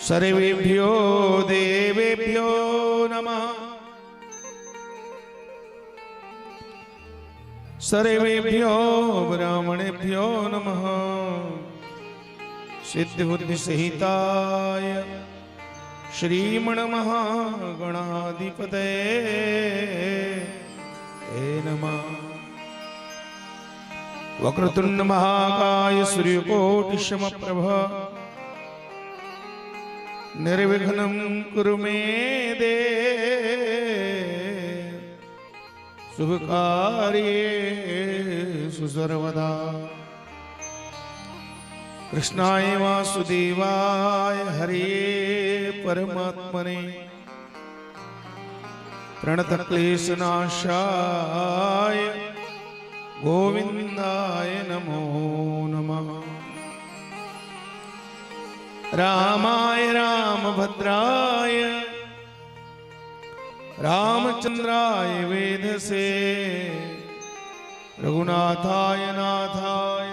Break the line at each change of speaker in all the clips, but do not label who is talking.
सर्वेभ्यो देवेभ्यो नमः। सर्वेभ्यो ब्राह्मणेभ्यो नमः। सिद्धिबुद्धिसहिताय श्रीमन्महागणाधिपतये नमः। वक्रतुंड महाकाय सूर्यकोटिसमप्रभ निर्विघ्नं कुरु मे देव शुभकार्येषु सर्वदा। कृष्णाय वासुदेवाय हरे परमात्मने प्रणतक्लेशनाशाय गोविंदाय नमो नमः। रामाय रामभद्राय रामचंद्राय वेधसे रघुनाथाय नाथाय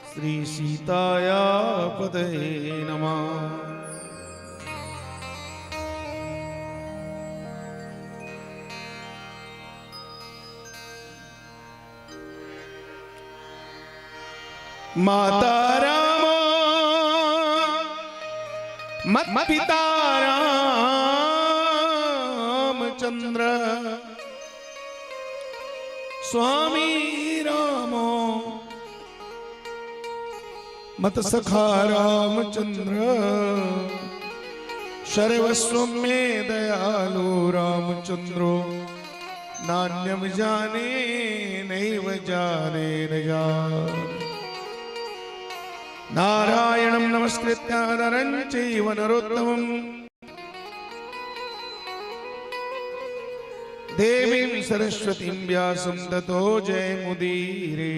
श्री सीताय पतये नमः। माता राम मत पिता रामचंद्र स्वामी रामो मत सखा रामचंद्र सर्वस्व में दयालु रामचंद्रो नान्यम जाने नैव जाने न जाने। नारायणं नमस्कृत्य नरं चैव नरोत्तमं देवीं सरस्वतीं व्यासं ततो जयमुदीरे।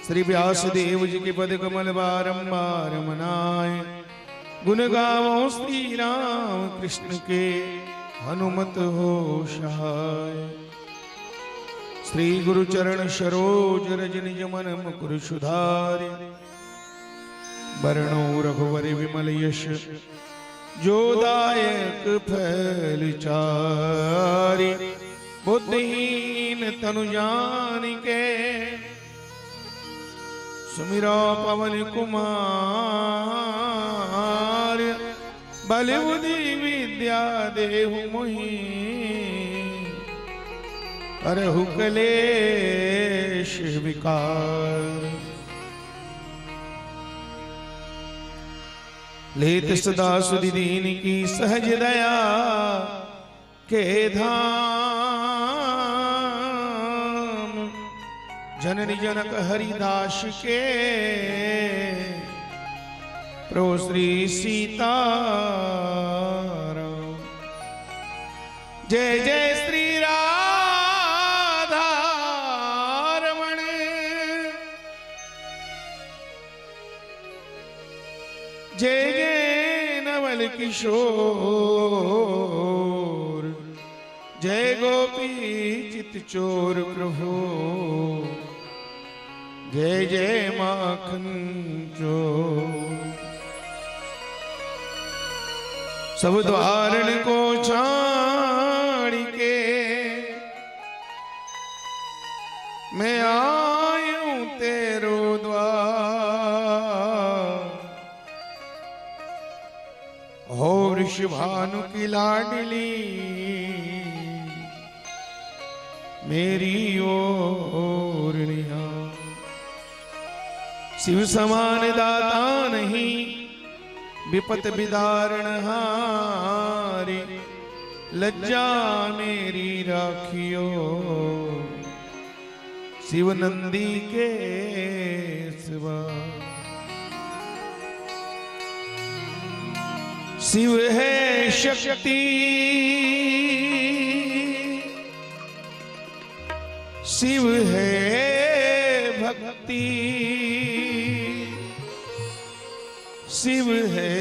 श्री व्यासदेव जी के पद कमल बारंबार मनाए गुण गावो श्री राम कृष्ण के हनुमत हो सहाय। श्री गुरु चरण सरोज रज निज मन मुकुर सुधारि बरनो रघुवर विमल यश जोदायक फल चारि। बुद्धिहीन तनु जानिके सुमिरो पवन कुमार। बल बुद्धि विद्या देहु मोहि करहु कलेश विकार। लेत सदा सुधि दीन की सहज दया के धाम। जननी जनक हरिदास के प्रभु श्री सीताराम। जय जय श्री राधारमण। जय जय नवल किशोर। जय गोपी चित चोर प्रभु। जय जय माखन चोर। सब द्वारण को छाड़ी के मैं आयूं तेरो द्वार। हो ऋषभानु की लाडली मेरी ओर निहार। शिव समान दाता नहीं विपत विदारण हारी। लज्जा मेरी राखियो शिव नंदी के सिवा। शिव है शक्ति शिव है भक्ति। शिव है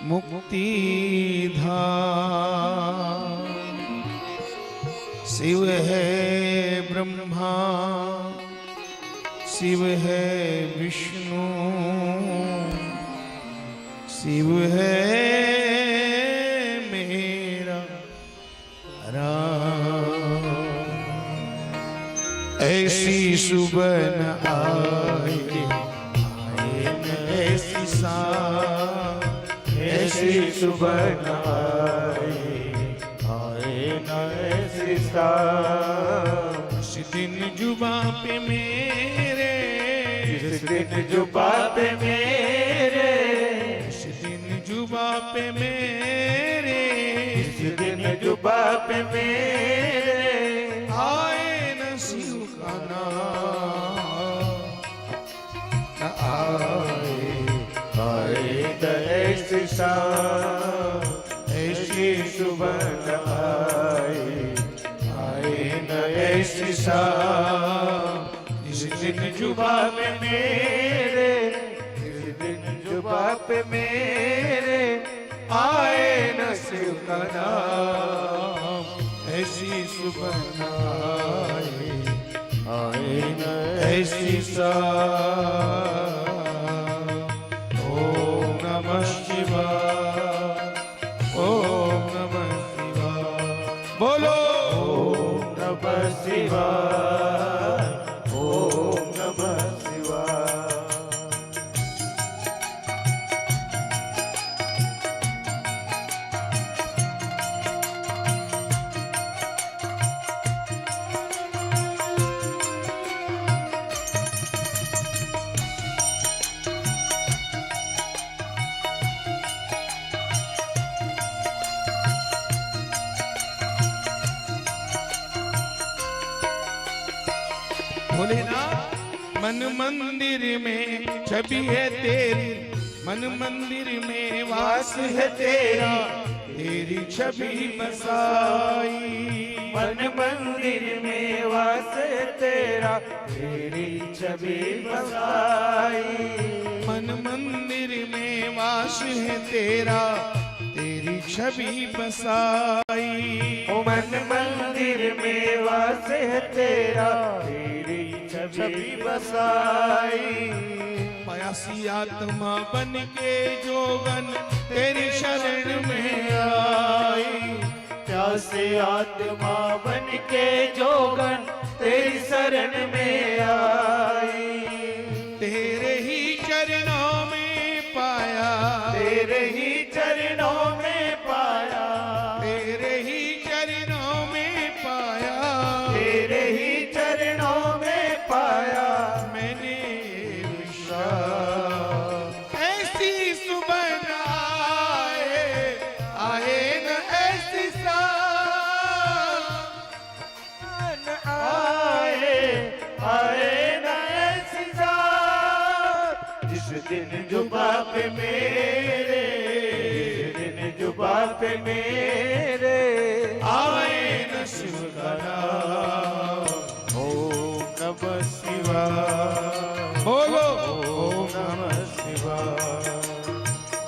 मुक्ति धाम। शिव है ब्रह्मा शिव है विष्णु शिव है मेरा राम। ऐसी सुबह न आए न ऐसी शाम,
ऐसी सुबह न आए न ऐसी शाम।
उस दिन जुबा पे मेरे,
जिस दिन जुबा पे मेरे,
उस दिन जुबा पे मेरे,
जिस दिन जुबा पे मेरे
आए न शिव का नाम, न आए
न ऐसी शाम। ऐसी सुबह न आए न ऐसी शाम।
इस
दिन जुबा पे मेरे, जिस दिन जुबा पे मेरे आए न शिव का नाम।
ऐसी सुबह न
आए न
ऐसी शाम। ओम नमः शिवाय, ओम नमः शिवाय। बोलो
ओम नमः शिवाय, ओम नमः शिवाय।
भोलेनाथ, मन मंदिर में छवि है तेरी, मन मंदिर में वास है तेरा, तेरी छवि बसाई।
मन मंदिर में वास तेरा, तेरी छवि बसाई।
मन मंदिर में वास है तेरा, तेरी छवि बसाई।
ओ मन मंदिर में वास है तेरा, तेरी छवि बसाई।
प्यासी आत्मा बन के जोगन तेरी शरण में आई।
प्यासी आत्मा बन के जोगन तेरी शरण में आई।
तेरे ही चरणों में पाया,
तेरे ही चरणों में पाया,
तेरे ही चरणों में पाया,
तेरे ही चरणों में पाया
मैंने विश्वास। ऐसी सुबह न आए, आए न ऐसी शाम,
आए आए न ऐसी शाम। जिस दिन जुबा पे मेरे, जिस दिन जुबा पे मेरे
आए न शिव का नाम।
ओम नमः शिवाय।
बोलो
ओम नमः शिवाय,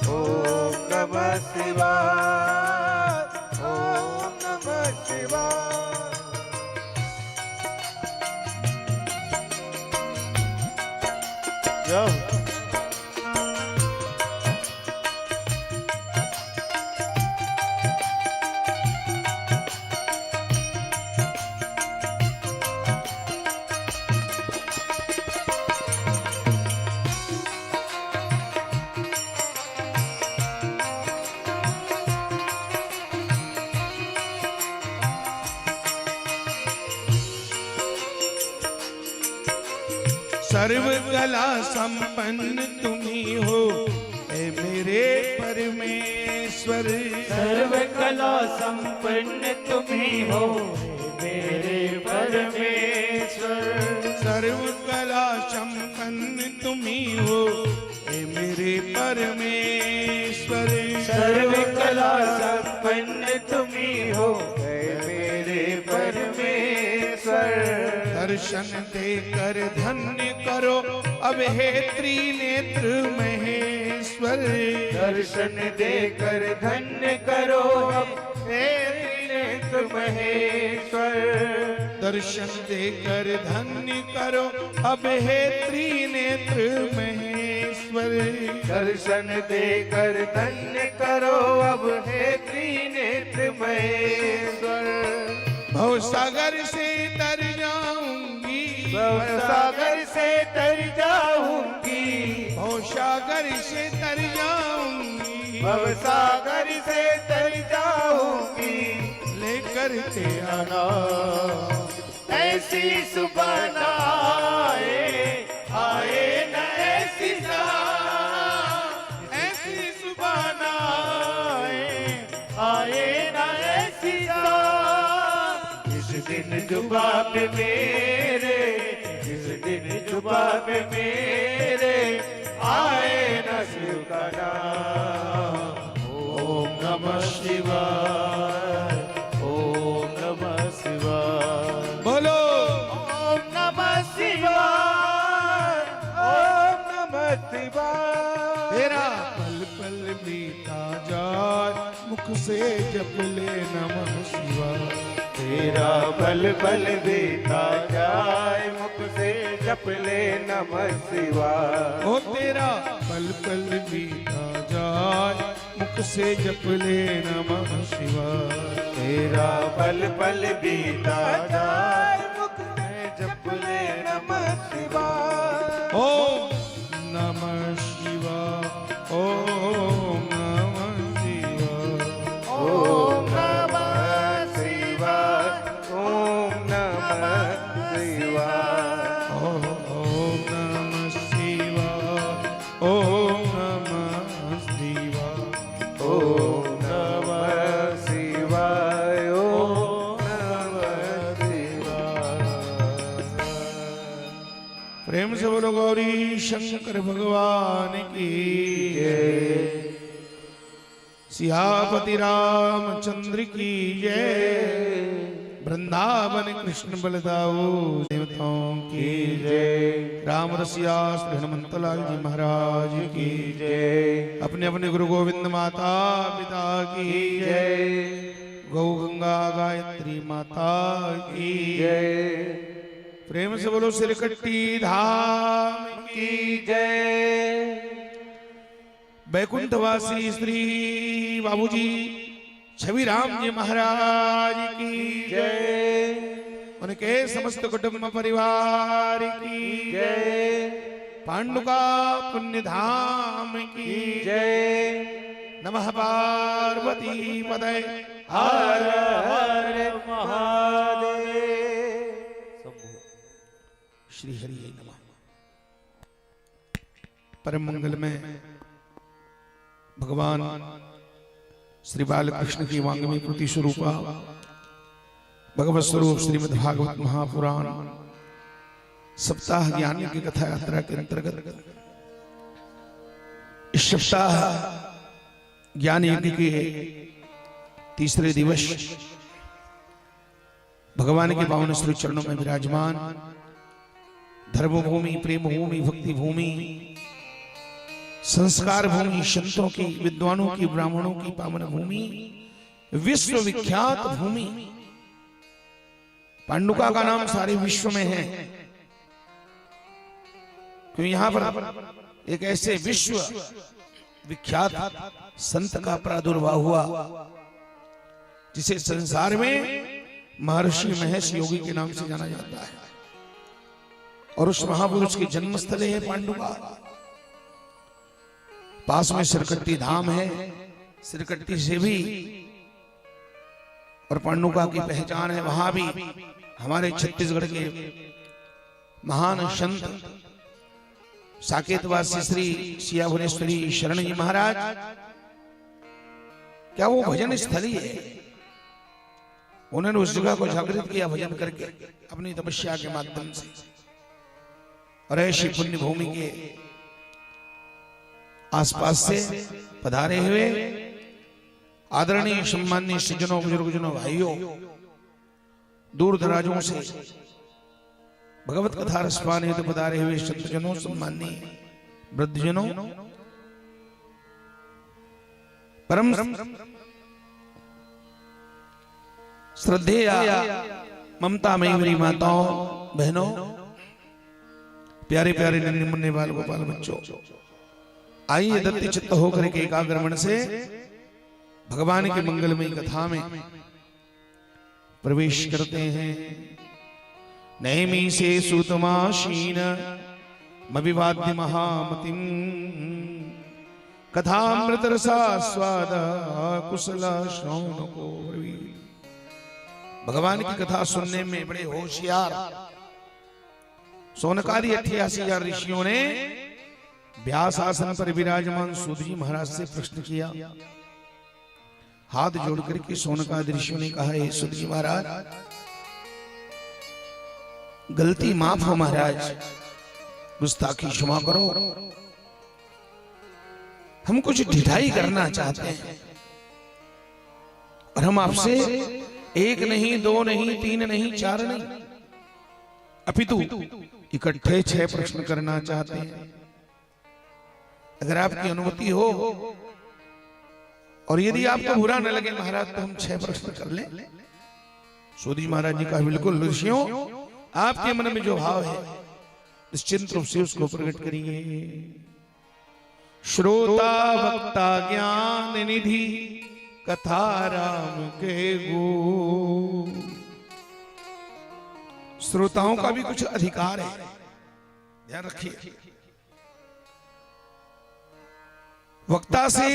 ओम नमः शिवाय, ओम नमः शिवाय। जय
सर्व कला संपन्न तुम्ही हो, ए मेरे परमेश्वर।
सर्व कला संपन्न तुम्ही हो, मेरे परमेश्वर।
सर्व कला संपन्न तुम्ही हो, ए मेरे परमेश्वर।
सर्व कला संपन्न तुम्ही हो, मेरे परमेश्वर।
दर्शन देकर धन्य करो अब हे त्रिनेत्र महेश्वर।
दर्शन देकर धन्य करो अब हे त्रिनेत्र महेश्वर।
दर्शन देकर धन्य करो अब हे त्रिनेत्र महेश्वर। ईश्वर
दर्शन देकर धन्य करो अब हे त्रिनेत्र महेश्वर।
भवसागर से तर जाऊंगी,
भवसागर से तर जाऊंगी,
भवसागर से तर जाऊंगी,
भवसागर से तर जाऊंगी,
लेकर के आना
ऐसी सुबह न आए, आए न ऐसी ऐसी सुबह न आए, आए न ऐसी इस दिन जुबा पे मेरे, इस दिन जुबा पे मेरे आए न शिव का नाम। ओम नमः शिवाय, ओम नमः शिवाय,
बोलो
ओम नमः शिवाय, ओम नमः शिवाय।
तेरा पल पल बीता जाए मुख से जप ले नमः शिवाय।
तेरा पल पल बीता जाए मुख से जप ले नमः शिवाय।
ओ तेरा पल पल बीता जाए मुख से जप ले नमः शिवाय।
तेरा पल पल बीता जाए मुख से जप ले नमः शिवाय।
ओम नमः शिवाय, ओम नमः शिवाय,
ओम नमः शिवाय, ओम नमः शिवाय,
ओम नमः शिवाय, ओम नमः शिवाय,
ओम नमः शिवाय, ओम नमः शिवाय।
प्रेम से बोलो गौरी शंकर भगवान की जय। सियापति रामचंद्र की जय। वृंदावन कृष्ण बलदाऊ देवताओं की जय। राम रसिया श्री हनुमंत लाल जी महाराज की
जय।
अपने अपने गुरु गोविंद माता पिता की जय। गौ गंगा गायत्री माता की
जय।
प्रेम से बोलो सिरकट्टी धाम
की जय।
बैकुंठवासी श्री बाबूजी छवि राम जी महाराज की
जय।
उनके समस्त कुटुंब परिवार की
जय।
पांडुका पुण्य धाम की
जय।
नमः पार्वती पदय
हर हर महादेव।
श्री हरि नमः। परम मंगल में भगवान श्री बालकृष्ण की वांगमयी कृति स्वरूपा भगवत स्वरूप श्रीमद् भागवत महापुराण सप्ताह ज्ञान की कथा यात्रा के अंतर्गत इस सप्ताह ज्ञान यज्ञ के तीसरे दिवस भगवान के पावन श्री चरणों में विराजमान धर्म भूमि, प्रेम भूमि, भक्ति भूमि, संस्कार भूमि, संतों की, विद्वानों की, ब्राह्मणों की पावन भूमि, विश्व विख्यात भूमि। पांडुका का नाम सारे विश्व में है क्योंकि यहां पर एक ऐसे विश्व विख्यात संत का प्रादुर्भाव हुआ जिसे संसार में महर्षि महेश योगी के नाम से जाना जाता है और उस महापुरुष की जन्मस्थल है पांडुका। पास में सिरकट्टी धाम है, सिरकट्टी से भी और पांडुका की पहचान है। वहां भी हमारे छत्तीसगढ़ के महान संत साकेतवासी श्री सिया भुवनेश्वरी शरण जी महाराज, क्या वो भजन स्थली है? उन्होंने उस जगह को जागृत किया भजन करके अपनी तपस्या के माध्यम से। और ऐसी पुण्य भूमि के आसपास से पधारे हुए आदरणीय सम्माननीय सज्जनों, बुजुर्गजनों, भाइयों, दूर दराजों से भगवत कथा रस पाने हेतु पधारे हुए संतजनों, सम्माननीय वृद्धजनों, परम श्रद्धेय ममता मई मेरी माताओं, बहनों, प्यारे प्यारे नन्हे मुन्ने बाल गोपाल बच्चों, आइए दत्त चित्त होकर के एकाग्र मन से भगवान की मंगलमयी कथा में प्रवेश करते हैं। नैमी से सुतमाशीन मविवाद्य महामतिम कथामृत रसास्वाद कुशला श्रवण को ब्रवीत। भगवान की कथा सुनने में बड़े होशियार सोनकादि 88,000 ऋषियों ने व्यास आसन पर विराजमान सूत जी महाराज से प्रश्न किया। हाथ जोड़ करके सोनकादि ऋषियों ने कहा, हे सूत जी महाराज, गलती माफ हो महाराज, गुस्ताखी क्षमा करो, हम कुछ ढिठाई करना चाहते हैं और हम आपसे 1 नहीं 2 नहीं 3 नहीं 4 नहीं अपितु इकट्ठे 6 प्रश्न करना चाहते हैं। अगर आपकी अनुमति हो और यदि आपको बुरा न लगे महाराज तो हम 6 प्रश्न कर लें। सूत जी महाराज जी का बिल्कुल ऋषियों, आपके मन में जो भाव है निश्चिंत रूप से उसको प्रकट करिए। श्रोता वक्ता ज्ञान निधि कथा राम के गो। श्रोताओं का भी कुछ अधिकार है, ध्यान रखिए। वक्ता से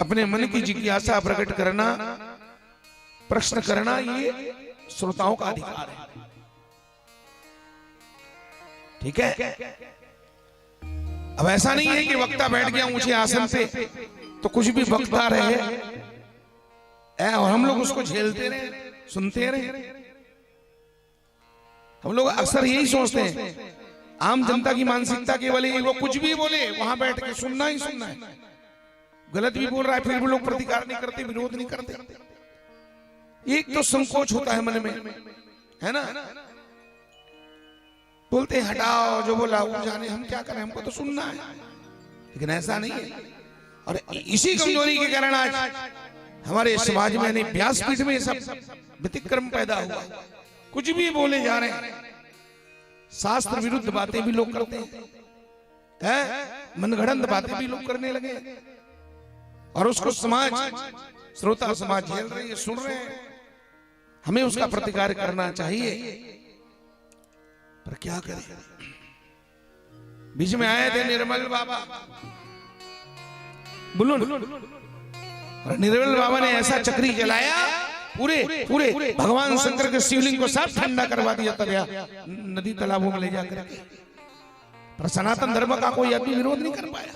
अपने मन की जिज्ञासा प्रकट करना, प्रश्न करना, ये श्रोताओं का अधिकार है, ठीक है। अब ऐसा नहीं है कि वक्ता बैठ गया ऊंचे आसन पे तो कुछ भी वक्ता रहे और हम लोग उसको झेलते रहे, सुनते रहे। हम लोग अक्सर यही सोचते हैं, आम जनता की मानसिकता केवल यही, वो कुछ भी बोले वहां बैठ के सुनना ही सुनना है। गलत भी बोल रहा है फिर भी लोग प्रतिकार नहीं करते, विरोध नहीं करते। एक तो संकोच होता है मन में, है ना, बोलते हैं हटाओ, जो बोला वो जाने, हम क्या करें, हमको तो सुनना है। लेकिन ऐसा नहीं है। और इसी कमजोरी के कारण आज हमारे समाज में नहीं, व्यासपीठ में सब व्यतिक्रम पैदा हुआ। कुछ भी बोले जा रहे हैं, शास्त्र विरुद्ध बातें भी लोग करते हैं, मनगढ़ंत बातें भी लोग करने लगे और उसको समाज, श्रोता समाज झेल रही है, सुन रहे हैं। हमें उसका प्रतिकार करना चाहिए, पर क्या करें। बीच में आए थे निर्मल बाबा, बोलो, और निर्मल बाबा ने ऐसा चक्री चलाया, पूरे पूरे भगवान शंकर के शिवलिंग को सब ठंडा करवा दिया था नदी तालाबों में ले जाकर। पर सनातन धर्म का कोई आदमी विरोध नहीं कर पाया।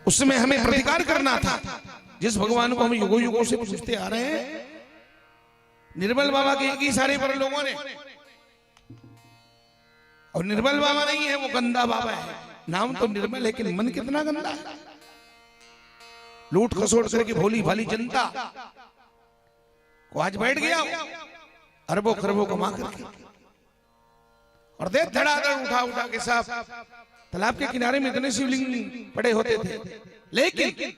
उसमें हमें प्रतिकार करना था, जिस भगवान को हम युगों युगों से पूजते आ रहे हैं। निर्मल बाबा के एक ही सारे पर लोगों ने, और निर्मल बाबा नहीं है, वो गंदा बाबा है। नाम तो निर्मल है लेकिन मन कितना गंदा है। लूट खसोट करके भोली भाली जनता को आज बैठ गया अरबों खरबों कमा करके, और देख धड़ाधड़ उठा उठा के साफ तालाब के किनारे में इतने शिवलिंग पड़े होते थे। लेकिन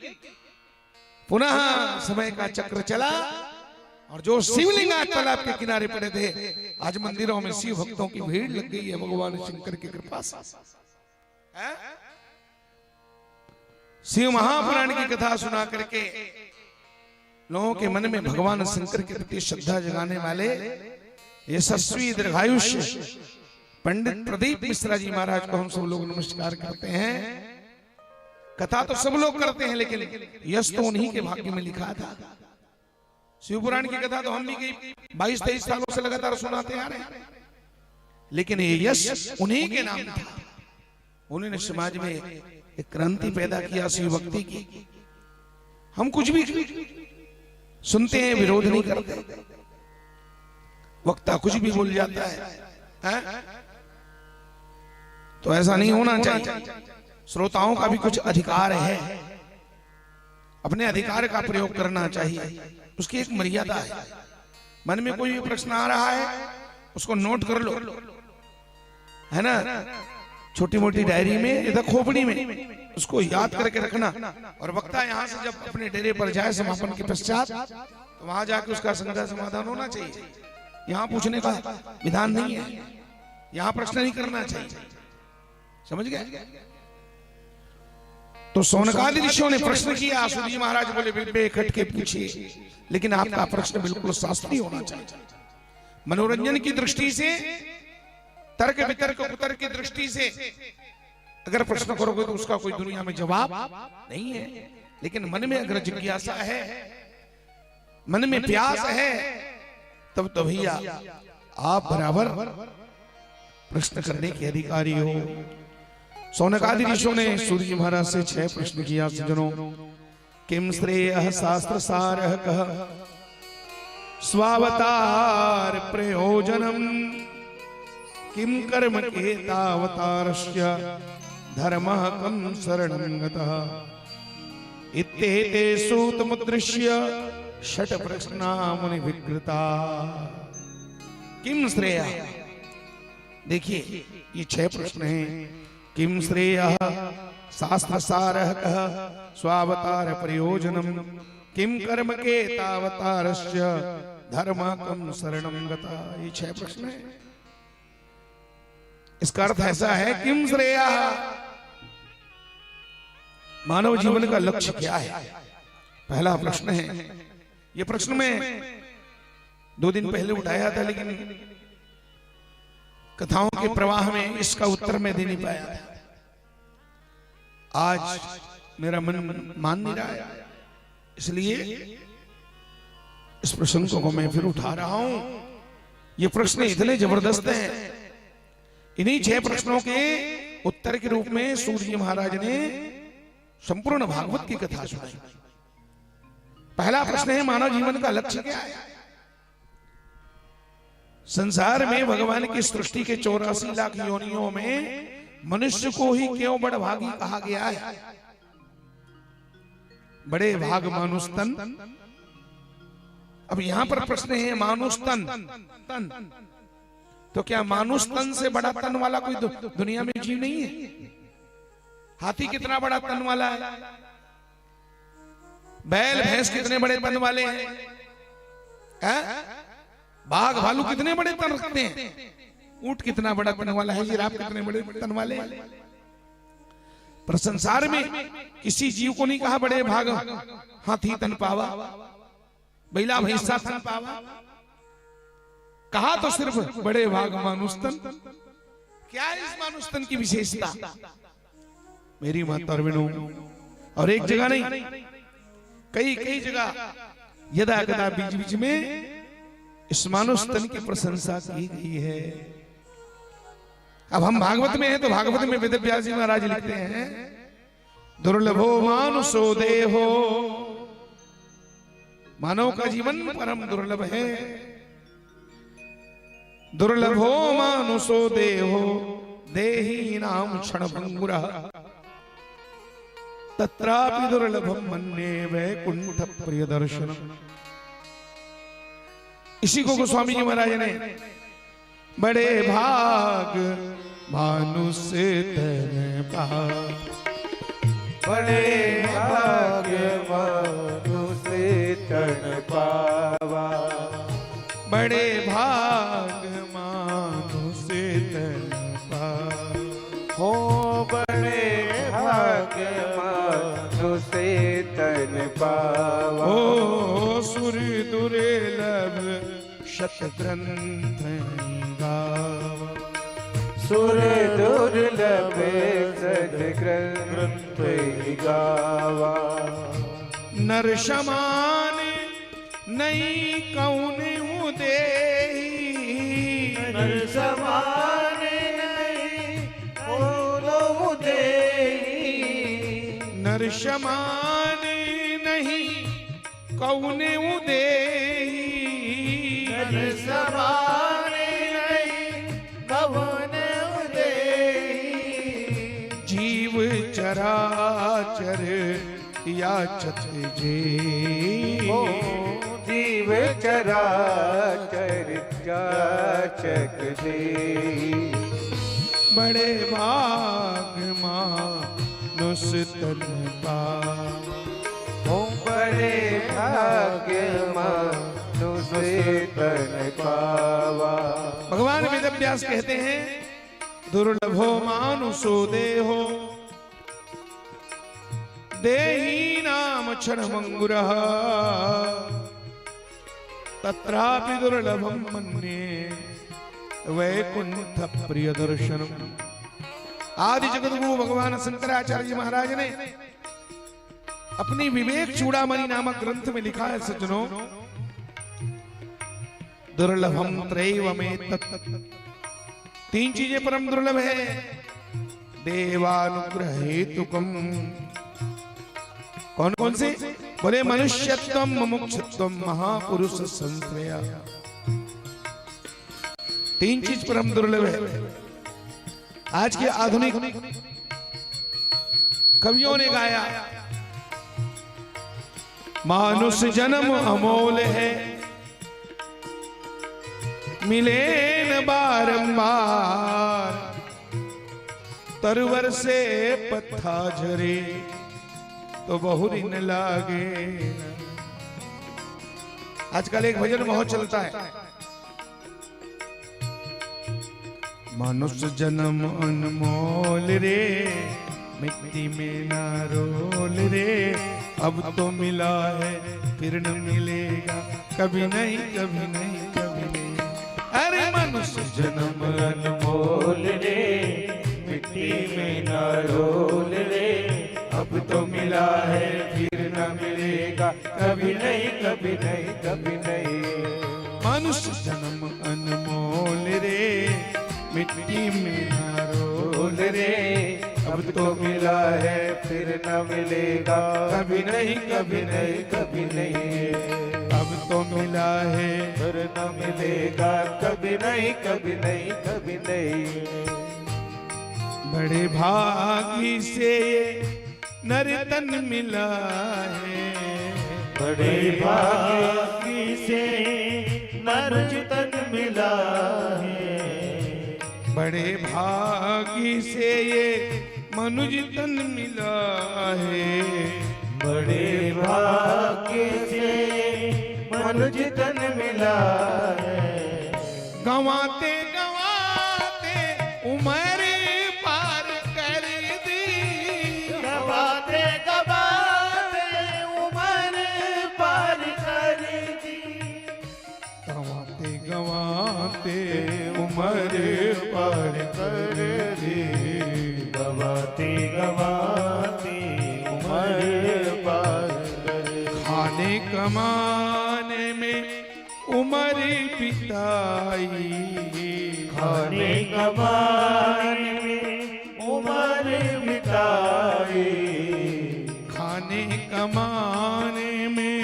पुनः समय का चक्र चला और जो शिवलिंग आज तालाब के किनारे पड़े थे, आज मंदिरों में शिव भक्तों की भीड़ लग गई है भगवान शंकर की कृपा से। शिव महापुराण की कथा सुना करके लोगों के मन में भगवान शंकर के प्रति श्रद्धा जगाने वाले यशस्वी दीर्घायुष्य पंडित प्रदीप मिश्रा जी महाराज को हम सब लोग नमस्कार करते हैं। कथा तो सब लोग करते हैं, लेकिन यश तो उन्हीं के भाग्य में लिखा था। शिवपुराण की कथा तो हम भी 22-23 सालों से लगातार सुनाते आ रहे हैं, लेकिन ये यश उन्हीं के नाम था। उन्होंने समाज में एक क्रांति पैदा किया शिव भक्ति की। हम कुछ भी सुनते हैं, विरोध नहीं करते। वक्ता कुछ भी बोल जाता है, तो ऐसा नहीं होना चाहिए। श्रोताओं का भी कुछ अधिकार है, अपने अधिकार का प्रयोग करना चाहिए। उसकी एक मर्यादा है। मन में कोई भी प्रश्न आ रहा है, उसको नोट कर लो, है ना, छोटी मोटी डायरी में या खोपड़ी में उसको याद करके रखना। और वक्ता यहाँ से जब अपने डेरे पर जाए समापन के पश्चात, तो वहां जाके उसका संज्ञा समाधान होना चाहिए। यहाँ पूछने का विधान नहीं है। यहां प्रश्न नहीं करना चाहिए। समझ गए? तो सौनकादि ऋषियों ने प्रश्न किया, सूत जी महाराज बोले बेखट के पूछिए, लेकिन आपका प्रश्न बिल्कुल शास्त्रीय होना चाहिए। मनोरंजन की दृष्टि से, तर्क वितर्क कुतर्क की दृष्टि से अगर प्रश्न करोगे तो उसका कोई दुनिया में जवाब नहीं है। लेकिन मन में अगर जिज्ञासा है, मन में प्यास है, तब तो भैया आप बराबर प्रश्न करने के अधिकारी हो। सौनकादि ऋषियों ने सूर्य जी महाराज से 6 प्रश्न किया। सज्जनों, किम श्रेयः शास्त्र सारः कः स्वावतार प्रयोजनम किम कर्म केतावतारस्य धर्मः कं शरणं गतः इत्येते सूतमुद्दिश्य षट प्रश्ना मुनि विकृता। किम श्रेयः, देखिए ये 6 प्रश्न हैं। किम श्रेयः शास्त्र सारः कः स्वावतार प्रयोजनम किम कर्म केतावतारस्य धर्मः कं शरणं गतः। ये 6 प्रश्न हैं। इसका अर्थ ऐसा है, किम श्रेयः, मानव जीवन का लक्ष्य क्या है, पहला प्रश्न है। ये प्रश्न मैं 2 दिन पहले उठाया था, लेकिन कथाओं के प्रवाह में इसका उत्तर मैं दे नहीं पाया था। आज मेरा मन मान नहीं रहा है, इसलिए इस प्रसंग को मैं फिर उठा रहा हूं। ये प्रश्न इतने जबरदस्त हैं। इन्हीं 6 प्रश्नों के उत्तर के रूप में सूर्य जी महाराज ने संपूर्ण भागवत की कथा सुनाई। पहला प्रश्न है, मानव जीवन का लक्ष्य क्या है। संसार में भगवान की सृष्टि के 84 लाख योनियों में मनुष्य को ही क्यों बड़भागी कहा गया है। बड़े भाग मानुस्तन। अब यहां पर प्रश्न है, मानुस्तन तन, तो क्या मानुस्तन से बड़ा तन वाला कोई दुनिया में जीव नहीं है। हाथी कितना बड़ा तन वाला है, बैल भैंस कितने बड़े तन वाले हैं, बाघ भालू कितने बड़े तन रखते हैं, ऊंट कितना बड़ा तन वाला है, जिराफ कितने बड़े तन वाले हैं। पर संसार में किसी जीव को नहीं कहा बड़े भाग हाथी तन पावा, बैला भैंसा तन पावा, कहा तो सिर्फ बड़े भाग मानुस्तन। क्या है इस मानुस्तन की विशेषता। मेरी माता अरविंदों, और एक जगह नहीं, कई जगह यदा कदा बीच बीच में इस मानुस्तन की प्रशंसा की गई है। अब हम भागवत में हैं, तो भागवत में वेद व्यास जी महाराज लिखते हैं, दुर्लभो मानुषो देहो, मानव का जीवन परम दुर्लभ है। दुर्लभो मानुषो देहो देही नाम क्षण भंगुरः तत्रापि दुर्लभम मन्ये वैकुंठ प्रिय दर्शनम। इसी को गोस्वामी जी महाराज ने बड़े भाग मानुष्य तन पावा,
बड़े भाग मानुष्य तन पावा,
बड़े भाग मानुष्य तन पावा,
हो बड़े भाग मानुष्य तन पावा।
ओ सुर दुर्लभ शत ग्रंथ गावा,
सुर दुर्लभ सद ग्रंथ गावा।
नर समान नहीं कौन देही,
नर समान नहीं कौन देही,
नर समान नहीं कौन देही,
नर समान नहीं कौन देही।
जीव चराचर याचत जे,
जीव चराचर याचक दे।
बड़े भाग मानुष तन पावा,
हो बड़े भाग्य मानुष तन पावा।
भगवान वेद व्यास कहते हैं, दुर्लभो मानुषो देहो देही नाम क्षणमंगुरः तत्रापि दुर्लभम मन्ये वैकुंठ प्रिय दर्शनम। आदि जगतगुरु भगवान शंकराचार्य जी महाराज ने अपनी विवेक चूड़ामणि नामक ग्रंथ में लिखा है, सज्जनों, दुर्लभम त्रैवमेतत्, तीन चीजें परम दुर्लभ है। देवानुग्रह हेतुकम, कौन कौन से? बोले मनुष्यत्वम मुमुक्षुत्वम महापुरुष संश्रया, तीन चीज परम दुर्लभ है। आज के आधुनिक कवियों ने गाया, मानुष जन्म अमोल है, मिले न बारंबार, तरवर से पत्था झरे तो बहुरी न लागे। आजकल एक भजन बहुत चलता है, मनुष्य जन्म अनमोल रे, मिट्टी में ना रोल रे, अब तो मिला है फिर न मिलेगा, कभी नहीं कभी नहीं कभी नहीं। अरे मनुष्य जन्म
अनमोल रे, मिट्टी में न रोल रे, अब तो मिला है फिर न मिलेगा, कभी नहीं कभी नहीं कभी नहीं।
मनुष्य जन्म अनमोल रे, मिट्टी में ना रोल
रे, अब तो मिला है फिर न मिलेगा, कभी नहीं कभी नहीं कभी नहीं।
अब तो मिला है
फिर न मिलेगा, कभी नहीं कभी नहीं कभी नहीं।
बड़े भागी से नर तन मिला है,
बड़े भागी से नर तन मिला है,
बड़े भागी से ये मनुज तन मिला है,
बड़े भाग्य से मनुज तन मिला है।
गंवाते गंवाते उम्र पार कर दी,
गवाते गवाते उम्र पार कर दी,
गंवाते गंवाते उम्र पार कर दी,
गवाते गवाते उम्र पार कर दी।
खाने कमाने में उम्र बिताई,
खाने कमाने में उम्र बिताई,
खाने कमाने में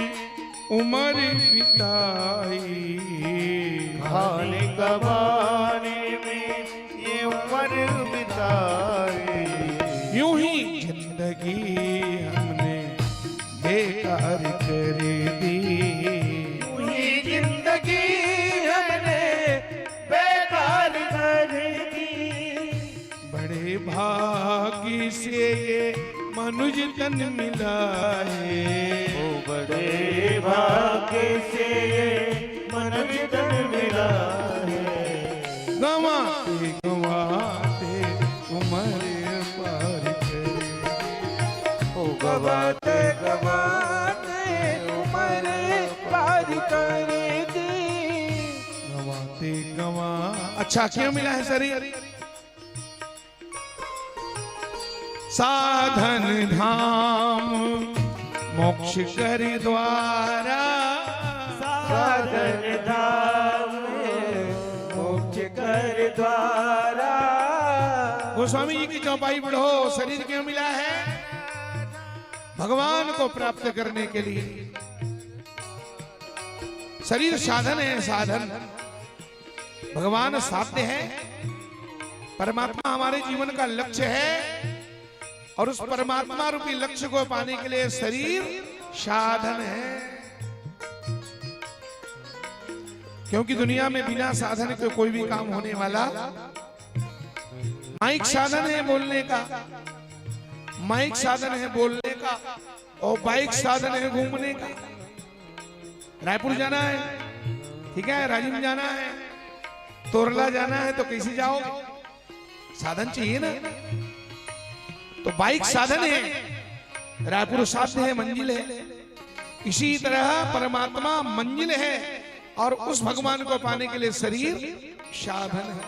उम्र बिताई,
खाने कमाने में ये उम्र बिताई।
यूं ही जिंदगी हमने बेकार कर दी,
ये जिंदगी हमने बेकार कर दी।
बड़े भागी से ये मनुज तन मिला है,
ओ बड़े भाग्य से मनुज तन मिला है।
गंवाते गंवाते उम्र पार करे,
ओ गवाते गवाते उम्र पार कर दी।
गंवाते गंवा। अच्छा क्यों मिला है शरीर? साधन धाम मोक्ष कर द्वारा,
साधन धाम मोक्ष कर द्वारा।
गोस्वामी जी की चौपाई पढ़ो, शरीर क्यों मिला है? भगवान को प्राप्त करने के लिए। शरीर साधन है, साधन। भगवान साध्य है, परमात्मा हमारे जीवन का लक्ष्य है, और उस परमात्मा रूपी लक्ष्य को पाने के लिए शरीर साधन है। क्योंकि दुनिया में बिना साधन के कोई भी काम होने वाला। माइक साधन है बोलने का, माइक साधन है बोलने का, और बाइक साधन है घूमने का। रायपुर जाना है, ठीक है, राजीव जाना है, तोरला जाना है, तो कैसे जाओगे? साधन चाहिए ना। तो बाइक साधन है, रायपुर साध्य है, मंजिल है। इसी तरह परमात्मा मंजिल है और उस भगवान को पाने के लिए शरीर साधन है।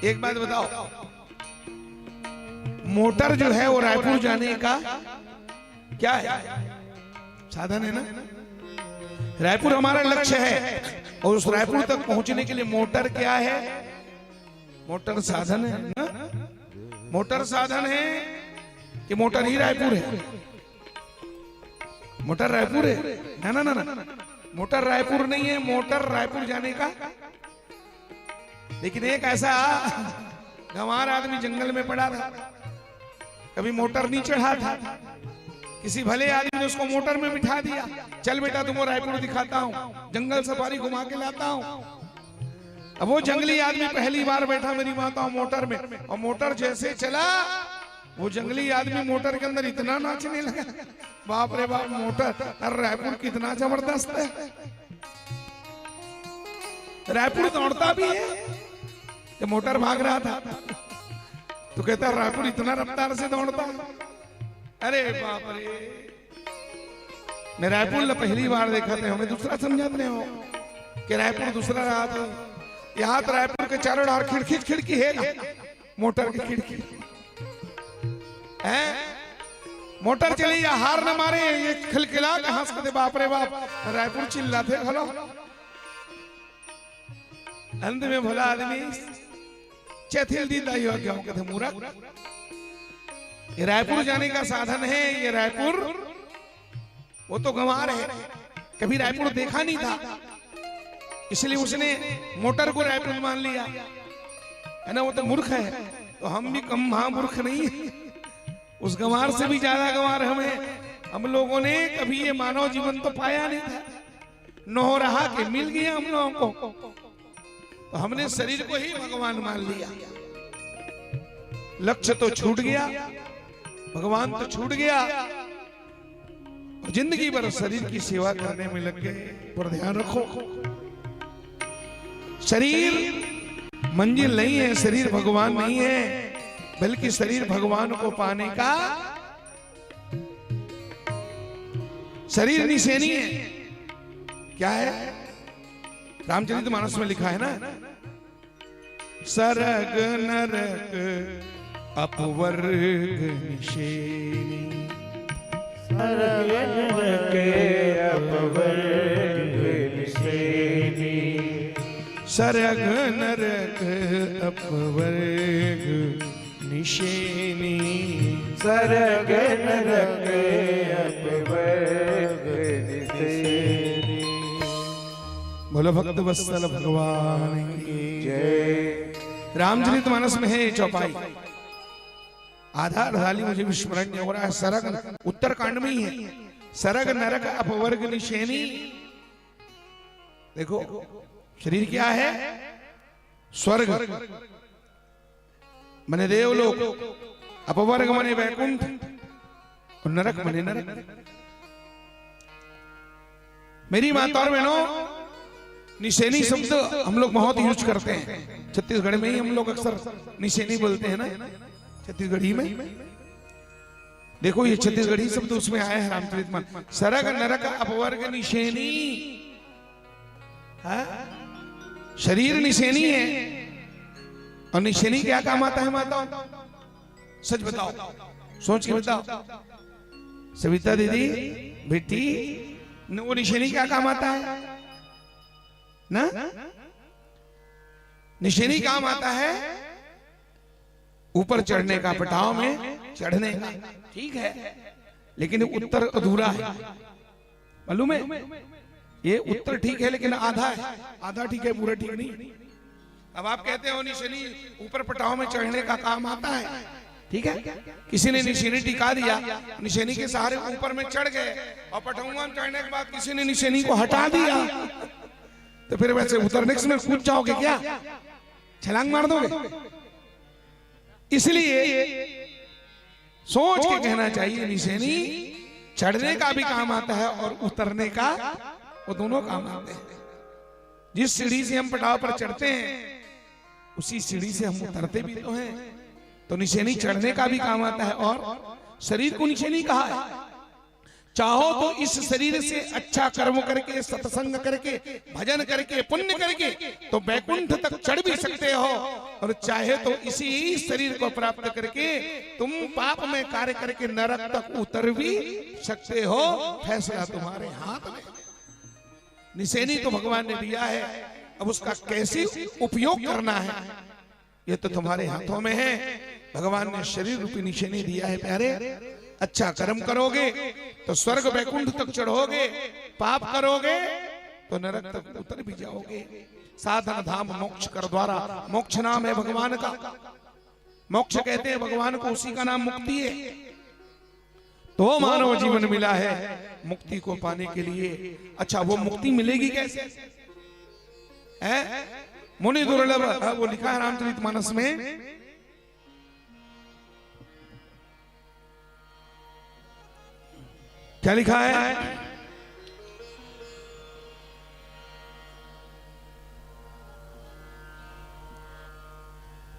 एक बात बताओ, मोटर जो है वो रायपुर जाने का क्या है? साधन है ना। रायपुर हमारा लक्ष्य है और उस रायपुर तक पहुंचने के लिए मोटर क्या है? मोटर साधन है ना। मोटर साधन है कि मोटर ही रायपुर है? मोटर रायपुर है ना ना ना ना, मोटर रायपुर नहीं है, मोटर रायपुर जाने का। लेकिन एक ऐसा गंवार आदमी जंगल में पड़ा था, कभी मोटर नहीं चढ़ा था, किसी भले आदमी ने उसको मोटर में बिठा दिया, चल बेटा तुमको रायपुर दिखाता हूँ, जंगल सफारी घुमा के लाता हूँ। अब वो जंगली आदमी पहली बार बैठा मेरी माता मोटर में, और मोटर जैसे चला वो जंगली आदमी मोटर के अंदर इतना नाचने लगा, बाप रे बाप, मोटर और रायपुर कितना जबरदस्त है। रायपुर दौड़ता भी है, जब मोटर भाग रहा था तो कहता रायपुर इतना रफ्तार से दौड़ता। अरे बाप रे, मैं रायपुर पहली बार देखा था, हमें दूसरा समझाते हो कि रायपुर दूसरा रहा था। यहाँ तो रायपुर के चारों ओर खिड़की है ना, मोटर की खिड़की है। मोटर चली या हार न मारे, ये खिलखिला के हंस के बाप रे बाप, रायपुर चिल्लाते भलो। अंत में भला आदमी चथिल दी दाई हो गया, कहते मूर्ख, ये रायपुर जाने का साधन है। ये रायपुर, वो तो गंवार है, कभी रायपुर देखा नहीं था, इसलिए उसने मोटर को रायपुर मान लिया है ना। वो तो मूर्ख है, तो हम भी कम महामूर्ख नहीं है, उस गंवार से भी ज्यादा गंवार हमें। हम लोगों ने कभी ये मानव जीवन तो पाया नहीं था, न हो रहा कि मिल गया हम लोगों को, तो हमने शरीर को ही भगवान मान लिया। लक्ष्य तो छूट गया, भगवान तो छूट गया, और जिंदगी भर शरीर की सेवा करने में लग गए। पर ध्यान रखो, शरीर मंजिल नहीं है, शरीर भगवान नहीं है, बल्कि शरीर भगवान को पाने का शरीर निशानी है। क्या है? रामचरितमानस में लिखा है ना, सरग नरक अपवर्ग निशेनी,
सरग नरक अपवर्ग निशेनी,
सरग नरक अपवर्ग निशेनी,
सरग नरक अपवर्ग निशेनी।
बोलो भक्त वत्सल भगवान की
जय।
रामचरितमानस में है चौपाई, आधा अर्धाली मुझे विस्मरण नहीं हो रहा है। सरग उत्तरकांड में ही है, सरग नरक अपवर्ग निशेनी। देखो शरीर क्या है? स्वर्ग मने देवलोक, अपवर्ग मने वैकुंठ, और नरक मने नरक। मेरी माता और बहनों, निशेनी शब्द हम लोग बहुत यूज करते हैं, छत्तीसगढ़ में ही हम लोग अक्सर निशेनी बोलते हैं ना, छत्तीसगढ़ी में। देखो ये छत्तीसगढ़ी शब्द उसमें आया है रामचरितमानस, सरग नरक अपवर्ग निशेनी। शरीर निशेनी है, और निशेनी क्या काम आता है माता? सच बताओ, सोच के बताओ सविता दीदी बेटी, वो निशेनी क्या काम आता है ना? निशेनी काम आता है ऊपर चढ़ने का, पटाव में चढ़ने का, ठीक है, लेकिन उत्तर अधूरा है, मालूम है? ये उत्तर ठीक है लेकिन आधा है, आधा ठीक है, पूरा ठीक नहीं। अब आप कहते हो निशानी ऊपर पटाव में चढ़ने का काम आता है, ठीक है, किसी ने निशानी टिका दिया, निशानी के सहारे ऊपर में चढ़ गए, और पटौआ में चढ़ने के बाद किसी ने निशानी को हटा दिया, तो फिर वैसे उतरने में कूद जाओगे क्या? छलांग मार दोगे? इसलिए सोच के कहना चाहिए, निशानी चढ़ने का भी काम आता है और उतरने का, वो दोनों काम आते हैं। जिस सीढ़ी से हम पटाव पर चढ़ते हैं उसी सीढ़ी से हम उतरते भी तो हैं। तो निशानी चढ़ने का भी काम आता है और शरीर को निशानी कहा है। चाहो तो इस शरीर से अच्छा कर्म करके, सत्संग करके, भजन करके, पुण्य करके तो वैकुंठ तक चढ़ भी सकते हो, और चाहे तो इसी शरीर को प्राप्त करके तुम पाप में कार्य करके नरक तक उतर भी सकते हो। फैसला तुम्हारे हाथ में। निशानी तो भगवान ने दिया है, अब उसका कैसे उपयोग करना है ये तो तुम्हारे हाथों में है। भगवान ने शरीर रूपी निशानी दिया है प्यारे। अच्छा कर्म करोगे तो स्वर्ग वैकुंठ तक चढ़ोगे, पाप करोगे तो नरक तक उतर भी जाओगे। साधन धाम मोक्ष कर द्वारा, मोक्ष नाम है भगवान का। मोक्ष कहते हैं भगवान को, उसी का नाम मुक्ति है। तो मानव जीवन मिला है मुक्ति को पाने के लिए। अच्छा वो मुक्ति मिलेगी कैसे है? मुनि दुर्लभ, वो लिखा है रामचरितमानस में, क्या लिखा है?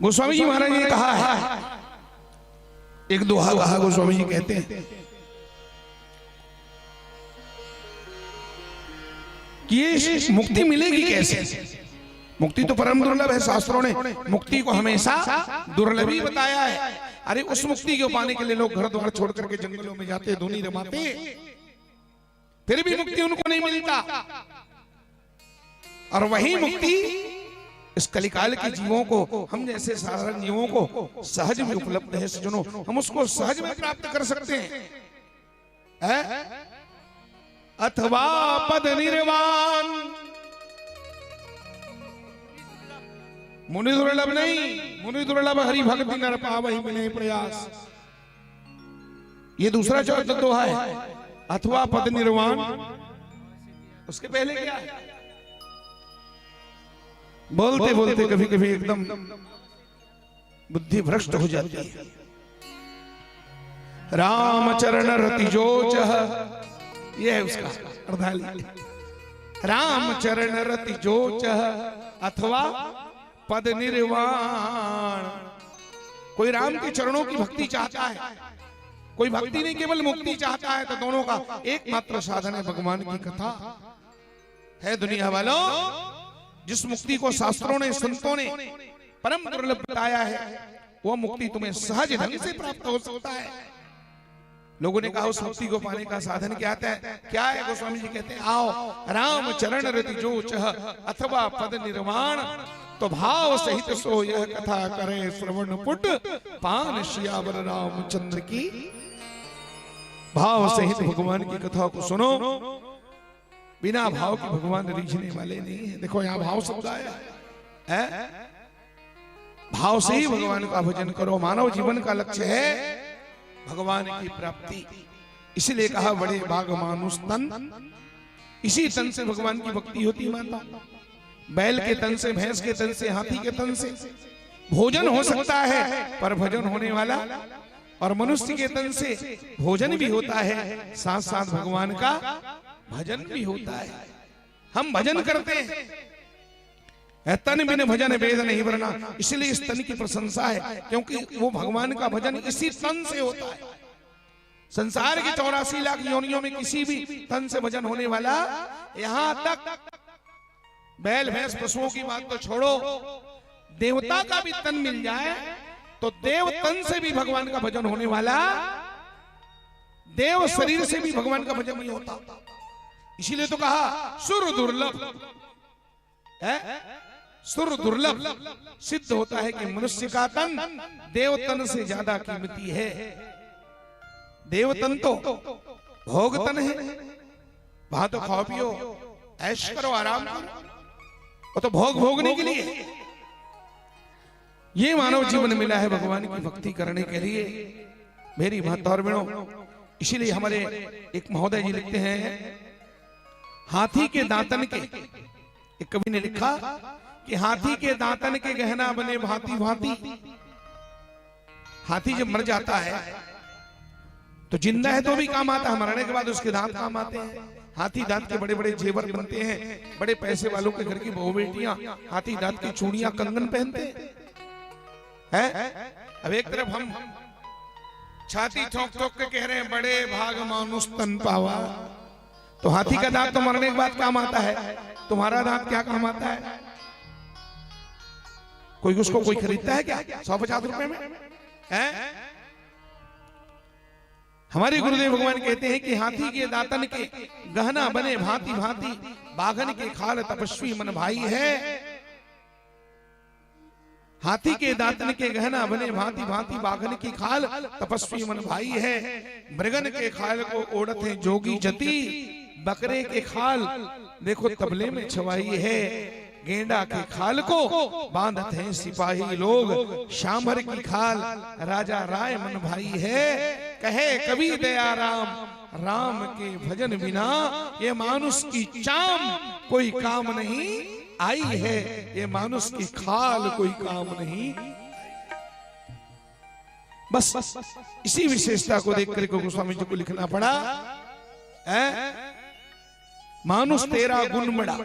गोस्वामी जी महाराज ने कहा है, एक दोहा कहा गोस्वामी जी कहते हैं कि ये मुक्ति मिलेगी कैसे? मुक्ति तो परम दुर्लभ है। शास्त्रों ने मुक्ति को हमेशा दुर्लभ ही बताया है। अरे उस मुक्ति को पाने के लिए लोग घर द्वार छोड़ करके जंगलों में जाते, धुनी रमाते, फिर भी मुक्ति उनको नहीं मिलता। और वही मुक्ति इस कलिकाल के जीवों को, हम जैसे साधारण जीवों को सहज में उपलब्ध है। सज्जनों, हम उसको सहज में प्राप्त कर सकते हैं। अथवा पद निर्वाण, मुनि दुर्लभ नहीं, मुनि दुर्लभ हरि भक्ति नर पावहि बिनै प्रयास, ये दूसरा चौथा दोहा है। अथवा पद निर्वाण, उसके पहले क्या है? बोलते बोलते कभी कभी एकदम बुद्धि भ्रष्ट हो जाती है। रामचरण रतिजोचः, यह है उसका अर्धाली। रामचरण रतिजोचः अथवा पद निर्वाण। कोई राम के चरणों की भक्ति चाहता है, कोई भक्ति नहीं केवल मुक्ति चाहता है, तो दोनों का एकमात्र साधन है भगवान की कथा है। दुनिया वालों, जिस मुक्ति को शास्त्रों ने, संतों ने परम दुर्लभ बताया है, वह मुक्ति तुम्हें सहज ढंग से प्राप्त हो सकता है। लोगों ने कहा उस मुक्ति को पाने का साधन क्या है? क्या है? गोस्वामी जी कहते हैं, आओ राम चरण रतिजोचः अथवा पद निर्वाण, तो भाव सहित सो यह कथा करे श्रवण पुट, पान सियावर रामचंद्र की। भाव सहित भगवान की कथा को सुनो। बिना भाव के भगवान रीझने वाले नहीं है। देखो यहाँ भाव शब्द आया है। भाव से ही भगवान का भजन करो। मानव जीवन का लक्ष्य है भगवान की प्राप्ति। इसलिए कहा बड़े भाग मानुष तन, इसी तन से भगवान की भक्ति होती माता। बैल के तन से, भैंस के तन से, हाथी के तन से भोजन हो सकता है, पर भजन होने वाला, और मनुष्य के तन से भोजन भी होता है, साथ साथ भगवान का भजन भी होता है। हम भजन करते हैं, तन बिन भजन वेद नहीं वरना, इसलिए इस तन की प्रशंसा है, क्योंकि वो भगवान का भजन इसी तन से होता है। संसार की 84 लाख योनियों में किसी भी तन से भजन होने वाला, यहां तक बैल भैंस पशुओं की बात तो छोड़ो, देवता का भी तन मिल जाए तो देव तन से भी भगवान का भजन होने वाला, देव शरीर से भी भगवान का भजन नहीं होता। इसीलिए तो कहा सुर दुर्लभ है। सुर दुर्लभ सिद्ध होता है कि मनुष्य का तन देव तन से ज्यादा कीमती है। देव तन तो भोग तन है, वहां तो खाओ पियो ऐश करो आराम करो, वो तो भोग भोगने के लिए। ये मानव जीवन मिला है भगवान की भक्ति करने के लिए। मेरी माता और बहनों, इसीलिए हमारे एक महोदय जी लिखते हैं, हाथी के दांतन के, एक कवि ने लिखा कि हाथी के दांतन के गहना बने भांति भांति। हाथी जब मर जाता है तो जिंदा है तो भी काम आता है, मरने के बाद उसके दांत काम आते हैं। हाथी दांत के बड़े बड़े जेवर बनते हैं, बड़े पैसे वालों के घर की बहू बेटियां हाथी दांत की चूड़ियां कंगन पहनते हैं। अब एक तरफ हम छाती ठोक ठोक के कह रहे हैं बड़े भाग मानुष तन पावा, तो हाथी का दांत तो मरने के बाद काम आता है, तुम्हारा दांत क्या काम आता है? कोई उसको कोई खरीदता है क्या 150 रुपए में है? हमारे गुरुदेव भगवान कहते हैं कि हाथी के दांतन के गहना बने भांति भांति, बाघन के खाल तपस्वी मन भाई है। हाथी के दांतन के गहना बने भांति भांति, बाघन की खाल तपस्वी मन भाई है। मृगन के खाल को ओढ़त है जोगी जति, बकरे के खाल देखो तबले में छवाई है। गेंडा के खाल को बांधत हैं सिपाही लोग, शामर की खाल राजा राय मन भाई है। कहे कवि दया राम, राम के भजन बिना ये मानुष की चाम कोई काम नहीं आई है, ये मानुष की खाल कोई काम नहीं। बस इसी विशेषता को देख करके गोस्वामी जी को लिखना पड़ा, मानुष तेरा गुण बड़ा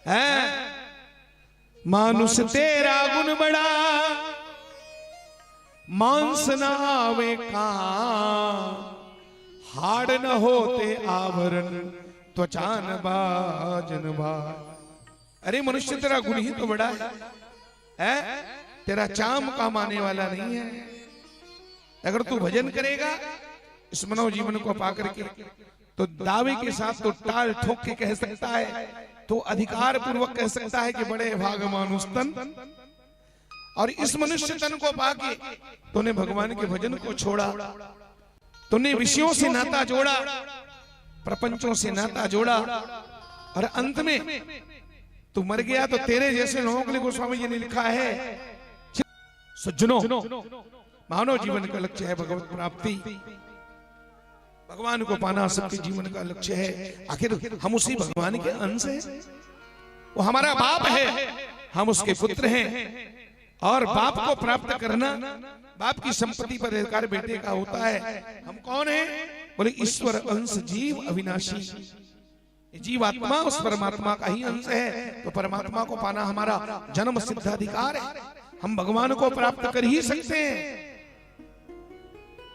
है, मानुष तेरा गुण बड़ा, मांस न आवे काम, हाड़ न होते आवरण, त्वचा न बाजन बाज। अरे मनुष्य तेरा गुण ही तो बड़ा है, तेरा चाम काम आने वाला नहीं है। अगर तू भजन करेगा इस मानव जीवन को पाकर के, तो दावे के साथ तो टाल ठोक के कह सकता है, तो अधिकार पूर्वक कह सकता है कि बड़े भाग मानुष तन। और इस मनुष्य तन को पाके तूने भगवान के भजन को छोड़ा, तूने विषयों से नाता जोड़ा, प्रपंचों से नाता जोड़ा, और अंत में तू मर गया। तो तेरे जैसे लोगों के लिए गोस्वामी जी ने लिखा है, सज्जनों मानव जीवन का लक्ष्य है भगवत प्राप्ति, भगवान को पाना सबके जीवन का लक्ष्य है। आखिर हम उसी भगवान के अंश हैं, वो हमारा बाप है, हम उसके पुत्र हैं। और बाप को प्राप्त करना, बाप की संपत्ति पर अधिकार बेटे का होता है। हम कौन हैं? बोले ईश्वर अंश जीव अविनाशी, जीवात्मा उस परमात्मा का ही अंश है। तो परमात्मा को पाना हमारा जन्म सिद्ध अधिकार है, हम भगवान को प्राप्त कर ही सकते हैं।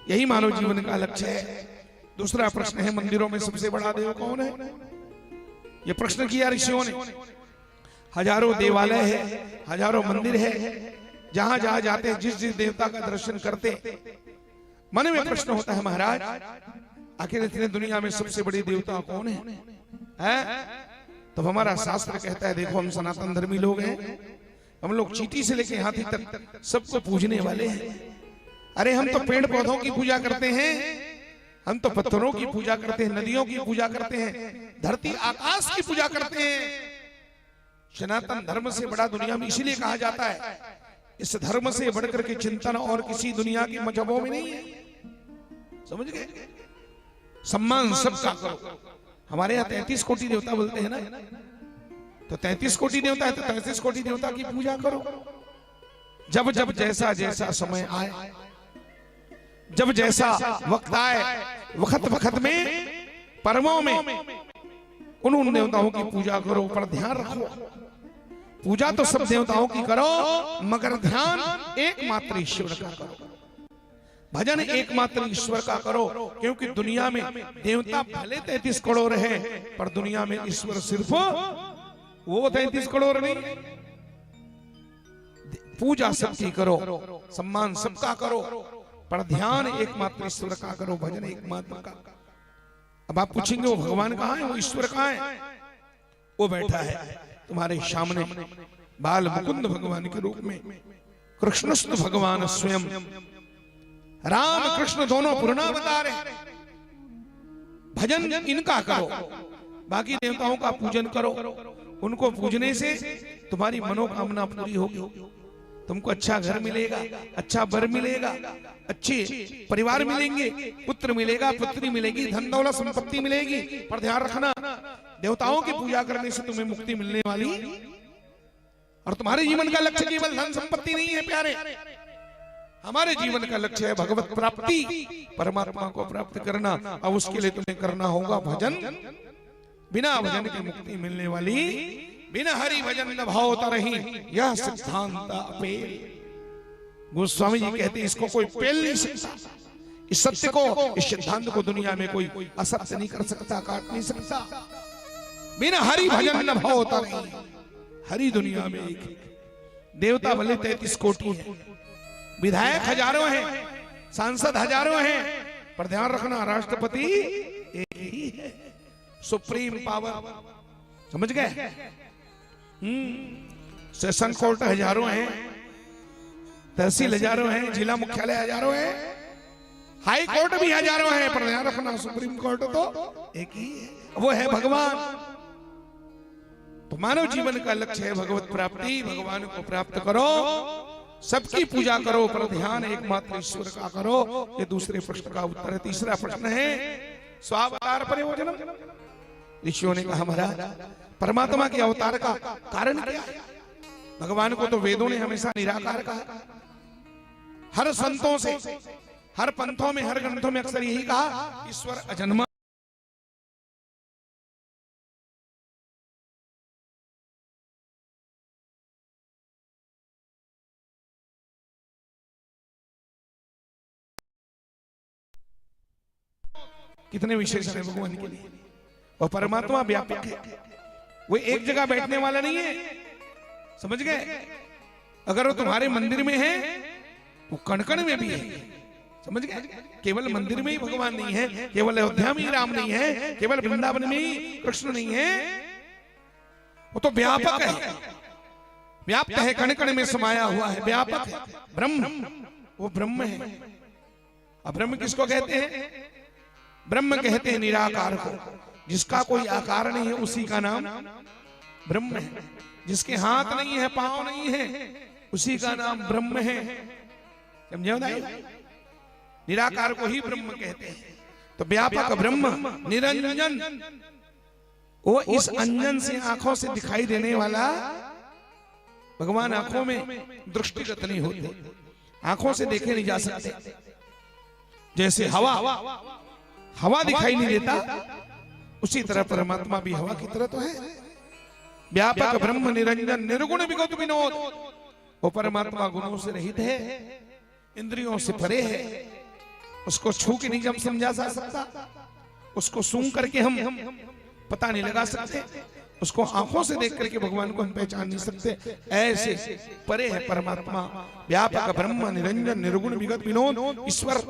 यही मानव जीवन का लक्ष्य है। दूसरा प्रश्न है, मंदिरों में सबसे बड़ा देव कौन है? यह प्रश्न किया ऋषियों ने। हजारों देवालय है, हजारों मंदिर है, जहां जहां जाते हैं, जिस जिस देवता का दर्शन करते, मन में प्रश्न होता है, महाराज आखिर इतने दुनिया में सबसे बड़ी देवता कौन है? तो हमारा शास्त्र कहता है, देखो हम सनातन धर्मी लोग हैं, हम लोग चींटी से लेके हाथी तक सबको पूजने वाले हैं। अरे हम तो पेड़ पौधों की पूजा करते हैं, हम तो पत्थरों की पूजा करते हैं, नदियों की पूजा करते हैं, धरती आकाश की पूजा करते हैं। सनातन धर्म से बड़ा दुनिया में इसीलिए कहा जाता है, इस धर्म से बढ़कर के चिंतन और किसी दुनिया के मजहबों में नहीं है। समझ गए? सम्मान सबका करो। हमारे यहाँ 33 कोटि देवता बोलते हैं ना, तो 33 कोटि देवता है तो 33 कोटि देवता की पूजा करो। जब जब जैसा जैसा समय आए, जब जैसा वक्त आए, वक्त वक्त में पर्वों में उन देवताओं की पूजा करो। पर ध्यान रखो, पूजा तो सब देवताओं की करो, मगर ध्यान एकमात्र ईश्वर का करो, भजन एकमात्र ईश्वर का करो। क्योंकि दुनिया में देवता भले 33 करोड़ है, पर दुनिया में ईश्वर सिर्फ वो 33 करोड़ नहीं। पूजा सबकी करो, सम्मान सबका करो, पर ध्यान एकमात्र ईश्वर का करो, भजन एकमात्र का। अब आप पूछेंगे वो भगवान कहाँ है, वो ईश्वर कहाँ है? वो बैठा है तुम्हारे सामने बाल मुकुंद भगवान के रूप में। कृष्णस्तु भगवान स्वयं, राम कृष्ण दोनों पूर्णावतार हैं। भजन इनका करो, बाकी देवताओं का पूजन करो। उनको पूजने से तुम्हारी मनोकामना पूरी होगी, तुमको अच्छा घर मिलेगा, अच्छा वर मिलेगा, अच्छे परिवार मिलेंगे, पुत्र मिलेगा, पुत्री मिलेगी, धन दौलत संपत्ति मिलेगी। पर ध्यान रखना, देवताओं की पूजा करने से तुम्हें मुक्ति मिलने वाली। और तुम्हारे जीवन का लक्ष्य केवल धन संपत्ति नहीं है प्यारे, हमारे जीवन का लक्ष्य है भगवत प्राप्ति, परमात्मा को प्राप्त करना। अब उसके लिए तुम्हें करना होगा भजन। बिना भजन के मुक्ति मिलने वाली, बिना हरि भजन न भाव तरहि, यह सिद्धांत अपेल। गोस्वामी जी कहते हैं इसको कोई पेल नहीं सकता, इस सत्य को, इस सिद्धांत को दुनिया में कोई असत्य नहीं कर सकता, काट नहीं सकता। बिना हरि भजन न भाव तरहि। हरि दुनिया में एक, देवता भले 33 कोटि है, विधायक हजारों हैं, सांसद हजारों हैं, पर ध्यान रखना राष्ट्रपति एक ही है, सुप्रीम पावर। समझ गए? सेशन कोर्ट हजारों हैं, तहसील हजारों हैं, जिला मुख्यालय हजारों हैं, हाई कोर्ट भी हजारों हैं, पर ध्यान रखना सुप्रीम कोर्ट तो एक ही है, वो है भगवान। तो मानव जीवन का लक्ष्य है भगवत प्राप्ति। भगवान को प्राप्त करो, सबकी पूजा करो, पर ध्यान एकमात्र ईश्वर का करो। ये दूसरे प्रश्न का उत्तर है। तीसरा प्रश्न है स्वावतार प्रयोजन। ऋषियों ने कहा महाराज परमात्मा के अवतार का कारण क्या है? भगवान को तो वेदों ने हमेशा निराकार कहा, हर संतों से, हर पंथों में, हर ग्रंथों में अक्सर यही कहा ईश्वर अजन्मा। कितने विशेषण है भगवान के लिए। और परमात्मा व्यापक है, वो एक जगह बैठने वाला नहीं है। समझ गए? अगर वो तुम्हारे मंदिर में है वो कण-कण में भी है। समझ गए? केवल मंदिर में ही भगवान नहीं है, केवल अयोध्या में ही राम नहीं है, केवल वृंदावन में ही कृष्ण नहीं है, वो तो व्यापक है, व्याप्त है, कण-कण में समाया हुआ है, व्यापक है। ब्रह्म, वो ब्रह्म है। अब ब्रह्म किसको कहते हैं? ब्रह्म कहते हैं निराकार को, जिसका कोई आकार नहीं है उसी का नाम ब्रह्म है। जिसके हाथ नहीं है, पांव नहीं है, उसी का नाम ब्रह्म है। समझे भाई? निराकार को ही ब्रह्म कहते हैं। तो व्यापक ब्रह्म, निरंजन, वो इस अंजन से, आंखों से दिखाई देने वाला भगवान। आंखों में दृष्टिगत नहीं होते, आंखों से देखे नहीं जा सकते। जैसे हवा दिखाई नहीं देता, उसी तरह परमात्मा भी हवा की तरह तो है। व्यापक ब्रह्म निरंजन निर्गुण विगत विनोद। वो परमात्मा गुणों से रहित है, इंद्रियों से परे है, उसको छू के नहीं जब समझा जा सकता, उसको सूंघ करके हम पता नहीं लगा सकते, उसको आंखों से देख करके भगवान को हम पहचान नहीं सकते। ऐसे परे है परमात्मा। व्यापक ब्रह्म निरंजन निर्गुण विगत विनोद। ईश्वर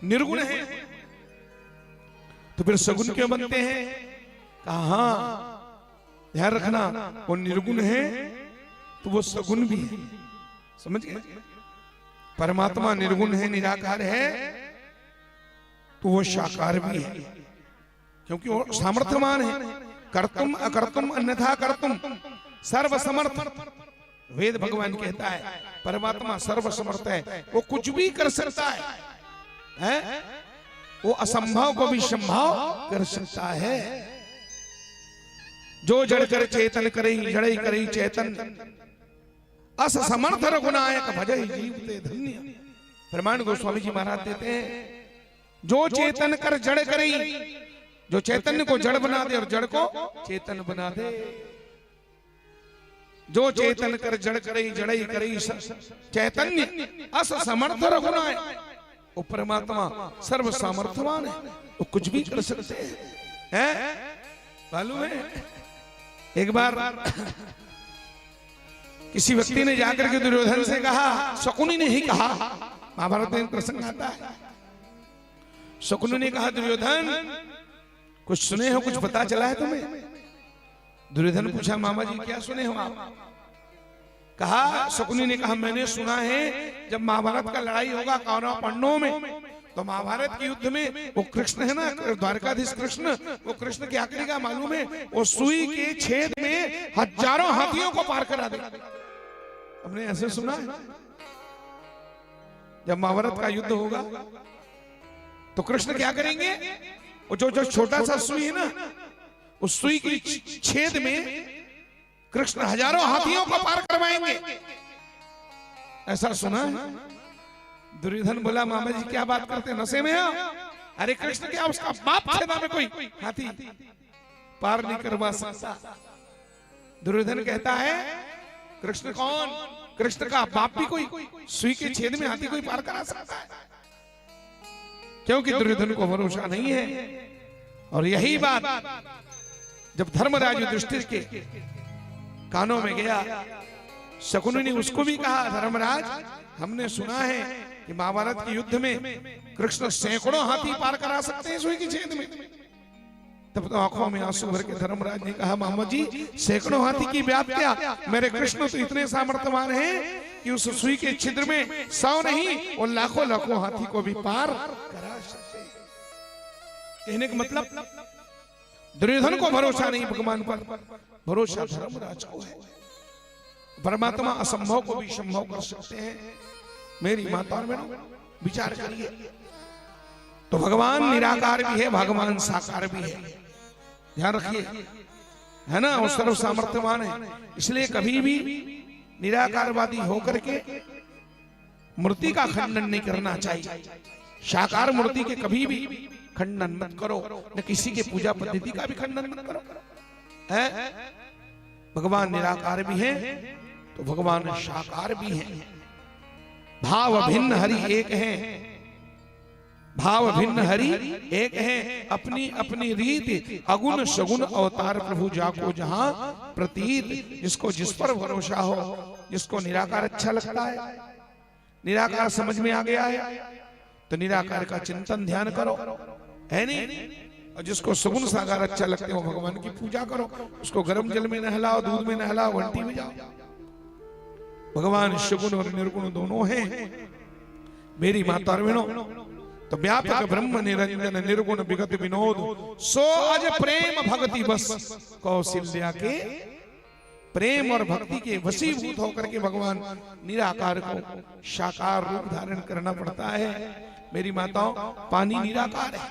निर्गुण है, तो फिर सगुण क्यों बनते हैं? कहा ध्यान रखना, वो निर्गुण है तो वो सगुण भी है। समझ गए? परमात्मा निर्गुण है, निराकार है, तो वो साकार भी है, क्योंकि वो सामर्थ्यवान है। कर्तुम अकर्तुम अन्यथा कर्तुम सर्वसमर्थ। वेद भगवान कहता है परमात्मा सर्वसमर्थ है, वो कुछ भी कर सकता है? वो असंभव को भी संभव कर सकता है। जो जड़ कर चेतन करे, जड़ई करे चेतन, अस समर्थ रघुनायक भजई जीवते धन्य। प्रमाण गोस्वामी जी महाराज देते हैं जो चेतन कर जड़ करे, जो चैतन्य को जड़ बना दे और जड़ को चेतन बना दे। जो चेतन कर जड़ करे, जड़ई करे चैतन्य, अस समर्थ रघुनायक। वो परमात्मा सर्व सामर्थ्यवान है, वो कुछ भी कर सकते हैं। मालूम है एक बार किसी व्यक्ति ने जाकर के दुर्योधन से कहा, शकुनी ने ही कहा, महाभारत में प्रसंग आता है। शकुनी ने कहा दुर्योधन कुछ सुने हो, कुछ पता चला है तुम्हें? दुर्योधन पूछा मामा जी क्या सुने हो आप? कहा शकुनी ने कहा मैंने सुना है जब महाभारत का लड़ाई होगा कौरव पांडवों में, तो महाभारत के युद्ध में वो कृष्ण है ना, द्वारकाधीश कृष्ण, वो कृष्ण क्या करेगा मालूम है? वो सुई के छेद में हजारों हाथियों को पार करा देगा। हमने ऐसे सुना है जब महाभारत का युद्ध होगा तो कृष्ण क्या करेंगे? वो जो छोटा सा सुई है ना, उस सुई की छेद में कृष्ण हजारों हाथियों को पार करवाएंगे, ऐसा सुना है। दुर्योधन बोला मामा जी क्या बात करते हैं, नशे में हो? अरे कृष्ण क्या उसका बाप छेदा में कोई हाथी पार नहीं करवा सकता। दुर्योधन कहता है कृष्ण कौन? कृष्ण का बाप भी कोई सुई के छेद में हाथी कोई पार करा सकता है? क्योंकि दुर्योधन को भरोसा नहीं है। और यही बात जब धर्मराज युधिष्ठिर के कानों में गया, शकुनी ने उसको भी कहा धर्मराज हमने सुना है कि महाभारत के युद्ध में कृष्ण सैकड़ों हाथी पार करा सकते हैं सुई के छेद में। तब तो आंखों में आंसू भर के धर्मराज ने कहा मामा जी सैकड़ों हाथी की बात क्या, मेरे कृष्ण तो इतने सामर्थ्यवान हैं कि उस सुई के छिद्र में 100 नहीं और लाखों लाखों हाथी को भी पार करा सकते हैं। कहने का मतलब दुर्योधन को भरोसा नहीं भगवान पर, भरोसा धर्मराज को है। परमात्मा असंभव को भी संभव कर सकते हैं। मेरी माता और बहनों विचार करिए, तो भगवान निराकार भी है, भगवान साकार भी है, ध्यान रखिए, है ना। वो सर्व सामर्थ्यवान है, इसलिए कभी भी निराकारवादी होकर के मूर्ति का खंडन नहीं करना चाहिए। साकार मूर्ति के कभी भी खंडन मत करो, न किसी के पूजा पद्धति का भी खंडन मत करो। है भगवान निराकार भी है तो भगवान साकार भी है। भाव भिन्न हरि एक है, भाव भिन्न हरि एक है, अपनी अपनी रीत अगुण सगुण अवतार प्रभु जाको जहां प्रतीत। जिसको जिस पर भरोसा हो, जिसको निराकार अच्छा लगता है, निराकार समझ में आ गया है तो निराकार का चिंतन ध्यान करो, है नहीं। और जिसको सगुण साकार अच्छा लगते हो भगवान की पूजा करो, उसको गर्म जल में नहलाओ, दूध में नहलाओ, घंटी में जाओ। भगवान सगुण और निर्गुण दोनों हैं। मेरी माता और बहनों, तो व्यापक ब्रह्म निरंजन निर्गुण विगत विनोद सो अज प्रेम भक्ति बस कौशल्या के। प्रेम और भक्ति के वशीभूत होकर के भगवान निराकार को साकार रूप धारण करना पड़ता है। मेरी माताओं, पानी निराकार है,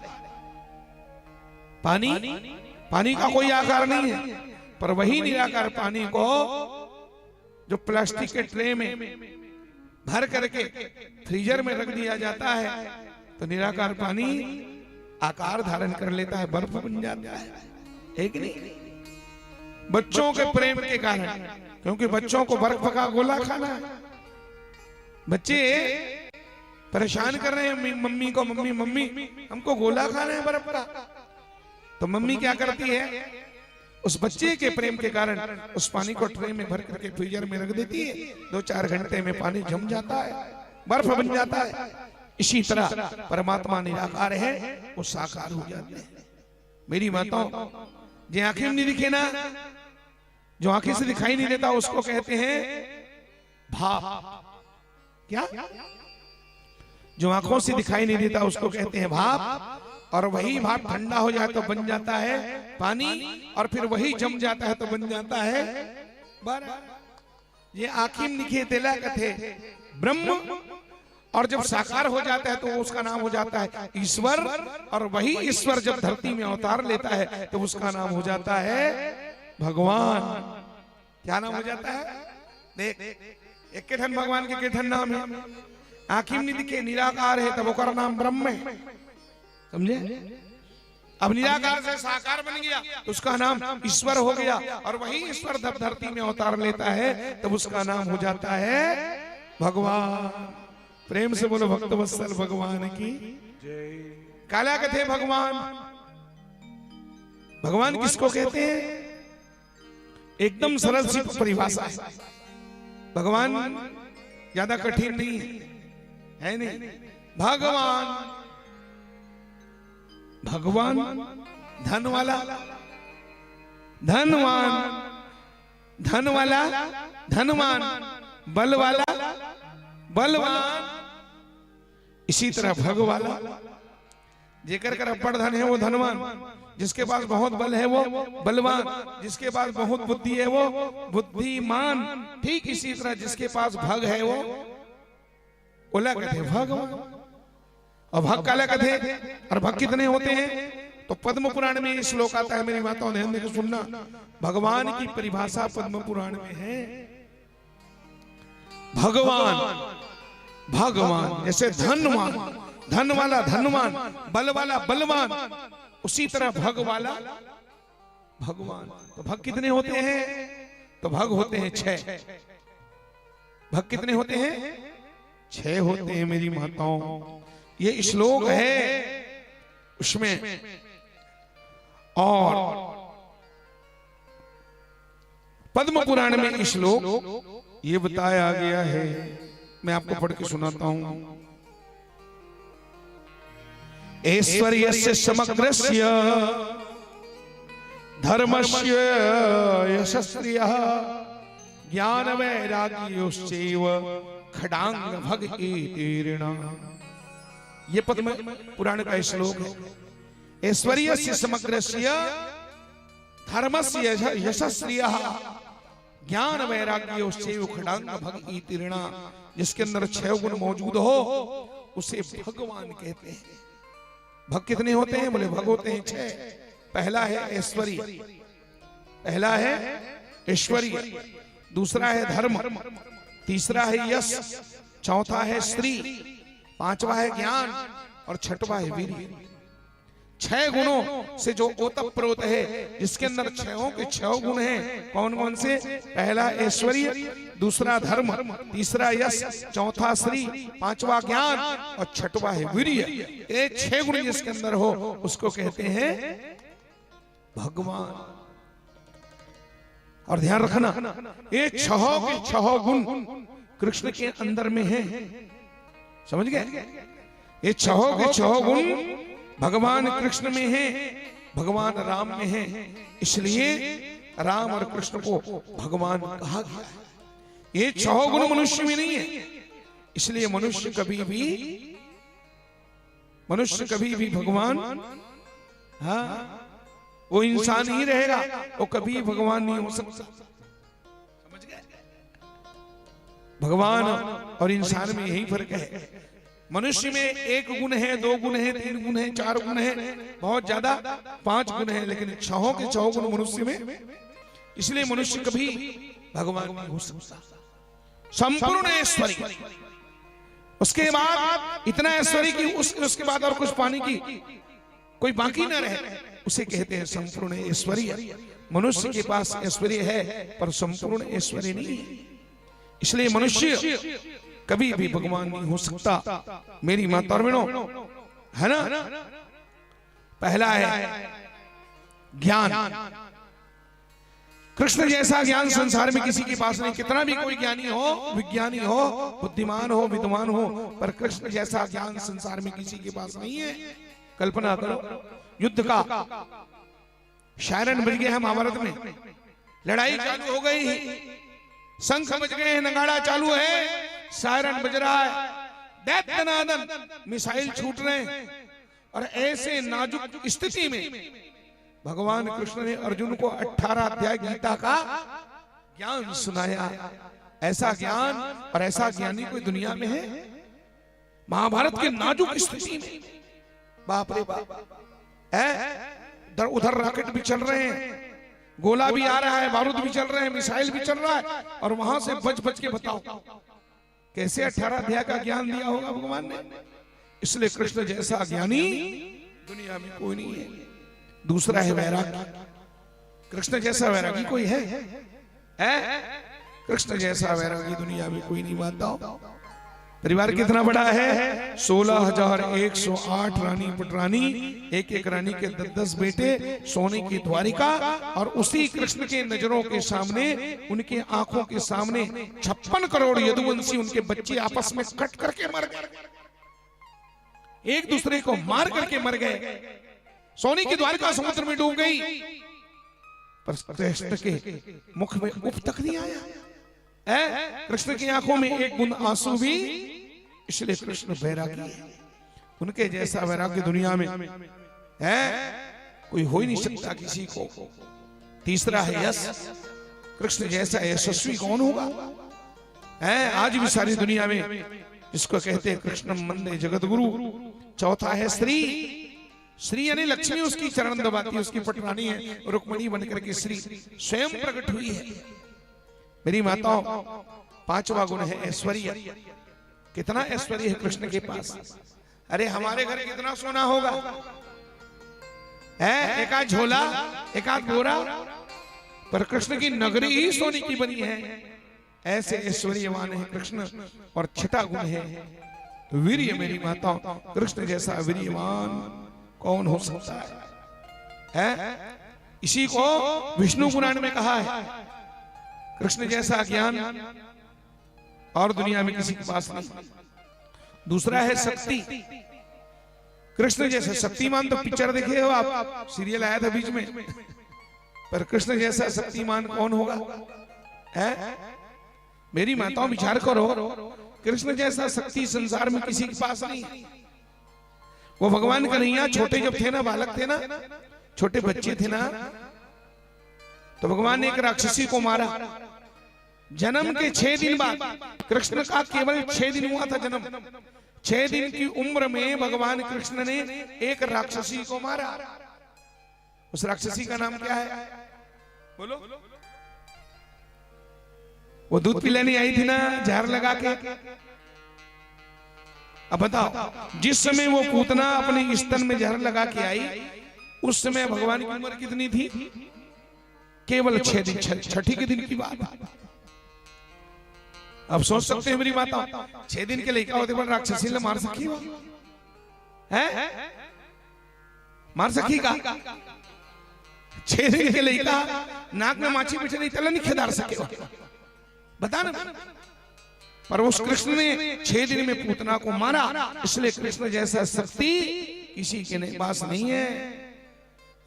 पानी का कोई आकार नहीं है, पर वही निराकार पानी को जो प्लास्टिक के ट्रे में भर करके फ्रीजर में रख दिया जाता है तो निराकार पानी आकार धारण कर लेता है, बर्फ बन जाता है कि नहीं। बच्चों के प्रेम के कारण, क्योंकि बच्चों को बर्फ का गोला खाना है, बच्चे परेशान कर रहे हैं मम्मी को, मम्मी हमको गोला खाना है बर्फ का। तो मम्मी क्या करती है, उस बच्चे के प्रेम के कारण उस पानी को ट्रे में भर करके फ्रीजर में रख देती है। 2-4 घंटे में पानी जम जाता है, बर्फ बन जाता है। इसी तरह परमात्मा निराकार है, वो साकार हो जाते हैं। मेरी माताओं, जो आंखें नहीं दिखे ना, जो आंखें से दिखाई नहीं देता उसको कहते हैं भाव। क्या? जो आंखों से दिखाई नहीं देता उसको कहते हैं भाव। और वही भाप ठंडा हो जाए तो बन जाता है पानी, और फिर वही जम जाता है तो बन जाता है बर्फ। ये आखिम निखे तेला कथे ब्रह्म, और जब साकार हो जाता है तो उसका नाम हो जाता है ईश्वर। और वही ईश्वर जब धरती में अवतार लेता है तो उसका नाम हो जाता है भगवान। क्या नाम हो जाता है? देख, एक के ठन भगवान के ठन नाम है। आखिम नहीं दिखे, निराकार है, तब उसका नाम ब्रह्म है, समझे। अब निराकार से साकार बन गया तो उसका नाम ईश्वर हो गया, और वही ईश्वर जब धरती में अवतार लेता है तब उसका नाम हो जाता है भगवान। प्रेम से बोलो भक्त वत्सल भगवान की जय। काला कथे भगवान, भगवान किसको कहते हैं? एकदम सरल सी परिभाषा है। भगवान ज्यादा कठिन नहीं है नहीं। भगवान, भगवान धन वाला, धनवान, धन वाला, धनवान, बल वाला, बलवान। इसी तरह भगवाला, जेकर कर अब्बड़ धन है वो धनवान, जिसके पास बहुत बल है वो बलवान, जिसके पास बहुत बुद्धि है वो बुद्धिमान। ठीक इसी तरह जिसके पास भग है वो ओला कहते भगवान। और भग काला कहते, और भग कितने होते हैं? तो पद्म पुराण में श्लोक आता है, मेरी माताओं ध्यान देकर सुनना। भगवान की परिभाषा पद्म पुराण में है। भगवान भगवान। जैसे धनवान, धन वाला धनवान, बल वाला बलवान, उसी तरह भग वाला भगवान। तो भग कितने होते हैं? तो भग होते हैं 6। भग कितने होते हैं? 6 होते हैं मेरी माताओं। ये श्लोक है उसमें, और पद्म पुराण में श्लोक ये बताया गया है। मैं आपको पढ़ के सुनाता हूं। ऐश्वर्यस्य समग्रस्य धर्मस्य यशस्त्रियः ज्ञान वैराग्योश्चैव खडांग भग एतेरणा। ये पद्म पुराण का श्लोक है। ऐश्वर्यस्य समग्रस्य धर्मस्य यशस्त्रियः ज्ञान वैराग्योश्चैव खडांग भग एतेरणा। जिसके अंदर 6 गुण मौजूद हो उसे भगवान कहते हैं। भग कितने होते हैं? बोले भग होते हैं 6। पहला है ऐश्वर्य, पहला है ऐश्वर्य, दूसरा है धर्म, तीसरा है यश, चौथा है स्त्री, पांचवा है ज्ञान और छठवा है वीर्य। 6 गुणों से जो ओतप्रोत है, जिसके अंदर 6 के 6 गुण हैं। कौन कौन से? पहला ऐश्वर्य, दूसरा धर्म, तीसरा यश, चौथा श्री, पांचवा ज्ञान और छठवा है वीर्य। ये 6 गुण जिसके अंदर हो उसको कहते हैं भगवान। और ध्यान रखना, ये 6 के 6 गुण कृष्ण के अंदर में है। समझ गए? ये 6 के 6 गुण भगवान कृष्ण में है, भगवान राम में है। इसलिए राम और कृष्ण को भगवान कहा गया है। ये 6 गुण मनुष्य में नहीं है। इसलिए मनुष्य कभी भी भगवान, हाँ, वो इंसान ही रहेगा, वो कभी भगवान नहीं हो सकता। समझ गए? भगवान और इंसान में यही फर्क है। मनुष्य में 1 गुण है, 2 गुण है, 3 गुण है, 4 गुण है, बहुत ज्यादा 5 गुण है, लेकिन 6 के 6 गुण मनुष्य में। इसलिए मनुष्य कभी भगवान नहीं हो सकता। संपूर्ण ऐश्वर्य, उसके बाद इतना ऐश्वर्य कि उसके बाद और कुछ पाने की कोई बाकी न रहे, उसे कहते हैं संपूर्ण ऐश्वर्य। मनुष्य के पास ऐश्वर्य है पर संपूर्ण ऐश्वर्य नहीं है। इसलिए मनुष्य कभी भी भगवान नहीं हो सकता। मेरी माता और बहनों, है ना? पहला है ज्ञान। कृष्ण जैसा ज्ञान संसार में किसी के पास नहीं। कितना भी कोई ज्ञानी हो, विज्ञानी हो, बुद्धिमान हो, विद्वान हो, पर कृष्ण जैसा ज्ञान संसार में किसी के पास नहीं है। कल्पना करो, युद्ध का शायरन बज गए हैं महाभारत में, लड़ाई चालू हो गई, शंख बज गए हैं, नगाड़ा चालू है, सायरन बज रहा है, दैत्यनादन, मिसाइल छूट रहे हैं। और ऐसे नाजुक स्थिति में भगवान कृष्ण ने अर्जुन को 18 अध्याय गीता का ज्ञान सुनाया। ऐसा ज्ञान और ऐसा ज्ञानी कोई दुनिया में है? महाभारत के नाजुक स्थिति में, बाप रे बाप, है उधर रॉकेट भी चल रहे हैं, गोला भी आ रहा है, बारूद भी चल रहे हैं, मिसाइल भी चल रहा है, और वहां से बच बच के बताओ कैसे 18 अध्याय का ज्ञान दिया होगा भगवान ने। इसलिए कृष्ण जैसा ज्ञानी दुनिया में कोई नहीं है। दूसरा है वैरागी। कृष्ण जैसा वैरागी कोई है? कृष्ण जैसा वैरागी दुनिया में कोई नहीं मानता। परिवार कितना बड़ा है? 16,108 रानी पटरानी, एक एक रानी के 10-10 बेटे, सोने की द्वारिका, और उसी कृष्ण के नजरों के सामने, उनके आंखों के सामने 56 करोड़ यदुवंशी उनके बच्चे आपस में कट करके मर गए, एक दूसरे को मार करके मर गए। सोने की द्वारिका समुद्र में डूब गई, पर कृष्ण के मुख में उप तक नहीं आया। कृष्ण की आंखों में एक बूंद आंसू भी। इसलिए कृष्ण वैरागी है। उनके जैसा वैराग्य दुनिया में है कोई हो ही नहीं सकता किसी को। तीसरा है यश। कृष्ण जैसा यशस्वी कौन होगा? आज भी सारी दुनिया में जिसको कहते हैं कृष्ण वंदे जगत गुरु। चौथा है श्री। श्री यानी लक्ष्मी उसकी चरण दबाती है, उसकी पटरानी है, रुक्मणी बनकर के श्री स्वयं प्रकट हुई है। मेरी माताओं, 5वां गुण है ऐश्वर्य। कितना ऐश्वर्य है कृष्ण के पास। अरे हमारे घर कितना सोना होगा है, एक आध झोला एक आध बोरा, पर कृष्ण की नगरी ही सोने की बनी है। ऐसे ऐश्वर्यवान है कृष्ण। और छठा गुण है वीर्य। मेरी माता, कृष्ण जैसा वीर्यवान कौन हो सकता है? इसी को विष्णु पुराण में कहा है, कृष्ण जैसा ज्ञान और दुनिया में किसी के पास नहीं। दूसरा है शक्ति। कृष्ण जैसा शक्तिमान तो पिक्चर देखे हो आप, सीरियल आया था बीच में, पर कृष्ण जैसा शक्तिमान कौन होगा है? मेरी माताओं विचार करो, कृष्ण जैसा शक्ति संसार में किसी के पास नहीं। वो भगवान कन्हैया छोटे जब थे ना, बालक थे ना, छोटे बच्चे थे ना, तो भगवान ने एक राक्षसी को मारा। जन्म के 6 दिन बाद, कृष्ण का केवल 6 दिन हुआ था जन्म, 6 दिन की उम्र में भगवान कृष्ण ने एक राक्षसी को मारा। उस राक्षसी का नाम क्या है बोलो? वो दूध पिलाने आई थी ना जहर लगा के। अब बताओ, जिस समय वो पूतना अपने स्तन में जहर लगा के आई, उस समय भगवान की उम्र कितनी थी? केवल 6 दिन, छठी के दिन की बात। अब सोच सकते हैं मेरी माता, 6 दिन के लड़का होते पर राक्षसी ने मार सकी है? मार सकी का? 6 दिन के लड़का नाक में माछी बिछे नहीं, तला नहीं खिदार सके, बता ना। पर उस कृष्ण ने 6 दिन में पूतना को मारा। इसलिए कृष्ण जैसा शक्ति किसी के पास नहीं है।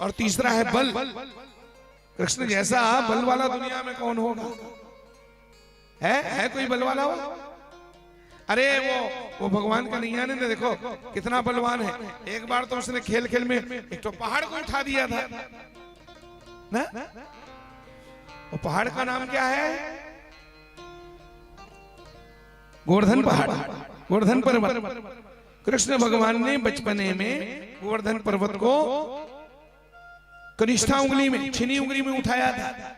और तीसरा है बल। कृष्ण जैसा बल वाला दुनिया में कौन होगा? है कोई बल वाला हो? अरे वो भगवान कन्हैया ने देखो कितना बलवान है। एक बार तो उसने खेल खेल में एक तो पहाड़ को उठा दिया था ना। वो पहाड़ का नाम क्या है? गोवर्धन पहाड़, गोवर्धन पर्वत। कृष्ण भगवान ने बचपने में गोवर्धन पर्वत को कनिष्ठा उंगली में, छिनी उंगली में उठाया था,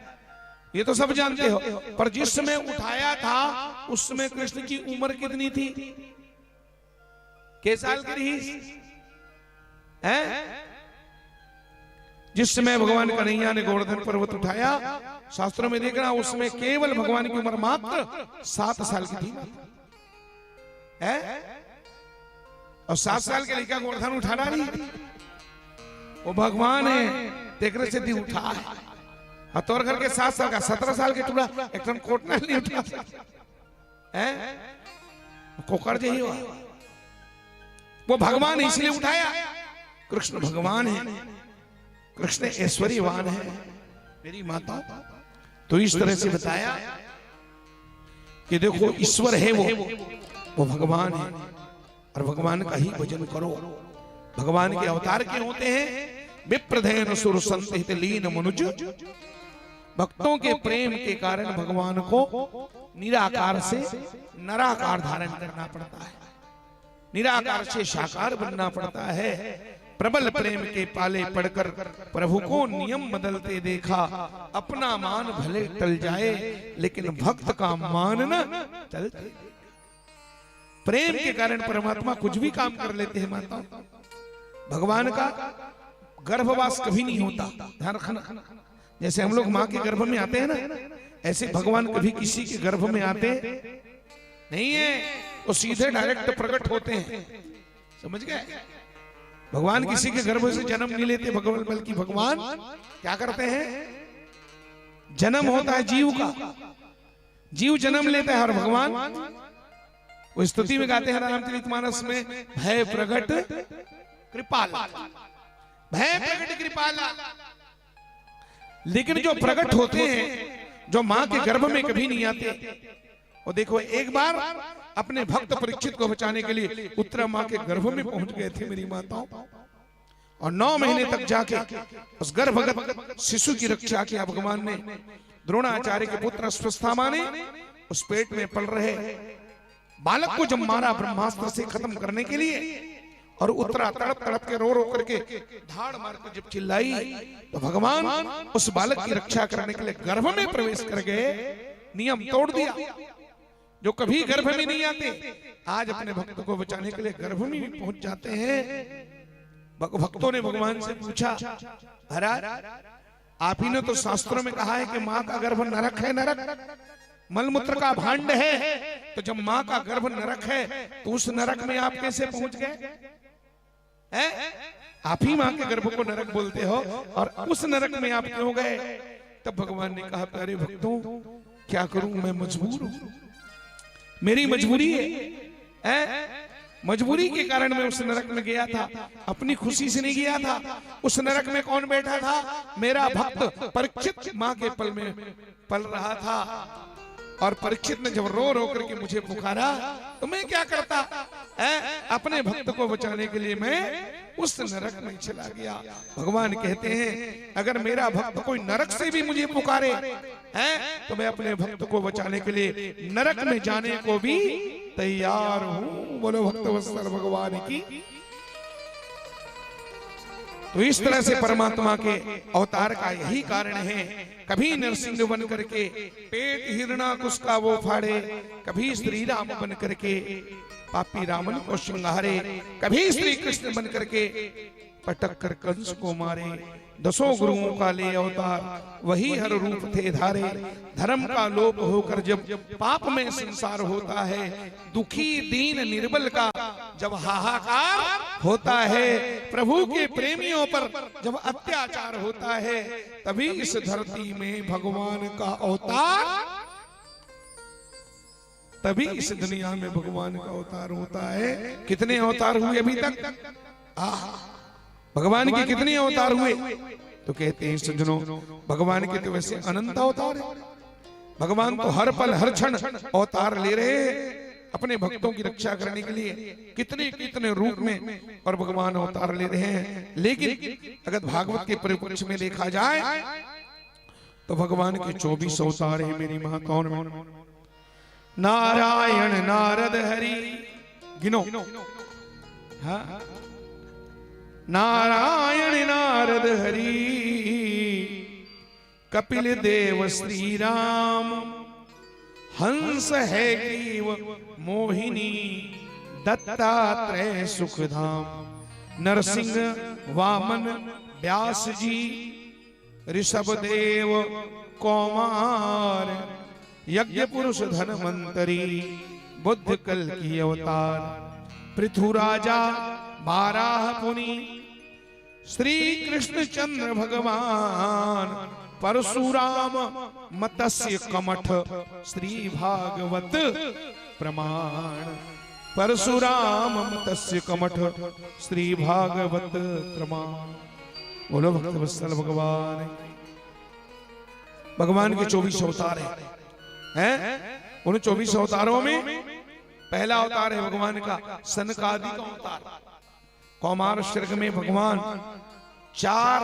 ये तो सब जानते हो। पर जिस समय उठाया था उस समय कृष्ण की उम्र कितनी थी? के साल की रही है? जिस समय भगवान कन्हैया ने गोवर्धन पर्वत उठाया, शास्त्रों में देखना उस समय केवल भगवान की उम्र मात्र 7 साल की थी है? और 7 साल के लड़का गोवर्धन उठाना नहीं, वो भगवान है तेरे से दी उठा है। तौर करके 7 साल का, 17 साल के टुकड़ा एक टन कोटना नहीं उठा है, कोकर जी ही वो भगवान इसलिए उठाया। कृष्ण भगवान है, कृष्ण ऐश्वर्यवान है मेरी माता। तो इस तरह से बताया कि देखो ईश्वर है वो भगवान है, और भगवान का ही भजन करो। भगवान के अवतार के होते हैं विप्रधेन सुर संत हित लीन मनुज। भक्तों के प्रेम के कारण भगवान को निराकार से नराकार धारण करना पड़ता है, निराकार से साकार बनना पड़ता है। प्रबल प्रेम के पाले पड़कर प्रभु को नियम बदलते देखा। अपना मान भले टल जाए लेकिन भक्त का मान न चलते। प्रेम के कारण परमात्मा कुछ भी काम कर लेते हैं माता। भगवान का गर्भवास कभी नहीं होता, ध्यान रखना। जैसे हम लोग माँ के गर्भ में आते हैं ना, ऐसे भगवान कभी किसी के गर्भ में आते नहीं है, वो सीधे डायरेक्ट प्रकट होते हैं। समझ गए? भगवान किसी के गर्भ से जन्म नहीं लेते भगवान, बल्कि भगवान क्या करते हैं? जन्म होता है जीव का, जीव जन्म लेता है। और भगवान वो स्तुति में गाते हैं रामचरितमानस में, भय प्रगट कृपाला, भय प्रगट कृपाला। लेकिन जो प्रकट होते हैं, जो मां के गर्भ में कभी नहीं आते, और देखो एक बार अपने भक्त परीक्षित को बचाने के लिए उत्तरा मां के गर्भ में पहुंच गए थे मेरी माताओं, और 9 महीने तक जाके उस गर्भगत शिशु की रक्षा किया भगवान ने। द्रोणाचार्य के पुत्र अश्वत्थामा ने उस पेट में पल रहे बालक को जब मारा ब्रह्मास्त्र से खत्म करने के लिए, और उत्तरा तड़प तड़प के रो रो करके धाड़ मार कर जब चिल्लाई, तो भगवान उस बालक की रक्षा करने के लिए गर्भ में प्रवेश कर गए, नियम तोड़ दिया। जो कभी गर्भ में नहीं आते, आज अपने भक्त को बचाने के लिए गर्भ में भी पहुंच जाते हैं। भक्तों ने भगवान से पूछा, महाराज आप ही ने तो शास्त्रों में कहा है कि माँ का गर्भ नरक है, नरक मलमूत्र का भांड है, तो जब माँ का गर्भ नरक है तो उस नरक में आप कैसे पहुंच गए? आप ही माँ के गर्भ को नरक बोलते हो और उस नरक में आप क्यों गए? तब भगवान ने कहा, प्यारे भक्तों क्या करूं, मैं मजबूर हूं, मेरी मजबूरी है। मजबूरी के कारण मैं उस नरक में गया था, अपनी खुशी से नहीं गया था। उस नरक में कौन बैठा था? मेरा भक्त परीक्षित माँ के पल में पल रहा था, और परीक्षित ने जब रो रो करके मुझे पुकारा तो मैं क्या करता? अपने भक्त को बचाने के लिए मैं उस नरक में चला गया। भगवान कहते हैं अगर मेरा भक्त कोई नरक से भी मुझे पुकारे तो मैं अपने भक्त को बचाने के लिए नरक में जाने को भी तैयार हूं। बोलो भक्तवत्सल भगवान की। तो इस तरह से परमात्मा के अवतार का यही कारण है। कभी नरसिंह बन करके पेट हिरणाकुश का वो फाड़े, कभी श्री राम बन करके पापी रावण को श्रृंगारे, कभी श्री कृष्ण बन करके पटक कर कंस को मारे। दसों गुरुओं का ले अवतार वही हर रूप थे धारे। धर्म का लोप होकर जब पाप में संसार होता है, दुखी दीन निर्बल का जब हाहाकार होता है, प्रभु के प्रेमियों पर जब अत्याचार होता है, तभी इस धरती में भगवान का अवतार, तभी इस दुनिया में भगवान का अवतार होता है। कितने अवतार हुए अभी तक? भगवान के कितने अवतार हुए? तो कहते हैं सज्जनों, भगवान के तो वैसे अनंत अवतार है। भगवान तो हर पल हर क्षण अवतार ले रहे हैं अपने भक्तों की रक्षा करने के लिए, कितने कितने रूप में और भगवान अवतार ले रहे हैं। लेकिन अगर भागवत के परिप्रेक्ष्य में देखा जाए तो भगवान के 24 अवतार हैं मेरी माताओं में। नारायण नारद हरि, गिनो। हाँ, नारायण नारद हरि, कपिल देव श्री राम, हंस है ग्रीव मोहिनी, दत्तात्रेय सुखधाम, नरसिंह वामन व्यास जी, ऋषभ देव कौमार, यज्ञ पुरुष धनवंतरी, बुद्ध कल की अवतार, पृथु राजा बाराह पुनि, श्री कृष्ण चंद्र भगवान, परशुराम मत्स्य कमठ, श्री भागवत प्रमाण, परशुराम मत्स्य कमठ, श्री भागवत प्रमाण। बोलो भक्तवत्सल भगवान। भगवान के 24 अवतार हैं। उन 24 अवतारों में पहला अवतार है भगवान का सनकादि का अवतार। कौमार सर्ग में भगवान 4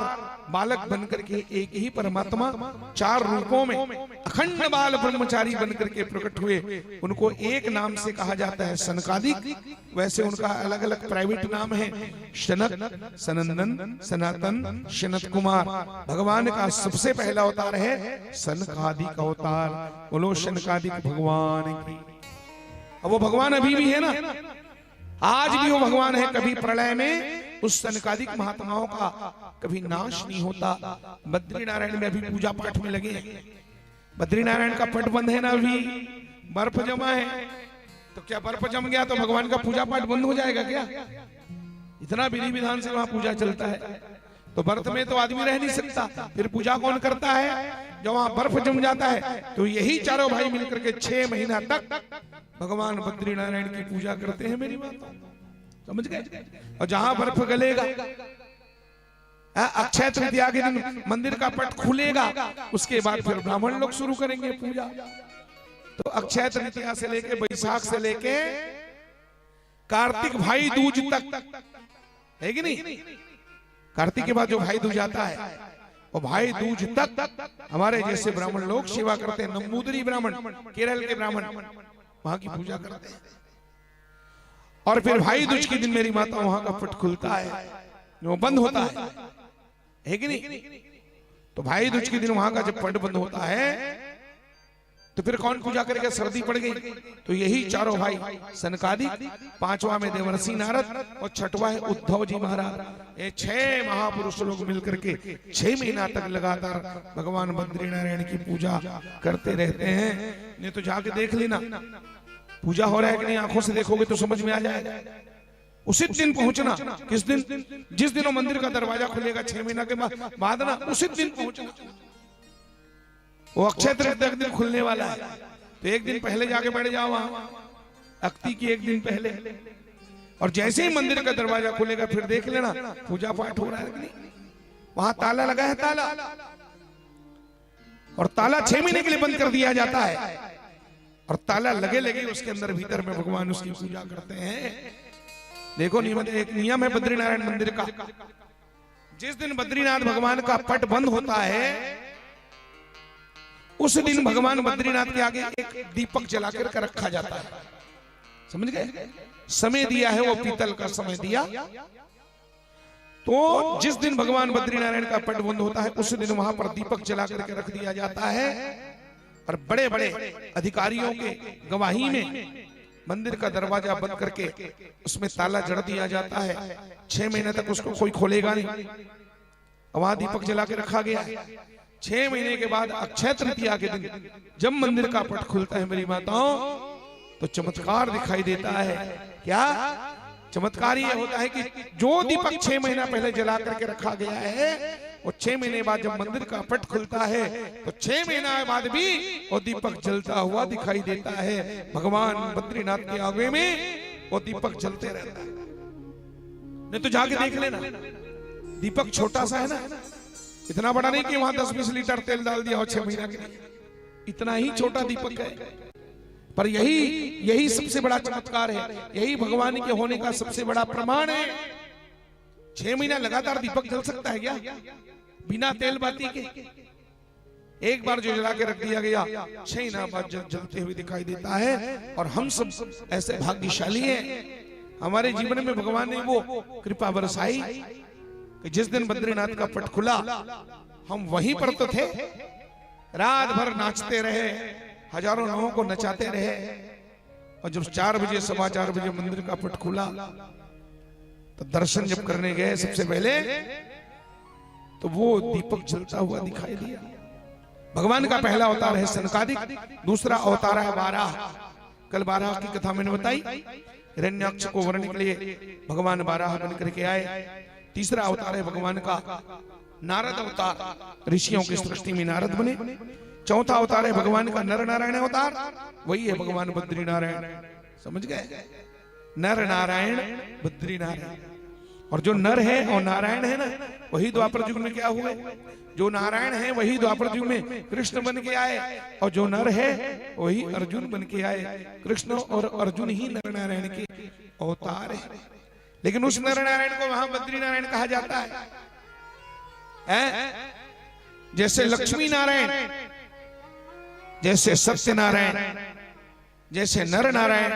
बालक बनकर के एक ही परमात्मा 4 रूपों में अखंड बाल ब्रह्मचारी बनकर के प्रकट हुए। उनको एक नाम से कहा जाता है सनकादिक। वैसे उनका अलग अलग प्राइवेट नाम है, सनक, सनंदन, सनातन, सनत कुमार। भगवान का सबसे पहला अवतार है सनकादिक अवतार। बोलो सनकादिक भगवान की। अब वो भगवान अभी भी है ना, आज भी वो भगवान है। कभी प्रलय में उस सनकादिक महात्माओं का कभी नाश नहीं होता। बद्रीनारायण में अभी पूजा पाठ में लगे हैं। बद्रीनारायण का पट बंद है ना, अभी बर्फ जमा है। तो क्या बर्फ जम गया तो भगवान का पूजा पाठ बंद हो जाएगा क्या? इतना विधि विधान से वहां पूजा चलता है। तो बर्फ में तो आदमी रह नहीं सकता, फिर पूजा कौन करता है? जब वहां बर्फ जम जाता है तो यही चारों भाई मिलकर के 6 महीना तक भगवान बद्रीनारायण की पूजा करते हैं मेरी बात, समझ गए? और जहां बर्फ गलेगा, अक्षय तृतीया के दिन मंदिर का पट खुलेगा, उसके बाद फिर ब्राह्मण लोग शुरू करेंगे पूजा। तो अक्षय तृतीया से लेके बैसाख से लेके कार्तिक भाई दूज तक है कि नहीं? कार्तिक के बाद जो भाई दूज आता है और भाई दूज तक हमारे जैसे ब्राह्मण लोग सेवा करते हैं। नंबूदरी ब्राह्मण, केरल के ब्राह्मण वहां की पूजा करते हैं। और फिर भाई दूज के दिन मेरी माता वहां का पट खुलता है, वो बंद होता है कि नहीं? तो भाई दूज के दिन वहां का जब पट बंद होता है तो फिर कौन पूजा करेगा? सर्दी पड़ गई तो यही चारों भाई सनकादिक, पांचवा में देवर्षि नारद और छठवा है उद्धव जी महाराज। ये 6 महापुरुष लोग मिलकर के 6 महीना तक लगातार भगवान बद्रीनारायण की पूजा करते रहते हैं। नहीं तो जाके देख लेना पूजा हो रहा है कि नहीं, आंखों से देखोगे तो समझ में आ जाएगा। उसी दिन पहुंचना, किस दिन? जिस दिन वो मंदिर का दरवाजा खुलेगा 6 महीना के बाद ना, उसी दिन पहुंचना। वो अक्षय तृतीया के दिन खुलने वाला है, तो एक दिन पहले जाके बैठ जाओ वहां, अक्ति की एक दिन पहले। और जैसे ही मंदिर का दरवाजा खुलेगा फिर देख लेना पूजा पाठ हो रहा है कि नहीं। वहां ताला लगा है, ताला, और ताला 6 महीने के लिए बंद कर दिया जाता है। और ताला लगे लगे उसके अंदर भीतर में भगवान उसकी पूजा करते हैं। देखो एक नियम है बद्रीनारायण मंदिर का, जिस दिन बद्रीनाथ भगवान का पट बंद होता है उस दिन भगवान बद्रीनाथ के आगे एक दीपक जला कर रखा जाता है। समझ गए? समय दिया है वो पीतल का समय दिया। तो जिस दिन भगवान बद्रीनारायण का पट बंद होता है उस दिन वहां पर दीपक जला करके रख दिया जाता है। और बड़े बड़े अधिकारियों के गवाही में मंदिर का दरवाजा बंद करके उसमें ताला जड़ दिया जाता है। 6 महीने तक उसको कोई खोलेगा नहीं। वहां दीपक जला के रखा गया है। 6 महीने के बाद अक्षय तृतीया के दिन जब मंदिर का पट खुलता है मेरी माताओं, तो चमत्कार दिखाई देता है। क्या चमत्कार? ये होता है कि जो दीपक 6 महीना पहले जला करके रखा गया है वो 6 महीने बाद जब मंदिर का पट खुलता है तो 6 महीना बाद भी वो दीपक जलता हुआ दिखाई देता है। भगवान बद्रीनाथ के आगे में वो दीपक जलते रहता है। नहीं तो जाके देख लेना, दीपक छोटा सा है ना, इतना बड़ा नहीं कि वहां 10-20 लीटर तेल डाल दिया और 6 महीना के लिए, इतना ही छोटा दीपक है। पर यही सबसे बड़ा चमत्कार है, यही भगवान के होने का सबसे बड़ा प्रमाण है। 6 महीना लगातार दीपक जल सकता है क्या बिना तेल बाती के? एक बार जो जला के रख दिया गया 6 महीना बाद जलते हुए दिखाई देता है। और हम सब ऐसे भाग्यशाली हैं, हमारे जीवन में भगवान ने वो कृपा बरसाई कि जिस दिन बद्रीनाथ का पट खुला हम वहीं पर तो थे, रात भर नाचते रहे, हजारों लोगों को नचाते रहे। और जब 4 बजे 4:15 बजे मंदिर का पट खुला तो दर्शन जब करने गए सबसे पहले तो वो दीपक जलता हुआ दिखाई दिया। भगवान का पहला अवतार है सनकादिक, दूसरा अवतार है बाराह। कल बाराह की कथा मैंने बताई, हिरण्याक्ष को वरने के लिए भगवान बाराह बन करके आए। तीसरा अवतार है भगवान का नारद अवतार, ऋषियों की सृष्टि में नारद बने। चौथा अवतार है भगवान का नर नारायण अवतार, वही है भगवान बद्रीनारायण। समझ गए? नर नारायण बद्रीनारायण। और जो नर है और नारायण है ना, वही द्वापर युग में क्या हुए? जो नारायण है वही द्वापर युग में कृष्ण बन के आए, और जो नर है वही अर्जुन बन के आए। कृष्ण और अर्जुन ही नर नारायण के अवतार है। लेकिन उस नर नारायण को वहां बद्रीनारायण कहा जाता है। जैसे लक्ष्मी नारायण, जैसे सत्यनारायण, जैसे नर नारायण,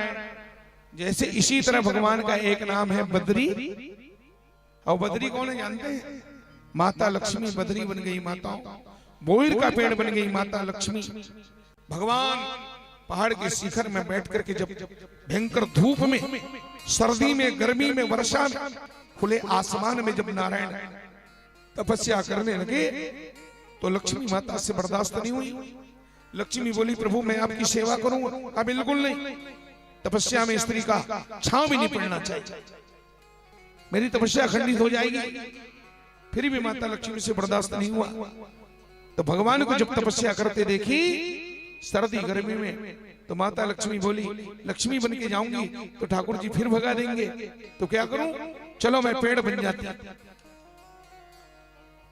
जैसे इसी तरह भगवान का एक नाम है बद्री। और बद्री कौन है जानते हैं? माता लक्ष्मी बद्री बन गई माताओं, बोईर का पेड़ बन गई माता लक्ष्मी। भगवान पहाड़ के शिखर में बैठ करके जब भयंकर धूप में, सर्दी में, गर्मी में, वर्षा में, खुले आसमान में जब नारायण तपस्या करने लगे तो लक्ष्मी माता से बर्दाश्त नहीं हुई। लक्ष्मी बोली प्रभु मैं आपकी सेवा करूंगा। बिल्कुल नहीं, तपस्या में स्त्री का छांव भी नहीं पड़ना चाहिए, मेरी तपस्या खंडित हो जाएगी। फिर भी माता लक्ष्मी से बर्दाश्त नहीं हुआ तो भगवान को जब तपस्या करते देखी सर्दी गर्मी में, तो माता लक्ष्मी बोली लक्ष्मी बन के जाऊंगी तो ठाकुर जी फिर भगा देंगे, तो क्या करूं? चलो मैं पेड़ बन जाती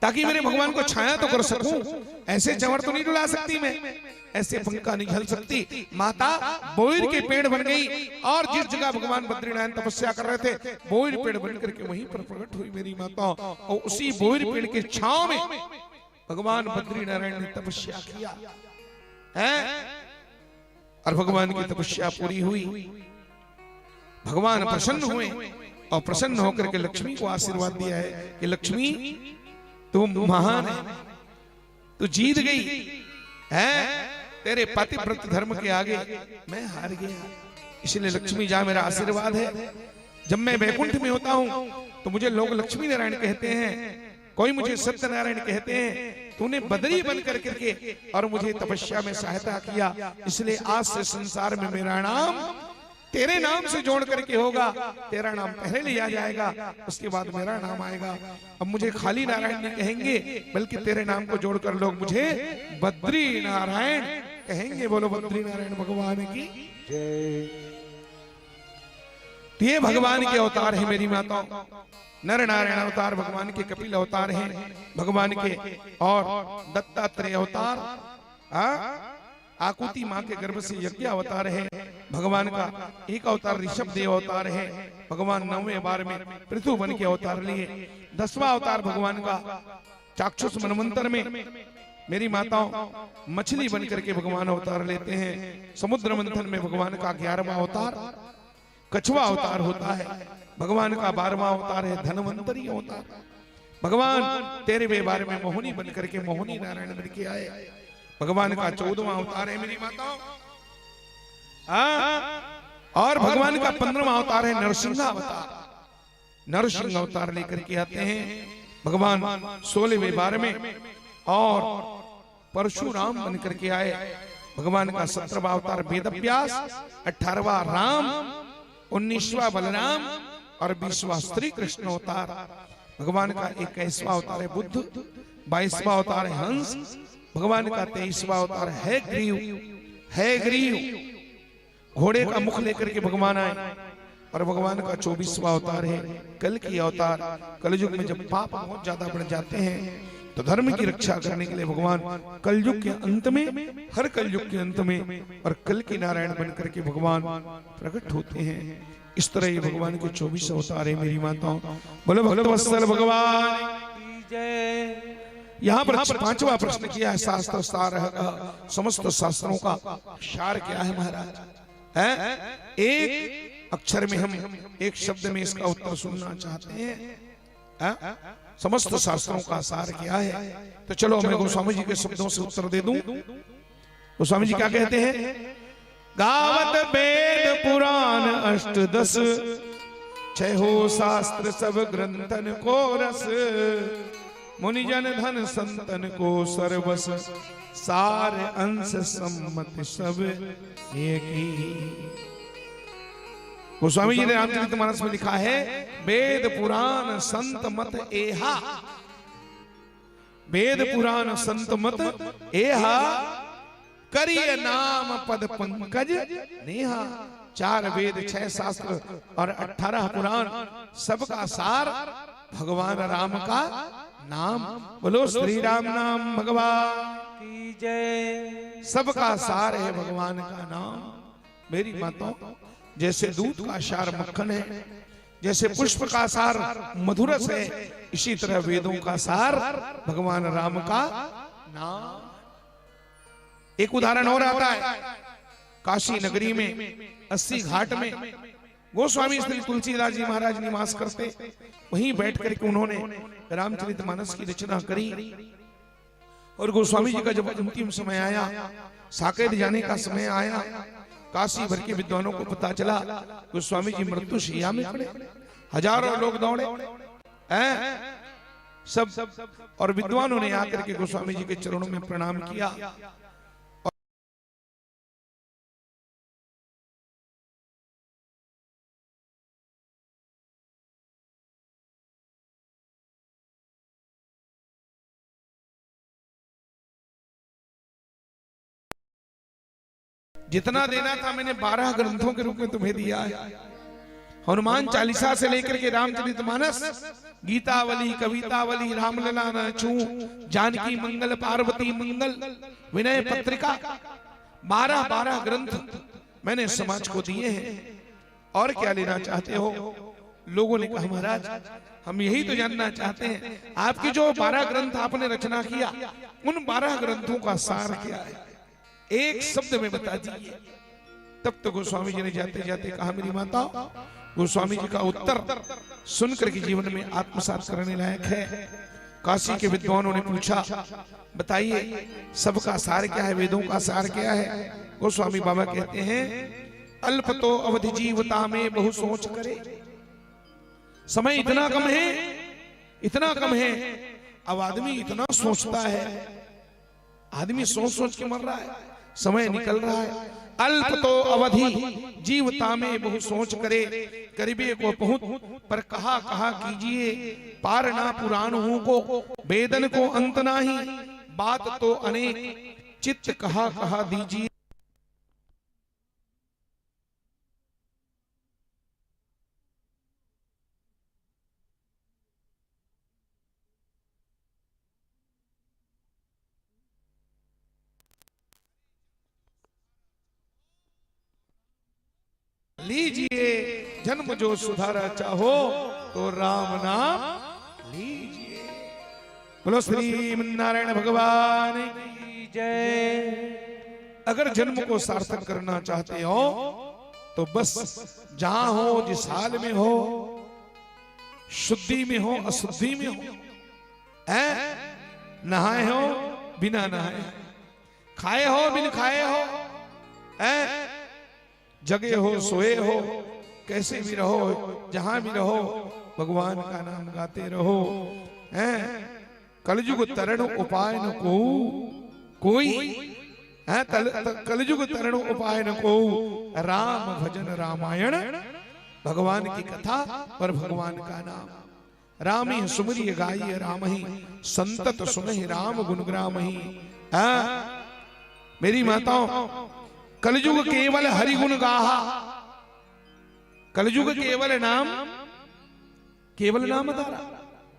ताकि मेरे भगवान को छाया तो कर सकूं। ऐसे चंवर तो नहीं डुला सकती मैं, ऐसे पंखा नहीं झल सकती। माता बोईर के पेड़ बन गई और जिस जगह भगवान बद्रीनारायण तपस्या कर रहे थे बोईर पेड़ बन करके वहीं पर प्रकट हुई मेरी माता। और उसी बोईर पेड़ के छांव में भगवान बद्रीनारायण ने तपस्या किया है। और भगवान की तपस्या पूरी हुई, भगवान प्रसन्न हुए और प्रसन्न होकर के लक्ष्मी को आशीर्वाद दिया है कि लक्ष्मी तुम महान है, तू जीत गई है, तेरे पतिव्रत धर्म के आगे मैं हार गया, इसलिए लक्ष्मी जा मेरा आशीर्वाद है। जब मैं वैकुंठ में होता हूँ तो मुझे लोग लक्ष्मी नारायण कहते हैं, कोई मुझे सत्यनारायण कहते हैं। तूने बदरी बन करके और मुझे तपस्या में सहायता किया, इसलिए आज से संसार में मेरा नाम तेरे नाम से जोड़ करके होगा। तेरा नाम पहले लिया जाएगा, उसके बाद मेरा नाम आएगा। अब मुझे खाली नारायण नहीं कहेंगे, बल्कि तेरे नाम को जोड़कर लोग मुझे बद्री नारायण कहेंगे। बोलो बद्री नारायण भगवान की जय। ये भगवान के अवतार है मेरी माताओं। नर नारायण अवतार भगवान के, कपिल अवतार हैं भगवान के, और दत्तात्रेय अवतार आकुति माँ के गर्भ से यज्ञ अवतार है भगवान का। एक अवतार ऋषभ देव अवतार है भगवान। 9वें बार में पृथु बन के अवतार लिए। 10वां अवतार भगवान का चाक्षुष मनवंतर में मेरी माताओं मछली बन करके भगवान अवतार लेते हैं। समुद्र मंथन में भगवान का 11वां अवतार कछुआ अवतार होता है। भगवान का 12वां अवतार है धनवंतरी अवतार। भगवान 13वें बार में मोहिनी बन करके मोहिनी नारायण बन के आए। भगवान का 14वां अवतार है मेरी माताओं। और भगवान का 15वां अवतार है नरसिंह अवतार। नरसिंह अवतार लेकर के आते हैं भगवान 16वें बार में। और परशुराम बन करके आए। भगवान का 17वां अवतार वेदव्यास, 18वां राम, 19वां बलराम और 20वां श्री कृष्ण अवतार। भगवान का 21वां अवतार है बुद्ध, 22वां अवतार है हंस। भगवान का 23वां अवतार है ग्रीव। है ग्रीव घोड़े का मुख लेकर के भगवान आए। और भगवान का 24वां अवतार है कल की अवतार। कलयुग में जब पाप बहुत ज्यादा बढ़ जाते हैं तो धर्म की रक्षा करने के लिए भगवान कलयुग के अंत में, हर कलयुग के अंत में और कल की नारायण बन करके भगवान प्रकट होते हैं। इस तरह ये भगवान के 24 अवतार है मेरी माताओं। बोलो भक्तवत्सल भगवान की जय। यहाँ पर 5वां प्रश्न किया है, शास्त्र सार समस्त शास्त्रों का सार क्या है महाराज? है एक अक्षर में हम एक शब्द में इसका उत्तर सुनना चाहते हैं। समस्त शास्त्रों का सार क्या है? तो चलो मैं गोस्वामी जी के शब्दों से उत्तर दे दूं। गोस्वामी जी क्या कहते हैं? गावत वेद पुराण अष्टदश, छहो शास्त्र सब ग्रंथन को रस, मुनिजन धन संतन को सर्वस, सार अंश सम्मत सब एक ही। गोस्वामी जी ने रामचरितमानस में लिखा है वेद पुराण संत मत एहा। वेद पुराण संत मत एहा, करिय नाम पद पंकज नेहा। 4 वेद 6 शास्त्र और 18 पुराण, सबका सार भगवान राम का नाम। बोलो श्री राम नाम भगवान की जय। सबका सार है भगवान का नाम। मेरी माताओं, जैसे दूध का सार मक्खन है, जैसे पुष्प का सार मधुरस है, इसी तरह वेदों का सार भगवान राम का नाम। एक उदाहरण और आता है। काशी नगरी में 80 घाट में गोस्वामी श्री तुलसीदास जी महाराज निवास करते। वहीं बैठ करके उन्होंने रामचरितमानस की रचना करी। और गोस्वामी जी का जब अंतिम समय आया, साकेत जाने का समय आया, काशी भर के विद्वानों को पता चला गोस्वामी जी मृत्यु शैया में पड़े। हजारों लोग दौड़े सब, और विद्वानों ने आकर के गोस्वामी जी के चरणों में प्रणाम किया। जितना देना था मैंने 12 ग्रंथों के रूप में तुम्हें दिया है। हनुमान चालीसा से लेकर के रामचरितमानस, गीतावली, कवितावली, रामलला नचू, जानकी मंगल, पार्वती मंगल, विनय पत्रिका, 12 ग्रंथ मैंने समाज को दिए हैं। और क्या लेना चाहते हो? लोगों ने कहा महाराज हम यही तो जानना चाहते हैं, आपकी जो 12 ग्रंथ आपने रचना किया, उन 12 ग्रंथों का सार क्या है? एक शब्द में बता दीजिए। तब तो गोस्वामी जी ने जाते जाते कहा मेरी माता, गोस्वामी जी का उत्तर सुनकर के जीवन में आत्मसात करने लायक है। काशी के विद्वानों ने पूछा, बताइए सबका सार क्या है, वेदों का सार क्या है? गोस्वामी बाबा कहते हैं, अल्प तो अवधि जीवता में बहु सोच करे। समय इतना कम है, इतना कम है, अब आदमी इतना सोचता है, आदमी सोच सोच के मर रहा है, समय निकल रहा है। अल्प तो अवधि जीवता में बहु सोच करे, करीबे को पहुंच पर कहा कीजिए, पार ना पुराण हूं को, वेदन को अंत नाही, बात तो अनेक, चित्त कहा दीजिए। लीजिए जन्म जो सुधारा चाहो, तो राम नाम लीजिए। बोलो श्री नारायण भगवान की जय। अगर जन्म को सार्थक करना चाहते हो तो बस जहां हो, जिस हाल में हो, शुद्धि में हो, अशुद्धि में हो, नहाए हो बिना नहाए, खाए हो बिन खाए हो, जगे हो सोए हो, कैसे भी रहो, जहां भी रहो, भगवान का नाम गाते रहो। कलयुग तरण उपाय न को कोई, कलयुग तरण उपाय न को, राम भजन रामायण, भगवान की कथा और भगवान का नाम। राम ही सुमरिय गाइए राम ही, संतत सुनहि राम गुणग्राम ही। मेरी माताओं, कलयुग केवल हरि गुण गाहा, कलयुग केवल नाम आधारा।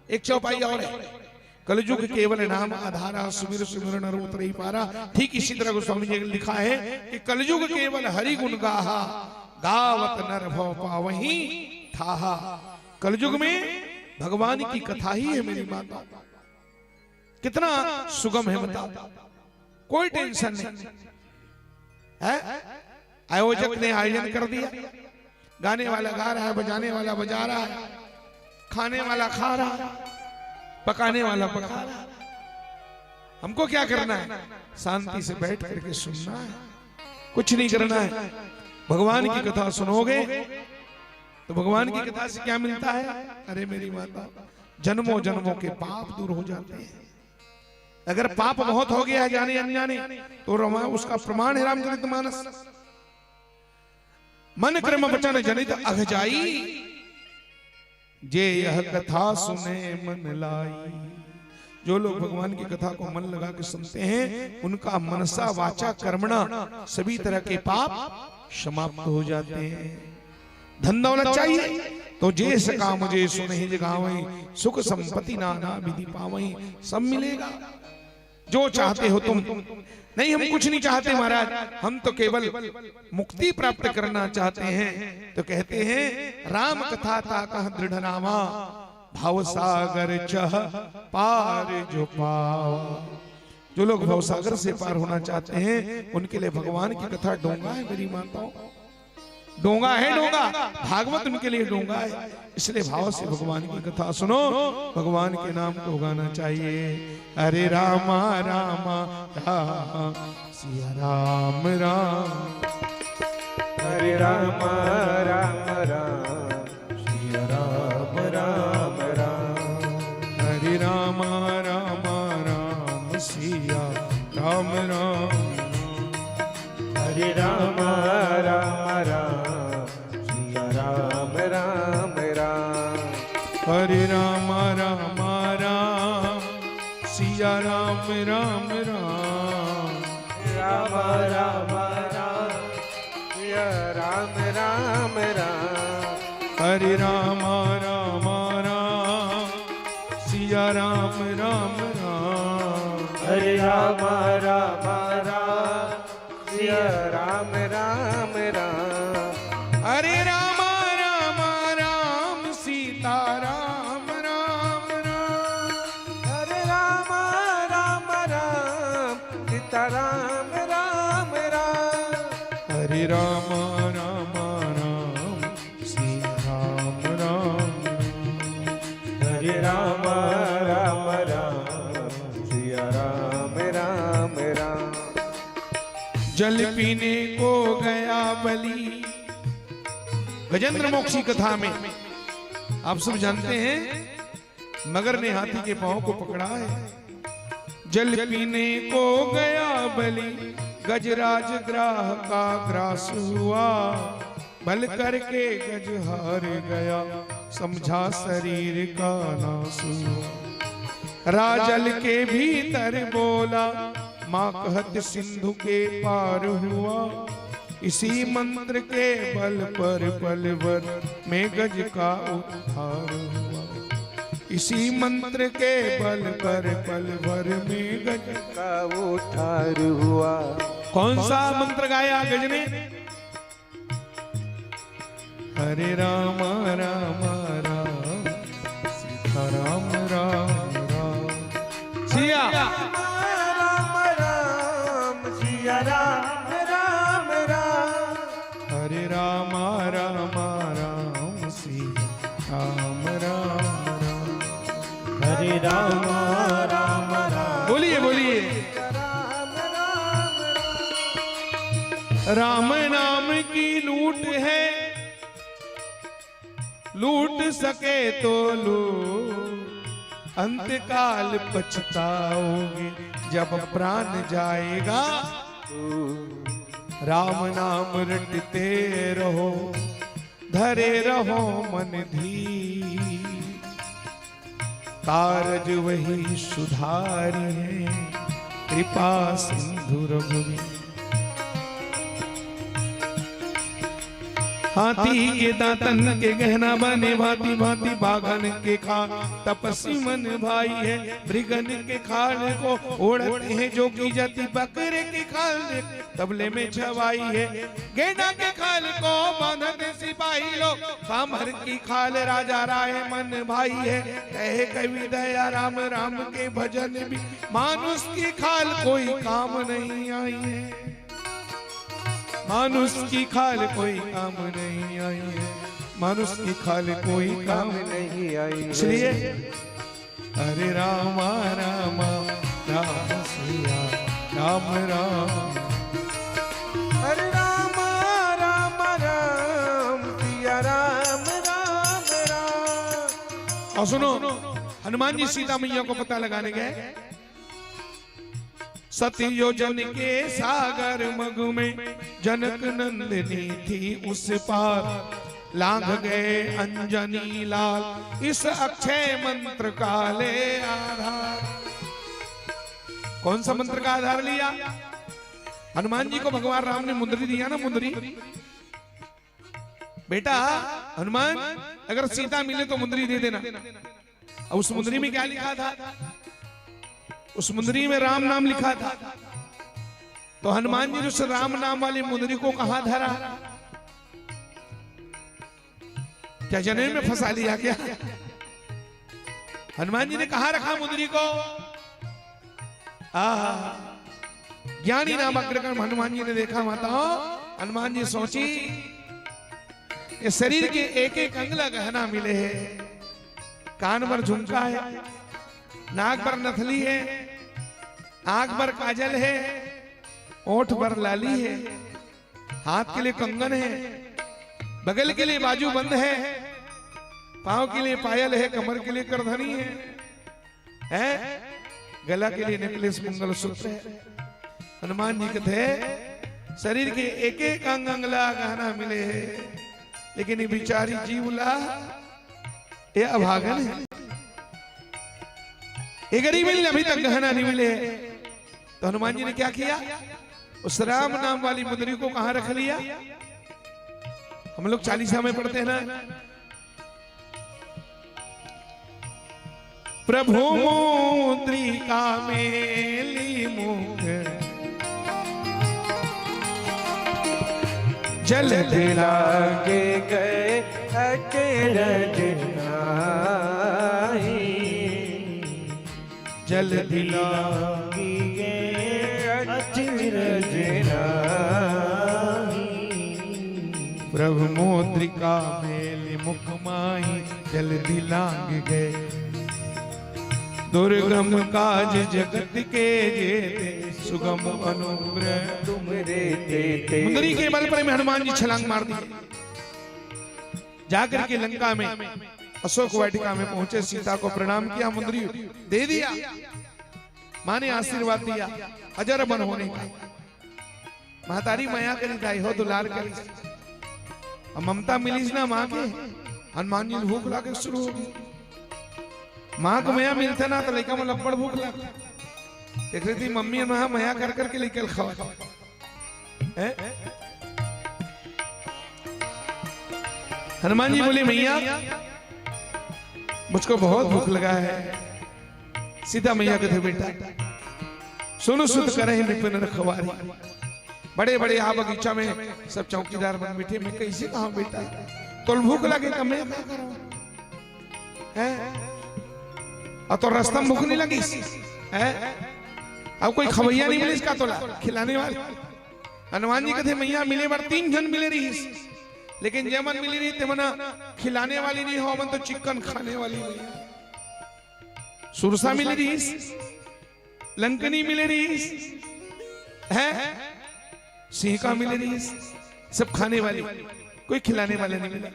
एक चौपाई और है, कलयुग केवल नाम आधारा, सुमिर सुमिर नर उतरहि पारा। ठीक इसी तरह गोस्वामी जी ने लिखा है कि कलयुग केवल हरि गुण गाहा, गावत नर भव पावहि थाहा। कलयुग में भगवान की कथा ही है मेरी माता, कितना सुगम है बताओ, कोई टेंशन नहीं है। आयोजक ने आयोजन कर दिया, गाने वाला गा रहा है, बजाने वाला बजा रहा है, खाने वाला खा रहा है, पकाने वाला पका रहा है। हमको क्या करना है? शांति से बैठ करके सुनना है, कुछ नहीं करना है। भगवान की कथा सुनोगे तो भगवान की कथा से क्या मिलता है? अरे मेरी माता, जन्मों जन्मों के पाप दूर हो जाते हैं। अगर पाप बहुत हो गया है जाने अनजाने, तो उसका प्रमाण है रामचरितमानस। मन क्रम वचन जनित अघ जाई, जे यह कथा सुने मन लाई। जो लोग भगवान की कथा को मन लगा के सुनते हैं, उनका मनसा वाचा कर्मणा सभी तरह के पाप समाप्त हो जाते हैं। धन दौलत चाहिए तो जे सका मुझे सुनहि जगावहि, सुख संपत्ति नाना विधि पावहि। सब मिलेगा जो चाहते हो तुम। नहीं, हम कुछ नहीं चाहते महाराज, हम तो केवल मुक्ति प्राप्त करना चाहते हैं। तो कहते हैं, राम कथा ता कह दृढ़ नामा, भव सागर चह पार जो पाओ। जो लोग भव सागर से पार होना चाहते हैं, उनके लिए भगवान की कथा डोंगा है मेरी माताओं, डोंगा है, डोंगा। भागवत उनके लिए डोंगा है। इसलिए भाव से भगवान की कथा सुनो, भगवान के नाम को गाना चाहिए। हरे रामा रामा राम सिया राम राम,
हरे रामा राम राम सिया राम राम राम,
हरे रामा रामा राम सिया राम राम,
हरे रामा राम राम सिया राम राम राम,
हरे राम राम राम सिया राम राम राम,
राम राम राम सिया राम राम राम,
हरे राम राम राम सिया राम राम राम,
हरे राम राम राम सिया राम राम राम,
हरे राम राम राम सीता राम राम राम,
हरे राम राम राम सीता राम राम राम,
हरे राम राम राम सीता राम राम,
हरे राम राम राम
जल पीने को गया बलि। गजेंद्र मोक्ष की कथा में आप सब जानते हैं मगर ने हाथी के पांव को पकड़ा है। जल पीने को गया बलि, गजराज ग्राह का ग्रास हुआ। बल करके गज हार गया, समझा शरीर का नाश हुआ। राजल के भीतर बोला, माँ कहत सिंधु के पार हुआ। इसी मंत्र के बल पर पलवर में गज का उद्धार हुआ। इसी मंत्र के बल पर पलवर में गज
का उद्धार हुआ।
कौन सा मंत्र गाया गज ने? हरे राम राम राम सीता राम राम राम सिया
राम राम सिया राम राम राम।
हरे राम राम राम सीता राम राम राम।
हरे राम राम राम।
बोलिए बोलिए।
राम राम
राम नाम की लूट है, लूट सके तो लो, अंतकाल पछताओगे जब प्राण जाएगा। राम नाम रटते रहो, धरे रहो मन धीर। कारज वही सुधारी है, कृपा सिंधु रघुवीर। हाथी के दांतन के गहना बने भांति भांति, बाघन के खाल तपस्वी मन भाई है। मृगन के खाल को ओढ़ते हैं जो की जाति, बकरे के खाल तबले में छवाई है। गेंडा के खाल को बांधते सिपाही लोग, कामहर की खाल राजा राय मन भाई है। कहे कवि दया राम राम के भजन भी, मानुष की खाल कोई काम नहीं आई है। मानुष की खाल कोई काम नहीं आई है। मानुष की खाल कोई काम
नहीं आई।
इसलिए हरे राम राम राम सिया राम राम।
हरे राम राम राम सिया राम राम राम।
और सुनो, हनुमान जी सीता मैया को पता लगाने गए। सतयोजन के सागर मगु में जनक नंदिनी थी उस पार। लांघ गए अंजनी लाल इस अक्षय मंत्र का ले आधार। कौन सा मंत्र का आधार लिया? हनुमान जी को भगवान राम ने मुंदरी दिया ना, मुंदरी। बेटा हनुमान, अगर सीता मिले तो मुंदरी दे देना। और उस मुंदरी में क्या लिखा था? उस मुंदरी में राम नाम लिखा था। तो हनुमान जी ने उस राम नाम वाली मुंदरी को कहां धरा? क्या जनेऊ में फंसा लिया क्या? हनुमान जी ने कहां रखा मुंदरी को? ज्ञानी नाम अग्रकर्म हनुमान जी ने देखा। माताओ, हनुमान जी सोची ये शरीर के एक एक अंगला गहना मिले हैं। कान पर झुमका है, नाक पर नथली है, आंख पर काजल है, ओठ पर लाली है, हाथ के लिए कंगन है, बगल के लिए बाजू बंद है, पांव के लिए पायल है, कमर के लिए करधनी है, गला के लिए नेकलेस मंगलसूत्र है। हनुमान जी कहते शरीर के एक एक अंग अंगला गहना मिले है, लेकिन ये बिचारी जीवला ये अभागन है। ये गरीब अभी तक गहना नहीं मिले। तो हनुमान जी ने क्या किया? उस राम नाम वाली मुद्री को कहां रख लिया? हम लोग चालीसा में पढ़ते हैं ना, प्रभु मुद्रिका मेली मुख जल दिला
के गए अचरज नाही।
जल दिला
अचरज नाही।
प्रभु मुद्रिका मेली मुख माही जल दिलांग गए। दुर्गम काज जगत के जेते सुगम अनुग्रह
तुम मेरे देते।
मुंदरी के बल पर में हनुमान जी छलांग मार दी। जाकर के लंका में अशोक वाटिका में पहुंचे, सीता को प्रणाम किया, मुंदरी दे दिया। माँ ने आशीर्वाद दिया अजर बन होने का। महतारी माया करी दाई हो दुलार करी, अब ममता मिली ना माँ के। हनुमान जी भूख लागे शुरू होगी। माँ को माया मिलता ना तो लड़का में लपड़ भूख लगता। देख रही थी मम्मी महा माया कर करके लेकर खवा। हनुमान जी बोले मैया मुझको बहुत भूख लगा है। सीता मैया कहते बेटा सुनो सुत करे निपन रखवारी। बड़े बड़े आ बगीचा में सब चौकीदार बन बैठे, मैं कैसे कहा बेटा तो भूख लगे का मैं क्या करूं है? और तो रास्ता में भूख नहीं लगी है? अब कोई खवैया नहीं मिली इसका तोला खिलाने वाले। हनुमान जी कहते मैया मिले बार 3 जन मिले रही, लेकिन जेमन मिली रही ते मना खिलाने वाली नहीं हो, मन तो चिकन खाने वाली नहीं। सुरसा मिली रही, लंकनी मिली रही है, सिंह का मिली रही, सब खाने वाली, कोई खिलाने वाले नहीं मिला।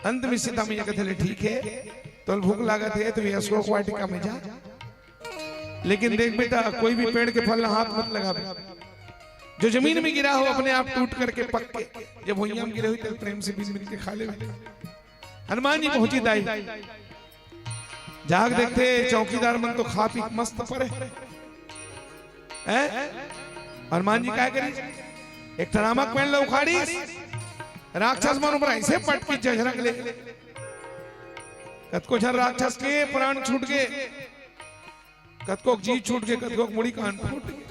अंत में सीता मैया कहते ठीक है तो भूख लागत है तो ये अशोक वाटिका में जा, लेकिन देख बेटा कोई भी पेड़ के फल हाथ मत लगा। जो जमीन में गिरा हो अपने आप टूट करके पक के, जब भुइयां में गिरे हुई तो प्रेम से बीच मिनट के खा ले। हनुमान जी पहुंची दाई, जाग देखते चौकीदार मन तो खा पी मस्त पड़े। हनुमान जी क्या करी, एक तरामक पेड़ लो उखाड़ी, राक्षस मन ऊपर ऐसे पटकी झरक ले। कतको झर राक्षस के प्राण छूट गए, कतको जी छूट गए, कतको मुड़ी कान फूट गए।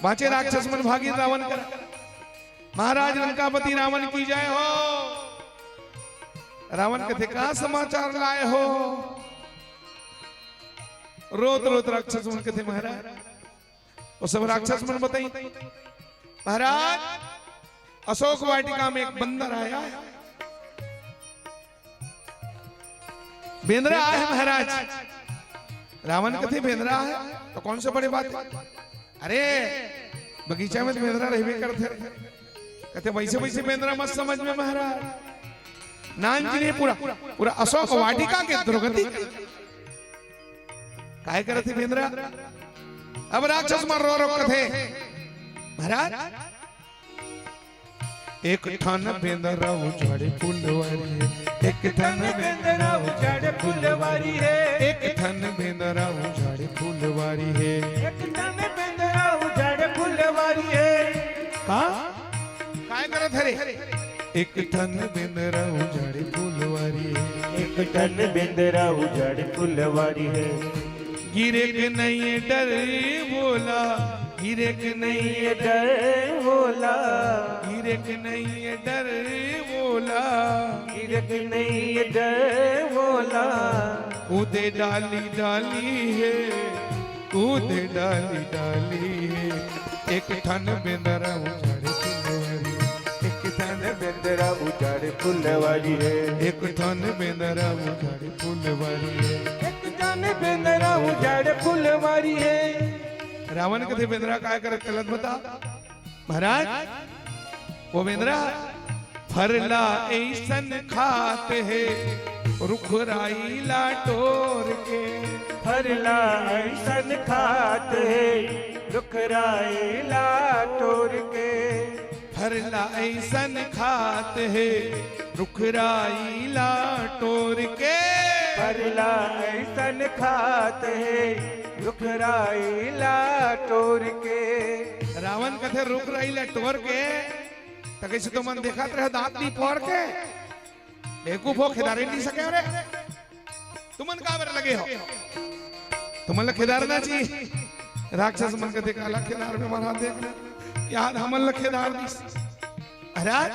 बाचे राक्षस मन भागी रावण कर। महाराज लंकापति रावण की जय हो। रावण कहते कहा समाचार लाए हो? रोत रोत राक्षस मन कहते महाराज, और सब राक्षस मन बताई महाराज अशोक वाटिका में एक बंदर आया, बेंद्रा आया है महाराज। रावण कहते बेंद्रा है तो कौन से बड़े बात? अरे बगीचा में तो बेंद्रा रहबे करते। कहते वैसे वैसे बेंद्रा मत समझ में महाराज, नान जी ने पूरा पूरा अशोक वाटिका के दुर्गति काय करते बेंद्रा। अब राक्षस मन रो रो करते महाराज एक ठन बेंद्रा उजाड़े फुलवारी है, एक ठन बेंद्रा उजाड़े फुलवारी है, एक ठन बेंद्रा उजाड़े फुलवारी है, एक ठन बेंद्रा उजाड़े फुलवारी है। काय करत हरे? एक ठन बेंद्रा उजाड़े फुलवारी है,
एक ठन बेंद्रा उजाड़े फुलवारी है।
गिरे के नहीं डर बोला, गिरे के नहीं
डर बोला,
गिरे के नहीं डर बोला,
गिरे के नहीं डर बोला।
कूदे डाली डाली है, कूदे डाली डाली है, एक ठन बेंद्रा उजाड़े फुलवारी,
एक ठन बेंद्रा उजाड़े फुलवारी है,
एक ठन बेंद्रा उजाड़े फुलवारी है,
एक ठन बेंद्रा उजाड़े फुलवारी है।
रावण कहते बेंद्रा काय करे गलत बता महाराज। वो बेंद्रा फरला ऐसन खाते है रुखराई लाटोर के,
फरला ऐसन खाते है रुखराई लाटोर के,
फरला ऐसन खाते है रुखराई लाटोर के,
फरला ऐसन खाते है रुखराई लाटोर के।
रावण कथे रुखराई लाटोर के तो कैसे तो मन देखा रहे दांत नहीं फोड़ के बेवकूफ हो खिदारे नहीं सके। रे तुमन का बर लगे हो, तुमन खिदारना चाहिए। राक्षस मन के देखा खिदार में मरा देख याद हमन खिदार दी। महाराज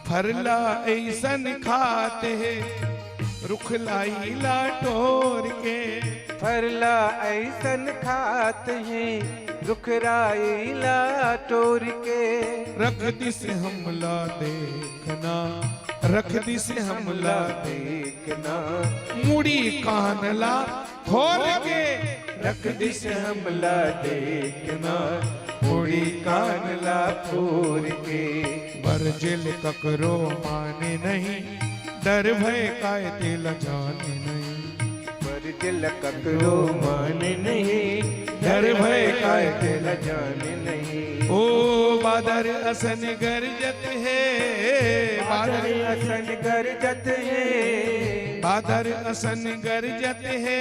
फरला ऐसन खाते है रुखलाई लाटोर के,
फरला ऐसन खाते हैं रुखराई लाटोर के।
रख दी से हमला देखना, रख दी से हमला
देखना,
मुड़ी कानला खोल के
रख दिस हमला देखना मुड़ी कानला फोर के
बरजिल ककरो माने नहीं डर भय काय दिल जाने नहीं
दिल ककरो माने नहीं डर भय काय दिल जाने नहीं
ओ बादर असन गरजत है
बादल असन गरजत है
बादर असन गरजत है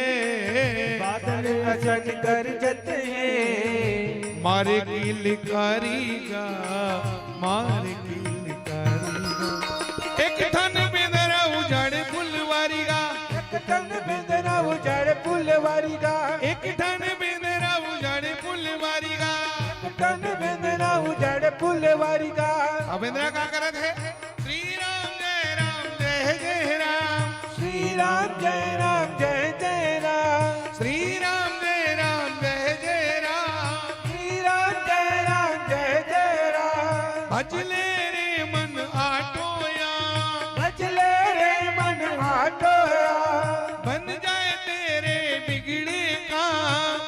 बादल असन गरजत है
मारे की लिकारीगा मारे की लिकारीगा एक धन बेदरा उजाड़े फुलवारीगा
एक धन बेदरा उजाड़े फुलवारीगा
एक धन बेदरा उजाड़े फुलवारीगा
एक धन बेदरा उजाड़े फुलवारीगा
अब बेदरा क्या करत है श्री राम जय जय राम
श्री राम जय राम जय जय राम
श्री राम जय जय राम
श्री राम जय राम जय जय राम
भजले रे मन आटोया
भजले रे मन आटोया
बन जाए तेरे बिगड़े का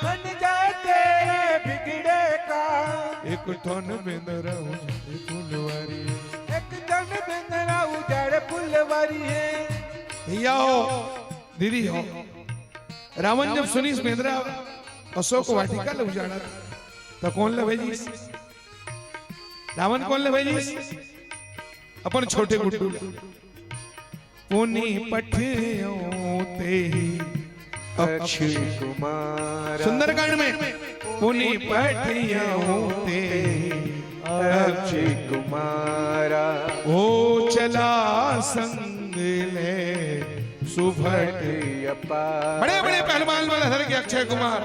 बन जाए तेरे बिगड़े का
एक ठन बेंदरा फुलवारी
एक धन बेदरा उजाड़े फुलवारी है
भैया हो दीदी हो रावण जब सुनी इस बेंदरा अशोक वाटिका ले उजाड़ा तो कौन ले भेजी रावण कौन ले भेजी अपन छोटे गुड्डू पुनी पठियों ते
अक्षय कुमार
सुंदरकांड में पुनी पठियों ते
अक्षय कुमारा
ओ चला संग ले सुभट
अपार
बड़े बड़े पहलवान वाला धर के अक्षय कुमार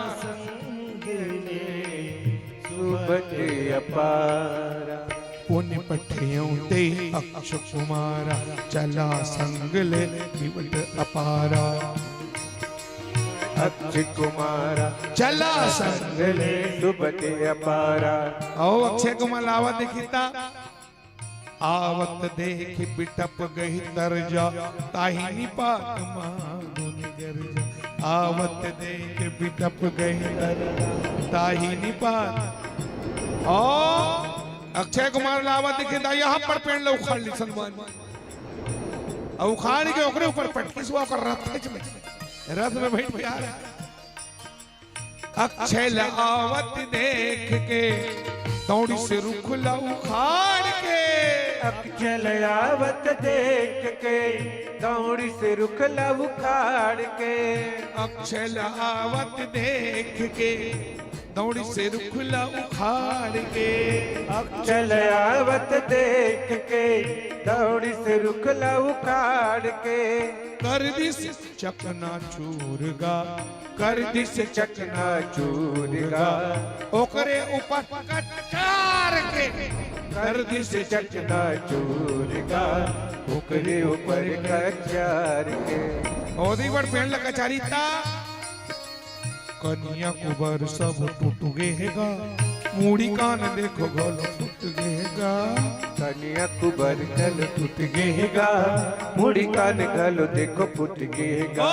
सुबट अपारा
पुण्य पठियों ते अक्षय कुमारा चला संग ले सुभट अपारा
अक्षय कुमारा
चला संग
ले सुबट अपारा
ओ अक्षय कुमार आवत देखिता आवत देख बिटप गई तरजा ताहिनी पाक मांगुन गरजा आवत देख बिटप गई तरजा ताहिनी पाक ओ अक्षय कुमार लावत देखिता यहाँ पर पेड़ लो उखाड़ ली सलमान और उखाड़ के ओकरे ऊपर पटकी सुआ कर रथ में बैठ गया अक्षय लावत देख के दौड़ी से रुखला उखाड़ के
अक्षय आवत देख के दौड़ी से रुखला उखाड़ के
अक्षय लावत देख के दौड़ी से रुखला उखाड़ के
अक्षय आवत देख के दौड़ी से रुखला उखाड़ के
कर दिस चकना चूरगा कर दिस
चकना चूरगा
ओकरे ऊपर कचार के
कर दिस चकना चूरगा ओकरे ऊपर कचार के
ओदी बड़ पेड़ लगा कचारी ता कन्या कुबर सब टूट गएगा मूड़ी कान देखो गल फुट गएगा
कन्या कुबर गल टूट गएगा मुड़ी कान गल देखो फुट गएगा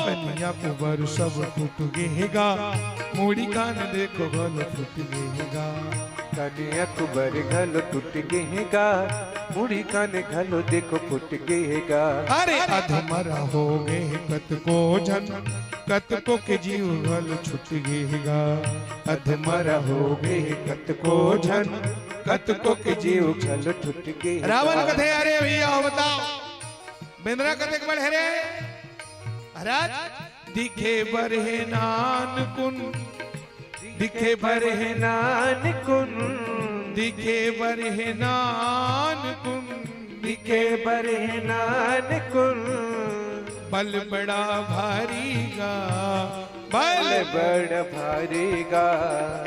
कन्या कुबर सब टूट गएगा मूड़ी कान देखो गल फुट गएगा
कन्या कुबर गल टूट गएगा मुड़ी कान गल देखो फुट गएगा
अरे अधमरा हो गए कत को जन कत को के जीव गल छुट गएगा
अधमरा हो गए कत को झन कत को के जीव गल टूट गएगा
रावण कथे अरे भैया हो बताओ बेंद्रा कथे के बढ़े रे महाराज दिखे बरहे नान कुन दिखे बरहे
नान कुन
दिखे बरहे नान कुन
दिखे बरहे नान कुन
बल बड़ा भारीगा
बल बड़ भारीगा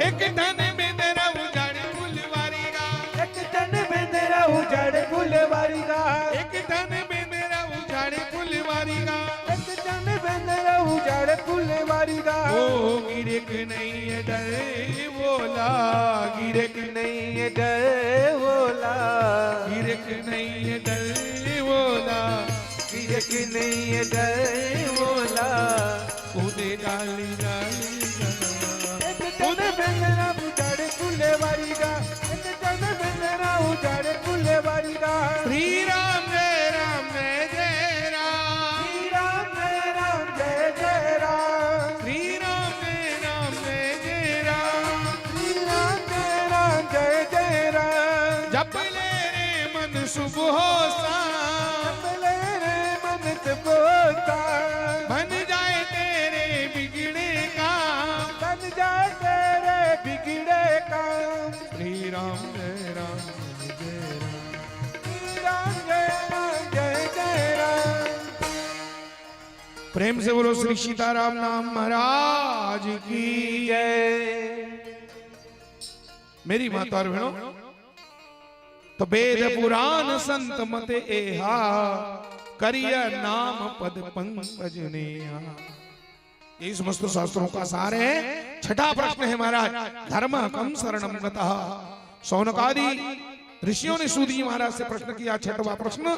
एक धन में तेरा उजाड़े फुलवारीगा
एक धन में तेरा उजाड़े फुलवारीगा
एक धन में तेरा उजाड़े फुलवारीगा
एक धन में तेरा उजाड़े फुलवारीगा
ओ गिरक नहीं है डर बोला गिरक
नहीं है डर बोला
गिरक नहीं है डर बोला
गिरक नहीं है डर बोला
कूदे डाली डाली
जन बेंदरा उजाड़े कुले वारीगा, जन बेंदरा उजाड़े कुले वारीगा।
श्री राम जय राम जय जय राम,
श्री राम जय राम जय जय राम,
श्री राम जय राम जय जय राम,
श्री राम जय राम जय जय राम।
जप ले रे मन शुभ होता,
ले रे मन बोता,
बन जाए तेरे बिगड़े काम,
बन जाए तेरे बिगड़े काम।
श्री राम जय राम जय राम,
श्री राम जय राम जय जय राम।
प्रेम से बोलो श्री सीताराम नाम महाराज की जय। मेरी माता और बहनों, तो वेद पुराण संत मत एहा, करिय नाम पद पंकज नेहा। ये समस्त शास्त्रों का सार है। छठा प्रश्न है महाराज, धर्म कम शरणम गतः। शौनकादि ऋषियों ने सूत जी महाराज से प्रश्न किया। छठवां प्रश्न,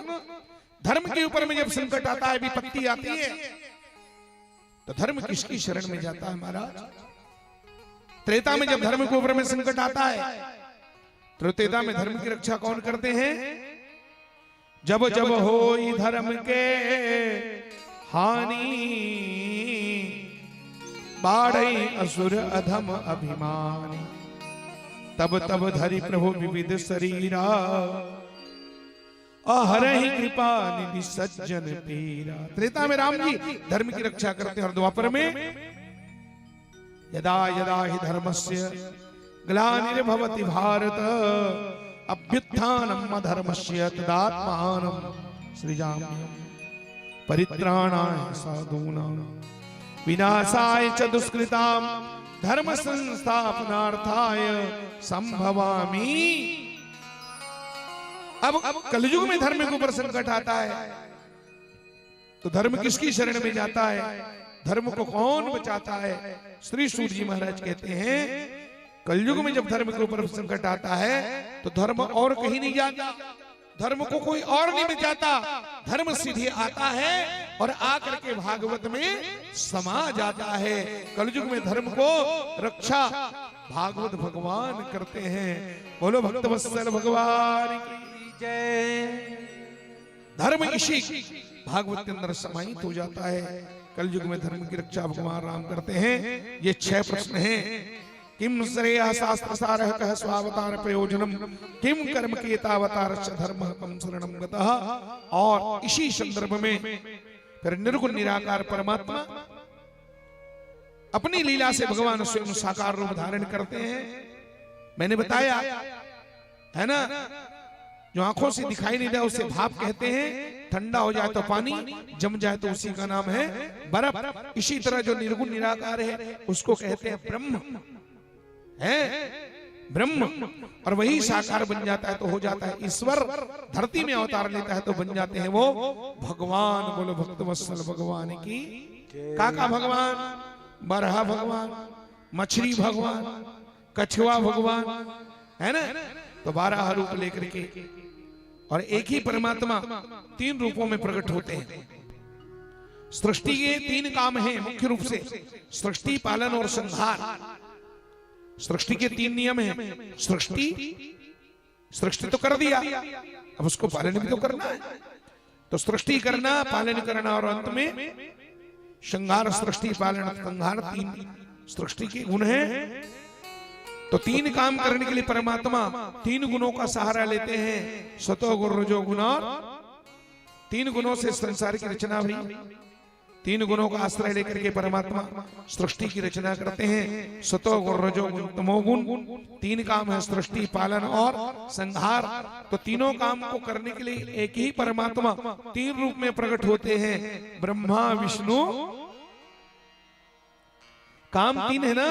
धर्म के ऊपर में जब संकट आता है, विपत्ति आती है, तो धर्म किसकी शरण में जाता है महाराज? त्रेता में जब धर्म के ऊपर में संकट आता है, तो त्रेता में धर्म की रक्षा कौन करते हैं? जब जब होई धर्म के हानि, बाढ़ई असुर अधम अभिमानी, तब तब धरि प्रभु विविध शरीरा, अहरहि कृपा निधि सज्जन पीरा। त्रेता में राम जी धर्म की रक्षा करते हैं, और द्वापर में यदा यदा हि धर्मस्य ग्लानिर्भवति भारत, अभ्युत्थानम् अधर्मस्य तदात्मानं सृजाम्यहम्, परित्राणाय साधूनां विनाशाय च दुष्कृतां, धर्म संस्थापनार्थाय संभवामि। अब कलयुग में धर्म के ऊपर संकट आता है, तो धर्म किसकी शरण में जाता है? धर्म को कौन बचाता है? श्री सूत जी महाराज कहते हैं, कलयुग में जब धर्म के ऊपर संकट आता है, तो धर्म और कहीं नहीं जाता, धर्म को कोई और नहीं बचाता, धर्म सीधे आता है और आकर के भागवत में समा जाता है। कलयुग में धर्म को रक्षा भागवत भगवान करते हैं। बोलो भक्त वत्सल भगवान की जय। धर्म इसी भागवत के अंदर समाहित हो जाता है। कलयुग में धर्म की रक्षा भगवान राम करते हैं। ये 6 प्रश्न हैं। किम श्रेया शास्त्र सारः कः स्वावतार प्रयोजनम, किम कर्म केतावतारश्च धर्मः कम शरणम गतः। और इसी संदर्भ में फिर निर्गुण निराकार परमात्मा अपनी लीला से भगवान स्वयं साकार रूप धारण करते हैं। मैंने बताया है ना, जो आंखों से दिखाई नहीं दे उसे भाप कहते हैं, ठंडा हो जाए तो पानी, जम जाए तो उसी का नाम है बर्फ। इसी तरह जो निर्गुण निराकार है उसको कहते हैं ब्रह्म है, ब्रह्म। और वही साकार बन जाता है तो हो जाता है ईश्वर। धरती में अवतार लेता है तो बन जाते हैं वो भगवान। बोलो भक्त वत्सल भगवान की। काका भगवान, बरहा भगवान, मछली भगवान, कछुआ भगवान, है ना। तो 12 रूप लेकर के और एक ही परमात्मा 3 रूपों में प्रकट होते हैं। सृष्टि के 3 काम हैं मुख्य रूप से, सृष्टि, पालन और संहार। सृष्टि के 3 नियम हैं। सृष्टि तो कर दिया, अब उसको पालन भी तो करना है। तो सृष्टि करना, पालन करना और अंत में संहार। सृष्टि, पालन, संहार 3 सृष्टि के गुण हैं। तो 3 काम करने के लिए परमात्मा 3 गुणों का सहारा लेते हैं, सतो गुण रजो गुण। 3 गुणों से संसार की रचना हुई। 3 गुणों का आश्रय लेकर के परमात्मा सृष्टि की रचना करते हैं, सतो गुण रजो गुण तमो गुण। 3 काम है, सृष्टि, पालन और संहार। तो तीनों काम को करने के लिए एक ही परमात्मा 3 रूप में प्रकट होते हैं, ब्रह्मा विष्णु। काम 3 है ना,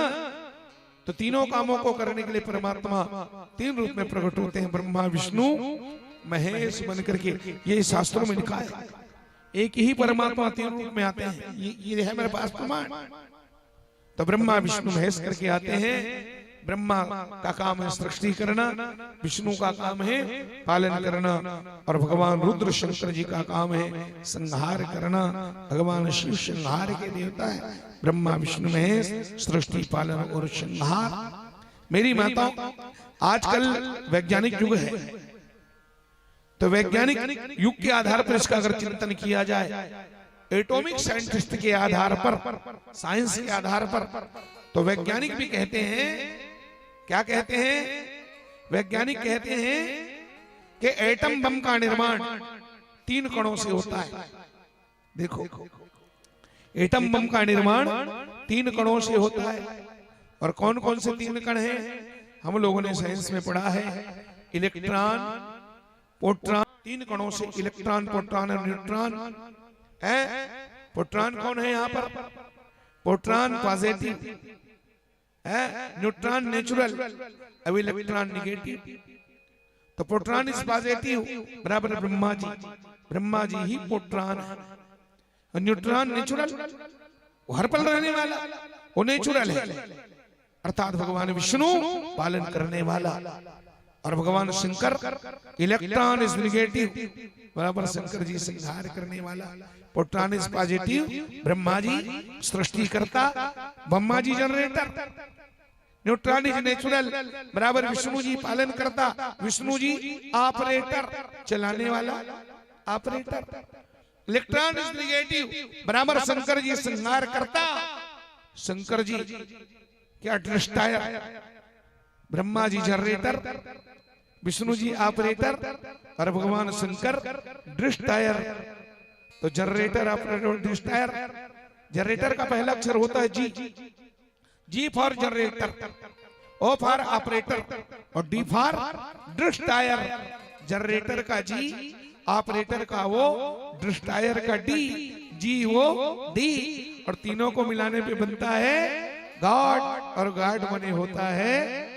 तो तीनों कामों को करने के लिए परमात्मा 3 रूप में प्रकट होते हैं, ब्रह्मा विष्णु महेश बन करके। ये शास्त्रों में लिखा है। एक ही परमात्मा 3 रूप में आते हैं, ये है मेरे पास प्रमाण। तो ब्रह्मा विष्णु महेश करके आते हैं। ब्रह्मा का काम है सृष्टि करना, विष्णु का काम है पालन करना, और भगवान रुद्र शंकर जी का काम है संहार करना। भगवान शिव संहार के देवता है, ब्रह्मा विष्णु महेश सृष्टि पालन और संहार। मेरी माताओं, आजकल वैज्ञानिक युग है, तो वैज्ञानिक युग के आधार पर इसका अगर चिंतन किया जाए, एटॉमिक साइंटिस्ट के आधार पर, साइंस के आधार पर, तो वैज्ञानिक भी कहते हैं, क्या कहते हैं? वैज्ञानिक कहते हैं कि एटम बम का निर्माण 3 कणों से होता है। देखो, एटम बम का निर्माण 3 कणों से होता है। और कौन कौन से 3 कण हैं? हम लोगों ने साइंस में पढ़ा है, इलेक्ट्रॉन, प्रोटॉन। 3 कणों से इलेक्ट्रॉन, प्रोटॉन और न्यूट्रॉन है। प्रोटॉन कौन है यहाँ पर? प्रोटॉन पॉजिटिव है, न्यूट्रॉन नेचुरल, अब इलेक्ट्रॉन निगेटिव। तो प्रोटॉन इज पॉजिटिव बराबर ब्रह्मा जी, ब्रह्मा जी ही प्रोटॉन है। और न्यूट्रॉन नेचुरल, वो हर पल रहने वाला, वो नेचुरल है, अर्थात भगवान विष्णु पालन करने वाला। और भगवान शंकर इलेक्ट्रॉन इज नेगेटिव बराबर शंकर जी संहार करने वाला। Proton is positive Brahma ji सृष्टि करता, Brahma ji generator. Neutron is natural बराबर विष्णु जी पालन करता, विष्णु जी ऑपरेटर, चलाने वाला ऑपरेटर। इलेक्ट्रॉन इज नेगेटिव बराबर शंकर जी संहार करता, शंकर जी क्या destroyer, Brahma ji generator, Vishnu ji operator और भगवान शंकर डिस्ट्रॉयर। तो जनरेटर, ऑपरेटर, डिस्ट्रॉयर। जनरेटर का पहला अक्षर होता है G, G for generator, O for operator और डी फॉर डिस्ट्रॉयर। जनरेटर का जी, ऑपरेटर का वो, डिस्ट्रॉयर का डी, जी वो डी, और तीनों को मिलाने पे बनता है गॉड। और गॉड बने होता है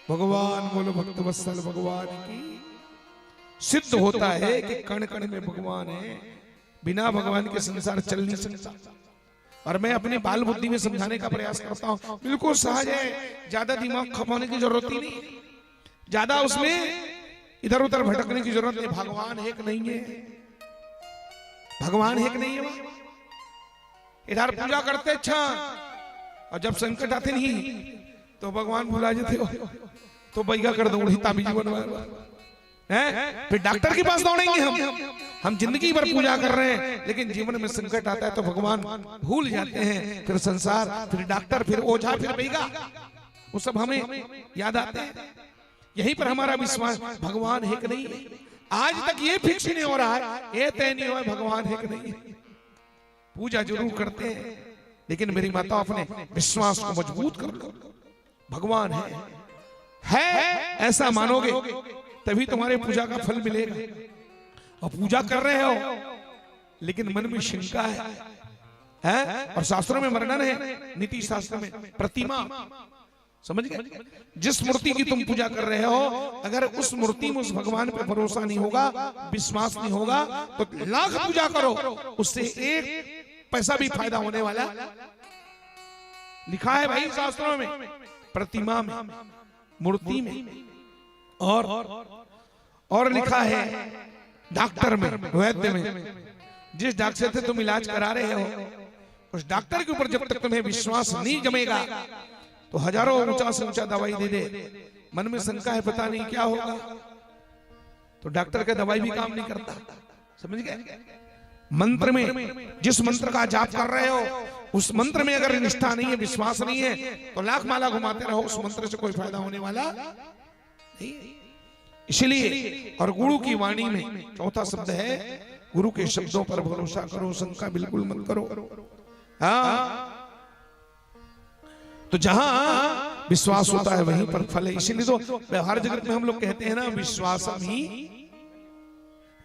भगवान। बोलो भक्त वत्सल भगवान की। सिद्ध होता है कि कण कण में भगवान है, बिना भगवान के संसार चल नहीं सकता। और मैं अपने बाल बुद्धि में समझाने का प्रयास करता हूं, बिल्कुल सहज है, ज्यादा दिमाग खपाने की जरूरत ही नहीं, ज्यादा उसमें इधर उधर भटकने की जरूरत नहीं। भगवान है कि नहीं है? भगवान है कि नहीं है? इधर पूजा करते अच्छा, और जब संकट आते नहीं तो भगवान भुला जाते हो, तो बैगा कर दो ताबीज बनवा है, फिर डॉक्टर के पास दौड़ेंगे हम जिंदगी भर पूजा कर रहे हैं, लेकिन जीवन में संकट आता है तो भगवान भूल जाते हैं। फिर संसार, फिर डॉक्टर, फिर ओझा, फिर बैगा, वो सब हमें याद आते हैं। यहीं पर हमारा विश्वास, भगवान है कि नहीं है। आज तक ये फिक्स नहीं हो रहा है, ये तय नहीं हुआ भगवान है कि नहीं है। पूजा जरूर करते हैं, लेकिन मेरी माता अपने विश्वास को मजबूत कर लो। भगवान है ऐसा मानोगे तभी तुम्हारे पूजा का फल मिलेगा। और पूजा कर रहे हो लेकिन मन में शंका है? और शास्त्रों में वर्णन है, नीति शास्त्र में, प्रतिमा, समझ गए? जिस मूर्ति की तुम पूजा कर रहे हो, अगर उस मूर्ति में उस भगवान पे भरोसा नहीं होगा, विश्वास नहीं होगा, तो लाख पूजा करो, उससे एक पैसा भी फायदा होने वाला। लिखा है भाई शास्त्रों में, प्रतिमा में, मूर्ति में, और लिखा है डॉक्टर में, वैद्य में। जिस डॉक्टर से तुम इलाज करा रहे हो, उस डॉक्टर के ऊपर जब तक तुम्हें विश्वास नहीं जमेगा, तो हजारों ऊंचा से ऊंचा दवाई दे दे, मन में शंका है पता नहीं क्या होगा, तो डॉक्टर का दवाई भी काम नहीं करता। समझ गए? मंत्र में, जिस मंत्र का जाप कर रहे हो, उस मंत्र में अगर निष्ठा नहीं है, विश्वास नहीं है, तो लाख माला घुमाते रहो, उस मंत्र से कोई फायदा होने वाला नहीं। इसलिए और गुरु की वाणी में चौथा शब्द है, गुरु के शब्दों पर भरोसा करो, शंका बिल्कुल मत करो। हाँ, तो जहां विश्वास होता है वहीं पर फल है। इसीलिए तो व्यवहार जगत में हम लोग कहते हैं ना,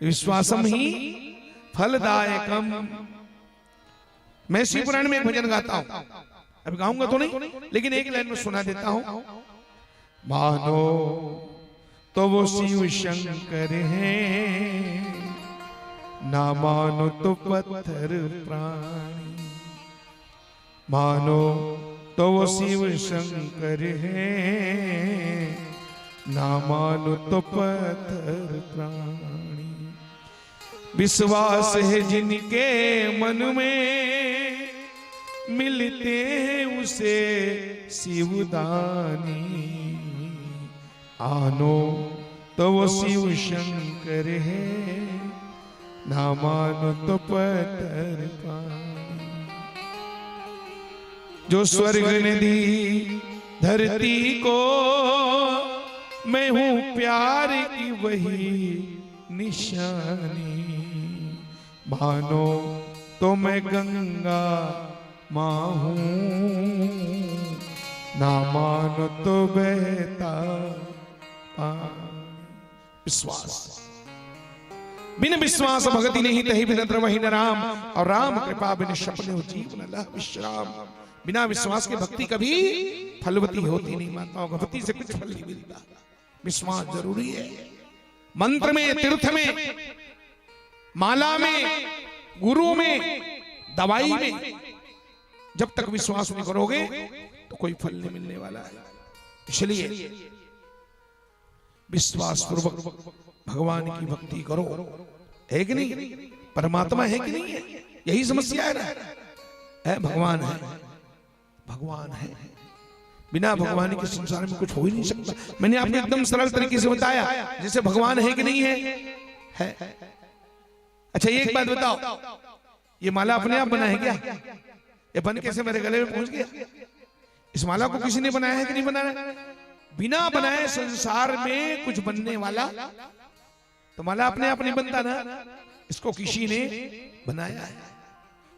विश्वासम ही फलदायकम। मैं शिव पुराण में एक भजन गाता हूं, अभी गाऊंगा तो नहीं, लेकिन एक लाइन में सुना देता हूं। मानो तो वो शिव शंकर हैं, ना मानो तो पत्थर प्राणी। मानो तो वो शिव शंकर है, ना मानो तो पत्थर प्राणी। विश्वास है जिनके मन में, मिलते हैं उसे शिवदानी। आनो तो वो शिव शंकर है, ना मानो तो पत्थर प्राणी। जो स्वर्ग ने दी धरती को, मैं हूं प्यार की वही निशानी। मानो तो मैं गंगा मां हूं, ना मानो तो बहता पानी। विश्वास, बिन विश्वास भगति नहीं, तही बिन द्रवहि न राम। और राम कृपा बिन सपने जीवन लह विश्राम। बिना विश्वास के भक्ति कभी फलवती होती नहीं। माताओं, भक्ति से कुछ फल नहीं मिलता। विश्वास जरूरी है। मंत्र में, तीर्थ में, माला में, गुरु में, दवाई में जब तक विश्वास नहीं करोगे तो कोई फल नहीं मिलने वाला है। इसलिए विश्वास पूर्वक भगवान की भक्ति करो। है कि नहीं? परमात्मा है कि नहीं है? यही समस्या है ना। भगवान है, भगवान है। बिना भगवान के संसार में कुछ हो ही नहीं सकता। मैंने आपको एकदम सरल तरीके से बताया, जैसे भगवान है कि नहीं है? अच्छा, ये एक बात बताओ, ये माला अपने आप बना है क्या? ये बन कैसे मेरे गले में पहुंच गया? इस माला को किसी ने बनाया है कि नहीं बनाया? बिना बनाए संसार में कुछ बनने वाला तो माला अपने आप नहीं बनता ना, इसको किसी ने बनाया है।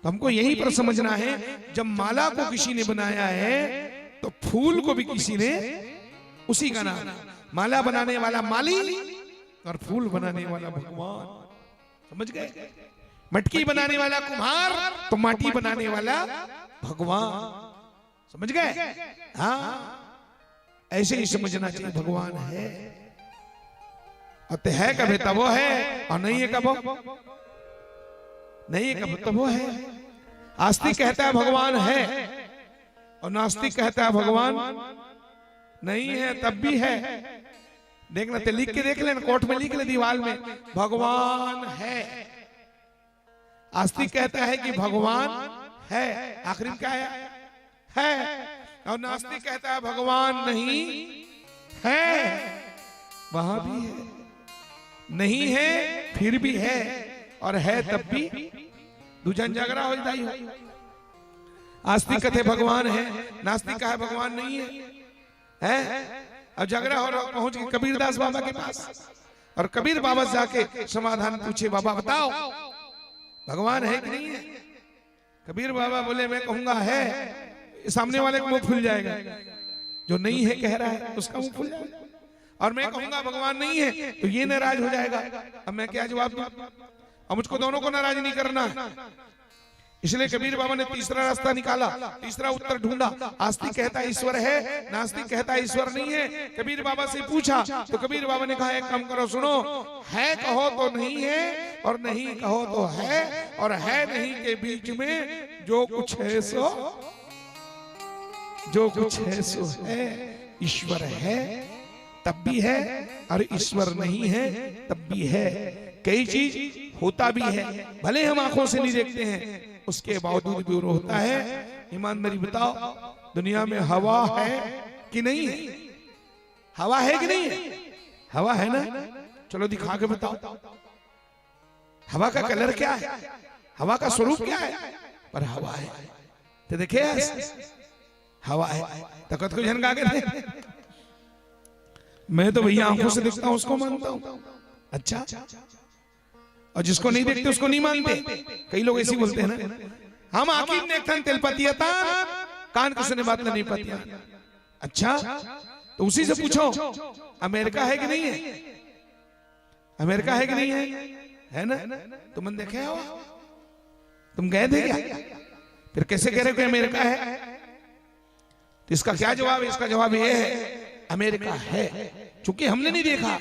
तो हमको यही पर समझना है, जब माला को किसी ने बनाया है तो फूल को भी किसी ने उसी का नाम। माला बनाने वाला माली और फूल बनाने वाला भगवान। समझ गए? मटकी बनाने वाला कुम्हार तो माटी बनाने वाला भगवान। समझ गए? हाँ, ऐसे ही समझना चाहिए। भगवान है, अतः है कभी तब वो है, और नहीं है कब नहीं है कब तब वो है। आस्तिक कहता है भगवान है, और नास्तिक कहता है भगवान नहीं है, तब भी है। देखना, तो लिख के देख लेना, कोर्ट में लिख ले दीवार में, भगवान है। आस्तिक कहता है कि भगवान है, आखिर क्या है। और नास्तिक कहता है भगवान नहीं है, वहां भी है, नहीं है फिर भी है, और है तब भी दूजन झगड़ा हो जाता है। आस्तिक कहते भगवान है, नास्तिक कहा भगवान नहीं है। अब झगड़ा हो रहा, पहुंच गए कबीरदास बाबा के पास, और कबीर बाबा से जाके समाधान पूछे, बाबा बताओ भगवान है कि नहीं है? कबीर बाबा बोले मैं कहूंगा है, सामने वाले का मुंह फूल जाएगा। जो नहीं है कह रहा है उसका मुंह फूल जाएगा। और मैं कहूंगा भगवान नहीं है तो ये नाराज हो जाएगा। अब मैं क्या जवाब दूं? और मुझको दोनों को नाराज नहीं करना है। इसलिए कबीर बाबा ने तीसरा रास्ता निकाला, तीसरा उत्तर ढूंढा। आस्तिक कहता है ईश्वर है, नास्तिक कहता है ईश्वर नहीं है। कबीर बाबा से पूछा तो कबीर बाबा ने कहा एक काम करो, सुनो, है कहो तो नहीं है, और नहीं कहो तो है, और है नहीं के बीच में जो कुछ है सो, जो कुछ है सो है। ईश्वर है तब भी है, और ईश्वर नहीं है तब भी है। कई चीज होता भी है, भले हम आंखों से नहीं देखते हैं, उसके बावजूद भी होता है। ईमानदारी बताओ, दुनिया में हवा है कि नहीं है? हवा है कि नहीं है? हवा है ना? चलो दिखा के बताओ, हवा का कलर क्या है, हवा का स्वरूप क्या है? पर हवा है। तो देखिए हवा है, तकत को झनका के दे। मैं तो भैया आंखों से देखता हूं उसको मानता हूं। अच्छा, और जिसको नहीं देखते उसको नहीं मानते। कई लोग ऐसे बोलते हैं ना, हम आखिर देखन तेलपतियता कान को सुने बात नहीं पतिया। अच्छा, तो उसी से पूछो अमेरिका है कि नहीं है? अमेरिका है कि नहीं है ना? तुम देखे हो, तुम गए थे क्या? फिर कैसे कह रहे हो कि अमेरिका है? तो इसका क्या जवाब है? इसका जवाब ये है, अमेरिका है चूंकि हमने नहीं देखा,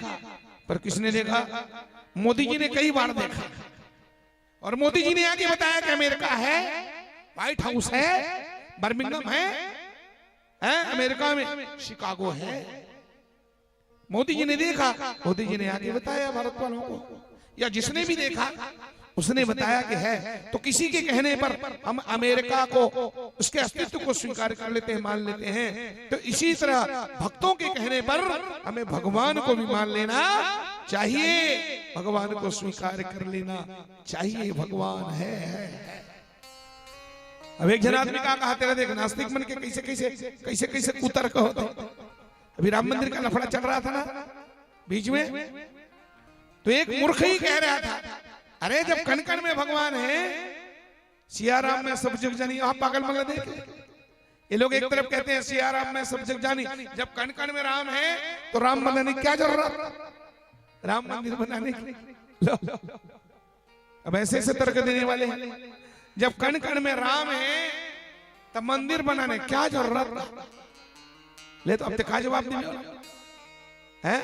पर किसने देखा? मोदी जी ने कई बार देखा, और मोदी जी ने आके बताया कि अमेरिका है, व्हाइट हाउस है, बर्मिंघम है, है अमेरिका में शिकागो है। मोदी जी ने देखा, मोदी जी ने आगे बताया भारत वालों को, या जिसने भी देखा उसने बताया कि है। तो किसी के कहने पर हम अमेरिका को, उसके अस्तित्व को स्वीकार कर लेते हैं, मान लेते हैं। तो इसी तरह भक्तों के कहने पर हमें भगवान को भी मान लेना चाहिए, भगवान को स्वीकार कर लेना चाहिए। भगवान है। अब एक जन आदमी कहा तेरा देख नास्तिक मन के कैसे कैसे कैसे कैसे कुतर्क होते। अभी राम मंदिर का लफड़ा चल रहा था ना बीच में, तो एक मूर्ख ही कह रहा था, अरे जब कण कण में भगवान है, सिया राम में सब जग जानी। आप पागल मगल देख, ये लोग एक तरफ कहते हैं सिया राम में सब जग जानी, जब कण कण में राम है तो राम बनाने की क्या जरूरत, राम मंदिर बनाने की। अब ऐसे ऐसे तर्क देने वाले हैं, जब कण कण में राम है तब मंदिर बनाने क्या जरूरत। ले तो अब तक का जवाब दिया है।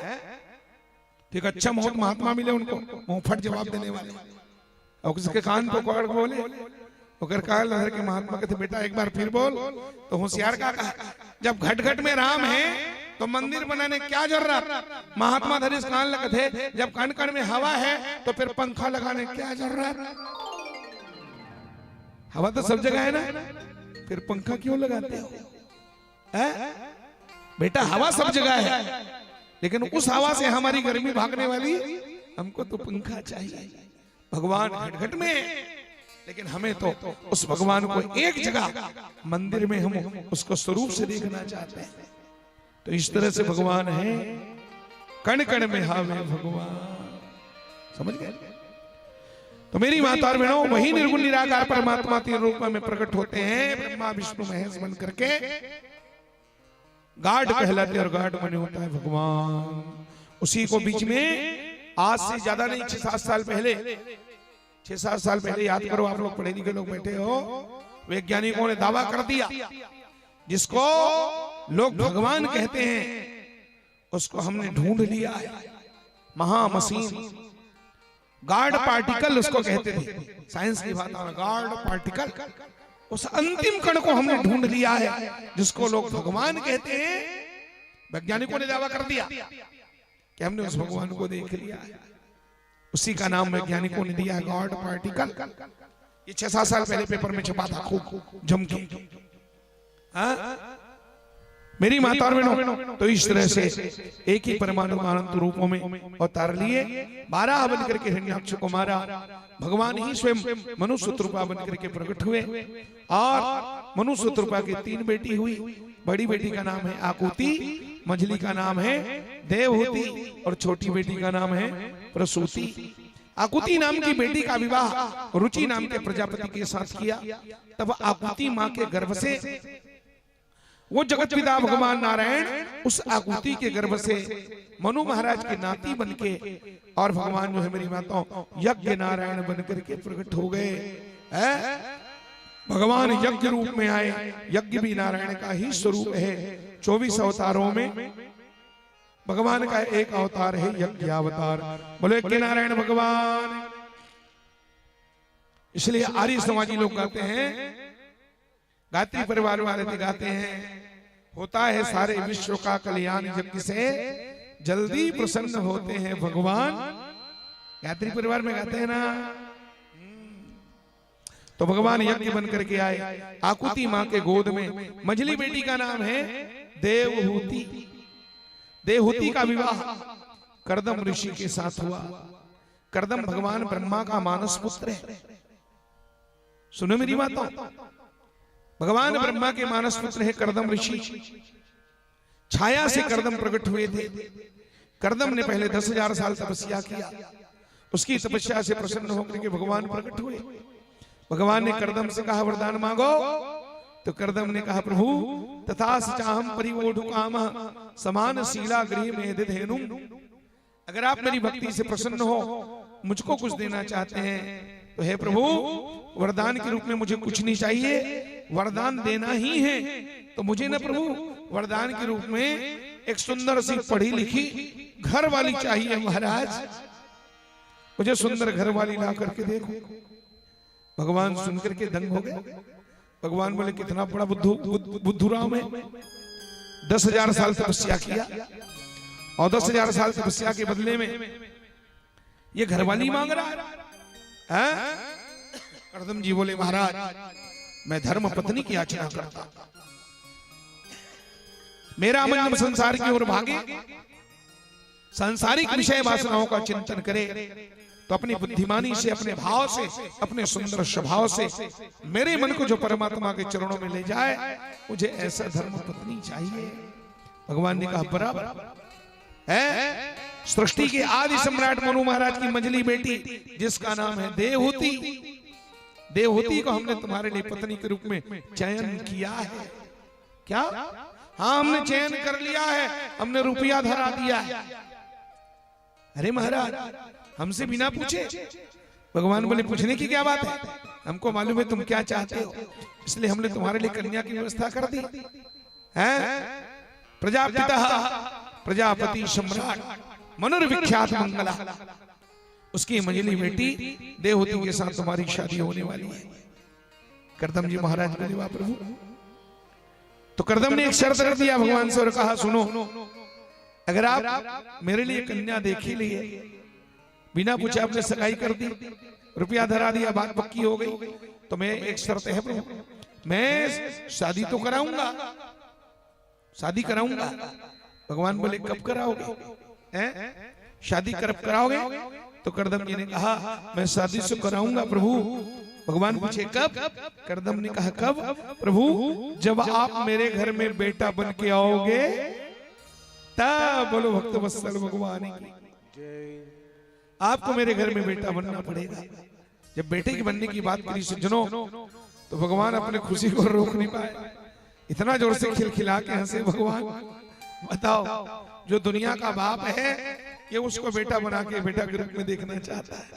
ठीक, अच्छा बहुत महात्मा मिले उनको मुंहफट जवाब देने वाले, और उसके कान को पकड़ बोले, अगर कहा लहर के महात्मा कहते बेटा एक बार फिर बोल, तो होशियार का कहा जब घट घट में राम है तो मंदिर बनाने क्या जरूरत। महात्मा धरिस कान लगते थे, जब कण कण में हवा है तो फिर पंखा लगाने क्या जरूरत। हवा तो सब जगह है ना, फिर पंखा क्यों लगाते हो बेटा। हवा सब जगह है, लेकिन उस हवा से हमारी गर्मी भागने वाली, हमको तो पंखा चाहिए। भगवान घट घट में, लेकिन हमें तो उस भगवान को एक जगह मंदिर में हम उसको स्वरूप से देखना चाहते हैं। तो इस तरह से भगवान है, कण कण में हावे भगवान। समझ गए। तो मेरी माता और बहनों, वही निर्गुण निराकार परमात्मा तीन रूप में प्रकट होते हैं, ब्रह्मा विष्णु महेश बन करके। गाड कहलाते और गाड बने होता है भगवान। उसी को बीच में आज से ज्यादा नहीं 6-7 साल पहले, 6-7 साल पहले याद करो, आप लोग पढ़े लिखे लोग बैठे हो, वैज्ञानिकों ने दावा कर दिया, जिसको लोग भगवान कहते हैं उसको हमने ढूंढ लिया है। महामसीन गार्ड पार्टिकल उसको कहते थे, साइंस की भाषा में गार्ड पार्टिकल। उस अंतिम कण को हमने ढूंढ लिया है, जिसको लोग भगवान कहते हैं। वैज्ञानिकों ने दावा कर दिया कि हमने उस भगवान को देख लिया है। उसी का नाम वैज्ञानिकों ने दिया गॉड पार्टिकल। ये 6-7 साल पहले पेपर में छपा था खूब जम के। मेरी माता और बहनों, तो इस तरह से एक ही परमाणु अनंत रूपों में अवतार लिए, 12 बन करके हिरण्याक्ष को मारा। भगवान ही स्वयं मनुष्य रूपा बन करके प्रकट हुए, और मनुष्य रूपा की 3 बेटी हुई। बड़ी बेटी का नाम है आकुति, मझली का नाम है देवहूति, और छोटी बेटी का नाम है प्रसूति। आकुति नाम की बेटी का विवाह रुचि नाम के प्रजापति के साथ किया। तब आकुति मां के गर्भ से, वो जगत पिता भगवान नारायण उस आकुति के गर्भ से मनु महाराज के नाती बनके, और भगवान जो है मेरी माताओं यज्ञ नारायण बनकर के प्रकट हो गए। भगवान यज्ञ रूप में आए। यज्ञ भी नारायण का ही स्वरूप है। 24 अवतारों में भगवान का एक अवतार है यज्ञ अवतार। बोले यज्ञ नारायण भगवान। इसलिए आर्य समाजी लोग कहते हैं, गायत्री परिवार वाले भी गाते हैं, होता है सारे विश्व का कल्याण यज्ञ से, जल्दी प्रसन्न होते हैं भगवान। गायत्री परिवार में गाते हैं ना। तो भगवान यज्ञ बन करके आए आकुति मां के गोद में। मझली बेटी का नाम है देवहूति। देवहूति का विवाह कर्दम ऋषि के साथ हुआ। कर्दम भगवान ब्रह्मा का मानस पुत्र है। सुनो मेरी बातों, भगवान ब्रह्मा के मानस पुत्र है कर्दम ऋषि। छाया से कर्दम प्रकट हुए थे। कर्दम ने पहले 10,000 साल तपस्या किया। उसकी तपस्या से प्रसन्न होकर के भगवान प्रकट हुए। भगवान ने कर्दम से कहा वरदान मांगो। तो कर्दम ने कहा प्रभु तथा चाहम परिवोढु कामः समान शीला गृह में धेनु। अगर आप मेरी भक्ति से प्रसन्न हो, मुझको कुछ देना चाहते हैं, तो हे प्रभु वरदान के रूप में मुझे कुछ नहीं चाहिए, वरदान देना ही है। तो मुझे ना प्रभु वरदान के रूप में एक सुंदर सी पढ़ी लिखी घर वाली चाहिए महाराज। मुझे सुंदर घर वाली ला करके देखो। भगवान सुनकर के दंग हो गए। भगवान बोले कितना बड़ा बुद्धू राम है। 10,000 साल तपस्या किया और 10,000 साल तपस्या के बदले में ये घरवाली मांग रहा है। कर्दम जी बोले महाराज मैं धर्म पत्नी की याचना करता, मेरा मन संसार की ओर भागे, सांसारिक विषय वासनाओं का चिंतन करे, तो अपनी बुद्धिमानी से, अपने भाव से, अपने सुंदर स्वभाव से मेरे मन को जो परमात्मा के चरणों में ले जाए, मुझे ऐसा धर्म पत्नी चाहिए। भगवान ने कहा बराबर है। सृष्टि के आदि सम्राट मनु महाराज की मंझली बेटी जिसका नाम है देवहूति, देवहूति को हमने तुम्हारे लिए पत्नी के रूप में चयन किया है। क्या? हाँ, हमने चयन कर लिया है, हमने रुपया धरा दिया है। अरे महाराज हमसे बिना पूछे? भगवान बोले पूछने की क्या बात है, हमको मालूम है तुम क्या चाहते हो, इसलिए हमने तुम्हारे लिए कन्या की व्यवस्था कर दी है। प्रजापिता प्रजापति सम्राट मनोविख्यात मंगला, उसकी मंझली बेटी देवहूति के साथ तुम्हारी शादी होने वाली है। कर्दम जी महाराज बोले वाह प्रभु। तो कर्दम ने एक शर्त कर दिया भगवान से और कहा सुनो, अगर आप मेरे लिए कन्या देख ही लिए, बिना पूछे आपने सगाई कर दी, रुपया धरा दिया, बात पक्की हो गई, तो मैं एक शर्त है प्रभु, मैं शादी तो कराऊंगा, शादी कराऊंगा। भगवान बोले कब कराओगे? शादी कब कराओगे? तो कर्दम जी ने कहा मैं शादी से कराऊंगा प्रभु। भगवान पूछे कब? कर्दम ने कहा कब प्रभु? जब आप मेरे घर में बेटा बन के आओगे तब। बोलो भक्त वत्सल भगवान की। आपको मेरे घर में बेटा बनना पड़ेगा। जब बेटे की बनने की बात करी सज्जनों, तो भगवान अपने खुशी को रोक नहीं पाए, इतना जोर से खिलखिला के हंसे भगवान। बताओ, जो दुनिया का बाप है ये उसको बेटा बना के बेटा के रूप में देखना चाहता है।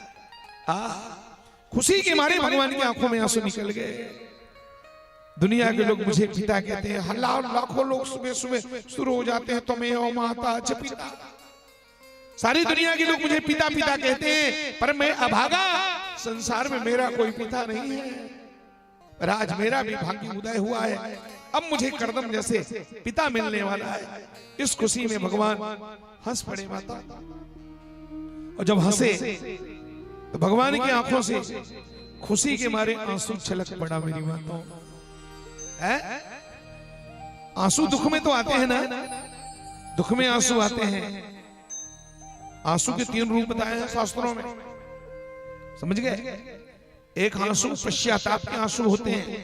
खुशी के मारे भगवान की आंखों में आंसू निकल गए। दुनिया के लोग मुझे पिता कहते हैं, लाखों लोग सुबह सुबह शुरू हो जाते हैं तुम्हें ओ माता च पिता। सारी दुनिया के लोग मुझे पिता पिता कहते हैं, पर मैं अभागा, संसार में मेरा कोई पिता नहीं है। पर आज मेरा भी भाग्य उदय हुआ है, अब मुझे कर्दम जैसे पिता मिलने वाला है। इस खुशी में भगवान हंस पड़े माता। और जब हंसे तो भगवान की आंखों से खुशी के मारे आंसू छलक पड़ा मेरी माता। आंसू दुख में तो आते हैं ना, दुख में आंसू आते हैं। आंसू के 3 रूप बताए हैं शास्त्रों में, समझ गए? एक आंसू पश्चाताप के आंसू होते हैं।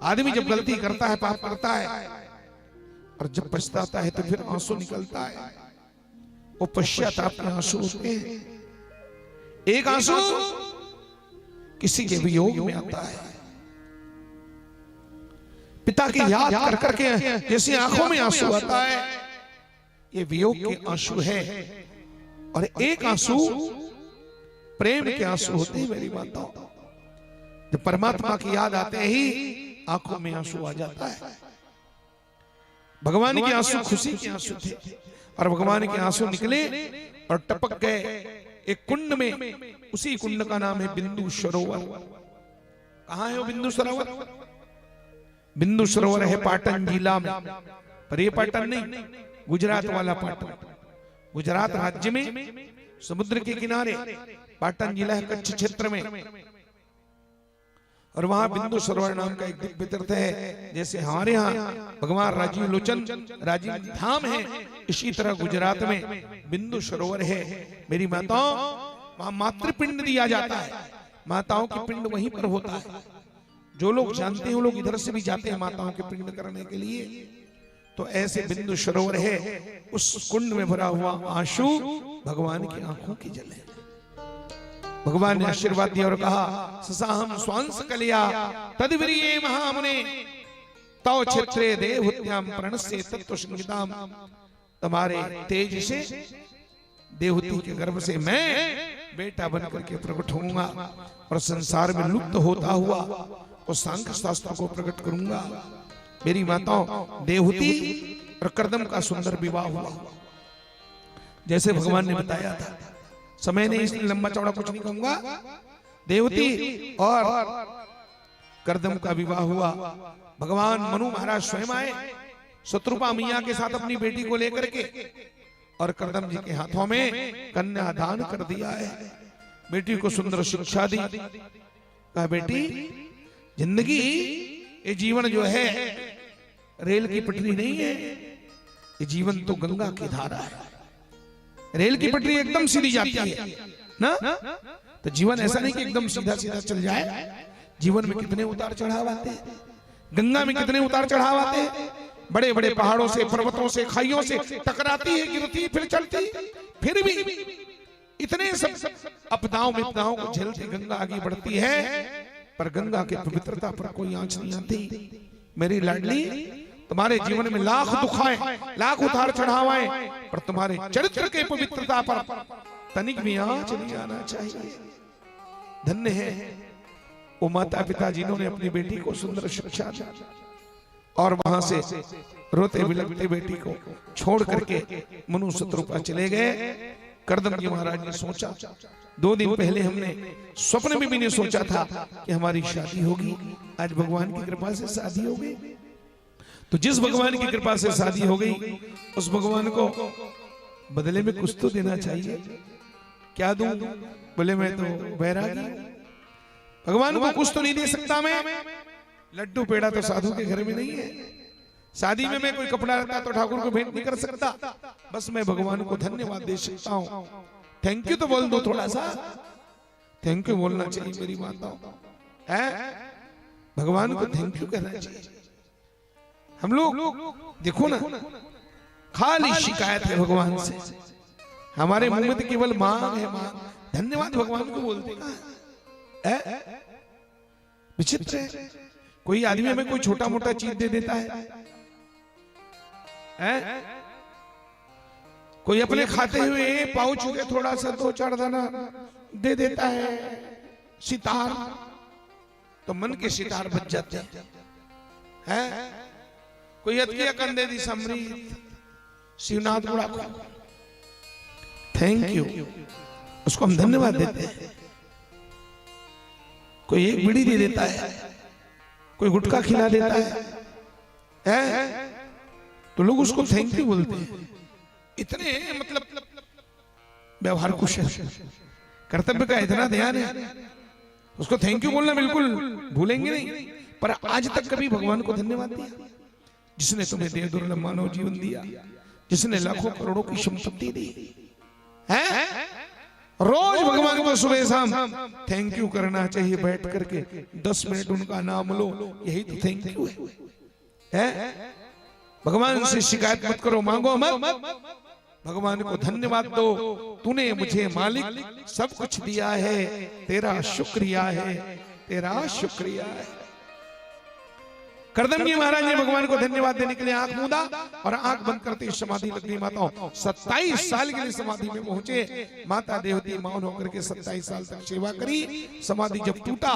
आदमी जब गलती करता है, पाप करता है, और जब पछताता है तो फिर आंसू निकलता है, वो पश्चाताप के आंसू होते हैं। एक आंसू किसी के वियोग में आता है, पिता की याद कर करके जैसे आंखों में आंसू आता है, ये वियोग के आंसू है। और एक आंसू प्रेम के आंसू होते हैं मेरी माताओं। जब परमात्मा की याद आते ही आंखों में आंसू आ जाता है। भगवान के आंसू खुशी के आंसू थे, और भगवान के आंसू निकले और टपक गए एक कुंड में। उसी कुंड का नाम है बिंदु सरोवर। कहां है वो बिंदु सरोवर? बिंदु सरोवर है पाटन जिला में, पर ये पाटन नहीं, गुजरात वाला पाटन। गुजरात राज्य में समुद्र के किनारे पाटन जिला है, कच्छ क्षेत्र में। और वहां बिंदु सरोवर नाम का एक दिव्य तीर्थ है। जैसे हमारे यहाँ भगवान राजीव लोचन राजीव धाम है, इसी तरह गुजरात में बिंदु सरोवर है। मेरी माताओं, वहां मातृपिंड दिया जाता है। माताओं की पिंड वहीं पर होता है। जो लोग जानते हैं वो लोग इधर से भी जाते हैं माताओं के पिंड करने के लिए। तो ऐसे बिंदु सरोवर है, उस कुंड में भरा हुआ आंसू भगवान की आंखों की जल है। भगवान ने आशीर्वाद दिया और कहा ससाहम स्वांस कलिया तद्वीर्ये महामुने तव क्षेत्रे देवहूत्याम प्रणस्य तत्व संगीताम। तुम्हारे तेज से देवहूति के गर्भ से मैं बेटा बनकर के प्रकट होऊंगा, और संसार में लुप्त होता हुआ वो सांख्य शास्त्र को प्रकट करूंगा। मेरी माताओं, देवहूति और कर्दम का सुंदर विवाह हुआ, जैसे भगवान ने बताया था। समय ने इसलिए लंबा चौड़ा कुछ नहीं कहूंगा। देवहूति और कर्दम का विवाह हुआ। भगवान मनु महाराज स्वयं आए, शत्रुपा मियाँ के साथ अपनी बेटी को लेकर के और करदम जी के हाथों में कन्यादान कर दिया है। बेटी को सुंदर शिक्षा दी, कहा बेटी जिंदगी ये जीवन जो है रेल की पटरी नहीं है, ये जीवन तो गंगा की धारा है। रेल की पटरी एकदम सीधी जाती है ना, तो जीवन ऐसा नहीं कि एकदम सीधा सीधा चल जाए। जीवन में कितने उतार चढ़ाव आते हैं, गंगा में कितने उतार चढ़ाव आते हैं। बड़े बड़े पहाड़ों से, पर्वतों से, खाइयों से टकराती है, गिरती, फिर चलती, फिर भी इतने सब आपदाओं विपदाओं को झेलते गंगा आगे बढ़ती है, पर गंगा की पवित्रता पर कोई आंच नहीं आती। मेरी लाडली, तुम्हारे जीवन में लाख दुख आए, लाख उतार चढ़ाव आए, पर तुम्हारे चरित्र के पवित्रता पर तनिक भी आंच नहीं आना चाहिए। धन्य है वो माता पिता जिन्होंने अपनी बेटी को सुंदर शिक्षा दी और वहां से रोते बिलखते बेटी को छोड़ करके मनु शत्रुपा चले गए। करदम जी महाराज ने सोचा, 2 दिन पहले हमने स्वप्न में भी नहीं सोचा था कि हमारी शादी होगी, आज भगवान की कृपा से शादी हो गई। तो जिस भगवान की कृपा से शादी हो गई, उस भगवान को बदले में कुछ तो देना चाहिए। क्या दूं? बोले मैं तो बैरागी, भगवान को कुछ तो नहीं दे सकता मैं। लड्डू पेड़ा तो साधु के घर में नहीं है, शादी में मैं कोई कपड़ा रहता तो ठाकुर को भेंट नहीं कर सकता, बस मैं भगवान को धन्यवाद दे सकता हूँ। थैंक यू तो बोल दो, थोड़ा सा थैंक यू बोलना चाहिए मेरी माताओं, है भगवान को थैंक यू कहना चाहिए। हम लोग देखो ना, खाली शिकायत है भगवान से, हमारे मुंह में तो केवल मांग है, मांग। धन्यवाद भगवान को बोलते हैं, विचित्र है। कोई आदमी हमें कोई छोटा मोटा चीज दे देता है, कोई अपने खाते हुए पाउच के थोड़ा सा 2-4 दाना दे देता है, सितार, तो मन के सितार बच जाते हैं। कोई अतकिया कंदे दी समरीत शिवनाथ गुड़ा को थैंक यू, उसको हम धन्यवाद देते हैं। कोई एक बीड़ी दे देता है, कोई गुटखा खिला देता है, तो लोग उसको थैंक यू बोलते हैं। इतने मतलब व्यवहार कुशल, कर्तव्य का इतना ध्यान है, उसको थैंक यू बोलना बिल्कुल भूलेंगे नहीं। पर आज तक कभी भगवान को धन्यवाद दिया, जिसने तुम्हें देह दुर्लभ मानव जीवन दिया, जिसने लाखों करोड़ों की संपत्ति दी है। रोज भगवान को सुबह शाम थैंक यू करना चाहिए, बैठ करके 10 मिनट उनका नाम लो, यही तो थैंक यू है। भगवान से शिकायत मत करो, मांगो मत, भगवान को धन्यवाद दो। तूने मुझे मालिक सब कुछ दिया है, तेरा शुक्रिया है, तेरा शुक्रिया है। करदम जी महाराज ने भगवान को धन्यवाद देने के लिए आंख मूंदा और आंख बंद करते समाधि लग गई। माताओं 27 साल के लिए समाधि में पहुंचे। माता देवती मौन होकर के 27 साल तक सेवा करी। समाधि जब टूटा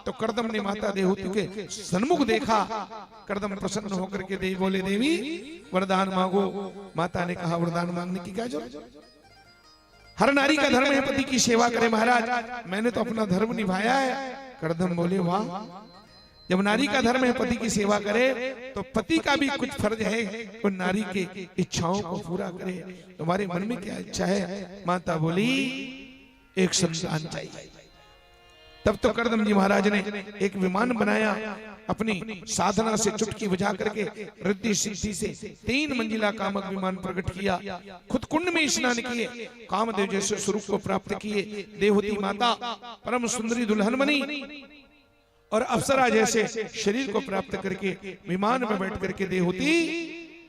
तो करदम ने माता देवती के सन्मुख देखा। करदम प्रसन्न होकर के देवी बोले, देवी वरदान मांगो। माता ने कहा, वरदान मांगने की क्या जरूरत, हर नारी का धर्म है पति की सेवा करे महाराज, मैंने तो अपना धर्म निभाया है। करदम बोले, वाह, जब नारी का धर्म है पति की सेवा करे तो पति का भी कुछ फर्ज है वो नारी के इच्छाओं को पूरा करे। तुम्हारे मन में क्या इच्छा है? माता बोली, एक संतान चाहिए। तब तो करदम जी महाराज ने एक विमान बनाया, अपनी साधना से चुटकी बजा करके रिद्धि सिद्धि से 3 मंजिला कामक विमान प्रकट किया। खुद कुंड में स्नान किए, कामदेव जैसे स्वरूप को प्राप्त किए। देवती माता परम सुंदरी दुल्हन बनी और अप्सरा जैसे शरीर को प्राप्त करके विमान में बैठ करके देवती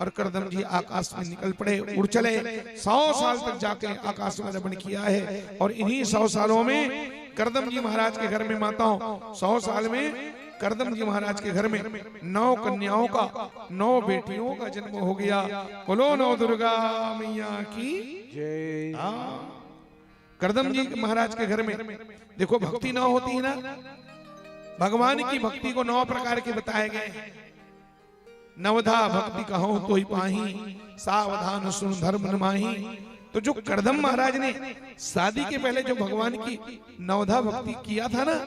और करदम जी आकाश में निकल पड़े, उड़ चले। 100 साल तक जाके आकाश में रमण किया है। और इन्हीं 100 सालों में करदम जी महाराज के घर में, माताओं 100 साल में करदम जी महाराज के घर में 9 कन्याओं का, 9 बेटियों का जन्म हो गया। बोलो नौ दुर्गा मैया की जय। करदम जी महाराज के घर में देखो, भक्ति 9 होती है ना, भगवान की भक्ति को 9 प्रकार के बताए गए हैं। नवधा भक्ति कहो तो ही पाही, सावधान सुन धर्म नमाही। तो जो करदम महाराज ने शादी के पहले जो भगवान की 9धा भक्ति किया था ना,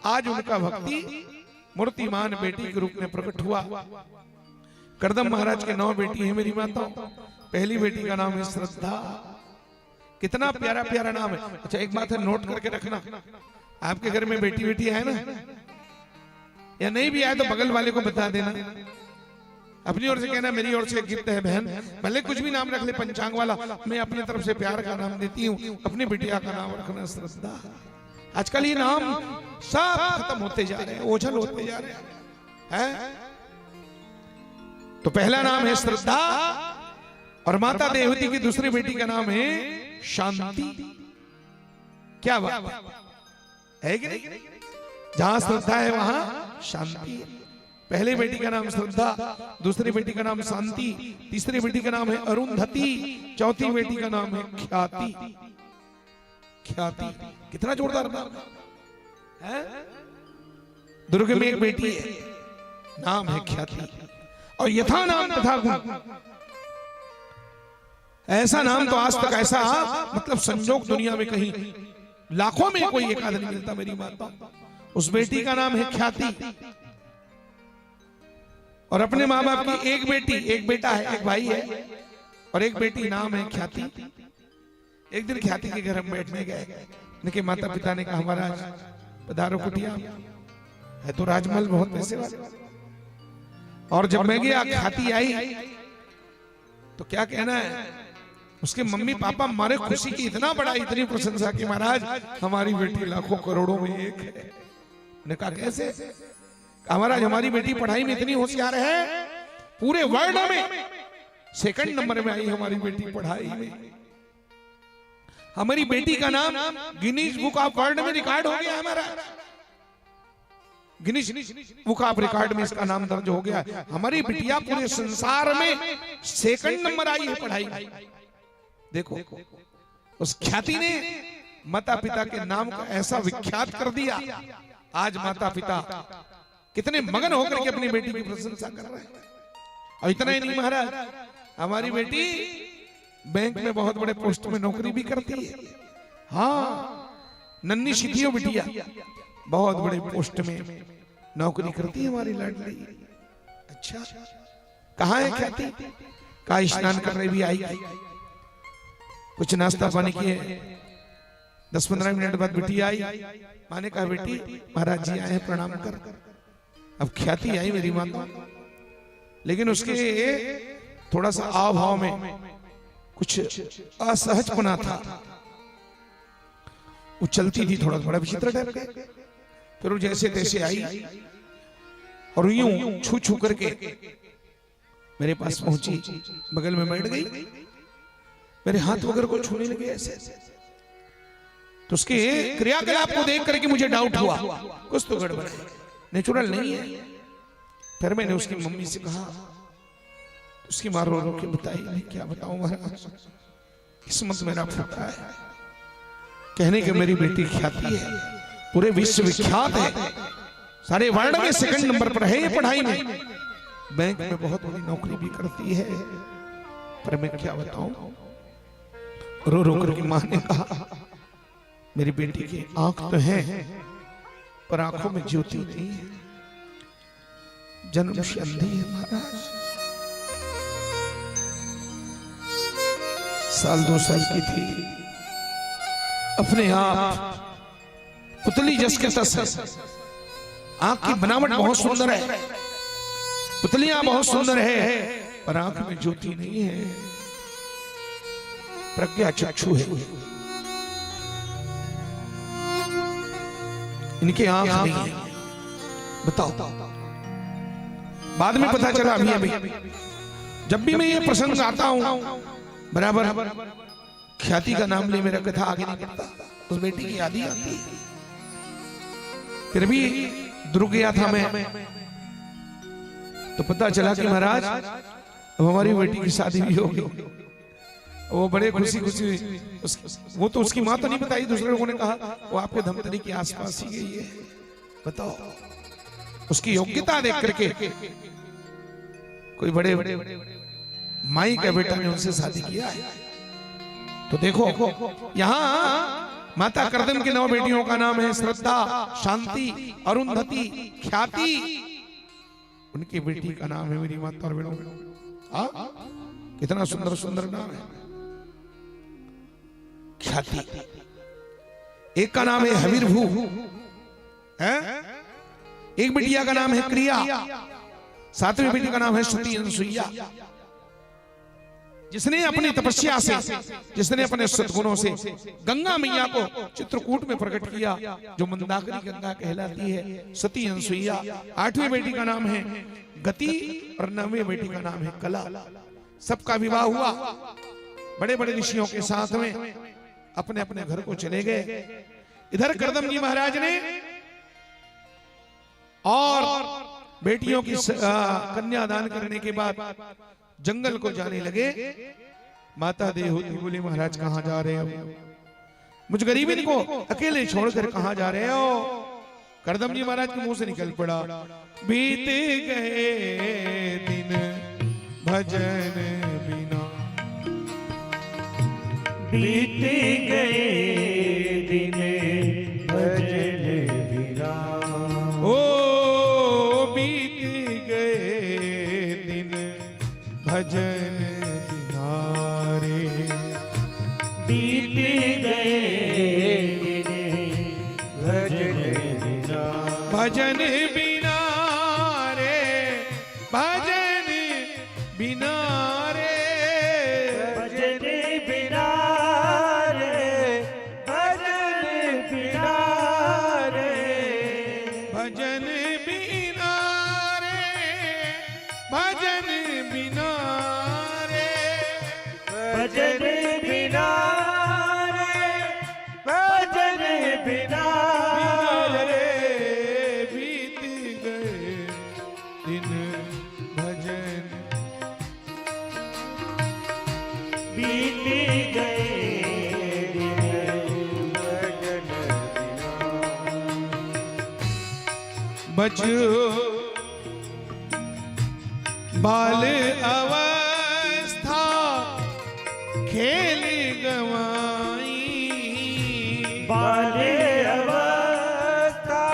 आज उनका भक्ति मूर्तिमान बेटी के रूप में प्रकट हुआ। करदम महाराज के 9 बेटी हैं मेरी माता। पहली बेटी का नाम है श्रद्धा। कितना प्यारा प्यारा नाम है। अच्छा एक बात है, नोट करके रखना, आपके घर में बेटी बेटी है ना, या नहीं भी आए तो बगल वाले को बता देना। अपनी ओर से कहना मेरी ओर से गिफ्ट है बहन, भले कुछ भी नाम रख ले पंचांग वाला, मैं अपनी तरफ से प्यार का नाम देती हूँ। अपनी बिटिया का नाम रखना श्रद्धा। आजकल ये नाम सब खत्म होते जा रहे हैं, ओझल होते जा रहे हैं। तो पहला नाम है श्रद्धा, और माता देवती की दूसरी बेटी का नाम है शांति। क्या बात है कि नहीं? जहां श्रद्धा है वहां शांति है। पहली बेटी का नाम श्रद्धा, दूसरी बेटी का नाम शांति, तीसरी बेटी का नाम है अरुंधति, चौथी बेटी का नाम है ख्याति। ख्याति कितना जोरदार नाम है। दुर्ग में एक बेटी है, नाम है ख्याति। और यथा नाम तथा गुण, ऐसा नाम तो आज तक ऐसा मतलब संजोग दुनिया में कहीं लाखों में कोई एक आदमी मिलता मेरी माता। उस बेटी का नाम है ख्याति। और अपने माँ बाप की एक बेटी एक बेटा है, एक भाई है और एक बेटी, नाम है ख्याति। एक दिन ख्याति के घर हम बैठने गए, उनके माता पिता ने कहा महाराज पधारो कुटिया, है तो राजमहल बहुत पैसे वाले। और जब मैं गया ख्याति आई तो क्या कहना है, उसके मम्मी पापा मारे खुशी की इतना बड़ा इतनी प्रशंसा की महाराज हमारी बेटी लाखों करोड़ों में एक है। ने कहा कैसे? महाराज हमारी बेटी पढ़ाई में इतनी होशियार है, पूरे वर्ल्ड में सेकंड नंबर में आई हमारी बेटी पढ़ाई में। हमारी बेटी का नाम गिनीज बुक ऑफ वर्ल्ड में रिकॉर्ड हो गया। हमारा गिनीज बुक ऑफ रिकॉर्ड में इसका नाम दर्ज हो गया। हमारी बिटिया पूरे संसार में सेकंड नंबर आई है पढ़ाई में। देखो उस ख्याति ने माता पिता के नाम को ऐसा विख्यात कर दिया। आज माता पिता कितने मगन होकर के अपनी बेटी की प्रशंसा कर रहे हैं। और इतना ही नहीं महाराज, हमारी बेटी बैंक में बहुत बड़े पोस्ट में नौकरी भी करती है। हाँ, नन्ही सीधियों बिटिया बहुत बड़े पोस्ट में नौकरी करती है हमारी लाडली। अच्छा कहाँ है ख्याति? कहा स्नान करने भी आई, कुछ नाश्ता पानी किए, 10-15 मिनट बाद बेटी आई। माँ ने कहा बेटी महाराज जी आए हैं प्रणाम कर। अब ख्याति आई मेरी माता, लेकिन उसके थोड़ा सा आव भाव में कुछ असहजपना था। वो चलती थी थोड़ा थोड़ा विचित्र टाइप का। फिर वो जैसे तैसे आई और यूं छू छू करके मेरे पास पहुंची, बगल में बैठ गई, मेरे हाथ वगैरह को छूने लगे ऐसे। तो उसके क्रियाकलाप को देख करके मुझे डाउट हुआ कुछ तो गड़बड़ है, नेचुरल नहीं है। फिर मैंने उसकी मम्मी से कहा, उसकी माँ रो रो के बताई, मैं क्या बताऊं महाराज, किस्मत मेरा फूटा है। कहने के मेरी बेटी ख्याति है, पूरे विश्व विख्यात है, सारे वर्ल्ड में सेकंड नंबर पर है ये पढ़ाई में, बैंक में बहुत बड़ी नौकरी भी करती है। पर मैं क्या बताऊं, रो रो करके माँ ने कहा मेरी बेटी की आंख तो है पर आंखों में ज्योति नहीं है, जन्म से अंधी है महाराज। 1-2 साल की थी, अपने आप पुतली जस के तस, आंख की बनावट बहुत सुंदर है, पुतलियां बहुत सुंदर है, पर आंख में ज्योति नहीं है, प्रज्ञा चक्षु है, इनके आंख नहीं है। बताओ, बाद में पता चला अभी जब भी मैं ये प्रसंग आता हूं बराबर ख्याति का नाम ले, मेरा कथा आगे नहीं बढ़ता, उस बेटी की याद ही आती है। फिर भी दुर्ग गया था मैं, तो पता चला कि महाराज अब हमारी बेटी की शादी भी हो गई। वो बड़े खुशी खुशी, वो तो उसकी माँ तो नहीं बताई, दूसरे लोगों ने कहा वो आपके धमतरी के आसपास ही गई है। बताओ, उसकी योग्यता देख करके कोई बड़े माई का बेटा ने उनसे शादी किया है। तो देखो यहाँ माता करदम की 9 बेटियों का नाम है श्रद्धा, शांति, अरुंधति, ख्याति। उनकी बेटी का नाम है मेरी माता और बहनों, कितना सुंदर सुंदर नाम है। ख्याति, एक का नाम है हविर्भू, है एक बिटिया का नाम है क्रिया, सातवीं बेटी का नाम है सती अनसुईया। जिसने अपनी तपस्या से, जिसने अपने सद्गुणों से गंगा मैया को चित्रकूट में प्रकट किया, जो मंदाकिनी गंगा कहलाती है, सती अनसुईया। आठवीं बेटी का नाम है गति और नौवीं बेटी का नाम है कला। सबका विवाह हुआ, बड़े बड़े ऋषियों के साथ में अपने अपने घर को चले गए। इधर करदम जी महाराज ने और बेटियों की कन्यादान करने के बाद जंगल को जाने लगे। माता देवहूति बोली महाराज कहां जा रहे हो, मुझ गरीबन को अकेले छोड़कर कहां जा रहे हो। करदम जी महाराज के मुंह से निकल पड़ा, बीत गए दिन भजन बिना,
बीत गए दिन भजन बिना,
ओ बीत गए दिन भजन बिना रे,
बीत गए दिन भजन बिना,
भजन बिना रे, भजन बिना रे,
भजन बिना रे, भजन बिना रे,
भजन बिना रे, भजन बिना रे,
भजन बिना रे, भजन बिना रे,
बीत गए दिन भजन,
बीत गए दिन भजन बिना।
बचो बाल अवस्था खेल गवाई,
बाले अवस्था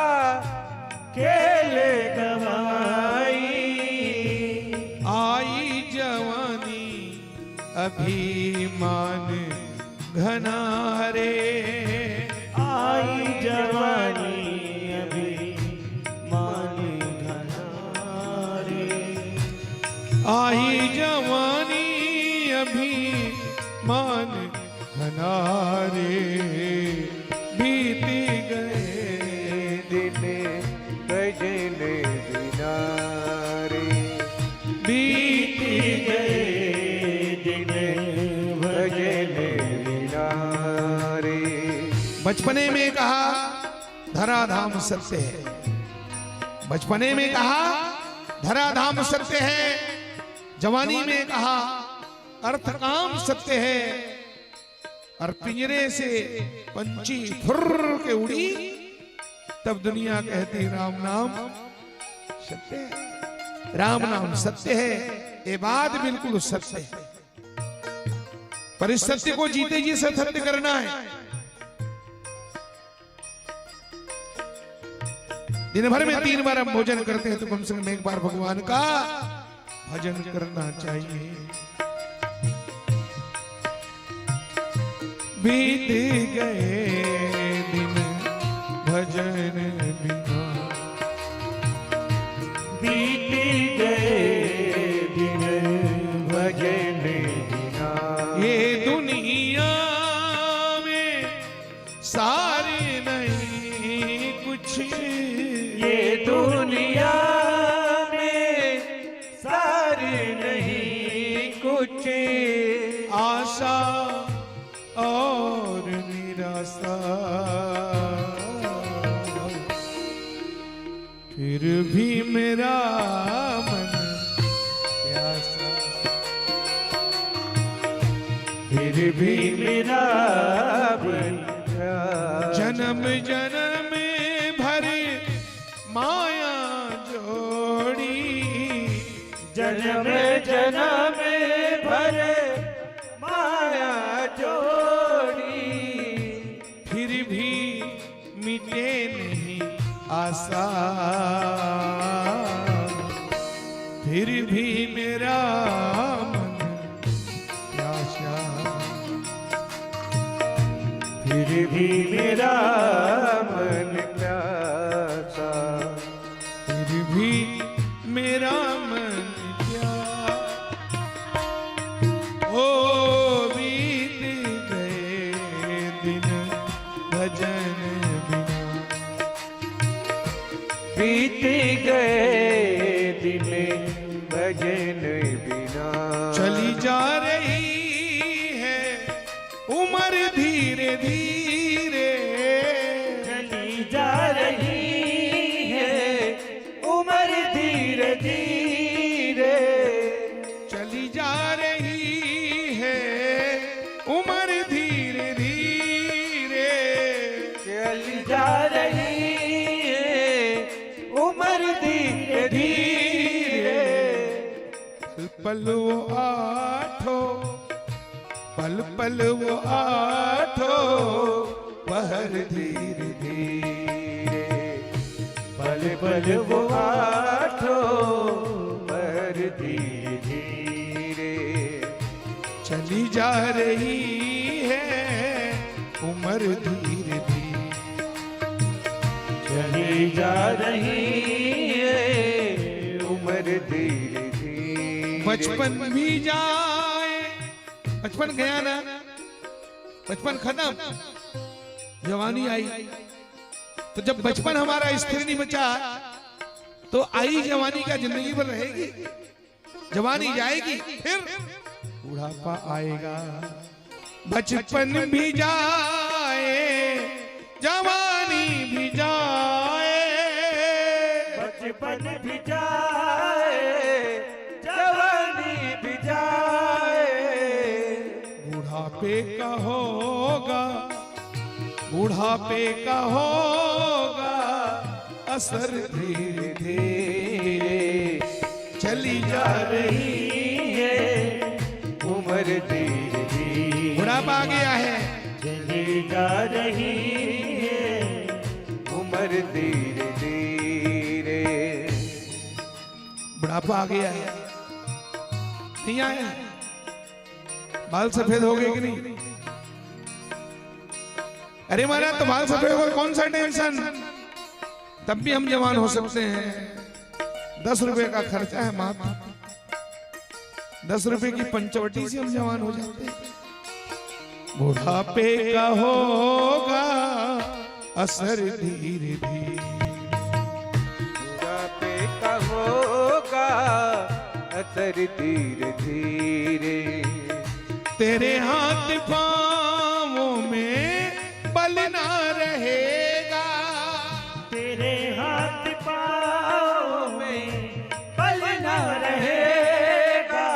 खेल गवाई,
आई जवानी अभिमान घनारे,
आई जवानी अभी मान घनारे,
आई जवानी अभिमान घनारे, बीती गए
दिन भजन बिना रे,
बीती गए
दिन भजन बिना रे।
बचपने में कहा धराधाम सत्य है, बचपने में कहा धराधाम सत्य है, जवानी में कहा अर्थ काम सत्य है, और पिंजरे से पंछी फुर्र के उड़ी तब दुनिया कहती राम नाम सत्य है, राम नाम सत्य है, ये बात बिल्कुल सत्य है। पर इस सत्य को जीते जी सत्य करना है। दिन भर में 3 बार हम भोजन करते हैं तो कम से कम एक बार भगवान का भजन करना चाहिए। बीत गए दिन भजन बिना,
बीत गए दिन भजन बिना,
ये दुनिया में सारे नहीं कुछ,
ये दुनिया में सारे नहीं कुछ,
आशा और निराशा, फिर भी मेरा मन प्यासा,
फिर भी मेरा मन
जन्म जन्म भर माया जोड़ी,
जन्म जन्म भर माया जोड़ी,
फिर भी मिटे नहीं आशा, फिर भी मेरा मन प्यासा,
फिर भी मेरा मन प्यासा,
फिर भी मेरा मन प्यासा। ओ बीत गए दिन भजन बिना,
बीत गए दिन भजन बिना।
चली जा रही है उम्र धीरे धीरे,
चली जा रही है उम्र धीरे धीरे,
चली जा रही है उम्र धीरे धीरे,
चली जा रही है उम्र धीरे धीरे।
पल पल वो आठों, पल पल वो आठों पहर धीरे धीरे,
पल पल वो आठों पहर धीरे धीरे,
चली जा रही है उम्र धीरे धीरे।
चली जा रही है उम्र धीरे धीरे।
बचपन भी जाए, बचपन गया ना, बचपन खत्म, जवानी आई। तो जब बचपन हमारा स्थिर नहीं बचा तो आई जवानी क्या जिंदगी भर रहेगी? जवानी जाएगी, फिर बुढ़ापा आएगा। बचपन भी जाए जवानी भी जाए,
बचपन भी जाए जवानी भी जाए,
बुढ़ापे का होगा, बुढ़ापे का होगा असर धीरे धीरे। चली जा रही
है उम्र धीरे धीरे,
बुढ़ापा आ गया है,
चली जा रही है उम्र धीरे धीरे।
बुढ़ापा आ गया है, नहीं आया? बाल सफेद हो गए कि नहीं? अरे महाराज, तो बाल सफेद हो गए, कौन सा टेंशन, तब भी हम जवान हो सकते हैं। 10 रुपए का खर्चा है मात्र, 10 रुपए की पंचवटी से हम जवान हो जाते हैं। बुढ़ापे का होगा असर धीरे धीरे,
बुढ़ापे का होगा असर धीरे धीरे।
तेरे हाथ पाँवों में बल ना रहेगा,
तेरे हाथ पाँव में बल ना रहेगा,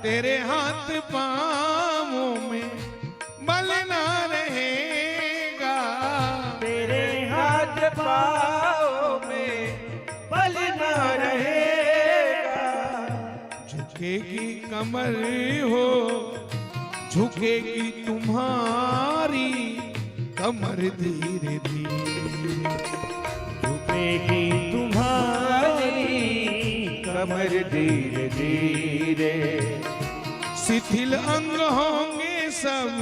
तेरे हाथ पाँवों में बल ना रहेगा,
तेरे हाथ पाँव में बल ना रहेगा।
झुकेगी कमर हो, झुकेगी तुम्हारी कमर धीरे धीरे,
झुकेगी तुम्हारी कमर धीरे धीरे।
शिथिल अंग होंगे सब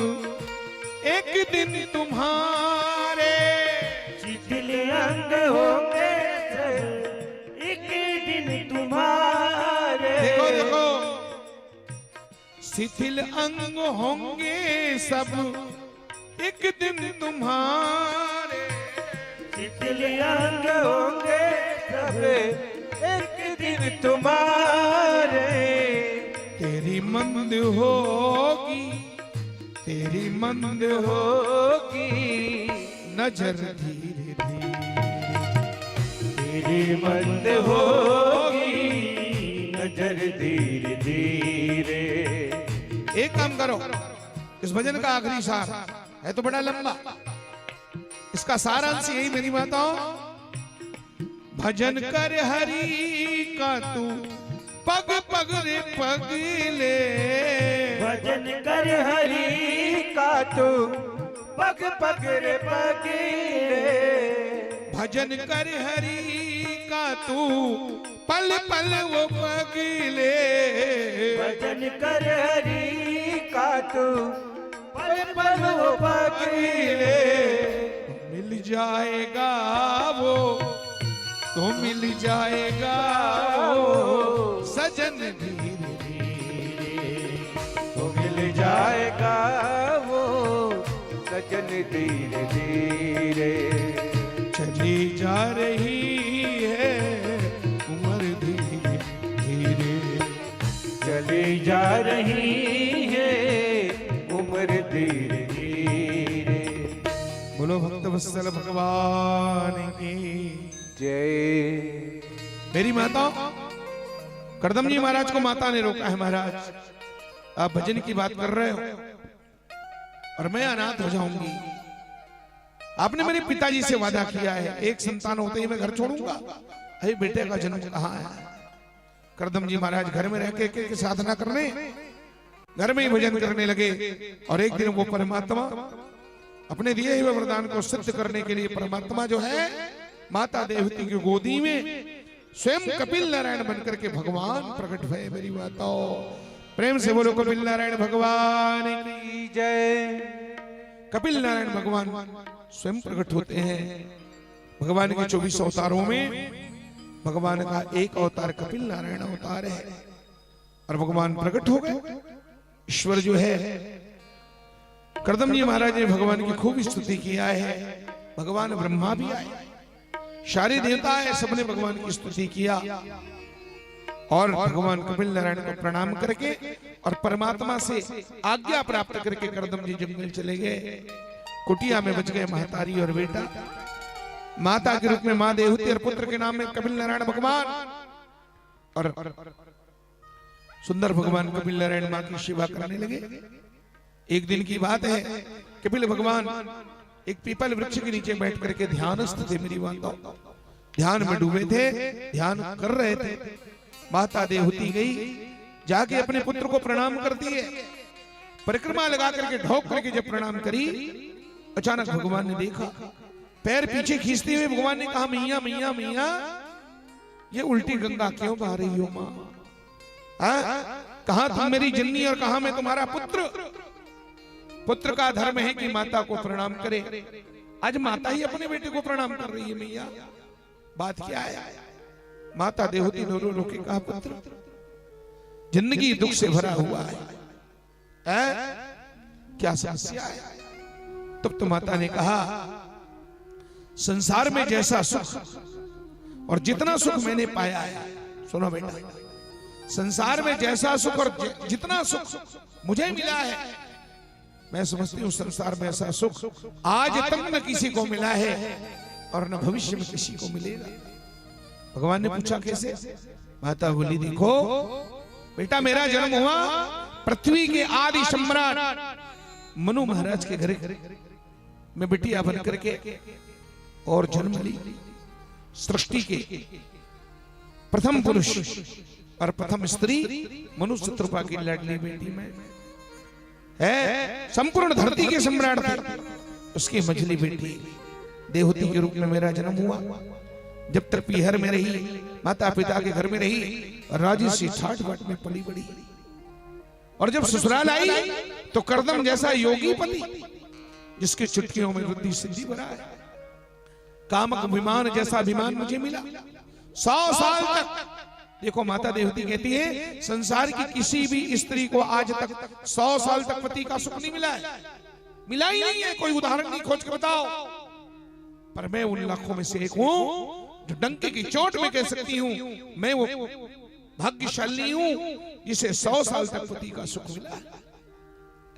एक दिन तुम्हारे,
शिथिल अंग होंगे सब एक दिन तुम्हारे।
देखो देखो, शिथिल अंग होंगे सब एक दिन तुम्हारे,
शिथिल अंग होंगे सब एक दिन तुम्हारे।
तेरी मंद होगी, तेरी मंद
होगी
नजर धीरे धीरे,
तेरी मंद होगी नजर धीरे धीरे।
एक काम करो, इस भजन का आखिरी सार है तो बड़ा लंबा, इसका सारांश यही मेरी माताओं, भजन कर हरि का तू पग पग रे पग ले,
भजन कर हरि का तू पग पग रे पग ले,
भजन कर हरि का तू पल पल वो पगले,
भजन कर हरि का तू पल पल वो पगले,
मिल जाएगा वो तो मिल जाएगा वो सजन धीरे धीरे,
तो मिल जाएगा वो सजन धीरे धीरे।
चली जा रही है उम्र धीरे धीरे,
चली जा रही है उम्र धीरे धीरे।
बोलो भक्त वत्सल भगवान की
जय।
मेरी माता करदम जी महाराज को माता ने रोका है, महाराज आप भजन की बात कर रहे हो और मैं अनाथ हो जाऊंगी। आपने मेरे पिताजी से वादा किया है एक संतान होते ही मैं घर छोड़ूंगा, अरे बेटे का जन्म कहाँ है। करदम जी महाराज घर में रह के साधना करने, घर में ही भजन करने लगे और एक दिन वो परमात्मा अपने दिए हुए वरदान को सिद्ध करने के लिए परमात्मा जो है माता देवती की गोदी में स्वयं कपिल नारायण बनकर के भगवान प्रकट हुए। मेरी माताओं प्रेम से बोलो कपिल नारायण भगवान की
जय।
कपिल नारायण भगवान स्वयं प्रकट होते हैं। भगवान के 24 अवतारों में भगवान का एक अवतार कपिल नारायण अवतार है और भगवान प्रकट हो गए। ईश्वर जो है करदम जी महाराज ने भगवान की खूब स्तुति किया है। भगवान ब्रह्मा भी आए, सारे देवता है, सबने भगवान की स्तुति किया और भगवान कपिल नारायण को प्रणाम करके और परमात्मा से आज्ञा प्राप्त करके करदम जी जंगल चले गए। कुटिया में बच गए महतारी और बेटा। माता के रूप में मां देवती और पुत्र के नाम में कपिल नारायण भगवान और सुंदर भगवान कपिल नारायण मां की सेवा करने लगे। एक दिन की बात है, कपिल भगवान एक पीपल वृक्ष के नीचे बैठ करके ध्यानस्थ थे। मेरी माता ध्यान में डूबे थे, ध्यान कर रहे थे। माता देवहूति गई, जाके अपने पुत्र को प्रणाम करती है। परिक्रमा लगा करके ढोक करके जब प्रणाम करी, अचानक भगवान ने देखा, पैर पीछे खींचते हुए भगवान ने कहा, मैया मैया मैया ये उल्टी गंगा क्यों बहा रही हो मां? कहा तुम मेरी जननी और कहा मैं तुम्हारा पुत्र। पुत्र का धर्म है कि माता को प्रणाम करे। आज माता ही अपने बेटे को प्रणाम कर रही है। मैया बात क्या है? माता देवहूति रो रो के कहा, पुत्र जिंदगी दुख से भरा हुआ है, क्या समस्या है? तब तो माता ने कहा, संसार में जैसा सुख और जितना सुख मैंने पाया है, सुनो बेटा, संसार में जैसा सुख और जितना सुख मुझे मिला है, मैं समझती हूँ संसार में ऐसा सुख आज तक न किसी को मिला है और न भविष्य में किसी को मिलेगा। भगवान ने पूछा कैसे? माता बोली, देखो बेटा, मेरा जन्म हुआ पृथ्वी के आदि सम्राट मनु महाराज के घर में बिटिया बन करके और जन्म ली। सृष्टि के प्रथम पुरुष और प्रथम स्त्री मनुष्य कृपा की लाडली बेटी में है। संपूर्ण धरती के सम्राट थे, उसकी मझली बेटी देवहूति के रूप में मेरा जन्म हुआ। जब तक पीहर में रही, माता पिता के घर में रही, राजसी ठाठ बाट में पली बड़ी। और जब ससुराल आई तो करदम जैसा योगी पति, जिसके चुटकियों में बुद्धि सिद्धि भरा है, कामक विमान जैसा विमान मुझे मिला। 100 साल तक, देखो माता देवहूति कहती है, संसार की किसी भी स्त्री को आज तक 100 साल तक पति का सुख नहीं मिला है। मिला ही नहीं है, कोई उदाहरण नहीं खोज के बताओ। पर मैं उन लाखों में से एक हूं जो डंके की चोट में कह सकती हूं, मैं वो भाग्यशाली हूं जिसे 100 साल तक पति का सुख मिला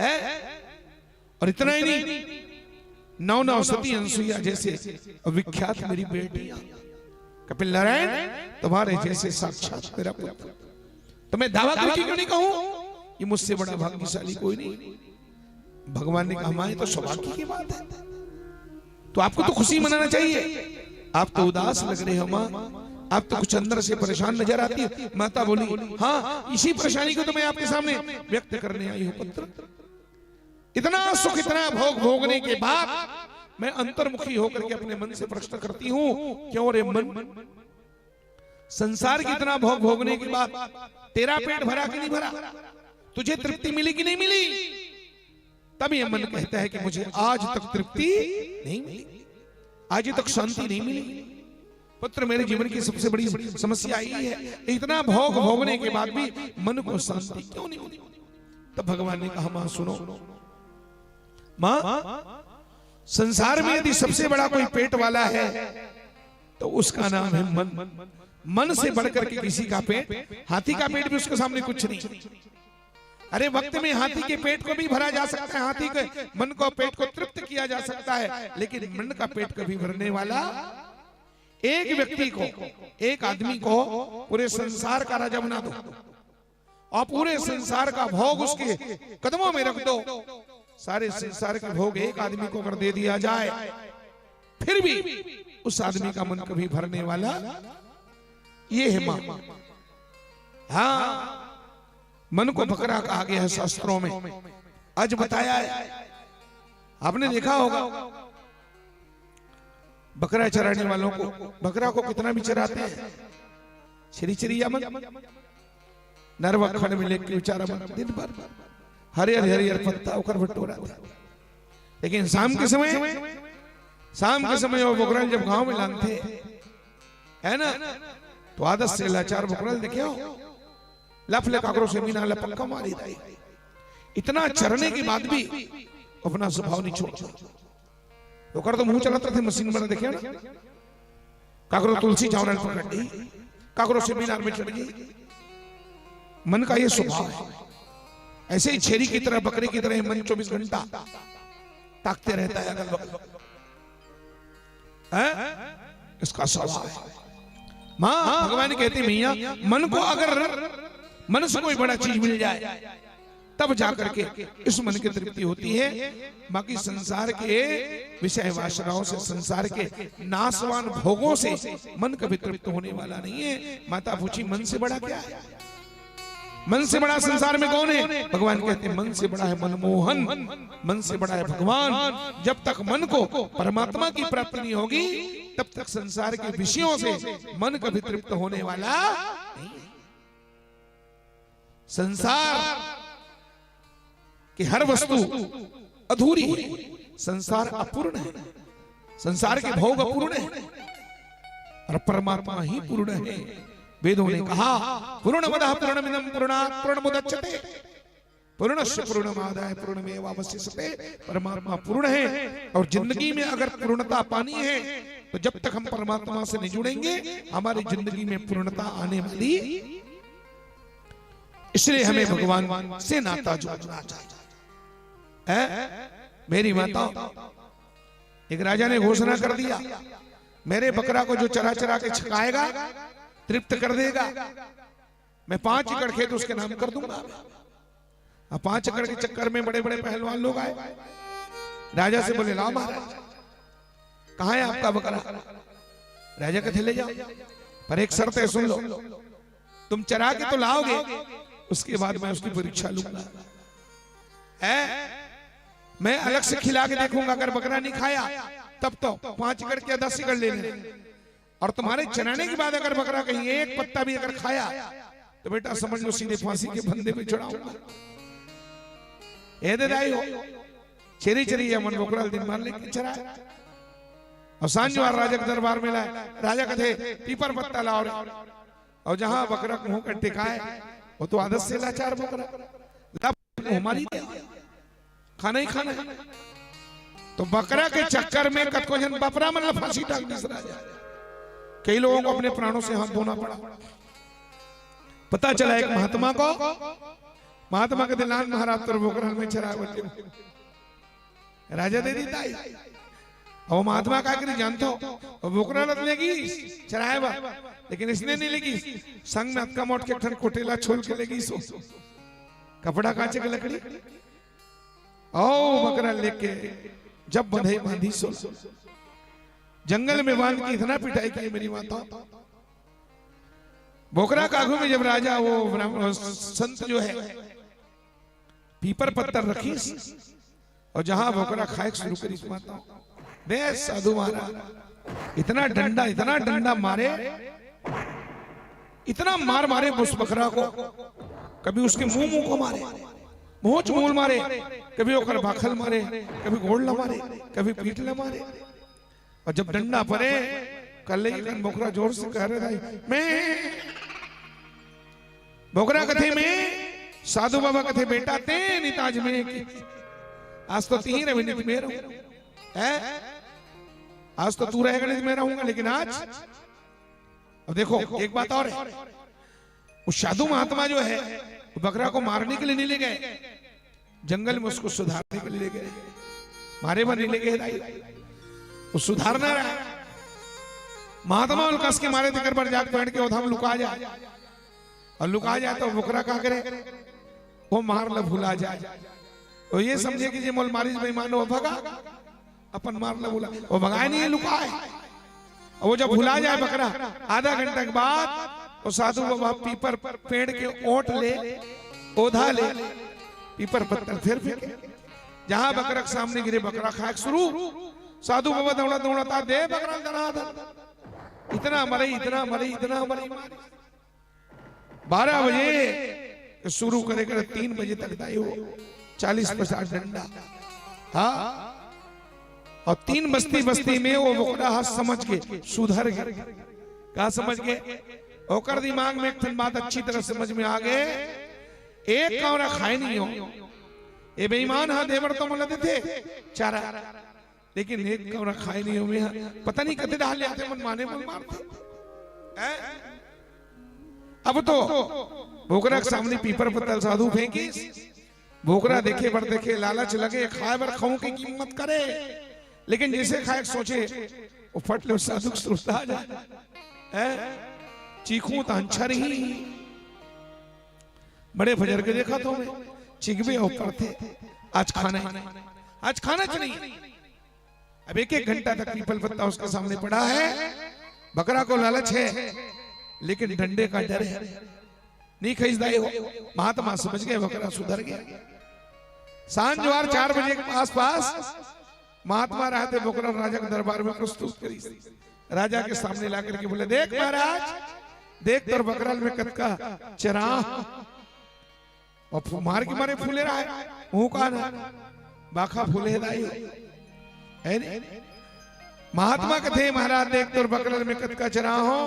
है। और इतना ही नहीं, 9 सती अनसुईया जैसे विख्यात मेरी बेटियां, कपिल नारायण तुम्हारे जैसे साक्षात मेरा पुत्र। तो मैं दावा करके क्यों नहीं कहूं ये मुझसे बड़ा भाग्यशाली कोई नहीं। भगवान ने कहा, मां तो सौभाग्य की बात है, तो आपको तो खुशी मनाना चाहिए। आप तो उदास लग रहे हो मां, आप तो कुछ अंदर से परेशान नजर आती है। माता बोली, हाँ इसी परेशानी को तो मैं आपके सामने व्यक्त करने आई हूं पुत्र। इतना सुख इतना भोग भोगने के बाद मैं अंतर्मुखी होकर के अपने मन से प्रश्न करती हूँ, क्यों रे मन संसार की इतना भोग भोगने के बाद तेरा पेट भरा कि नहीं भरा, तुझे तृप्ति मिली कि नहीं मिली? तब ये मन कहता है कि मुझे आज तक तृप्ति नहीं मिली, आज तक शांति नहीं मिली। पुत्र, मेरे जीवन की सबसे बड़ी समस्या यही है, इतना भोग भोगने के बाद भी मन को शांति क्यों नहीं मिली? तब भगवान ने कहा, मां सुनो, मां संसार में यदि सबसे बड़ा कोई पेट वाला है तो उसका नाम है मन। मन से बढ़कर के किसी का पेट, हाथी का पेट भी उसके सामने कुछ नहीं। अरे वक्त में हाथी के पेट को भी भरा जा सकता है, हाथी के मन को, पेट को तृप्त किया जा सकता है, लेकिन मन का पेट कभी भरने वाला एक व्यक्ति को, एक आदमी को पूरे संसार का राजा बना दो और पूरे संसार का भोग उसके कदमों में रख दो, सारे संसार का भोग एक आदमी को अगर दे दिया जाए, फिर भी उस आदमी का मन कभी भरने वाला ये है मां। हाँ, मन को बकरा कहा गया है शास्त्रों में, आज बताया है। आपने देखा होगा बकरा चराने वालों को, बकरा को कितना भी चराते हैं, छिरी छिरी या नरवा खड़ में लेके बेचारा दिन भर हरियर हरियर पत्ता उकर बटोरा था। लेकिन शाम के समय वो बकरा जब गांव में लाते है ना, तो आदत से लाचार बकरा देखे हो, लफले काकरों से मीना लपक्का मारी दाई, इतना चरने के बाद भी अपना स्वभाव नहीं छोड़ता। तो कर तो मुंह चलाते थे मशीन बना, देखे ना, काकरों तुलसी चावल पकड़ दी, काकरों से मीनार में चढ़ गई। मन का ये स्वभाव है। ऐसे ही छेरी की तरह, बकरी की तरह मन 24 घंटा ताकते रहता है अगल बगल, इसका स्वभाव है। मां भगवान कहते हैं, भैया मन को अगर मन से कोई बड़ा चीज मिल जाए तब जाकर के इस मन की तृप्ति होती है। बाकी संसार के विषय वासनाओं से, संसार के नाशवान भोगों से मन कभी तृप्त होने वाला नहीं है। माता पूछी, मन से बड़ा क्या है? मन से बड़ा संसार में कौन है? भगवान कहते हैं, मन से बड़ा है मनमोहन, मन से बड़ा है भगवान। जब तक मन को परमात्मा की प्राप्ति नहीं होगी तब तक संसार के विषयों से मन कभी तृप्त होने वाला नहीं। संसार की हर वस्तु अधूरी है, संसार अपूर्ण है, संसार के भोग अपूर्ण है और परमात्मा ही पूर्ण है। वेदों ने कहा, पूर्णमदः पूर्णमिदं पूर्णात् पूर्णमुदच्यते पूर्णस्य पूर्णमादाय पूर्णमेवावशिष्यते। परमात्मा पूर्ण है और जिंदगी में अगर पूर्णता पानी है तो जब तक हम परमात्मा से नहीं जुड़ेंगे हमारी जिंदगी में पूर्णता आने वाली। इसलिए हमें भगवान से नाता जोड़ना चाहिए। मेरी माता, एक राजा ने घोषणा कर दिया, मेरे बकरा को जो चरा चरा के छकाएगा, तृप्त कर देगा, मैं 5 एकड़ खेत उसके नाम कर दूंगा। अब 5 एकड़ के चक्कर में बड़े बड़े पहलवान लोग आए, राजा से बोले, लाओ महाराज, कहां है आपका बकरा? राजा कहते, ले जाओ, पर एक शर्त है, सुन लो, तुम चरा के तो लाओगे, उसके बाद मैं उसकी परीक्षा लूंगा। मैं अलग से खिला के देखूंगा, अगर बकरा नहीं खाया तब तो 5 एकड़ के 10 एकड़ ले लेंगे, और तुम्हारे चराने के बाद अगर बकरा कहीं एक पत्ता भी अगर खाया तो बेटा समझ लो सीधे फांसी के फंदे पे चढ़ाऊंगा। ए दाई हो, चेरी चेरी या मन बकरा दिन मार लेके चरा, और सांझ वार राजा के दरबार में लाए, राजा कहते पीपर पत्ता लाओ, और जहां बकरा मुंह का टिकाए वो तो आदत से लाचार बकरा हमारी खाना ही खाना है। तो बकरा के चक्कर में कतको जन बपरा मतलब फांसी डाल दी राजा। कई लोगों को अपने प्राणों से हाथ धोना पड़ा। पता चला एक महात्मा को, महात्मा के दिलान महाराज तर बकरा में चरा बच्चे राजा दे दी ताई, और महात्मा का कर जानते हो बकरा लग लेगी चराए बा, लेकिन इसने नहीं लेगी, संग में अटका मोट के ठन कोटेला छोल के लेगी, सो कपड़ा कांचे की लकड़ी, ओ बकरा लेके जब बंधे बांधी सो, जंगल में बांध के इतना पिटाई की मेरी माता। बोकरा काघू में जब राजा वो संत जो है पीपर पत्थर रखी और जहां बोकरा खाए शुरू करी माता, बे साधु महाराज इतना डंडा मारे इतना मार मारे उस बकरा को, कभी उसके मुंह को मारे, मोच मूल मारे, कभी ओकर भाखल मारे, कभी गोड़ मारे, कभी पीठ मारे। और जब डंडा पड़े कल बोकरा जोर से कह रहे मैं बोकरा कथे में साधु बाबा कथे बेटा ते निताज में आज तो तीन रहे में रहूं, आज तो तू रहेगा नहीं मैं रहूंगा, लेकिन आज अब देखो एक बात और है, उस साधु महात्मा जो है बकरा को मारने के लिए नहीं ले गए, जंगल में उसको सुधारने के लिए ले गए, मारे पर नहीं ले गए, वो सुधारना रहा। महात्मा कस के मारे दिकर पर जाग बैठ के उधम लुका जाए, और लुका जाए तो बकरा क्या करे, वो मार ल भूला जाए, तो ये समझे कि जे मोल मारिज बेईमान वो भगा, अपन मार ल भूला, वो भगाए नहीं लुका है। और वो जब भुला जाए बकरा, आधा घंटा के बाद वो साधु बाबा पीपर पेड़ के ओट ले, ओधा ले, पीपर पत्थर फिर फेंके, जहां बकरा के सामने गिरे बकरा खाए शुरू, साधु बाबा दौड़ा दौड़ाता दे बकरा दना, इतना मरे इतना मरे इतना मरे। 12 बजे शुरू करे करे 3 बजे तक दाई हो 40-50 डंडा, हाँ। और 3 बस्ती बस्ती में वो बकरा हाथ समझ के सुधर गए, क्या समझ गए, ओकर दिमाग में एक ठन बात अच्छी तरह समझ में आ गए, एक कावरा खाए नहीं हो, ये बेईमान हाँ देवर तो मला देते चारा, लेकिन एक कावरा खाए नहीं हो, में पता नहीं कते डाल ले आते मन माने मन मारते। अब तो बोकरा के सामने पीपर पत्तल साधु फेंकी, बोकरा देखे बर देखे लालच लगे, खाए बर खाऊं की कीमत करे, लेकिन जैसे खाए सोचे वो फट ले साधु सुस्ता जाए, चीखूं तो अंछर ही बड़े फजर के देखा तो मैं चिगबे ऊपर थे, आज खाना चाहिए। अब 1-1 घंटा तक पीपल पत्ता उसके सामने पड़ा है, बकरा को लालच है लेकिन डंडे का डर है, नहीं खरीदाई हो। महात्मा समझ गए बकरा सुधर गया। सांझ जवार 4 बजे के आसपास महात्मा रहते बकरा राजा के दरबार में प्रस्तुत करी, राजा के सामने ला करके बोले देख महाराज, देख तर बकरा में कतका चरा, और मार के मारे फूले रहा है, मुंह का ना बाखा फूले दाई है नहीं। महात्मा कथे महाराज देख तर बकरा में कतका चरा हो,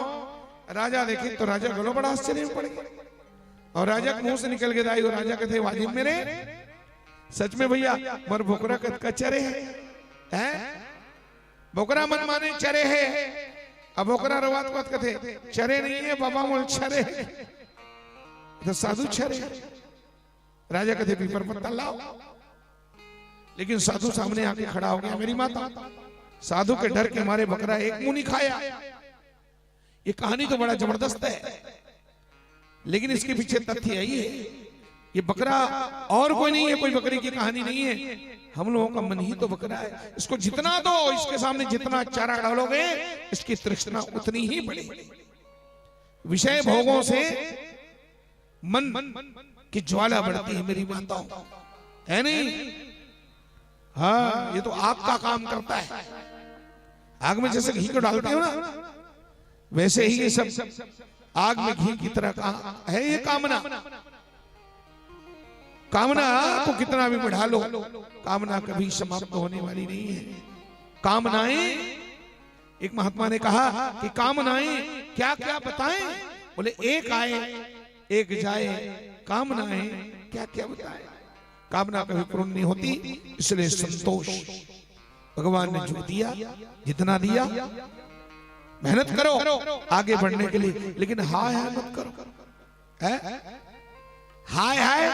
राजा देखे तो राजा गलो बड़ा आश्चर्य में पड़ गया, और राजा के मुंह से निकल के दाई, और राजा कथे वाजिब मेरे सच में भैया मर बोकरा कतका चरे है, बोकरा मन माने चरे है, अब बोकरा रवात बात कथे चरे नहीं है बाबा मोल चरे है, तो साधु चरे। राजा कथे पीपर पत्ता लाओ, लेकिन साधु सामने आके खड़ा हो गया, मेरी माता साधु के डर के मारे बकरा एक मुंह नहीं खाया। ये कहानी तो बड़ा जबरदस्त है, लेकिन इसके पीछे तथ्य यही है, ये बकरा और कोई नहीं है, कोई बकरी की कहानी नहीं है, हम लोगों का मन ही तो बकरा है। इसको जितना दो, इसके सामने जितना चारा डालोगे, इसकी तृष्णा उतनी ही बढ़ेगी। विषय भोगों से मन की ज्वाला बढ़ती है मेरी माताओं, है नहीं? हाँ, ये तो आग का काम करता है। आग में जैसे घी को डालते हो ना, वैसे ही ये सब आग में घी की तरह का है ये कामना। कामना को कितना भी बढ़ा लो, कामना कभी समाप्त होने वाली नहीं है। कामनाएं, एक महात्मा ने कहा कि कामनाएं क्या क्या बताएं, बोले एक आए एक जाए, कामनाएं क्या क्या बताएं। कामना कभी पूर्ण नहीं होती, इसलिए संतोष। भगवान ने जो दिया, जितना दिया, मेहनत करो आगे बढ़ने के लिए, लेकिन हाय हाय मत करो। हाय हाय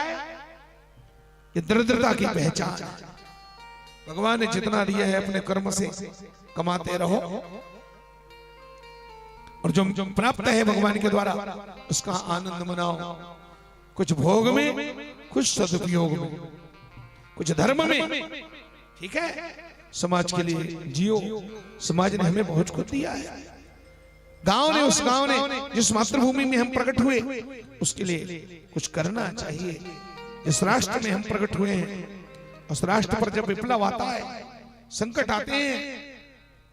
ये दरिद्रता की पहचान। भगवान ने जितना दिया है अपने कर्म से कमाते रहो, और जो प्राप्त है भगवान के द्वारा उसका आनंद मनाओ। कुछ भोग में, कुछ सदुपयोग में, कुछ धर्म में, ठीक है? समाज के लिए जियो। समाज ने हमें बहुत कुछ दिया है। गांव ने, उस गांव ने, जिस मातृभूमि में हम प्रकट हुए, उसके लिए कुछ करना चाहिए। जिस राष्ट्र में हम प्रकट हुए हैं, उस राष्ट्र पर जब विप्लव आता है, संकट आते हैं,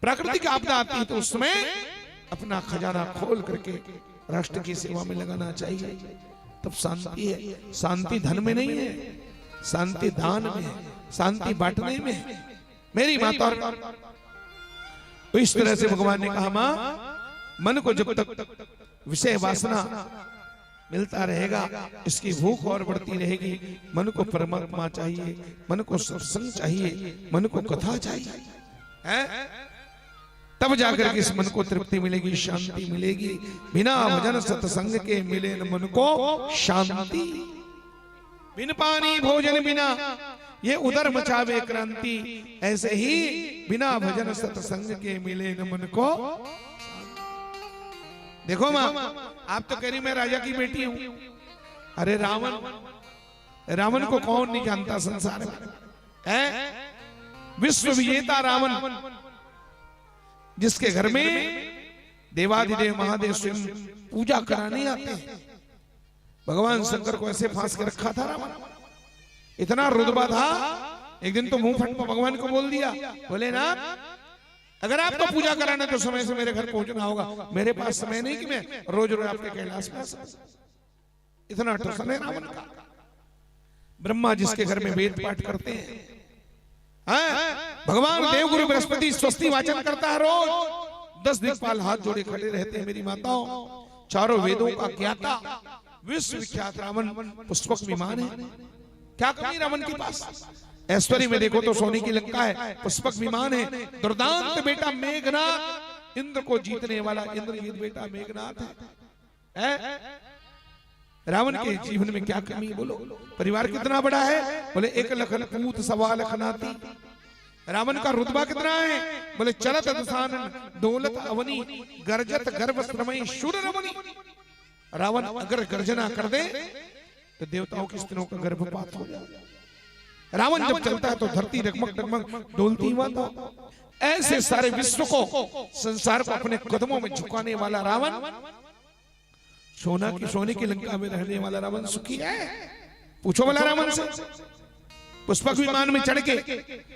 प्राकृतिक आपदा आती है, तो उसमें अपना खजाना खोल करके राष्ट्र की सेवा में लगाना चाहिए, तब शांति है। शांति धन में नहीं है, शांति दान में है, शांति बांटने में है। मेरी माता, तो इस तरह से भगवान ने कहा, मां, मन को जब तक विषय वासना मिलता रहेगा, इसकी भूख और बढ़ती रहेगी। मन को परमात्मा चाहिए, मन को सत्संग चाहिए, मन को कथा चाहिए, है? तब जाकर के इस मन को तृप्ति मिलेगी, शांति मिलेगी। बिना भजन सत्संग के मिले न मन को शांति। बिन पानी भोजन बिना ये उदर मचावे क्रांति, ऐसे ही बिना भजन सत्संग के मिले न मन को। देखो मां, आप तो कह रही मैं राजा की बेटी हूं। अरे रावण को कौन नहीं जानता संसार में, है? विश्व विजेता रावण, जिसके घर में देवादिदेव महादेव स्वयं पूजा कराने आते हैं। भगवान शंकर को ऐसे फांस के रखा था रावण, इतना रुतबा था। एक दिन तो मुंह फट भगवान को बोल दिया, बोले ना, अगर आपको पूजा कराना तो समय से मेरे घर पहुंचना होगा। मेरे पास समय नहीं कि मैं रोज रोज आपके कैलाश में आ सकूं। इतना टोसन है रावण का। ब्रह्मा जिसके घर में वेद पाठ करते हैं, भगवान देवगुरु बृहस्पति स्वस्ति वाचन करता है रोज। 10 दिक्पाल हाथ जोड़े खड़े रहते हैं। मेरी माताओं, चारों वेदों का ज्ञाता विश्व विख्यात रावण पुष्पक विमान है। क्या कमी रावण के पास? ऐश्वर्य में देखो तो सोने की लंका है, पुष्पक विमान है। दुर्दांत बेटा मेघनाथ, इंद्र को जीतने वाला इंद्रजीत बेटा मेघनाथ है। रावण के जीवन में क्या कमी बोलो? परिवार कितना बड़ा है? बोले 1 लखन पूत 1.25 लाख नाती। रावण का रुतबा कितना है? बोले चलत दसानन दौलत अवनी गर्जत गर्भ श्रमई शूर रमणी। रावण अगर गर्जना कर दे तो देवताओं की स्त्रियों का गर्भपात हो जाए। रावण जब चलता है तो धरती डगमग डगमग डोलती हुआ था। ऐसे सारे विश्व को, संसार को अपने कदमों में झुकाने वाला रावण, सोने की लंका में रहने वाला रावण सुखी है? पूछो वाला रावण से। पुष्पक विमान में चढ़ के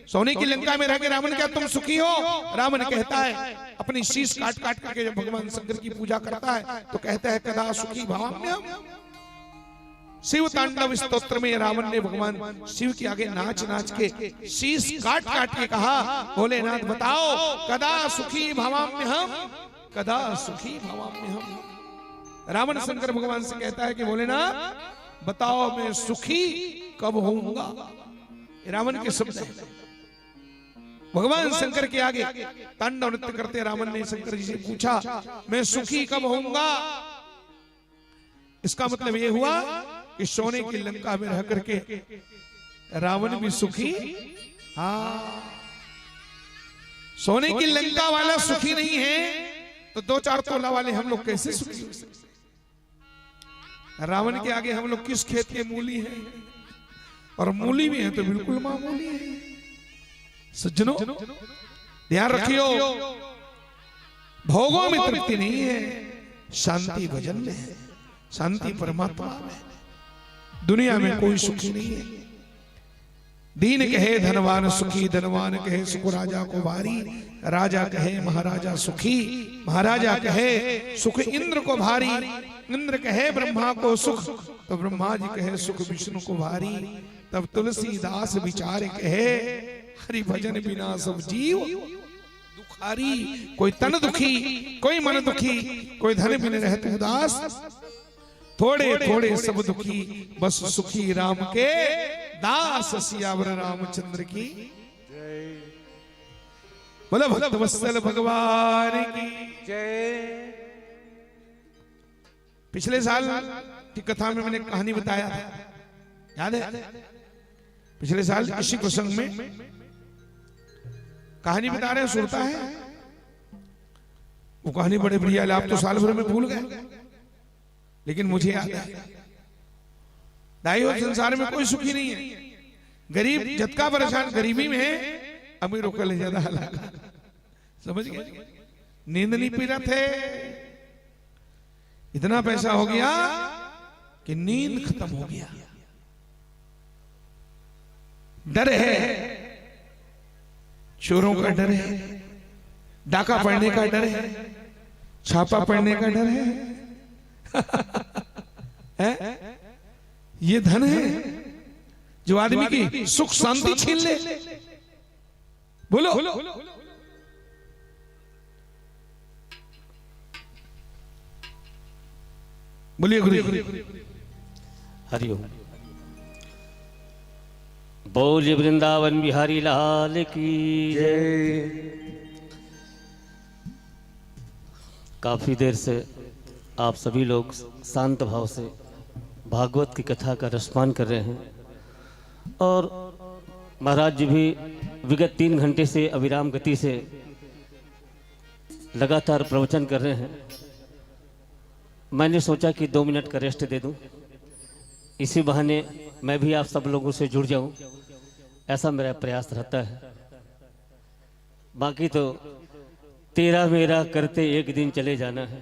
सोने की लंका में रह के रावण, क्या तुम सुखी हो? रावण कहता है, अपनी शीश काट काट करके जब भगवान शंकर की पूजा करता है तो कहता है, कदा सुखी भवाम्यहम्। शिव तांडव स्तोत्र में रावण ने भगवान शिव के आगे नाच नाच के शीश काट काट के कहा, भोलेनाथ बताओ, कदा सुखी भवाम्यहम्, कदा सुखी भवाम्यहम्। रावण शंकर भगवान से कहता है कि भोलेनाथ बताओ मैं सुखी कब होऊंगा। रावण के शब्द है। भगवान शंकर के आगे तांडव नृत्य करते रावण ने शंकर जी से पूछा, मैं सुखी कब होऊंगा? इसका मतलब यह हुआ कि सोने की लंका में रह करके रावण भी सुखी। हाँ, सोने की लंका वाला सुखी नहीं है तो 2-4 तोला वाले हम लोग कैसे सुखी हो सकते? रावण के आगे हम लोग किस खेत के मूली हैं? और मूली भी है तो बिल्कुल मामूली है। सज्जनों ध्यान रखियो, भोगों में तृप्ति नहीं है, शांति भजन में है, शांति परमात्मा में। दुनिया में कोई सुखी नहीं है। दीन कहे धनवान सुखी, धनवान कहे सुख राजा को भारी। राजा कहे महाराजा सुखी, महाराजा कहे सुख इंद्र को भारी। इंद्र कहे ब्रह्मा को सुख तो ब्रह्मा जी कहे सुख विष्णु को भारी। तब तुलसीदास विचार कहे, हरि भजन बिना सब जीव दुखारी। कोई तन दुखी, कोई मन दुखी, कोई धन बिन रहत उदास। थोड़े थोड़े सब दुखी, बस सुखी राम के दास। सियावर रामचंद्र की जय। बोलो भक्त वत्सल भगवान की जय। पिछले साल की कथा में मैंने कहानी बताया था, याद है? पिछले साल इसी प्रसंग में कहानी बता रहे हैं, सुनता है वो कहानी बड़े बढ़िया। आप तो साल भर में भूल गए, लेकिन मुझे याद है। दाइयों, संसार में कोई सुखी नहीं है। गरीब जतका परेशान गरीबी में है, अमीरों का ले ज्यादा हालात। समझ गए? नींद नहीं पी रहे थे, इतना पैसा हो गया कि नींद खत्म हो गया। डर है, चोरों का डर है, डाका पड़ने का डर है, छापा पड़ने का डर है, है? ये धन है जो आदमी की सुख शांति छीन ले। बोलो बोलिए गुरु।
हरिओम। बोलिए वृंदावन बिहारी लाल की
जय।
काफी देर से आप सभी लोग शांत भाव से भागवत की कथा का रसपान कर रहे हैं और महाराज जी भी विगत 3 घंटे से अविराम गति से लगातार प्रवचन कर रहे हैं। मैंने सोचा कि 2 मिनट का रेस्ट दे दूं, इसी बहाने मैं भी आप सब लोगों से जुड़ जाऊं, ऐसा मेरा प्रयास रहता है। बाकी तो तेरा मेरा करते एक दिन चले जाना है,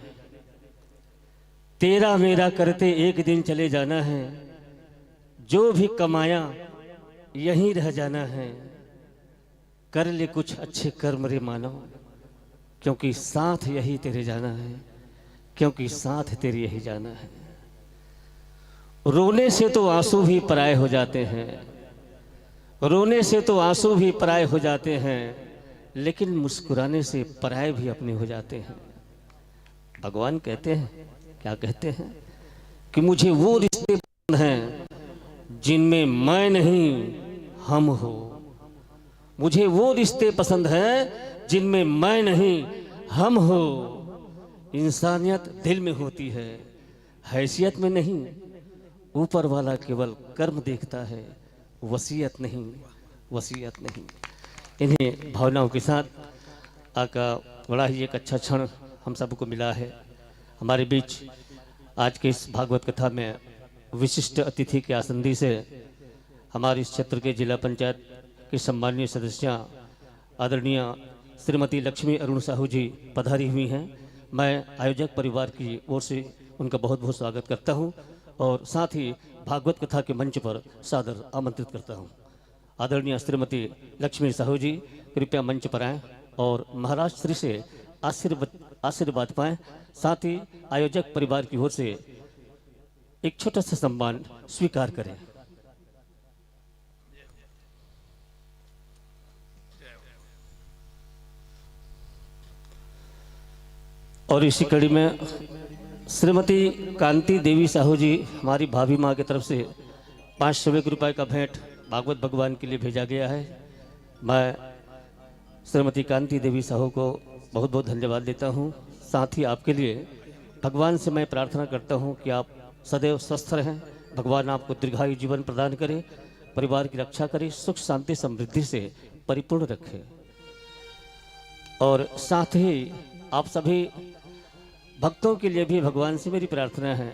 तेरा मेरा करते एक दिन चले जाना है, जो भी कमाया यहीं रह जाना है, कर ले कुछ अच्छे कर्म रे मानव, क्योंकि साथ यही तेरे जाना है, क्योंकि साथ तेरे यही जाना है। रोने से तो आंसू भी पराये हो जाते हैं, रोने से तो आंसू भी पराये हो जाते हैं, लेकिन मुस्कुराने से पराये भी अपने हो जाते हैं। भगवान कहते हैं, क्या कहते हैं कि मुझे वो रिश्ते पसंद हैं जिनमें मैं नहीं हम हो। मुझे वो रिश्ते पसंद हैं जिनमें मैं नहीं हम हो। इंसानियत दिल में होती है, हैसियत में नहीं। ऊपर वाला केवल कर्म देखता है, वसीयत नहीं, वसीयत नहीं। इन्हीं भावनाओं के साथ आका बड़ा ही एक अच्छा क्षण हम सबको मिला है। हमारे बीच आज के इस भागवत कथा में विशिष्ट अतिथि के आसंदी से हमारे इस क्षेत्र के जिला पंचायत की सम्माननीय सदस्या आदरणीय श्रीमती लक्ष्मी अरुण साहू जी पधारी हुई हैं। मैं आयोजक परिवार की ओर से उनका बहुत बहुत स्वागत करता हूं और साथ ही भागवत कथा के मंच पर सादर आमंत्रित करता हूं। आदरणीय श्रीमती लक्ष्मी साहू जी कृपया मंच पर आएँ और महाराज श्री से आशीर्वाद पाएँ। साथ ही आयोजक परिवार की ओर से एक छोटा सा सम्मान स्वीकार करें। और इसी कड़ी में श्रीमती कांति देवी साहू जी हमारी भाभी माँ की तरफ से 500 रुपए का भेंट भागवत भगवान के लिए भेजा गया है। मैं श्रीमती कांति देवी साहू को बहुत बहुत धन्यवाद देता हूँ। साथ ही आपके लिए भगवान से मैं प्रार्थना करता हूँ कि आप सदैव स्वस्थ रहें, भगवान आपको दीर्घायु जीवन प्रदान करे, परिवार की रक्षा करे, सुख शांति समृद्धि से परिपूर्ण रखे। और साथ ही आप सभी भक्तों के लिए भी भगवान से मेरी प्रार्थना है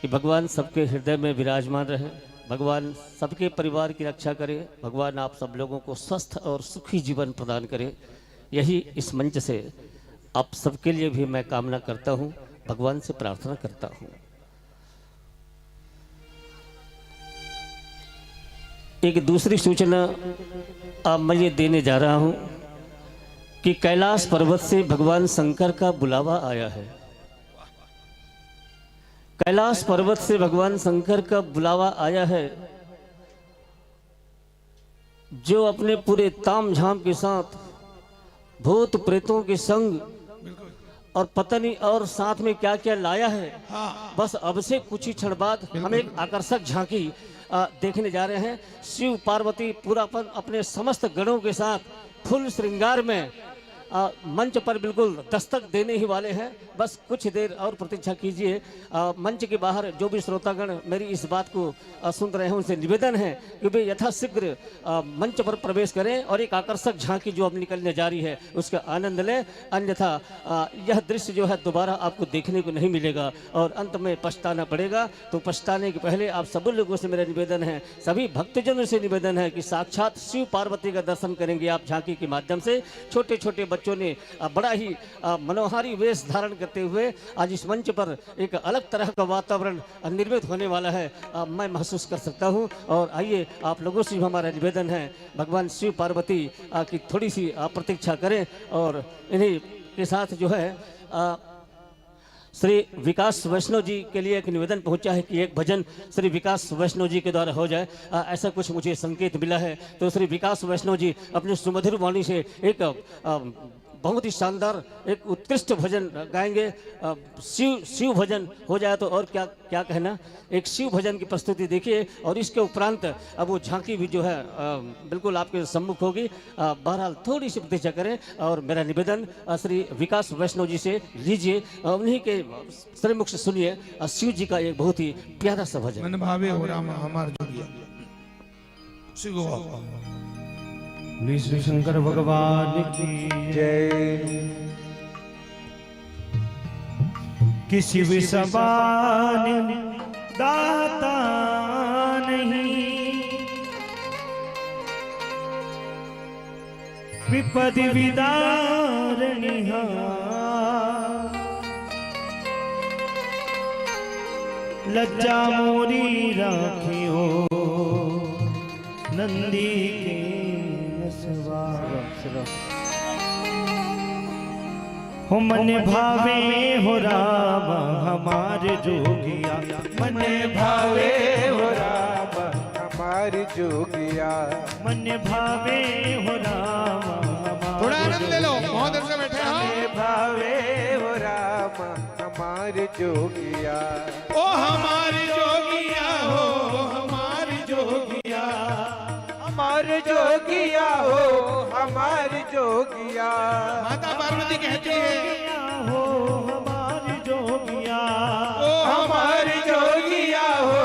कि भगवान सबके हृदय में विराजमान रहे, भगवान सबके परिवार की रक्षा करे, भगवान आप सब लोगों को स्वस्थ और सुखी जीवन प्रदान करे। यही इस मंच से आप सबके लिए भी मैं कामना करता हूँ, भगवान से प्रार्थना करता हूँ। एक दूसरी सूचना अब मैं ये देने जा रहा हूँ कि कैलाश पर्वत से भगवान शंकर का बुलावा आया है। कैलाश पर्वत से भगवान शंकर का बुलावा आया है, जो अपने पूरे ताम झाम के साथ भूत प्रेतों के संग और पता नहीं और साथ में क्या क्या लाया है। बस अब से कुछ ही क्षण बाद हम एक आकर्षक झांकी देखने जा रहे हैं। शिव पार्वती पूरापन अपने समस्त गणों के साथ फुल श्रृंगार में मंच पर बिल्कुल दस्तक देने ही वाले हैं। बस कुछ देर और प्रतीक्षा कीजिए। मंच के बाहर जो भी श्रोतागण मेरी इस बात को सुन रहे हैं उनसे निवेदन है कि वे यथाशीघ्र मंच पर प्रवेश करें और एक आकर्षक झांकी जो अब निकलने जा रही है उसका आनंद लें, अन्यथा यह दृश्य जो है दोबारा आपको देखने को नहीं मिलेगा और अंत में पछताना पड़ेगा। तो पछताने के पहले आप सभी लोगों से मेरा निवेदन है, सभी भक्तजनों से निवेदन है कि साक्षात शिव पार्वती का दर्शन करेंगे आप झांकी के माध्यम से। छोटे छोटे बच्चों ने बड़ा ही मनोहारी वेश धारण करते हुए आज इस मंच पर एक अलग तरह का वातावरण निर्मित होने वाला है, मैं महसूस कर सकता हूं। और आइए आप लोगों से हमारा निवेदन है, भगवान शिव पार्वती की थोड़ी सी प्रतीक्षा करें और इन्हीं के साथ जो है श्री विकास वैष्णव जी के लिए एक निवेदन पहुंचा है कि एक भजन श्री विकास वैष्णव जी के द्वारा हो जाए। ऐसा कुछ मुझे संकेत मिला है। तो श्री विकास वैष्णव जी अपनी सुमधुर वाणी से एक बहुत ही शानदार एक उत्कृष्ट भजन गाएंगे। शिव भजन हो जाए तो और क्या क्या कहना। एक शिव भजन की प्रस्तुति देखिए और इसके उपरांत अब वो झांकी भी जो है बिल्कुल आपके सम्मुख होगी। बहरहाल थोड़ी सी प्रतीक्षा करें और मेरा निवेदन श्री विकास वैष्णव जी से लीजिए। उन्हीं के श्रीमुख से सुनिए शिव जी का एक बहुत ही प्यारा सा भजन।
मन भावे हो राम हमार जोगिया।
श्री शंकर भगवान की जय। किसी भी समान दाता नहीं, विपद विदारणिहा, लज्जा मोरी राखियो नंदी के हो मन भावे हो राम हमार जोगिया, मन भावे हो राम हमार जोगिया, मन भावे हो राम हमार।
थोड़ा आनंद ले लो, बहुत देर से बैठे हो।
मन भावे हो राम हमार जोगिया,
ओ हमारी जोगिया हो हमारी जोगिया,
हमार जोगिया हो हमार जोगिया।
माता पार्वती कहती है
हो हमार जोगिया,
ओ
हमार जोगिया हो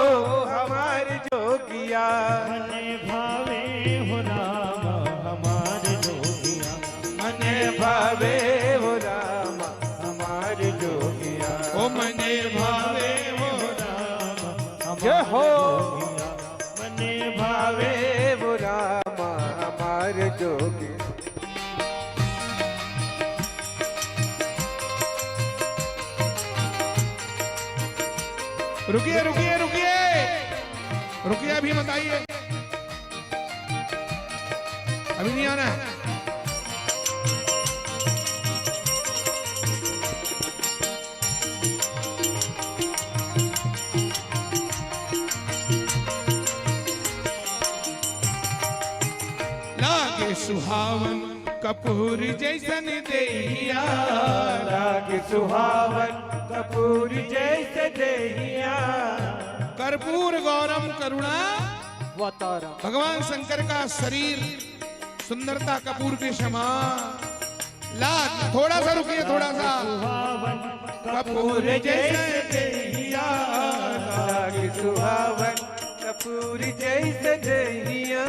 हमार जोगिया। मन भावे हो राम हमार जोगिया, मन भावे हो राम हमार जोगिया,
ओ मने भावे हो
राम हमार हो मन भावे हो राम हमार जोगिया।
रुकिए रुकिए रुकिए रुकिए, अभी मत आइए, अभी नहीं आना है। लागे सुहावन कपूर जैसन देहिया,
लागे सुहावन कपूर जैसे देहिया,
कर्पूर गौरम करुणा
वतारा।
भगवान शंकर का शरीर सुंदरता कपूर के समान। लाग थोड़ा सा रुकिए, थोड़ा सा।
सुहावन
कपूर जैसे देहिया,
लागे सुहावन कपूर जैसे देहिया,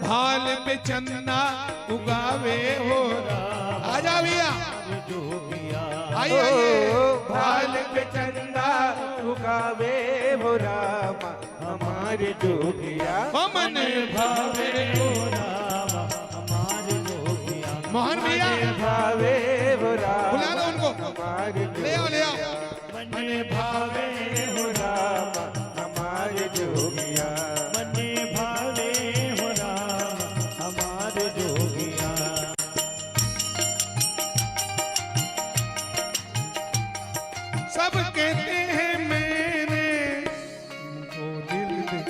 भाल पे चंदा उगावे हो। आजा भैया, आइए आइए।
भाल पे चंदा उगावे हो राम हमारे जोगिया,
मन भावे
हो राम हमारे जोगिया,
मोहन भैया
भावे हो राम
बुला लो उनको,
हमारे
ले आओ ले आओ।
मन भावे हो राम हमारे जोगिया, मन भावे हो राम हमारे जोगिया।
सब कहते हैं मैंने वो दिल दे।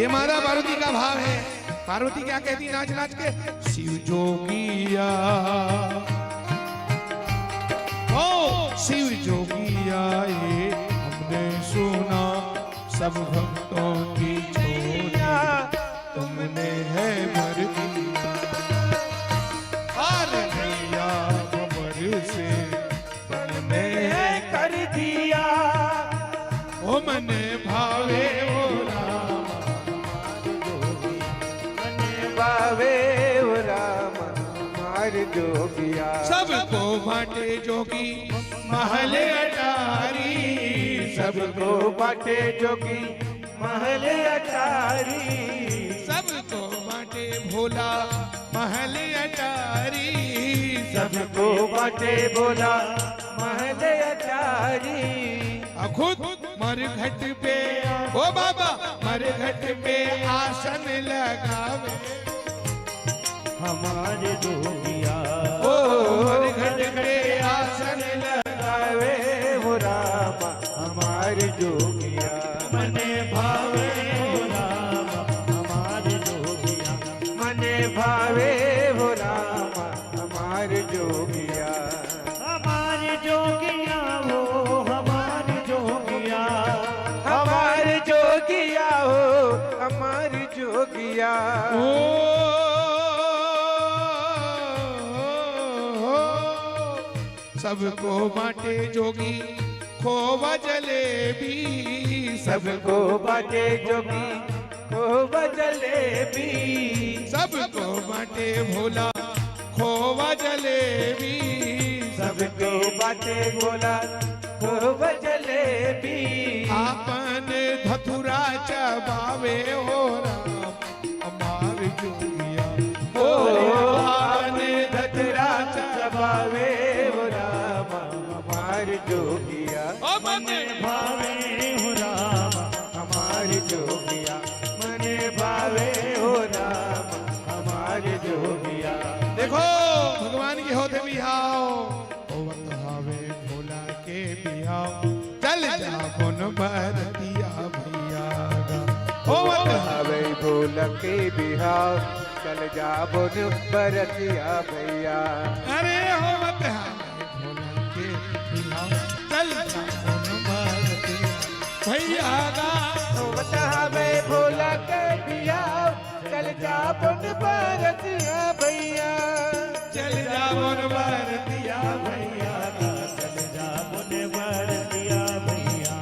ये माता पार्वती का भाव है। पार्वती क्या कहती नाच नाच के, शिव जोगिया ओ शिव जोगिया, ये हमने सुना सब भक्तों की छोड़िया, तुमने है मर दिया हाल भैया कमर से, तुमने है
कर दिया
ओ मने भावे हो राम,
मन भावे हो राम हमारे जोगिया।
सबको बांटे जोगी महल अटारी,
सबको बाटे जोगी महल अटारी,
सबको बांटे भोला महल अटारी,
सबको बाटे बोला महल अटारी।
खुद मरघट पे ओ बाबा मरघट पे आसन लगावे,
हमारे जोगिया।
ओ घट घटे आसन
लगावे वो रामा हमारे जोगिया। मने भावे वो रामा हमारे जोगिया। मने भावे वो रामा हमारे जोगिया। हमारे जोगिया वो हमारे जोगिया। हमारे जोगिया हो हमारे जोगिया।
सबको बाटे जोगी खोवा जलेबी।
सबको बाटे जोगी खोवा जलेबी।
सबको बाटे भोला खोवा जलेबी।
सबको बाटे भोला खोवा जलेबी।
आपन धतुरा चबावे हो राम हमार जोगिया।
ओ आपन धतुरा चबावे वो राम हमार जोगिया। मने भावे हो राम हमार जोगिया। मने भावे हो राम हमार जोगिया।
देखो भगवान के होते बिहाव होवत हावे भोला के बिहाव। चल जा बन बरतिया भैया होवत
हवे भोला के बिहाव। चल जा बोन बरतिया भैया।
अरे होवत हावे भोला के बिहाव। चल जा बन बरतिया भैया
होवत हवे भोला के बिहाव। चल जा बोन बरतिया भैया।
चल जा बन बरतिया
भैया। चल जा बोन बरतिया भैया।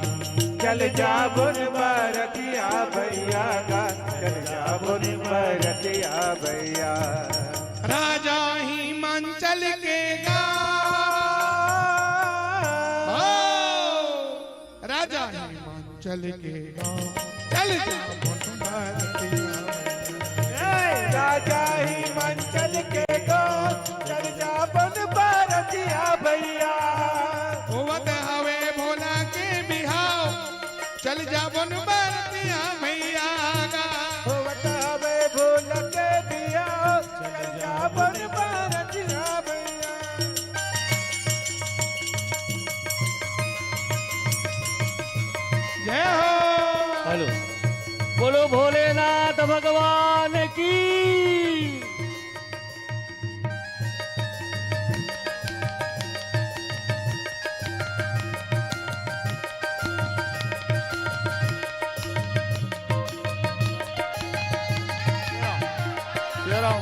चल जा बोन बरतिया भैया। चल जा बोन बरतिया भैया।
राजा हिमांचल के राजा हिमांचल के चल जा बन बरतिया।
राजा हिमांचल के गाँव। चल जा बोन बरतिया भैया।
होवत हवे भोला के बिहाव। चल जा बन बरतिया भैया
होवत हवे भोला के बिहाव। चल जा बोन बरतिया भैया।
जय हो।
हेलो, बोलो भोलेनाथ भगवान की।
जय राम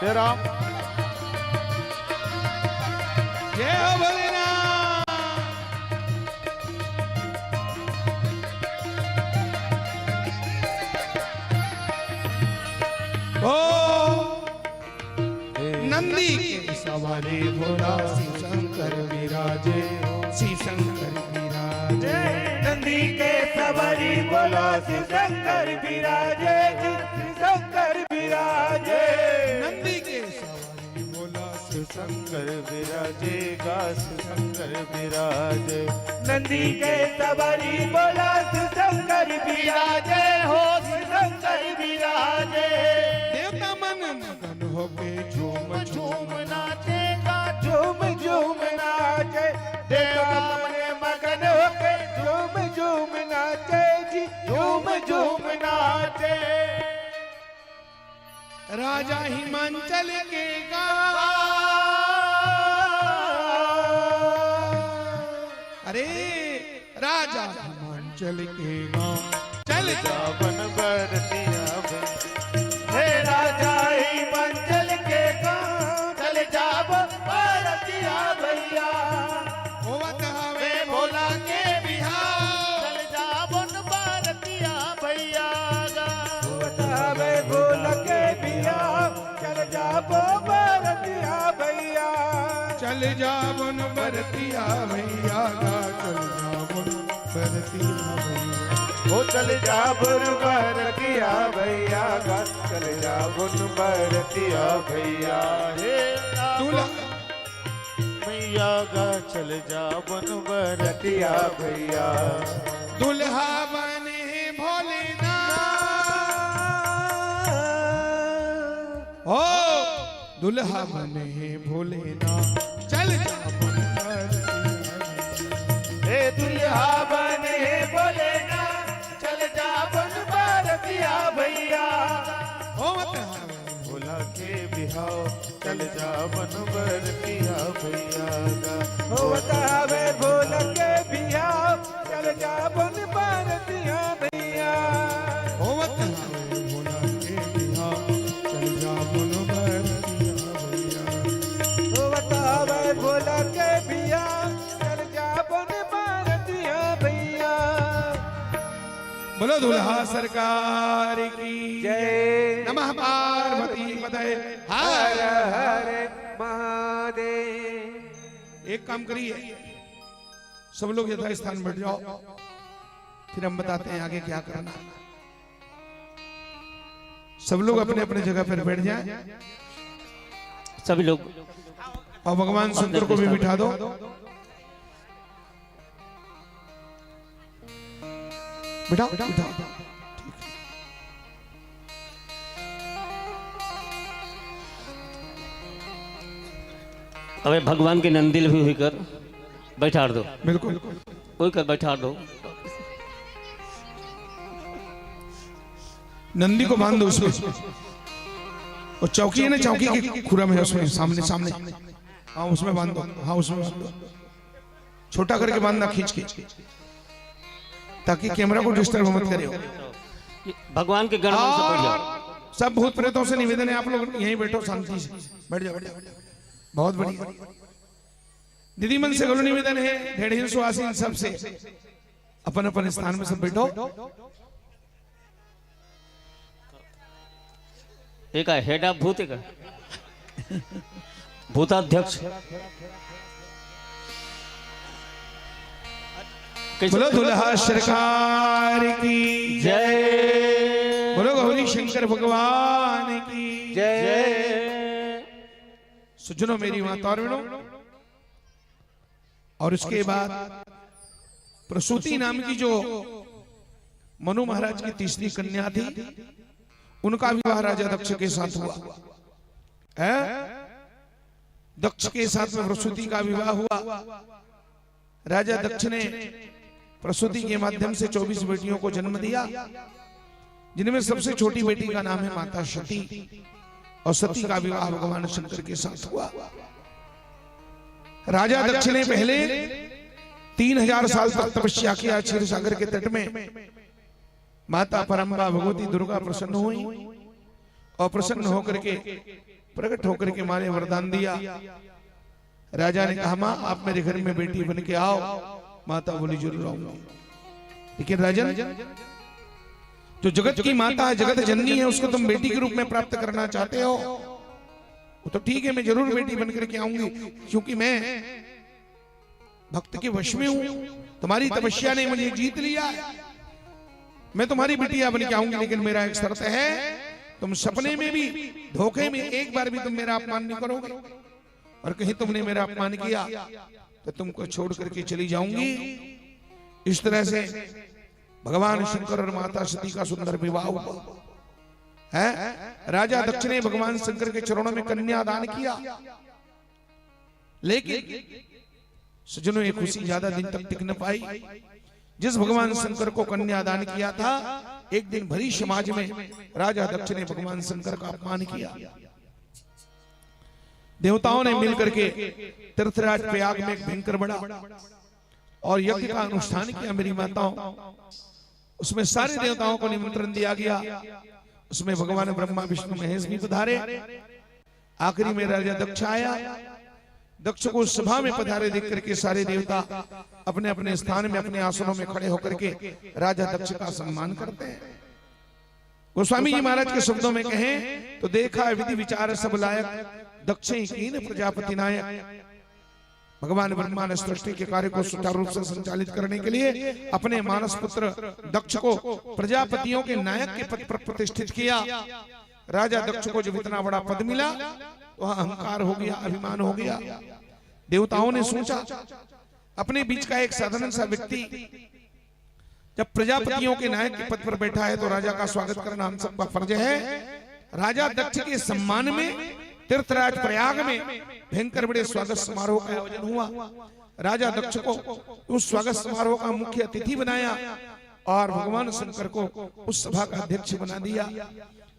जय राम।
जय हो भोलेनाथ। ओ नंदी के सवारी भोला शिव शंकर विराजे। शिव शंकर विराजे।
नंदी के सवारी बोला शिव शंकर विराजे। शिव शंकर विराजे।
नंदी के सवारी भोला शिव
शंकर विराजे गा शिव शंकर विराजे। नंदी के सवारी बोला शिव शंकर विराजे हो शिव शंकर विराजे।
देवता मन मगन होके झूम झूम
नाचेगा झूम झूम नाचे। देवता मन मगन होके झूम झूम नाचे जी झूम झूम नाचे।
राजा हिमांचल के गाँव। अरे राजा हिमांचल के गाँव। चल जा
बन बरतिया हे राजा हिमांचल के गाँव। चल जा बरतिया भैया।
होवत हवे भोला के बिहाव।
चल जा बन बरतिया भैया। होवत हवे भोला के बिहाव। चल जा बरतिया भैया।
चल जा बन बरतिया भैया चल जा बन बरतिया भैया।
हो चल जा बुन बरतिया भैया। चल जा बुन बरतिया भैया। हे
दूल्हा
मैया गा चल जा बुन बरतिया भैया।
दुल्हा बने भोलेनाथ। दुल्हा बने भोलेनाथ चल जा बन
हे दुल्हा बने भोलेनाथ चल जा बन भारतिया भैया भोला के बिहाव चल जा बन भारतिया भैया हो बतावे भोला के बिहाव चल जा बन भारतिया भैया
हो भोला के बिहाव चल जा बन भारतिया भैया
हो बतावे भोला के बिहाव चल जा बन भारतिया भैया
बोलो दुल्हा सरकार की
जय
नमः पार्वती पतये
हर हर महादेव।
एक काम करिए, सब लोग यथा स्थान बैठ जाओ, फिर हम बताते हैं आगे क्या करना। सब लोग अपने अपने जगह पर बैठ जाएं
सभी लोग।
और भगवान शंकर को भी बिठा दो। बिठाओ बिठाओ ठीक।
अबे भगवान के नंदिल भी हुई कर बैठा दो,
बिल्कुल
वही कर बैठा दो।
नंदी को बांध दो उसमें, और चौकी है ना, चौकी के खुरा में उसमें सामने सामने, हाँ उसमें बांध दो, हाँ उसमें बांध दो, छोटा करके बांधना खींच के, ताकि कैमरा को डिस्टर्ब मत करे।
भगवान के गण से बैठ जाओ।
सब भूत प्रेतों से निवेदन है, आप लोग यहीं बैठो शांति से, बैठ जाओ बैठ जाओ। बहुत बढ़िया। दीदी मन से गलो निवेदन है, 150 आसीन सबसे अपन अपन स्थान में सब बैठो।
एक है हेड ऑफ भूत, एक भूताध्यक्ष।
बोलो दुल्हा सरकार की
जय,
बोलो गौरी शंकर भगवान की
जय।
सुनो मेरी माता और बहनों, और उसके बाद प्रसूति नाम की जो मनु महाराज की तीसरी कन्या थी, उनका विवाह राजा दक्ष के साथ हुआ है। दक्ष के साथ में प्रसूति का विवाह हुआ। राजा दक्ष ने प्रसूति के माध्यम से 24 बेटियों को जन्म दिया, जिनमें सबसे छोटी बेटी का नाम है माता सती, और सती का विवाह भगवान शंकर के साथ हुआ। राजा दक्ष ने पहले 3000 साल तक तपस्या किया क्षीर सागर के तट में। माता परम्बा भगवती दुर्गा प्रसन्न हुई, और प्रसन्न होकर के प्रकट होकर के मां ने वरदान दिया। राजा ने कहा, मां आप मेरे घर में बेटी बन के आओ। माता बोली जरूर आऊंगी। लेकिन राजन, जो जगत की माता है, जगत जननी है, उसको तुम बेटी के रूप में प्राप्त करना चाहते हो, वो तो ठीक है, मैं जरूर बेटी बन करके आऊंगी, क्योंकि मैं भक्त के वश में हूं। तुम्हारी तपस्या ने मुझे जीत लिया, मैं तुम्हारी बिटिया बन के आऊंगी। लेकिन मेरा एक शर्त है, तुम सपने में भी, धोखे में एक बार भी तुम मेरा अपमान नहीं करोगे, और कहीं तुमने मेरा अपमान किया तो तुमको छोड़ करके चली जाऊंगी। इस तरह से भगवान शंकर और माता सती का सुंदर विवाह हुआ है। राजा दक्ष ने भगवान शंकर के चरणों में कन्या दान किया, लेकिन सज्जनों ये खुशी ज्यादा दिन तक टिक न पाई। जिस भगवान शंकर को कन्या दान किया था, एक दिन भरी समाज में राजा दक्ष ने भगवान शंकर का अपमान किया। देवताओं ने मिलकर के तीर्थराज प्रयाग में एक भयंकर बड़ा और यज्ञ का अनुष्ठान किया मेरी माताओं। उसमें सारे देवताओं को निमंत्रण दिया गया। उसमें भगवान ब्रह्मा विष्णु महेश भी पधारे। आखिरी में राजा दक्ष आया। दक्ष को सभा में पधारे देख करके सारे देवता अपने अपने स्थान में, अपने आसनों में खड़े होकर के राजा दक्ष का सम्मान करते हैं। गोस्वामी जी महाराज के शब्दों में कहें तो, देखा विधि विचार सब लायक, दक्ष कीन प्रजापति नायक। भगवान ब्रह्मा ने सृष्टि के कार्य को सुचारू रूप से संचालित करने के लिए अपने मानस पुत्र दक्ष को प्रजापतियों के नायक के पद पर प्रतिष्ठित किया। राजा दक्ष को जब इतना बड़ा पद मिला तो अहंकार हो गया, अभिमान हो गया। देवताओं ने सोचा, अपने बीच का एक साधारण सा व्यक्ति जब प्रजापतियों के नायक के पद पर बैठा है तो राजा का स्वागत करना हम सबका फर्ज है। राजा दक्ष के सम्मान में तीर्थराज प्रयाग में भयंकर बड़े स्वागत समारोह का आयोजन हुआ। राजा दक्ष को उस स्वागत समारोह का मुख्य अतिथि बनाया और भगवान शंकर को उस सभा का अध्यक्ष बना दिया।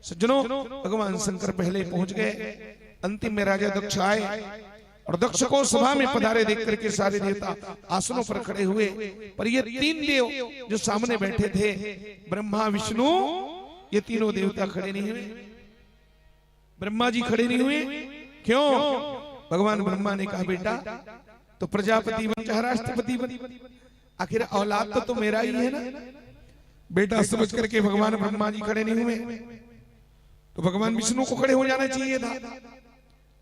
सज्जनों, भगवान शंकर पहले पहुंच गए। अंतिम में राजा दक्ष आए और दक्ष को सभा में पधारे देख करके सारे देवता आसनों पर खड़े हुए। पर ये तीन देव जो सामने बैठे थे, ब्रह्मा विष्णु, ये तीनों देवता खड़े नहीं हुए। ब्रह्मा जी खड़े नहीं हुए। क्यों? भगवान ब्रह्मा ने कहा, बेटा तो प्रजापति बन चाहे राष्ट्रपति बन, आखिर औलाद तो मेरा ही है ना। बेटा समझ करके भगवान ब्रह्मा जी खड़े नहीं हुए, तो भगवान विष्णु को खड़े हो जाना चाहिए था।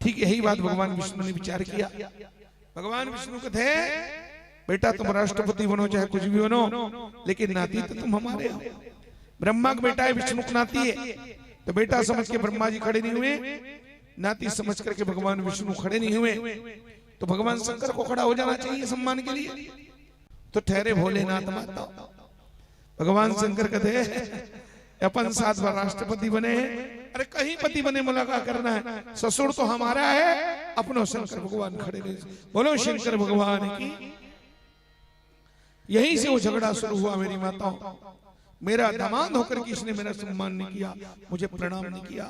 ठीक यही बात भगवान विष्णु ने विचार किया। भगवान विष्णु कहते, बेटा तुम राष्ट्रपति बनो चाहे कुछ भी बनो, लेकिन नाती तो तुम हमारे हो। ब्रह्मा का बेटा है, विष्णु का नाती है। तो बेटा समझ के ब्रह्मा जी खड़े नहीं हुए, नाती समझ करके भगवान विष्णु खड़े नहीं हुए। तो भगवान शंकर को खड़ा हो जाना चाहिए सम्मान के लिए। तो ठहरे भोलेनाथ माता। भगवान शंकर कहते, अपन 7 बार राष्ट्रपति बने हैं, अरे कहीं पति बने मुलाकात करना है, ससुर तो हमारा है। अपनो शंकर भगवान खड़े रहे। बोलो शंकर भगवान की। यहीं से वो झगड़ा शुरू हुआ। मेरी माताओं, मेरा दामाद होकर के इसने मेरा सम्मान नहीं किया, मुझे प्रणाम नहीं किया,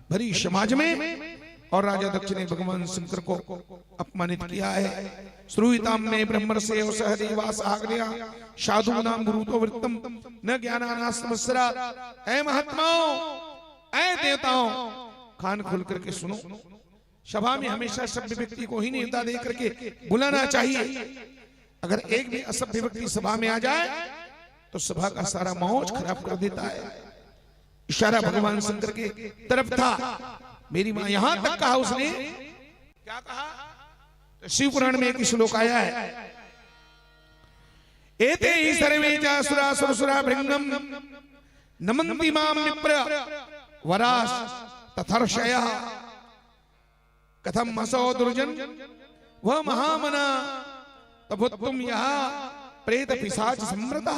भरी समाज में। और राजा दक्ष ने भगवान शंकर को अपमानित किया है। श्रूयताम में ब्रह्मर्षे सहदेवास आज्ञया साधु नाम गुरुतो वृत्तम न ज्ञानानास्मस्रा। ऐ महात्माओं, ऐ देवताओं, कान खोल करके सुनो। सभा में हमेशा सभ्य व्यक्ति को ही नेता दे करके बुलाना चाहिए। अगर एक भी असभ्य व्यक्ति सभा में आ जाए तो सभा का सारा माहौल खराब कर देता है। इशारा भगवान शंकर के तरफ था। मेरी मां यहां तक कहा उसने, क्या कहा? तो शिव पुराण में एक श्लोक आया है, एते ही सर्वे चासुरा सुरसुरा भृंगम नमन्ति माम विप्र वरास तथर्षयः कथम असो दुर्जन वह महामना तभुत्तुम यः प्रेत पिशाच समृता।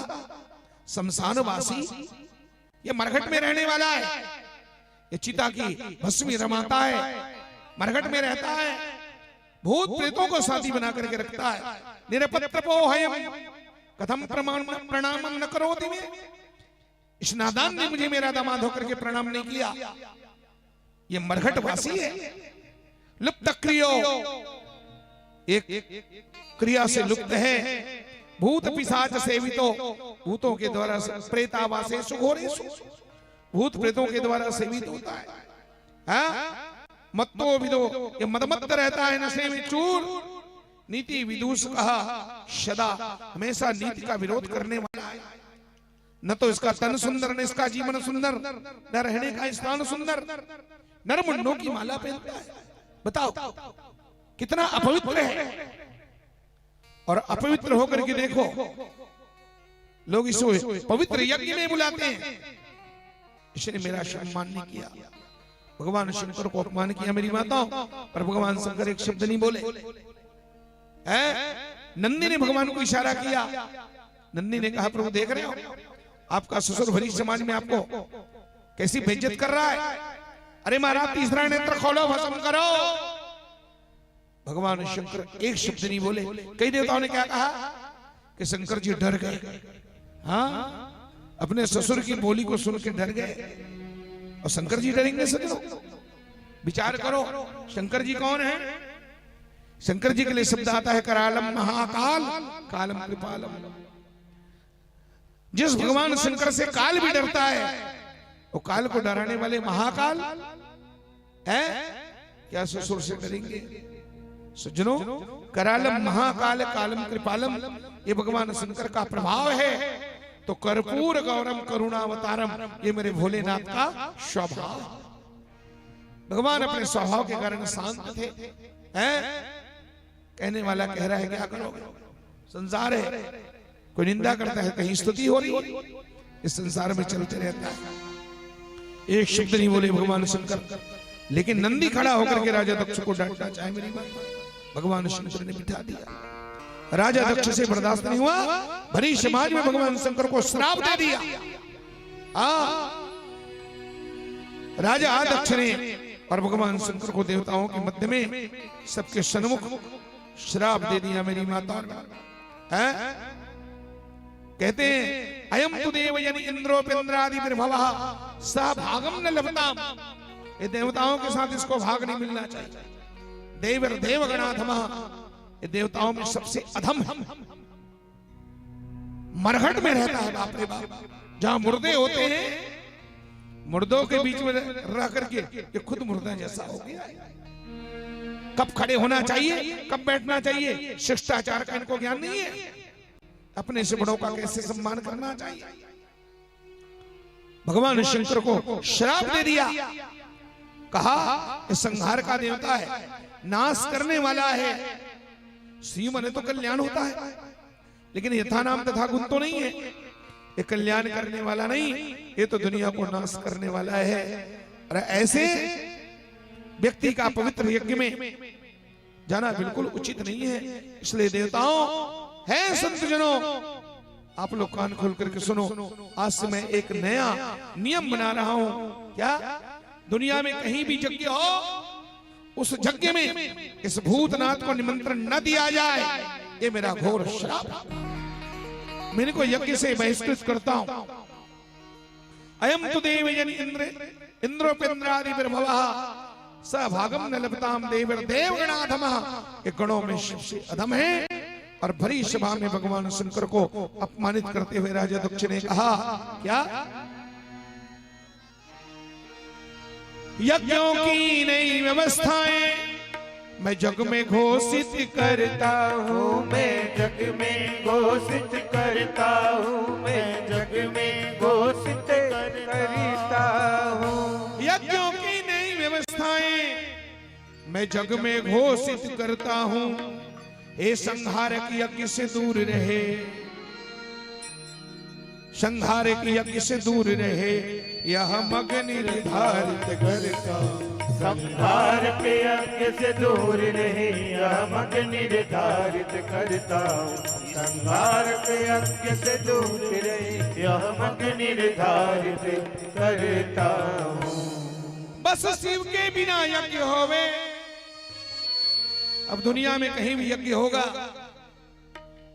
शमशानवासी, ये मरघट में रहने वाला है, ये चिता की भस्मी रमाता है, मरघट में रहता है, भूत प्रेतों को साथी बना करके रखता है। निरपत्रपो हयम कथम प्रणाम न करोति में। इस नादान ने मुझे मेरा दामाद होकर के प्रणाम नहीं किया। ये मरघट वासी है, लुप्त क्रियो, एक क्रिया से लुप्त है। भूत पिशाच सेवितो, भूतों के द्वारा प्रेतावासे सुघोरेषु, भूत प्रेतों के द्वारा सेवित होता है। मत्तो विदो, ये मदमत्त रहता है, नशे में चूर। नीति विदूष कहा सदा, हमेशा नीति का विरोध करने वाला है। न तो इसका तन सुंदर, न इसका जीवन सुंदर, न रहने का स्थान सुंदर। नरमुंडों की माला पहनता है। बताओ कितना अपवित्र है। और अपवित्र होकर के देखो, लोग इसे पवित्र यज्ञ में बुलाते हैं। इसने मेरा सम्मान नहीं किया, भगवान शंकर को अपमान किया। मेरी माताओं, पर भगवान शंकर एक शब्द नहीं बोले। नंदी ने भगवान को इशारा किया। नंदी ने कहा, प्रभु देख रहे हो आपका ससुर भरी समाज में आपको कैसी बेइज्जत कर रहा है। अरे महाराज, तीसरा नेत्र खोलो, भस्म करो। भगवान शंकर एक शब्द नहीं बोले। कई देवताओं ने क्या कहा कि शंकर जी डर गए। हाँ, अपने ससुर की बोली को सुन के डर गए। और शंकर जी डरेंगे? सजनो विचार करो, शंकर जी कौन है? शंकर जी के लिए शब्द आता है करालम महाकाल कालम कृपालम। जिस भगवान शंकर से काल भी डरता है, वो काल को डराने वाले महाकाल है। क्या ससुर से डरेंगे? सज्जनों, करालम महाकाल कालम कृपालम, ये भगवान शंकर का प्रभाव है। तो कर्पूर गौरम करुणावतारम, ये मेरे भोलेनाथ का स्वभाव। भगवान अपने स्वभाव के कारण शांत थे। कहने वाला कह रहा है क्या करोगे, संसार है, कोई निंदा करता है, कहीं स्तुति हो रही है, इस संसार में चलते रहता है। एक शब्द नहीं बोले भगवान शंकर, लेकिन नंदी खड़ा होकर के राजा दक्ष को डांटना चाहे। मेरी बात भगवान शंकर ने बिठा दिया। राजा दक्ष से बर्दाश्त नहीं हुआ, भरी समाज में भगवान शंकर को श्राप दे दिया। राजा दक्ष ने और भगवान शंकर को देवताओं के मध्य में सबके सन्मुख श्राप दे दिया मेरी माता है। कहते हैं अयम तु देव यनि इंद्रोपेन्द्रादि विर्भवः स भागम न लभताम। ये देवताओं के साथ इसको भाग नहीं मिलना चाहिए। देवर देवगणाधमः, ये देवताओं में सबसे अधम है, मरघट में रहता है। बाप रे बाप, जहां मुर्दे होते हैं, मुर्दों के बीच में रह करके ये खुद मुर्दा जैसा हो गया। कब खड़े होना चाहिए, कब बैठना चाहिए, शिष्टाचार का इनको ज्ञान नहीं है। अपने से बड़ों का कैसे सम्मान करना चाहिए। भगवान शंकर को श्राप दे दिया, कहा ये संहार का देवता है, नाश करने वाला है। शिव मने तो कल्याण होता है, लेकिन यथा नाम तथा गुण तो नहीं है। ये कल्याण करने वाला नहीं, ये तो दुनिया को नाश करने वाला है। और ऐसे व्यक्ति का पवित्र यज्ञ में जाना बिल्कुल उचित नहीं है। इसलिए देवताओं है, संत जनों, आप लोग कान खोल करके सुनो। आज से मैं एक नया नियम बना रहा हूं। क्या? दुनिया में कहीं भी यज्ञ हो, उस यज्ञ में इस भूतनाथ को निमंत्रण न दिया जाए, ये मेरा घोर श्राप। मैं इनको यज्ञ से बहिष्कृत करता हूं। अयम तु देव यनि इंद्रोपेन्द्रादि विर्भवः स भागम न लभताम देवर देवगणाधमः। ये गणों में सबसे अधम है। और भरी सभा में भगवान शंकर को अपमानित करते हुए राजा दक्ष ने कहा, क्या? यज्ञों की नई व्यवस्थाएं मैं जग में घोषित करता हूँ,
मैं जग में घोषित करता हूँ, मैं जग में घोषित करता हूँ।
यज्ञों की नई व्यवस्थाएं मैं जग में घोषित करता हूँ। हे संहारक यज्ञ से दूर रहे, संहारक यज्ञ से दूर रहे, यह मग निर्धारित करता।
संहारक यज्ञ से दूर रहे, यह मग निर्धारित करता हूँ। संहारक यज्ञ से दूर रहे, यह मग निर्धारित करता हूँ।
बस शिव के बिना यज्ञ होवे। अब दुनिया में कहीं भी यज्ञ होगा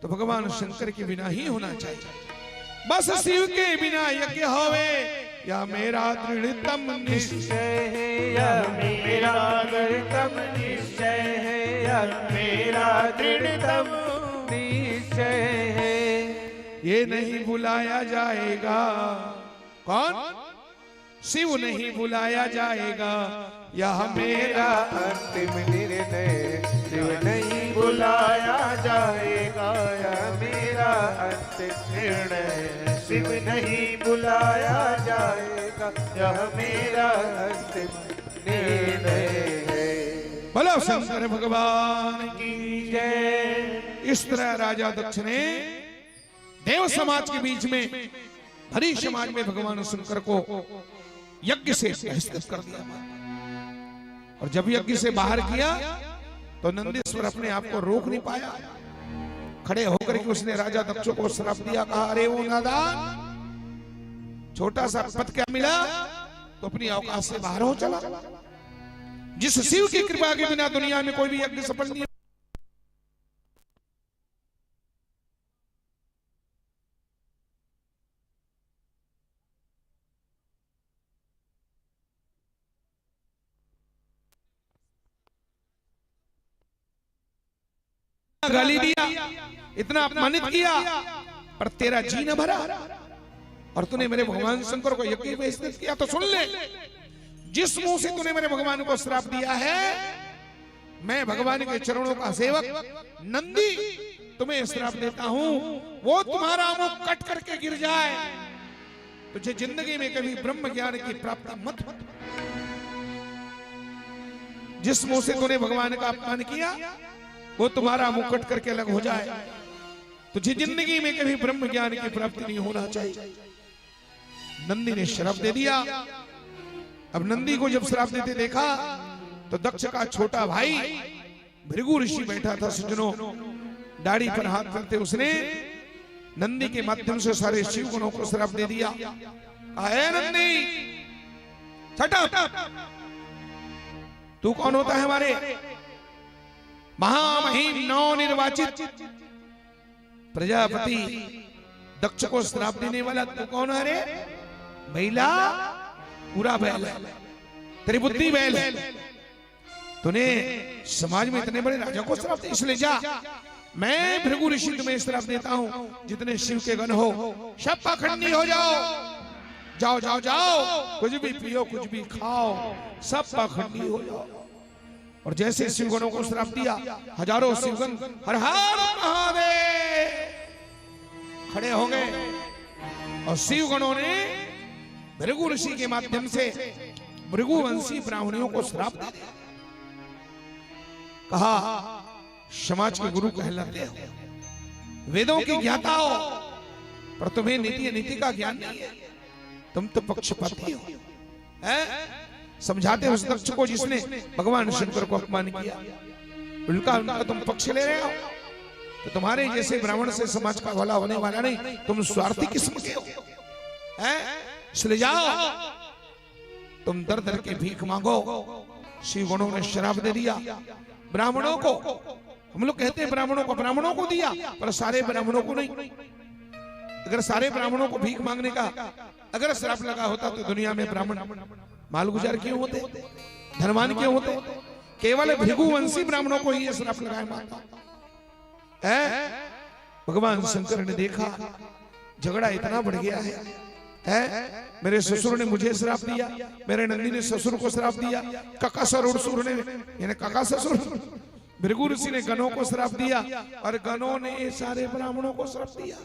तो भगवान शंकर के बिना ही होना चाहिए। बस शिव के बिना यज्ञ होवे, या मेरा दृढ़तम निश्चय है,
या मेरा दृढ़तम निश्चय है, या मेरा दृढ़तम निश्चय है।
ये नहीं बुलाया जाएगा। कौन? शिव नहीं बुलाया जाएगा, यह मेरा
अंतिम निर्णय। शिव नहीं बुलाया जाएगा, यह मेरा अंतिम निर्णय। शिव नहीं बुलाया जाएगा, यह मेरा अंतिम निर्णय है।
बोलो शंकर भगवान
की जय।
इस तरह राजा दक्ष ने देव समाज के बीच में, हरि समाज में भगवान शंकर को यज्ञ से बहिष्कृत कर दिया। और जब यज्ञ से बाहर किया तो नंदीश्वर अपने आप को रोक नहीं पाया। खड़े होकर के उसने राजा दक्ष को श्राप दिया, कहा अरे वो नादान, छोटा सा पद क्या मिला तो अपनी औकात से बाहर हो चला। जिस शिव की कृपा के बिना दुनिया में कोई भी यज्ञ सफल नहीं। गाली दिया, इतना अपमानित किया, पर तेरा जी न भरा और तूने मेरे भगवान शंकर को यज्ञ में बहिष्कृत किया। तो सुन ले, जिस मुंह से तूने मेरे भगवान को श्राप दिया है, मैं भगवान के चरणों का सेवक नंदी तुम्हें श्राप देता हूं, वो तुम्हारा मुंह कट करके गिर जाए, तुझे जिंदगी में कभी ब्रह्म ज्ञान की प्राप्ति मत। जिस मुंह से तूने भगवान का अपमान किया, वो तुम्हारा मुंह कट करके अलग हो जाए, तुझे जिंदगी में कभी ब्रह्म ज्ञान की प्राप्ति नहीं होना चाहिए। नंदी ने श्राप दे दिया। अब नंदी को जब श्राप देते देखा तो दक्ष का छोटा भाई भृगु ऋषि बैठा था। सज्जनों, दाढ़ी पर हाथ करते उसने नंदी के माध्यम से सारे शिव गुणों को श्राप दे दिया। नंदी, तू कौन होता है हमारे महामहिम नवनिर्वाचित प्रजापति दक्ष को श्राप देने वाला तू कौन है रे? महिला पूरा बैल है, तेरी बुद्धि बैल है। तूने समाज में इतने बड़े राजा को श्राप दे, इसलिए जा, मैं भृगु ऋषि तुम्हें श्राप देता हूं, जितने शिव के गण हो सब पाखंडी हो जाओ, जाओ जाओ जाओ, कुछ भी पियो कुछ भी खाओ, सब पाखंडी हो जाओ। और जैसे शिवगणों को श्राप दिया, हजारों शिवगण हर हर महादेव खड़े हो गए और शिवगणों ने भृगु ऋषि के माध्यम से भृगुवंशी ब्राह्मणियों को श्राप दे दिया। कहा समाज के गुरु कहलाते हो, वेदों की ज्ञाता हो, पर तुम्हें नीति अनीति का ज्ञान नहीं है, तुम तो पक्षपाती हो। समझाते उस दक्ष को जिसने भगवान शंकर को अपमान किया, उनका तुम पक्ष ले रहे हो, तो तुम्हारे जैसे ब्राह्मण से समाज का भला होने वाला नहीं, तुम स्वार्थी किस्म के हो। इसलिए जाओ, तुम दर दर के भीख मांगो। शिव गणों ने श्राप दे दिया ब्राह्मणों को। हम लोग कहते हैं ब्राह्मणों को दिया, पर सारे ब्राह्मणों को नहीं। अगर सारे ब्राह्मणों को भीख मांगने का अगर श्राप लगा होता तो दुनिया में ब्राह्मण मालगुजार क्यों होते, धनवान क्यों होते? केवल भृगुवंशी ब्राह्मणों को ही श्राप लगाया माता है। भगवान शंकर ने देखा झगड़ा इतना बढ़ गया है, मेरे ससुर ने मुझे श्राप दिया, मेरे नंदी ने ससुर को श्राप दिया, काकासुर ने यानी काका ससुर भृगु ऋषि ने गणों को श्राप दिया और गणों ने सारे ब्राह्मणों को श्राप दिया।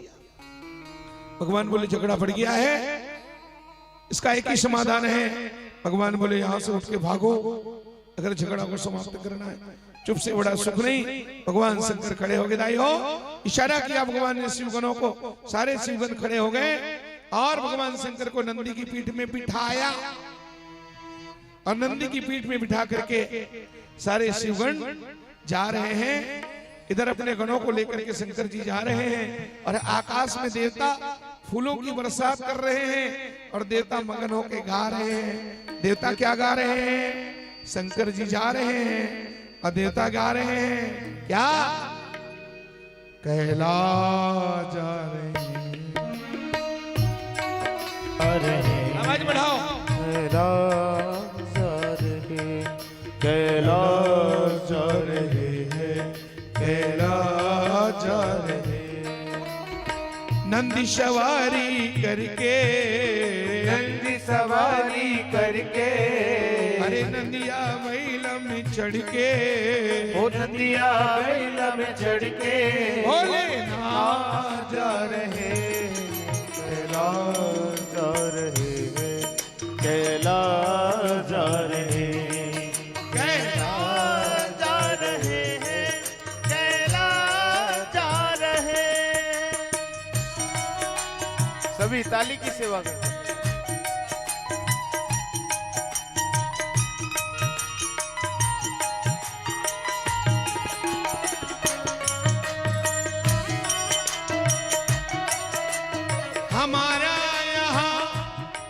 भगवान बोले झगड़ा बढ़ गया है, इसका एक ही समाधान है। भगवान बोले यहां से उठ के भागो, अगर झगड़ा को समाप्त करना है। चुप से बड़ा सुख नहीं। भगवान शंकर खड़े हो गए, दाई हो, इशारा किया भगवान ने शिवगणों को, सारे शिवगण खड़े हो गए और भगवान शंकर को नंदी की पीठ में बिठाया और नंदी की पीठ में बिठा करके सारे शिवगण जा रहे हैं। इधर अपने गणों को लेकर के शंकर जी जा रहे हैं और आकाश में देवता फूलों की बरसात कर रहे हैं और देवता मगन होके गा रहे हैं। देवता क्या गा रहे हैं? शंकर जी जा रहे हैं और देवता गा रहे हैं क्या? कैलाश जा रहे हैं, आवाज बढ़ाओ।
कैलाश जा रहे, कैलाश जा रहे हैं,
कैलाश जा रहे, नंदी सवारी करके,
नंदी सवारी करके,
अरे नंदिया बैला में चढ़ के,
ओ नंदिया बैला में चढ़ के,
भोले नाथ
जा रहे, कैलाश जा रहे हैं, कैलाश जा रहे, कैलाश जा रहे हैं, कैलाश जा रहे। सभी ताली की सेवा करें।
हमारा यहाँ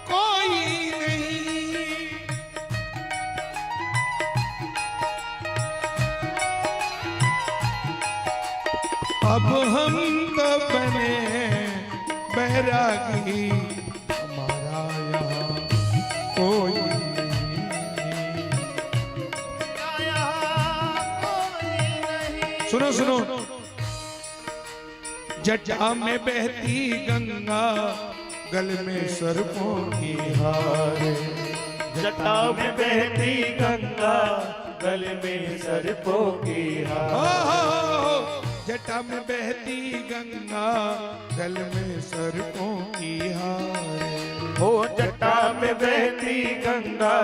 कोई नहीं, अब हम तो बने बैरागी, हमारा यहाँ कोई नहीं। सुनो सुनो, जटा में बहती गंगा, गल में सर्पों की हार,
जटा में बहती गंगा, गल में सर्पों की हार,
जटा में बहती गंगा, गल में सर्पों की हार,
हो जटा में बहती गंगा,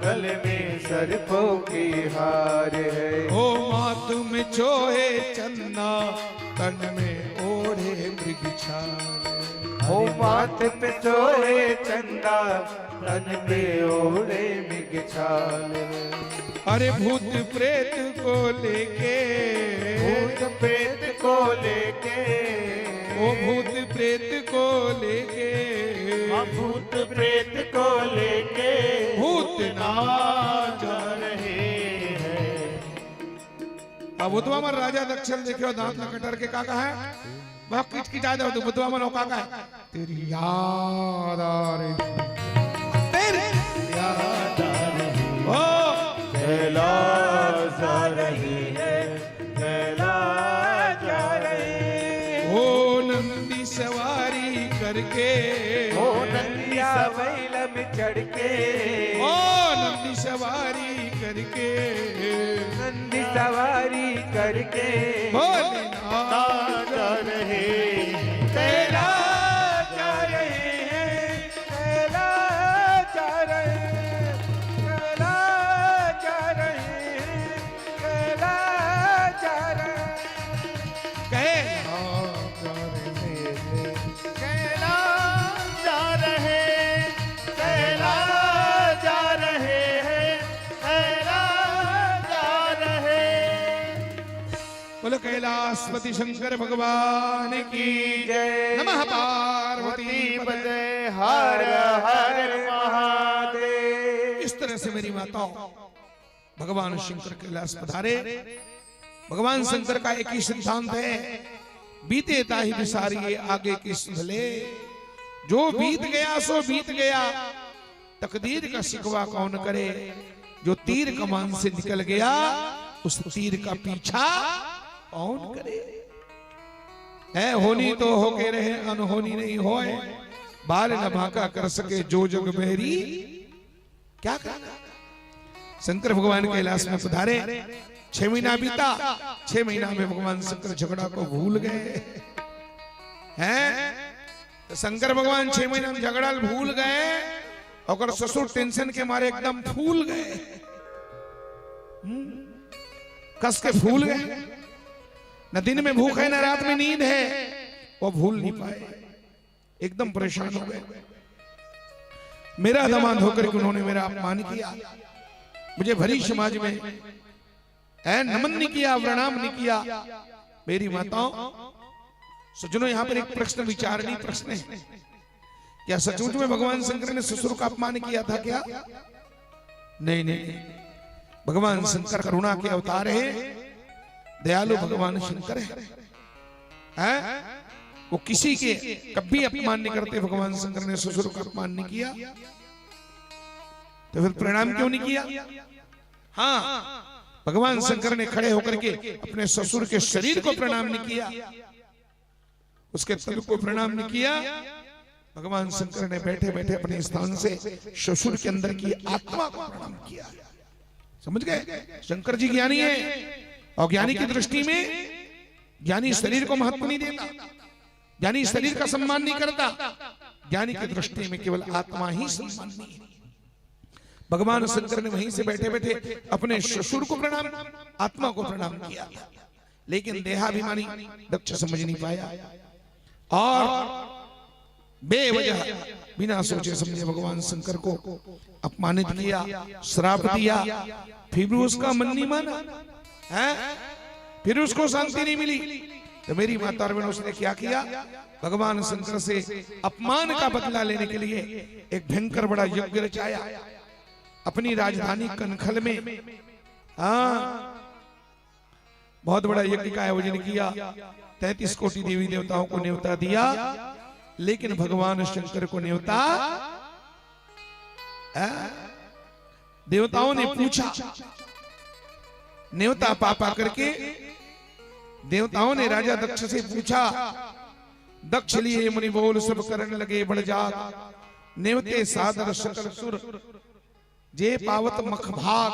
गल में सर्पों की हार है।
ओ माथ में चोहे चंदा, तन में ओढ़े मृगछाल,
हो माथ पे सोए चंदा, तन पे ओढ़े मृगछाल।
अरे भूत प्रेत को लेके,
भूत प्रेत को लेके,
ओ भूत प्रेत को लेके,
भूत प्रेत को लेके,
भूत
नाच जा रहे
अब बुतवा में राजा दक्षिण देखियो दांत न कटर के काका है वह किचकिचा दो तो बुतवा में काका है तेरी याद आ रही तेरी याद आ रही ओ
कैलाश जा रही है कैलाश जा रही
ओ नंदी सवारी करके
ओ नंदिया बैल में चढ़ के
ओ नंदी सवारी करके
नंदी सवारी करके
भोलेनाथ
जा रहे कैलाश जा रहे हैं कैलाश जा रहे हैं कैलाश जा रहे हैं कैलाश जा रहे हैं कैलाश जा रहे कैलाश जा रहे हैं कैलाश जा रहे
बोलो कैलाशपति शंकर भगवान की
जय
नमः पार्वती पते
हर हर महादेव।
इस तरह से मेरी माताओं भगवान शंकर कैलाश पधारे। भगवान शंकर का एक ही सिद्धांत है बीते ताहि बिसारिये आगे की सुधले जो बीत गया सो बीत गया तकदीर का शिकवा कौन करे जो तीर कमान से निकल गया उस तीर का पीछा कौन करे है होनी तो होके रहे अनहोनी नहीं होए बाल न भाका कर सके जो जग बहरी क्या करना। शंकर भगवान कैलाश में पधारे 6 महीना बीता 6 महीना में भगवान शंकर झगड़ा को भूल गए हैं तो शंकर भगवान 6 महीना में झगड़ा भूल गए और ससुर टेंशन के मारे एकदम फूल गए कस के फूल गए न दिन में भूख है न रात में नींद है वो भूल नहीं पाए एकदम परेशान हो गए। मेरा दामाद होकर के उन्होंने मेरा अपमान किया मुझे भरी समाज में नमन नहीं किया प्रणाम नहीं किया। मेरी माताओं सज्जनों यहाँ पर एक प्रश्न विचारणीय प्रश्न है क्या सचमुच में भगवान शंकर ने ससुर का अपमान किया था क्या? नहीं नहीं भगवान शंकर करुणा के अवतार है दयालु भगवान शंकर है वो किसी के कभी अपमान नहीं करते। भगवान शंकर ने ससुर का अपमान नहीं किया तो फिर प्रणाम क्यों नहीं किया? हाँ भगवान शंकर ने खड़े होकर के अपने ससुर के शरीर को प्रणाम नहीं किया उसके तल को प्रणाम नहीं किया। भगवान शंकर ने बैठे बैठे अपने स्थान से ससुर के अंदर की आत्मा को प्रणाम किया। समझ गए शंकर जी ज्ञानी है और ज्ञानी की दृष्टि में ज्ञानी शरीर को महत्व नहीं देता ज्ञानी शरीर का सम्मान नहीं करता ज्ञानी की दृष्टि में केवल आत्मा ही सम्माननीय है। भगवान शंकर ने वहीं से बैठे बैठे अपने ससुर को प्रणाम आत्मा को प्रणाम किया लेकिन देहाभिमानी दक्ष समझ नहीं पाया और बेवजह बिना सोचे समझे भगवान शंकर को अपमानित किया श्राप दिया फिर भी उसका मन नहीं माना है फिर उसको शांति नहीं मिली तो मेरी माता और बहनों उसने क्या किया भगवान शंकर से अपमान का बदला लेने के लिए एक भयंकर बड़ा यज्ञ रचाया अपनी राजधानी कनखल में। बहुत बड़ा यज्ञ का आयोजन किया 33 कोटि देवी देवताओं को न्योता दिया लेकिन भगवान शंकर को न्योता देवताओं ने पूछा न्योता पापा करके देवताओं ने राजा दक्ष से पूछा दक्ष लिए मुनि बोल सब करने लगे बढ़ जाग न्योते सादर सकल सुर जे पावत मख भाग।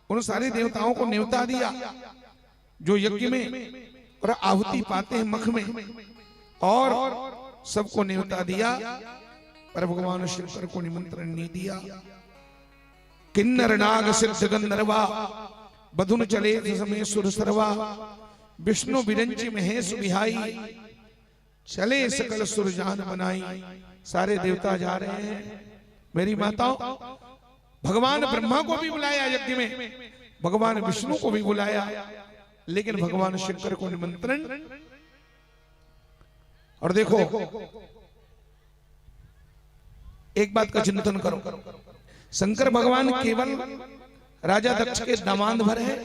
उन सारे देवताओं को न्योता दिया जो यज्ञ में और आहुति पाते हैं मख में और सबको न्योता दिया पर भगवान शंकर को निमंत्रण नहीं दिया। किन्नर नाग सिद्ध गंधर्वा बधुन चले समय सुर सरवा विष्णु बिरंची महेश बिहाई चले सकल सुरजान बनाई। सारे देवता जा रहे हैं। मेरी माताओं भगवान ब्रह्मा को भी बुलाया यज्ञ में भगवान विष्णु को भी बुलाया लेकिन भगवान शंकर को निमंत्रण। और देखो एक बात का चिंतन करो शंकर भगवान केवल राजा दक्ष के दामाद भर है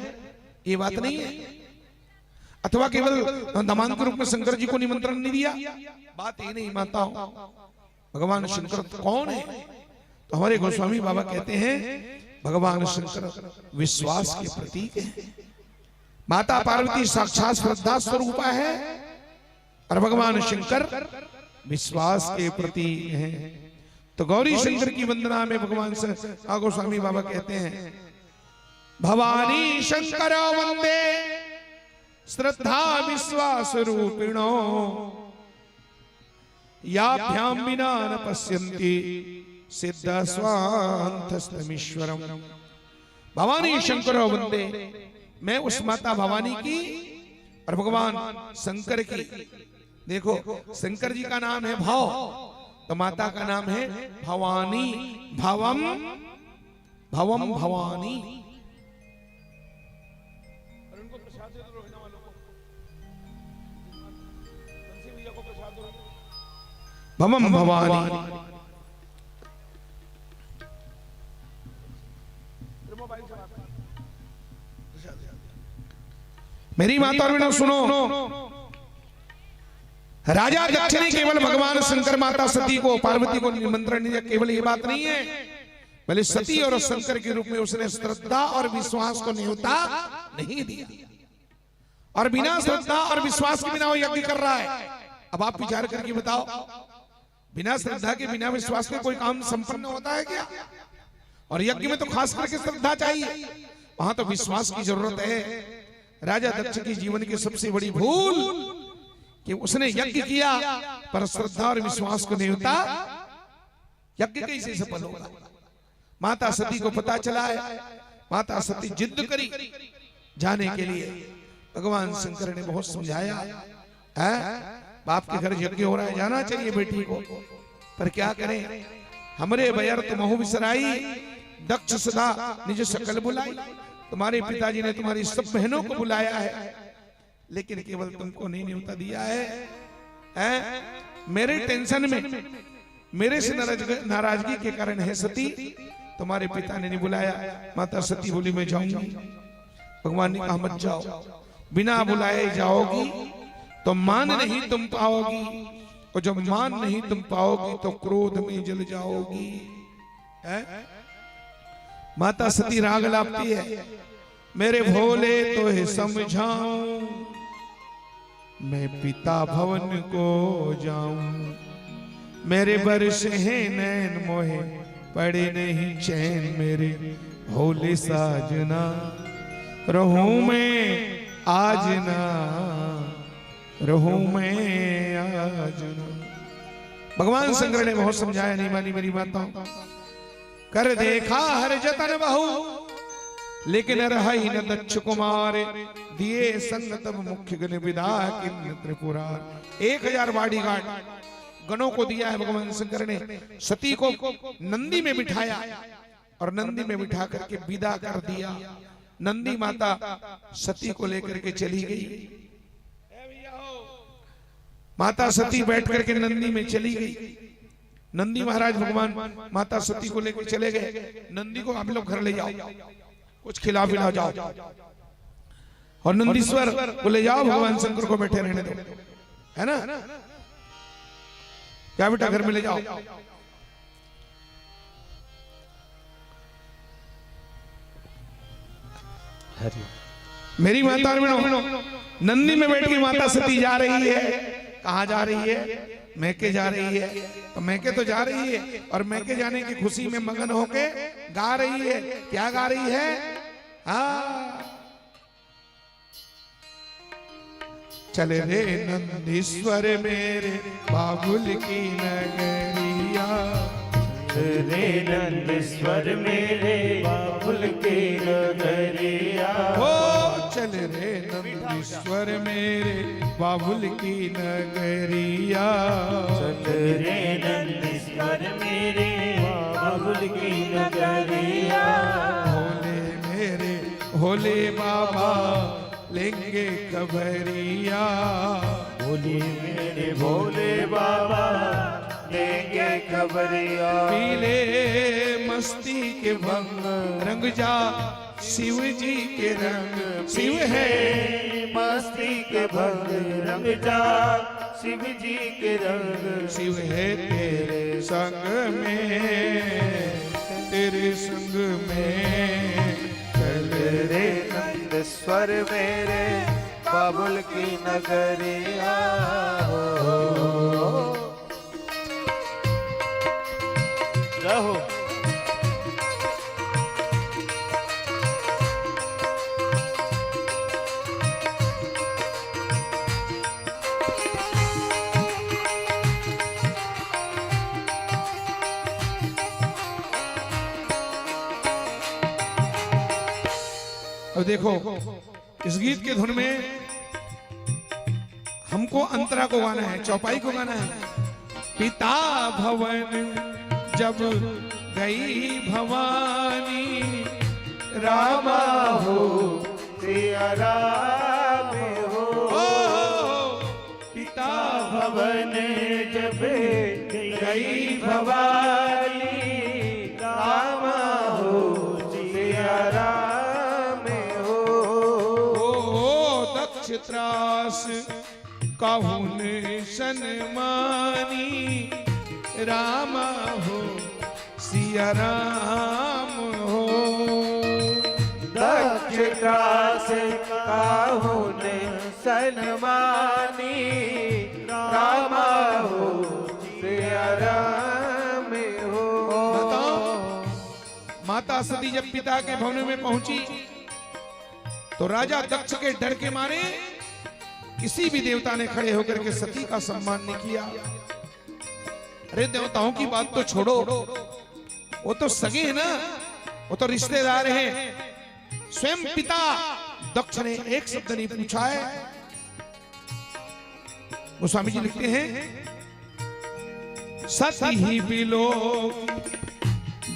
ये बात नहीं है। अथवा केवल दमान के रूप में शंकर जी को निमंत्रण नहीं दिया, बात ये नहीं मानता हूं। भगवान शंकर कौन है? तो हमारे गोस्वामी बाबा कहते हैं भगवान शंकर विश्वास के प्रतीक है। माता पार्वती साक्षात श्रद्धा स्वरूपा है और भगवान शंकर विश्वास के प्रतीक हैं। तो गौरी शंकर की वंदना में भगवान गोस्वामी बाबा कहते हैं भवानी शंकर वंदे श्रद्धा विश्वास रूपिणो याभ्याम विना न पश्यन्ति सिद्ध स्वांतस्तमीश्वरम। भवानी शंकर वंदे, मैं उस माता भवानी की और भगवान शंकर की। देखो शंकर जी का नाम है भाव, तो माता का नाम है भवानी। भवम भवम भवानी। भवम भवानी। मेरी माता और बहनों सुनो, राजा दक्ष ने केवल भगवान शंकर माता सती को पार्वती को निमंत्रण नहीं दिया। केवल ये बात नहीं है, भले सती और शंकर के रूप में उसने श्रद्धा और विश्वास को न्योता नहीं दिया। और बिना श्रद्धा और विश्वास के बिना वो यज्ञ कर रहा है। अब आप विचार करके बताओ, बिना श्रद्धा के बिना विश्वास के कोई काम संपन्न होता है क्या? और यज्ञ में तो खास करके श्रद्धा चाहिए, वहां तो विश्वास की जरूरत है। राजा दक्ष की जीवन की सबसे बड़ी भूल कि उसने यज्ञ किया पर श्रद्धा और विश्वास को नहीं होता, यज्ञ कैसे सफल होगा? माता सती को पता चला है, माता सती जिद करी जाने के लिए। भगवान शंकर ने बहुत समझाया है, बाप के घर यज्ञ हो रहा है, जाना चाहिए बेटी को, पर क्या करें? हमरे बयर तुमहु बिसराई, दक्ष सदा निज सकल बुलाई। तुम्हारे पिताजी ने तुम्हारी सब बहनों को बुलाया है, लेकिन केवल तुमको नहीं न्योता दिया है। मेरे टेंशन में, मेरे से नाराजगी के कारण है सती, तुम्हारे पिता ने नहीं बुलाया। माता सती बोली मैं जाऊंगी। भगवान ने कहा मत जाओ, बिना बुलाए जाओगी तो मान नहीं तुम पाओगी, और जब मान नहीं तुम पाओगी तो क्रोध में जल जाओगी। माता सती राग लापती है, मेरे भोले तो है समझाऊं, मैं पिता भवन को जाऊं। मेरे बरस हैं नैन मोहे, पड़े नहीं चैन मेरे भोले साजना, रहूं मैं आज ना, रहूं मैं आज ना। भगवान शंकर ने बहुत समझाया, नहीं मानी मेरी बातों। कर देखा हर जतन बहु, लेकिन रही न दक्ष कुमार, दिए संग तब मुख्य गण विदा किन्न त्रिपुरार। 1000 बॉडीगार्ड गणों को दिया है भगवान शंकर ने। सती को नंदी में बिठाया और नंदी में बिठा करके विदा कर दिया। नंदी माता सती को लेकर के चली गई। माता सती बैठ करके नंदी में चली गई। नंदी महाराज भगवान माता सती को लेकर चले गए। नंदी को आप लोग घर ले जाओ, कुछ खिला पिला जाओ, और नंदीश्वर को ले जाओ, भगवान शंकर को बैठे रहने दो, है ना? क्या बेटा घर में ले जाओ। मेरी माता नंदी में बैठ के माता सती जा रही है। कहाँ जा रही है? मैके जा रही है। तो मैके तो जा रही है, और मैके जाने की खुशी में मगन होके गा रही है। क्या गा रही है? चले रे नंदीश्वर मेरे बाबुल की नगरिया,
रे नंदीश्वर मेरे बाबुल की नगरिया।
ओ चल रे नंदीश्वर मेरे बाबुल की नगरिया,
चल रे नंदीश्वर मेरे बाबुल की नगरिया।
भोले मेरे भोले बाबा लेंगे खबरिया,
भोले मेरे भोले बाबा देंगे खबरिया।
पीले मस्ती के भंग रंग जा शिव जी के रंग। शिव है
मस्ती के भंग रंग जा शिव जी के रंग।
शिव है तेरे संग में, तेरे संग में चल
रे नंद स्वर मेरे बाबुल की नगरिया। रहो
अब देखो इस गीत के धुन में हमको अंतरा को गाना है, चौपाई को गाना है। पिता भवन जब गई भवानी,
रामा हो सिया राम हो।
पिता
भवन जब गई भवानी, रामा हो सिया राम हो।
दक्ष त्रास काहुन सनमानी, रामा हो सिया राम हो।
दक्ष त्रास काहुन सनमानी, रामा हो सिया राम हो।
बताओ, माता सती जब पिता के भवन में पहुंची तो राजा दक्ष के डर के मारे किसी भी देवता ने खड़े होकर के सती का सम्मान नहीं किया। अरे देवताओं की बात तो छोड़ो, वो तो सगे हैं ना, वो तो रिश्तेदार हैं। स्वयं पिता दक्ष ने एक शब्द नहीं पूछा है। गोस्वामी जी लिखते हैं, सती ही बिलो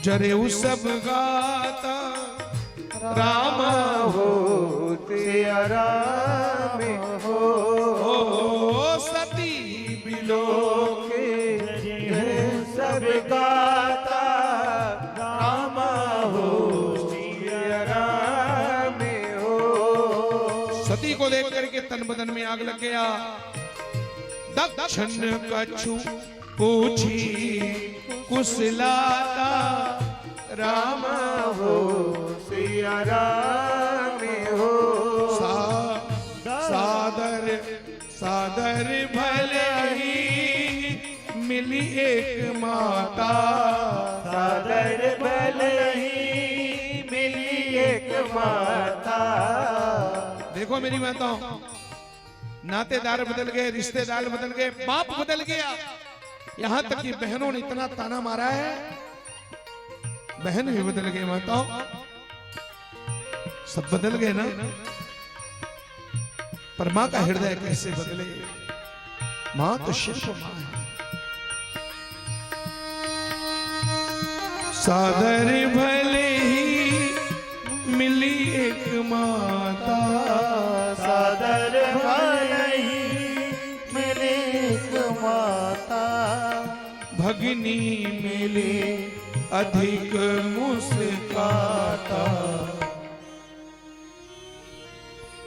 जरे सब गाता,
रामा हो सिया राम हो।
सती बिलो
सब गाता, रामा हो सिया राम हो।
सती को देख करके तन बदन में आग लग गया। दक्षिण कछु पूछी कुशलाता,
रामा हो सिया राम हो।
सादर सादर भले ही मिली एक माता,
सादर भले ही मिली एक माता।
देखो मेरी माताओं, नातेदार बदल गए, रिश्तेदार बदल गए, बाप बदल गया, यहां तक कि बहनों ने इतना ताना मारा है, बहन भी बदल गए। माताओं सब बदल गए ना, पर मां का हृदय कैसे बदले? मां तो शिव मां है। सादर भले ही मिली एक माता,
सादर भले ही मिली एक माता।
भगनी मिली अधिक मुस्काता।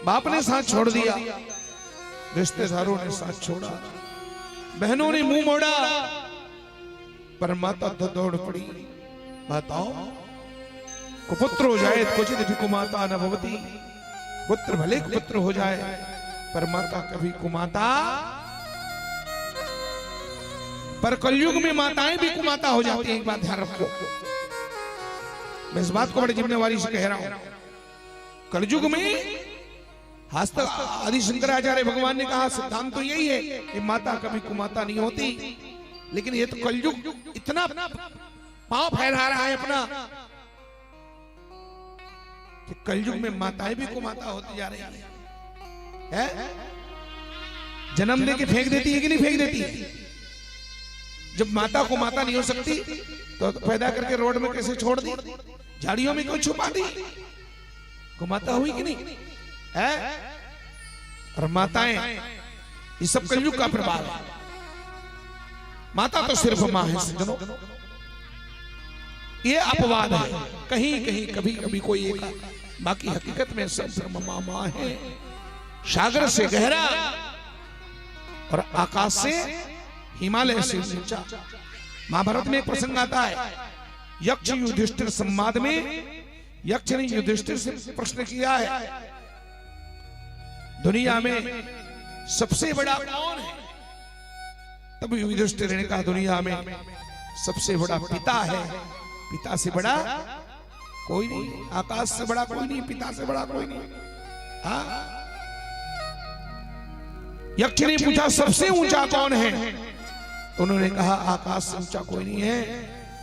बाप ने साथ छोड़ दिया, रिश्तेदारों ने साथ छोड़ा, बहनों ने मुंह मोड़ा, पर माता तो दौड़ पड़ी। बताओ, कुपुत्र हो जाए क्वचित भी कुमाता न भवती। पुत्र भले कुपुत्र हो जाए, पर माता कभी कुमाता। पर कलयुग में माताएं भी कुमाता हो जाती हैं, एक बात ध्यान रखो। मैं इस बात को बड़ी जिम्मेवारी से कह रहा हूं। कलयुग में आज तक आदि शंकराचार्य भगवान ने कहा, सिद्धांत तो यही है कि माता कभी कुमाता नहीं होती, लेकिन ये तो कलयुग इतना पांव फैला रहा है अपना कि कलयुग में माताएं भी कुमाता होती जा रही है। जन्म दे के फेंक देती है कि नहीं फेंक देती? जब माता को माता नहीं हो सकती तो पैदा करके रोड में कैसे छोड़ दी, झाड़ियों में क्यों छुपा दी? कुमाता हुई कि नहीं है? और माताएं, ये सब कलयुग का प्रभाव है। माता तो सिर्फ मां है सज्जनों। ये अपवाद है, कहीं कहीं कभी कभी कोई एक, बाकी हकीकत में सब ब्रह्म मां है। सागर से गहरा और आकाश से हिमालय से ऊंचा। महाभारत में एक प्रसंग आता है, यक्ष युधिष्ठिर संवाद में यक्ष ने युधिष्ठिर से प्रश्न किया है, दुनिया में सबसे बड़ा कौन है? तब युधिष्ठिर ने कहा, दुनिया में सबसे बड़ा पिता है, पिता से बड़ा कोई नहीं, आकाश से बड़ा कोई नहीं, पिता से बड़ा कोई नहीं। हाँ? यक्ष ने पूछा सबसे ऊंचा कौन है? उन्होंने कहा आकाश से ऊंचा कोई नहीं है।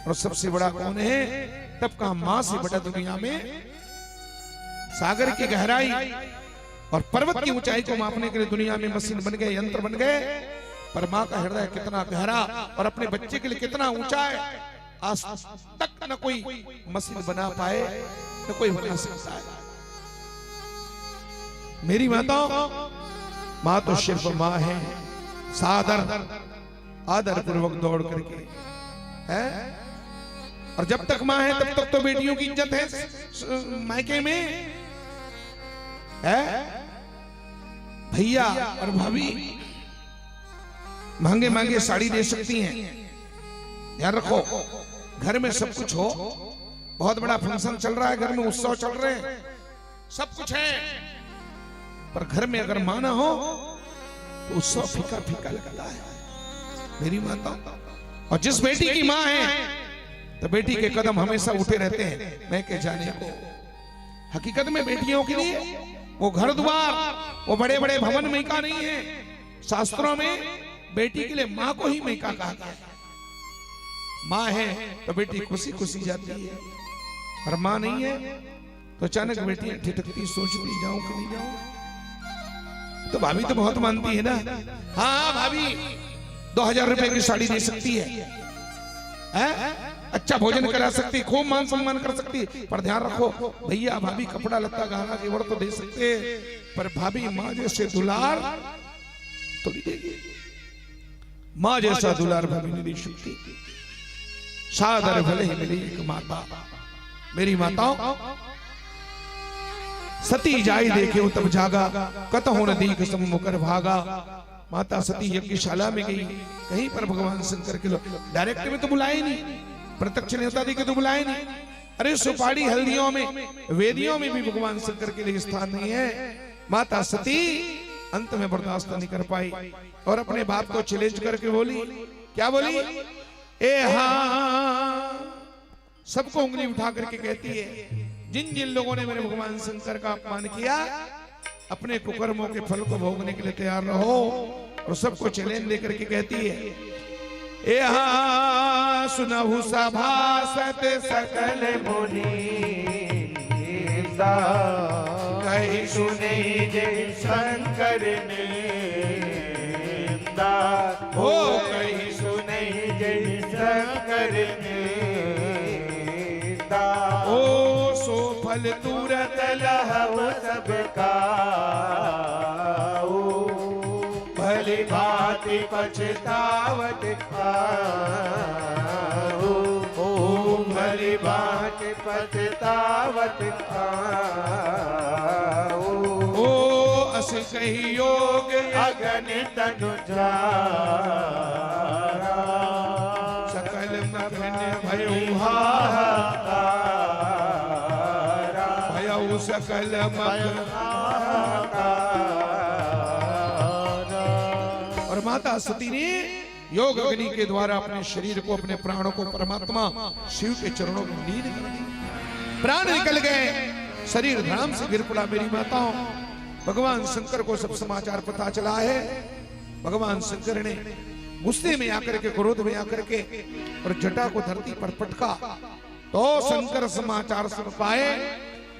और सबसे बड़ा कौन है? तब कहा मां से बड़ा दुनिया में सागर की गहराई और पर्वत की ऊंचाई को मापने के लिए दुनिया में मशीन बन गए, यंत्र बन गए। पर मां का हृदय कितना गहरा और अपने बच्चे के लिए कितना ऊंचा है, आज तक न कोई मशीन बना पाए, न कोई बना सकता है। मेरी माता, मां तो सिर्फ मां है। सादर आदर पूर्वक दौड़ करके है। और जब तक मां है तब तक तो बेटियों की इज्जत है मायके में है। भैया और भाभी महंगे महंगे साड़ी दे सकती हैं, ध्यान रखो। घर में सब कुछ हो, बहुत बड़ा फंक्शन चल रहा है, घर में उत्सव चल रहे हैं, सब कुछ है, पर घर में अगर मां ना हो तो उत्सव फीका फीका लगता है। मेरी माता, और जिस बेटी की मां है तो बेटी के कदम हमेशा उठे रहते हैं, मैं के जाने को। हकीकत में बेटियों के लिए वो घर द्वार, वो बड़े बड़े भवन मैका नहीं है। शास्त्रों में बेटी के लिए मां को ही मैका कहा गया है। मां है तो बेटी खुशी खुशी जाती है, और मां नहीं है तो अचानक बेटी ठिठकती, सोचती जाऊं कि नहीं जाऊं। तो भाभी तो बहुत मानती है ना, हाँ भाभी 2000 रुपए की साड़ी दे सकती है, अच्छा भोजन करा सकती, खूब मान सम्मान कर सकती। पर ध्यान रखो भैया, भाभी कपड़ा लत्ता गहना जेवर तो दे सकते, पर भाभी मां जैसे दुलार तो नहीं देगी। मां जैसा दुलार भाभी नहीं दे सकती। सादर भले ही मेरी एक माता। मेरी माताओं, सती जाई देखे तब जागा, कतहु न दीख सम्मुख भागा। माता सती यज्ञशाला में गई, कहीं पर भगवान शंकर के लोग डायरेक्ट में तो बुलाए नहीं, प्रत्यक्ष न्योता दी के तो बुलाए नहीं। अरे सुपारी हल्दियों में, वेदियों में भी भगवान शंकर के लिए स्थान नहीं है। माता सती अंत में बर्दाश्त नहीं कर पाई और अपने बाप को चैलेंज करके बोली, क्या बोली? ए हाँ, सबको उंगली उठा करके कहती है, जिन जिन लोगों ने मेरे भगवान शंकर का अपमान किया, अपने कुकर्मों के फल को भोगने के लिए तैयार रहो। और सबको चैलेंज लेकर के कहती है, ए हाँ सुनहु सभासत सकल मुनि, कही सुने जय शंकर निंदा, हो कही सुने जय शंकर निंदा। ओ सो फल तुरत लहव सबका, भली भांति पछतावत आओ, भली भांति पछतावत आओ। ओ अस कही योग अगन तनु जारा, सकल मगन भयो हाहाकारा, भयो सकल मगन। और माता सती ने योग अग्नि के द्वारा अपने शरीर को, अपने प्राणों को परमात्मा शिव के चरणों में लीन कर दिया। प्राण निकल गए, शरीर धड़ाम से गिर पड़ा। मेरी माताओं, भगवान शंकर को सब समाचार पता चला है। भगवान शंकर ने गुस्से में आकर के, क्रोध में आकर के और जटा को धरती पर पटका, तो शंकर समाचार सुन पाए,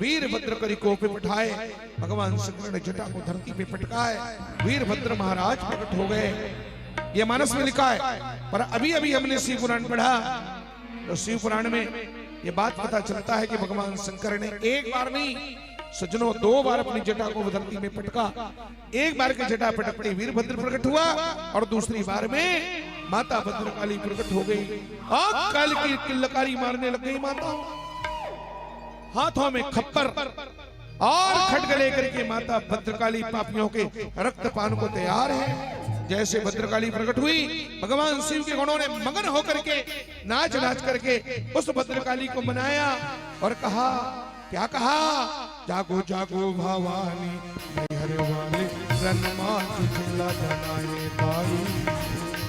वीरभद्र करी कोप पे बिठाए। भगवान शंकर ने जटा को धरती पे पटकाए, वीरभद्र महाराज प्रकट हो गए। ये मानस में लिखा है, पर अभी अभी हमने शिव पुराण पढ़ा, तो शिव पुराण में ये बात पता चलता है कि भगवान शंकर ने एक बार नहीं सज्जनों 2 बार अपनी जटा को धरती में पटका। एक बार के जटा पटकते वीरभद्र प्रकट हुआ और दूसरी बार में माता भद्रकाली प्रकट हो गई और काल की किल्लकारी मारने लग गई माता। हाथों में खप्पर और खड्ग लेकर के माता भद्रकाली पापियों के रक्तपान को तैयार है। जैसे भद्रकाली प्रकट हुई, भगवान शिव के गणों ने मगन होकर के नाच नाच करके उस भद्रकाली को मनाया और कहा, क्या कहा, जागो जागो भवानी मैहर वाले रनमा झूला जनाए ताई।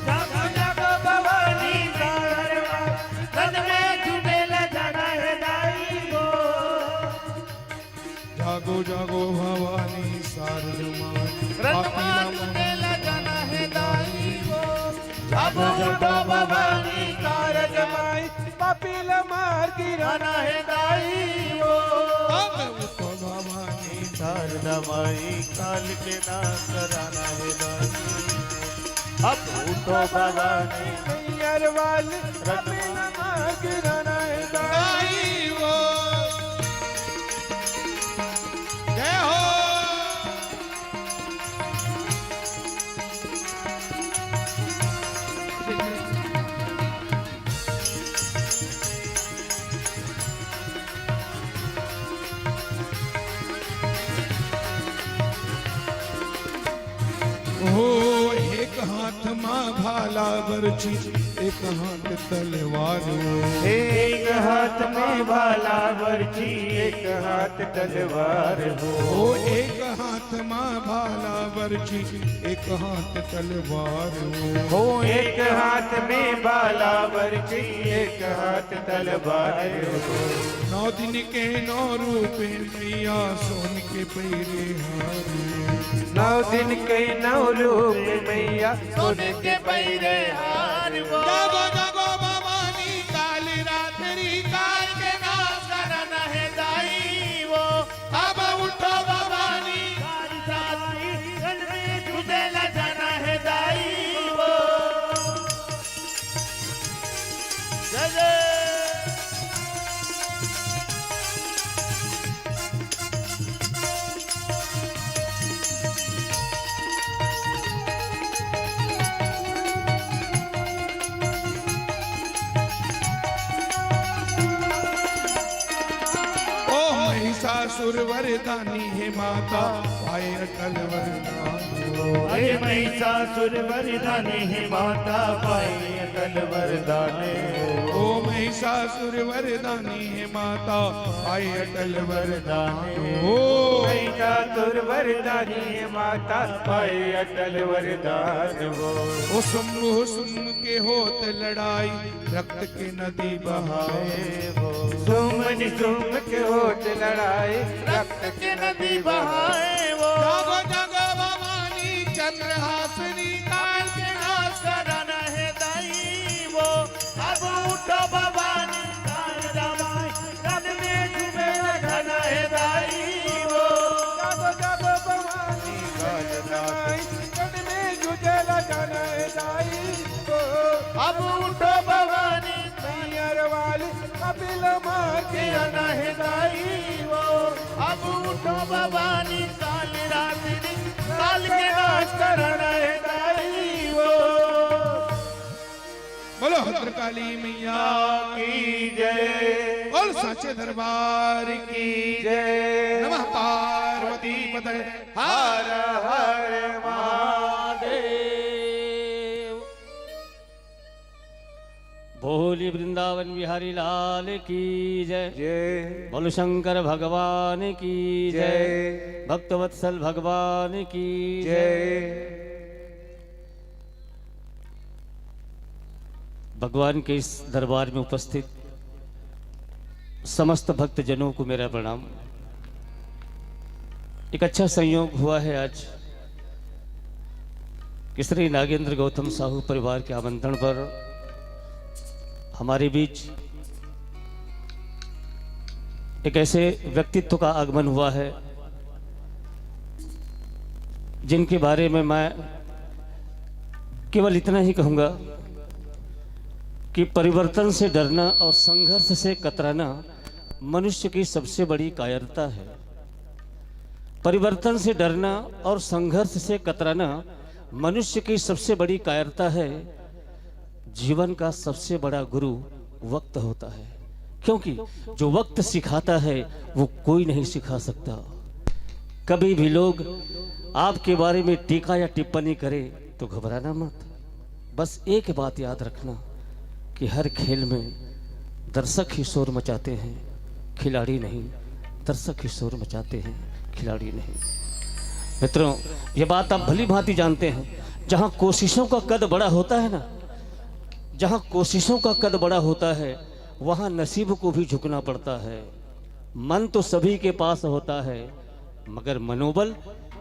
जागो जागो भवानी मैहर वाले रन में झूला जनाए दाई वो।
जागो जागो भवानी शारदा
रनमा झूला जनाए दाई वो। जागो जागो भवानी शारदा माई पापील मार गिराना है दाई वो।
भवानी
शारदा माई काल के नाश कराना है दाई। अब उठो भवानी मैहर वाली रन मार गिराना है दाई वो।
जय हो। हो एक हाथ माँ भाला बरछी, एक हाथ तलवार हो।
एक हाथ में भाला बरछी, एक हाथ तलवार हो।
हो एक हाथ माँ भाला बरछी, एक हाथ तलवार हो।
हो एक हाथ में भाला बरछी, एक हाथ तलवार हो।
9 दिन के 9 रूपे मैया सोन के पैरे हार।
9 दिन के 9 रूप मैया सोने के पैरे हार वो।
जागो जागो भवानी काल रात्रि काल के नाश
करना है दाई वो।
अब उठो भवानी
काल रात्रि रन में झूला जाना है दाई वो। जय जय।
महिषासुर वरदानी है माता पाए अटल वरदान।
अरे महिषासुर वरदानी है माता पाए अटल वरदान।
ओ महिषासुर वरदानी है माता पाए अटल वरदान। ओ
महिषासुर वरदानी है माता पाए अटल वरदान वो।
ओ शंभु सुन के होत लड़ाई रक्त के नदी बहाए वो।
सुमन सुम के होत लड़ाई रक्त के नदी बहाए वो।
जागो जागो भवानी चंद्रहासिनी काल के नाश
कराना है दाई वो। अब उठो भवानी शारदा माई रन में झूमे लगाना है दाई वो। जागो जागो भवानी शारदा माई रन में झूमे लगाना है दाई वो। अब उठो भवानी मैहर वाली कपिल मार के आना है दाई वो। अब उठो भवानी काल रात्रि काल के नाश कराना है दाई वो।
बोलो भद्रकाली मैया
की जय।
बोल साचे दरबार की
जय।
नमः पार्वती पते
हर हर महादेव।
बोली वृंदावन बिहारी लाल की जय।
जय।
बोलो शंकर भगवान की जय। भक्तवत्सल भगवान की
जय।
भगवान के इस दरबार में उपस्थित समस्त भक्त जनों को मेरा प्रणाम। एक अच्छा संयोग हुआ है आज कि श्री नागेंद्र गौतम साहू परिवार के आमंत्रण पर हमारे बीच एक ऐसे व्यक्तित्व का आगमन हुआ है जिनके बारे में मैं केवल इतना ही कहूंगा कि परिवर्तन से डरना और संघर्ष से कतराना मनुष्य की सबसे बड़ी कायरता है। परिवर्तन से डरना और संघर्ष से कतराना मनुष्य की सबसे बड़ी कायरता है। जीवन का सबसे बड़ा गुरु वक्त होता है, क्योंकि जो वक्त सिखाता है वो कोई नहीं सिखा सकता। कभी भी लोग आपके बारे में टीका या टिप्पणी करें तो घबराना मत। बस एक बात याद रखना कि हर खेल में दर्शक ही शोर मचाते हैं, खिलाड़ी नहीं। दर्शक ही शोर मचाते हैं, खिलाड़ी नहीं। मित्रों, ये बात आप भली भांति जानते हैं, जहां कोशिशों का कद बड़ा होता है ना, जहां कोशिशों का कद बड़ा होता है, वहां नसीब को भी झुकना पड़ता है। मन तो सभी के पास होता है, मगर मनोबल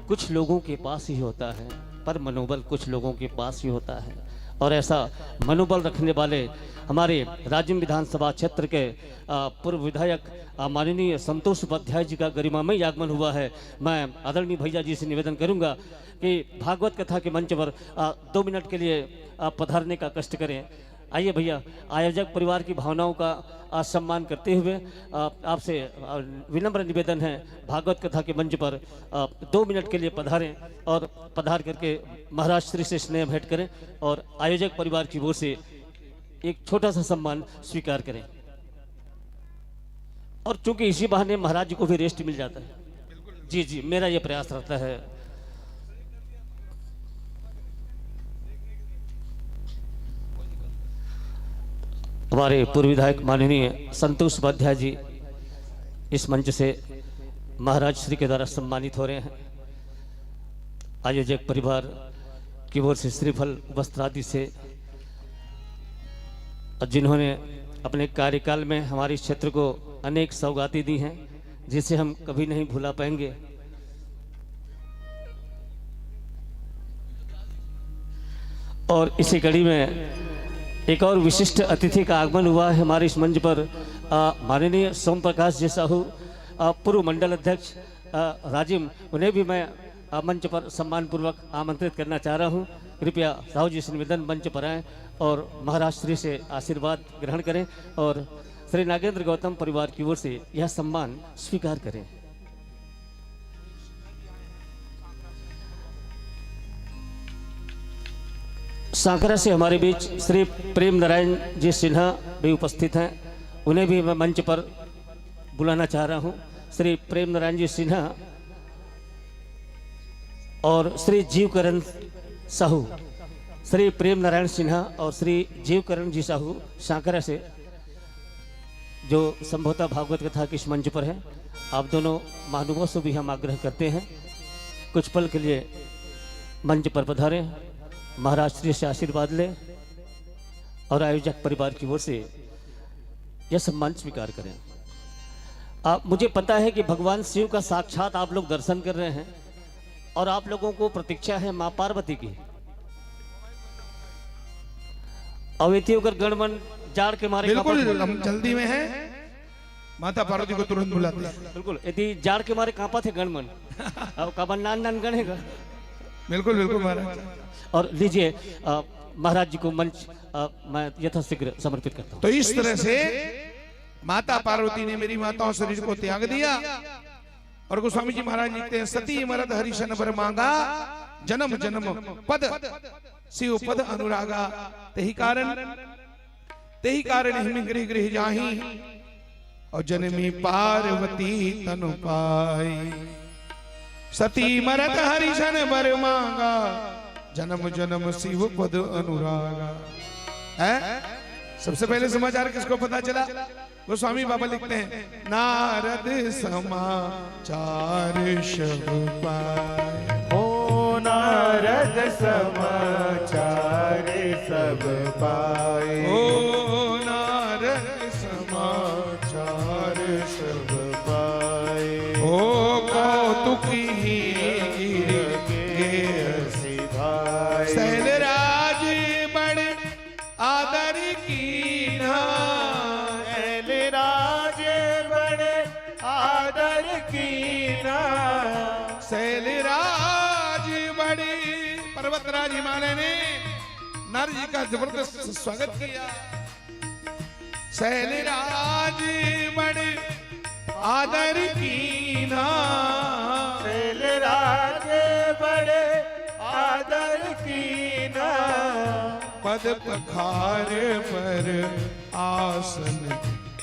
कुछ लोगों के पास ही होता है। पर मनोबल कुछ लोगों के पास ही होता है। और ऐसा मनोबल रखने वाले हमारे राजिम विधानसभा क्षेत्र के पूर्व विधायक माननीय संतोष उपाध्याय जी का गरिमामय आगमन हुआ है। मैं आदरणीय भैया जी से निवेदन करूंगा कि भागवत कथा के मंच पर 2 मिनट के लिए पधारने का कष्ट करें। आइए भैया, आयोजक परिवार की भावनाओं का सम्मान करते हुए आपसे विनम्र निवेदन है, भागवत कथा के मंच पर 2 मिनट के लिए पधारें और पधार करके महाराज श्री से स्नेह भेंट करें और आयोजक परिवार की ओर से एक छोटा सा सम्मान स्वीकार करें। और चूंकि इसी बहाने महाराज जी को भी रेस्ट मिल जाता है। जी जी, मेरा ये प्रयास रहता है। हमारे पूर्व विधायक माननीय संतोष उपाध्याय जी इस मंच से महाराज श्री के द्वारा सम्मानित हो रहे हैं। आयोजक परिवार की ओर से श्रीफल वस्त्र आदि से, जिन्होंने अपने कार्यकाल में हमारे क्षेत्र को अनेक सौगातें दी हैं, जिसे हम कभी नहीं भुला पाएंगे। और इसी कड़ी में एक और विशिष्ट अतिथि का आगमन हुआ है हमारे इस मंच पर। माननीय सोम प्रकाश जी साहू, पूर्व मंडल अध्यक्ष राजिम, उन्हें भी मैं मंच पर सम्मानपूर्वक आमंत्रित करना चाह रहा हूं। कृपया साहू जी से निवेदन मंच पर आएँ और महाराज श्री से आशीर्वाद ग्रहण करें और श्री नागेंद्र गौतम परिवार की ओर से यह सम्मान स्वीकार करें। सांकरा से हमारे बीच श्री प्रेम नारायण जी सिन्हा भी उपस्थित हैं, उन्हें भी मैं मंच पर बुलाना चाह रहा हूं। श्री प्रेम नारायण जी सिन्हा और श्री जीवकरण साहू, श्री प्रेम नारायण सिन्हा और श्री जीवकरण जी साहू सांकरा से, जो संभवतः भागवत कथा के इस मंच पर है। आप दोनों महानुभावों से भी हम आग्रह करते हैं कुछ पल के लिए मंच पर पधारें, महाराज श्री से आशीर्वाद लें और आयोजक परिवार की ओर से यह सम्मान स्वीकार करें। मुझे पता है कि भगवान शिव का साक्षात आप लोग दर्शन कर रहे हैं और आप लोगों को प्रतीक्षा है मां पार्वती की। अवेती होकर गणमन जाड़ के मारे
बिल्कुल हम जल्दी में हैं, माता पार्वती को तुरंत बुलाते हैं।
बिल्कुल, यदि जाड़ के मारे कांपा थे गणमन, अब काबन नान नान गणेगा।
बिल्कुल बिल्कुल महाराज।
और लीजिए महाराज जी को मंच मैं यथाशीघ्र समर्पित करता हूँ।
तो इस तरह से माता पार्वती ने मेरी माताओं शरीर को त्याग दिया और गोस्वामी जी महाराज लिखते हैं, सती मरद हरिशन बर मांगा, जन्म जन्म पद शिव पद अनुरागा, तेही कारण हिम गृह गृह जाही और जनमी पार्वती तनु पाई। सती मरद हरिशन बर मांगा, जन्म जन्म शिव पद अनुरागा। है सबसे पहले समाचार किसको पता चला? गोस्वामी बाबा लिखते हैं, नारद समाचार सब पाए।
ओ नारद समाचार सब पाए।
ओ नारद समाचार सब पाए। ओ कौतुकी सैलराज बड़ आदर कीन्हा,
सैलराज बड़ आदर कीन्हा।
सैलराज बड़े पर्वतराज हिमालय ने नारद जी का जबरदस्त स्वागत किया। सैलराज बड़े आदर कीन्हा,
सैलराज बड़े आदर कीन्हा।
पद पखार पर आसन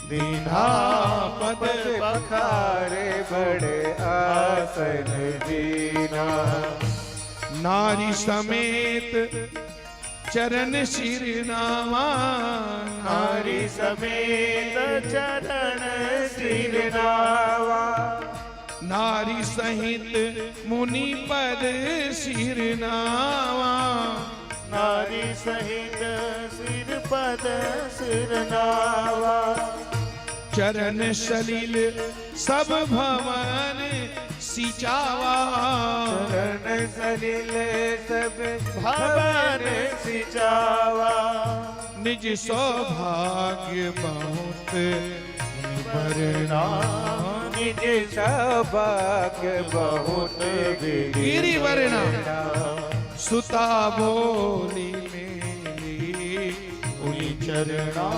दीना,
पद पखारे बड़े आसन दीना।
नारी समेत चरण सिर नामा,
नारी समेत चरण सिर नावा।
नारी सहित मुनि पद सिर नावा,
नारी सहित सिर पद सिर नावा।
चरण सलिल सब भवन सिचावा,
चरण सलिल सब भवन सिचावा।
निज सौभाग्य बहुत वरना,
निज सौभाग्य बहुत
गिरि वरना। सुता बोली मेली पुनि चरणा,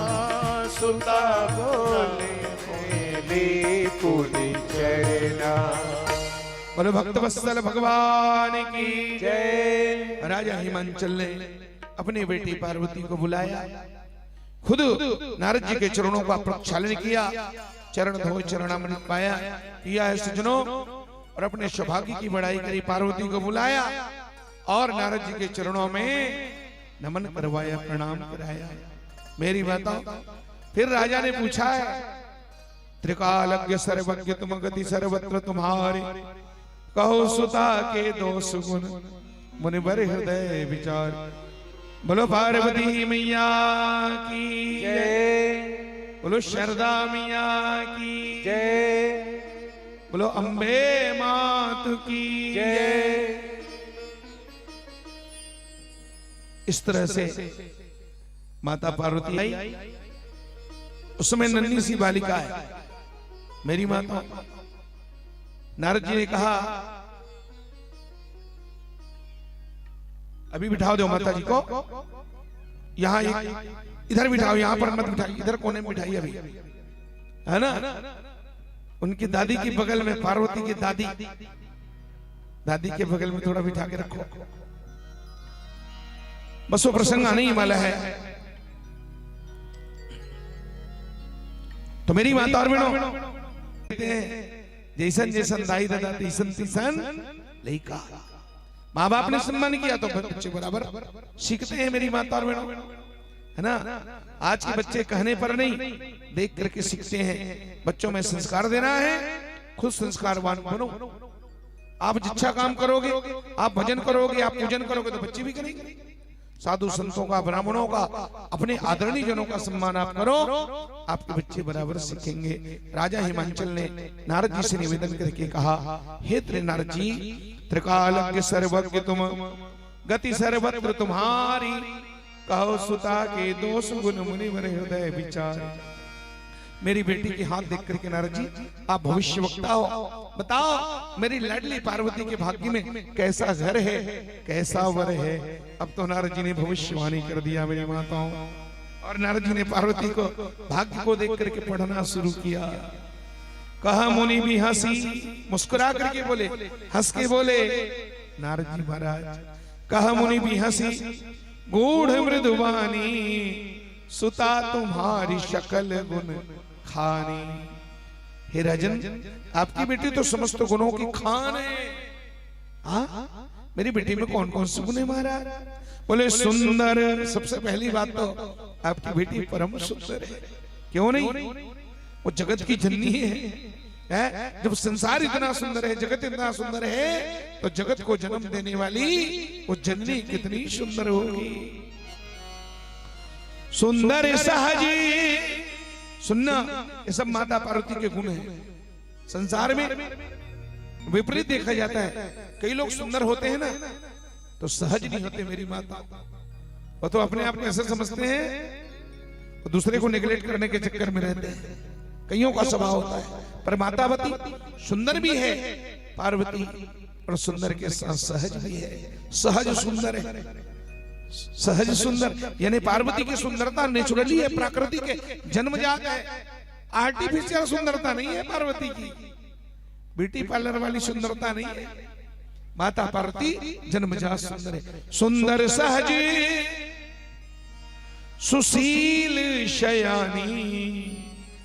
सुता बोले मेली पुनि चरणा।
बोलो भक्त वत्सल भगवान की
जय।
राजा हिमांचल ने अपनी बेटी पार्वती को बुलाया, खुद नारद जी के चरणों का प्रक्षालन किया, चरण धो चरणामृत पाया किया है सज्जनों, और अपने सौभाग्य की बड़ाई करी, पार्वती को बुलाया और नारद जी के चरणों में नमन करवाया, प्रणाम कराया। मेरी बताओ, फिर राजा ने पूछा है, त्रिकालज्ञ सर्वज्ञ तुम गति सर्वत्र तुम्हारी, कहो सुता के दोष गुण मुनिवर हृदय विचार। बोलो पार्वती मैया की
जय।
बोलो शारदा मैया की
जय।
बोलो अम्बे मात की
जय।
इस तरह से माता पार्वती आई, उस समय नन्ही सी बालिका है मेरी माता। नारद जी ने कहा अभी बिठाओ दो माता जी को, यहाँ इधर बिठाओ, यहाँ पर मत बिठाइए, इधर कोने में बिठाइए अभी, है ना। उनकी दादी की बगल में, पार्वती की दादी के बगल में थोड़ा बिठा के रखो, बस वो प्रसंग आने ही वाला है। तो मेरी माता और बहनों कहते हैं, जैसन जैसन दाई दादा तीसन तीसन लइका। माँ बाप ने सम्मान किया तो बच्चे बराबर सीखते हैं मेरी माता और बहनों, है ना। आज के बच्चे कहने पर नहीं, देख करके सीखते हैं। बच्चों में संस्कार देना है, खुद संस्कारवान बनो। आप अच्छा काम करोगे, आप भजन करोगे, आप पूजन करोगे तो बच्चे भी करेंगे। साधु संतों का, ब्राह्मणों का, अपने आदरणीय जनों का सम्मान आप करो, आपके बच्चे बराबर सीखेंगे। राजा हिमांचल ने नारद जी से निवेदन करके कहा, हे त्रि नारद जी, त्रिकालज्ञ सर्वज्ञ तुम गति सर्वत्र तुम्हारी, कहो सुता के दोष गुण मुनिवर हृदय विचार। मेरी बेटी के हाथ देख करके नारद जी आप भविष्य वक्ता हो, बताओ मेरी लाडली पार्वती के भाग्य में कैसा घर है, कैसा वर है। अब तो नारद जी ने भविष्यवाणी कर दिया मेरी माताओं, और नारद जी ने पार्वती को भाग्य को देख करके पढ़ना शुरू किया। कहा मुनि भी हंसी, मुस्कुरा करके बोले, हंस के बोले नारद जी महाराज, कहा मुनि भी हंसी, गूढ़ मृदुवानी, सुता तुम्हारी शकल गुण खानी। हे राजन, आपकी बेटी तो समस्त गुणों की खान है। मेरी बेटी में कौन कौन से गुण है महाराज? बोले सुंदर। सबसे पहली बात तो आपकी बेटी परम सुंदर है, क्यों नहीं? वो जगत की जननी है। जब संसार इतना सुंदर है, जगत इतना सुंदर है, तो जगत को जन्म देने वाली वो जननी कितनी सुंदर होगी। सुंदर सहज, सुनना, ये सब माता पार्वती के गुण हैं। संसार में विपरीत देखा जाता है, कई लोग सुंदर होते हैं ना तो सहज नहीं होते मेरी माता। वो तो अपने आप को ऐसा समझते हैं, तो दूसरे को निगलेक्ट करने के चक्कर में रहते हैं। कईयों का स्वभाव होता है, पर मातावती सुंदर भी है पार्वती, और सुंदर के साथ सहज भी है। सहज सुंदर है, सहज सुंदर यानी पार्वती की सुंदरता नेचुरली है, प्राकृतिक है, जन्मजात है, आर्टिफिशियल सुंदरता नहीं है पार्वती की, ब्यूटी पार्लर वाली सुंदरता नहीं है। माता पार्वती जन्मजात सुंदर है। सुंदर सहज सुशील शयानी,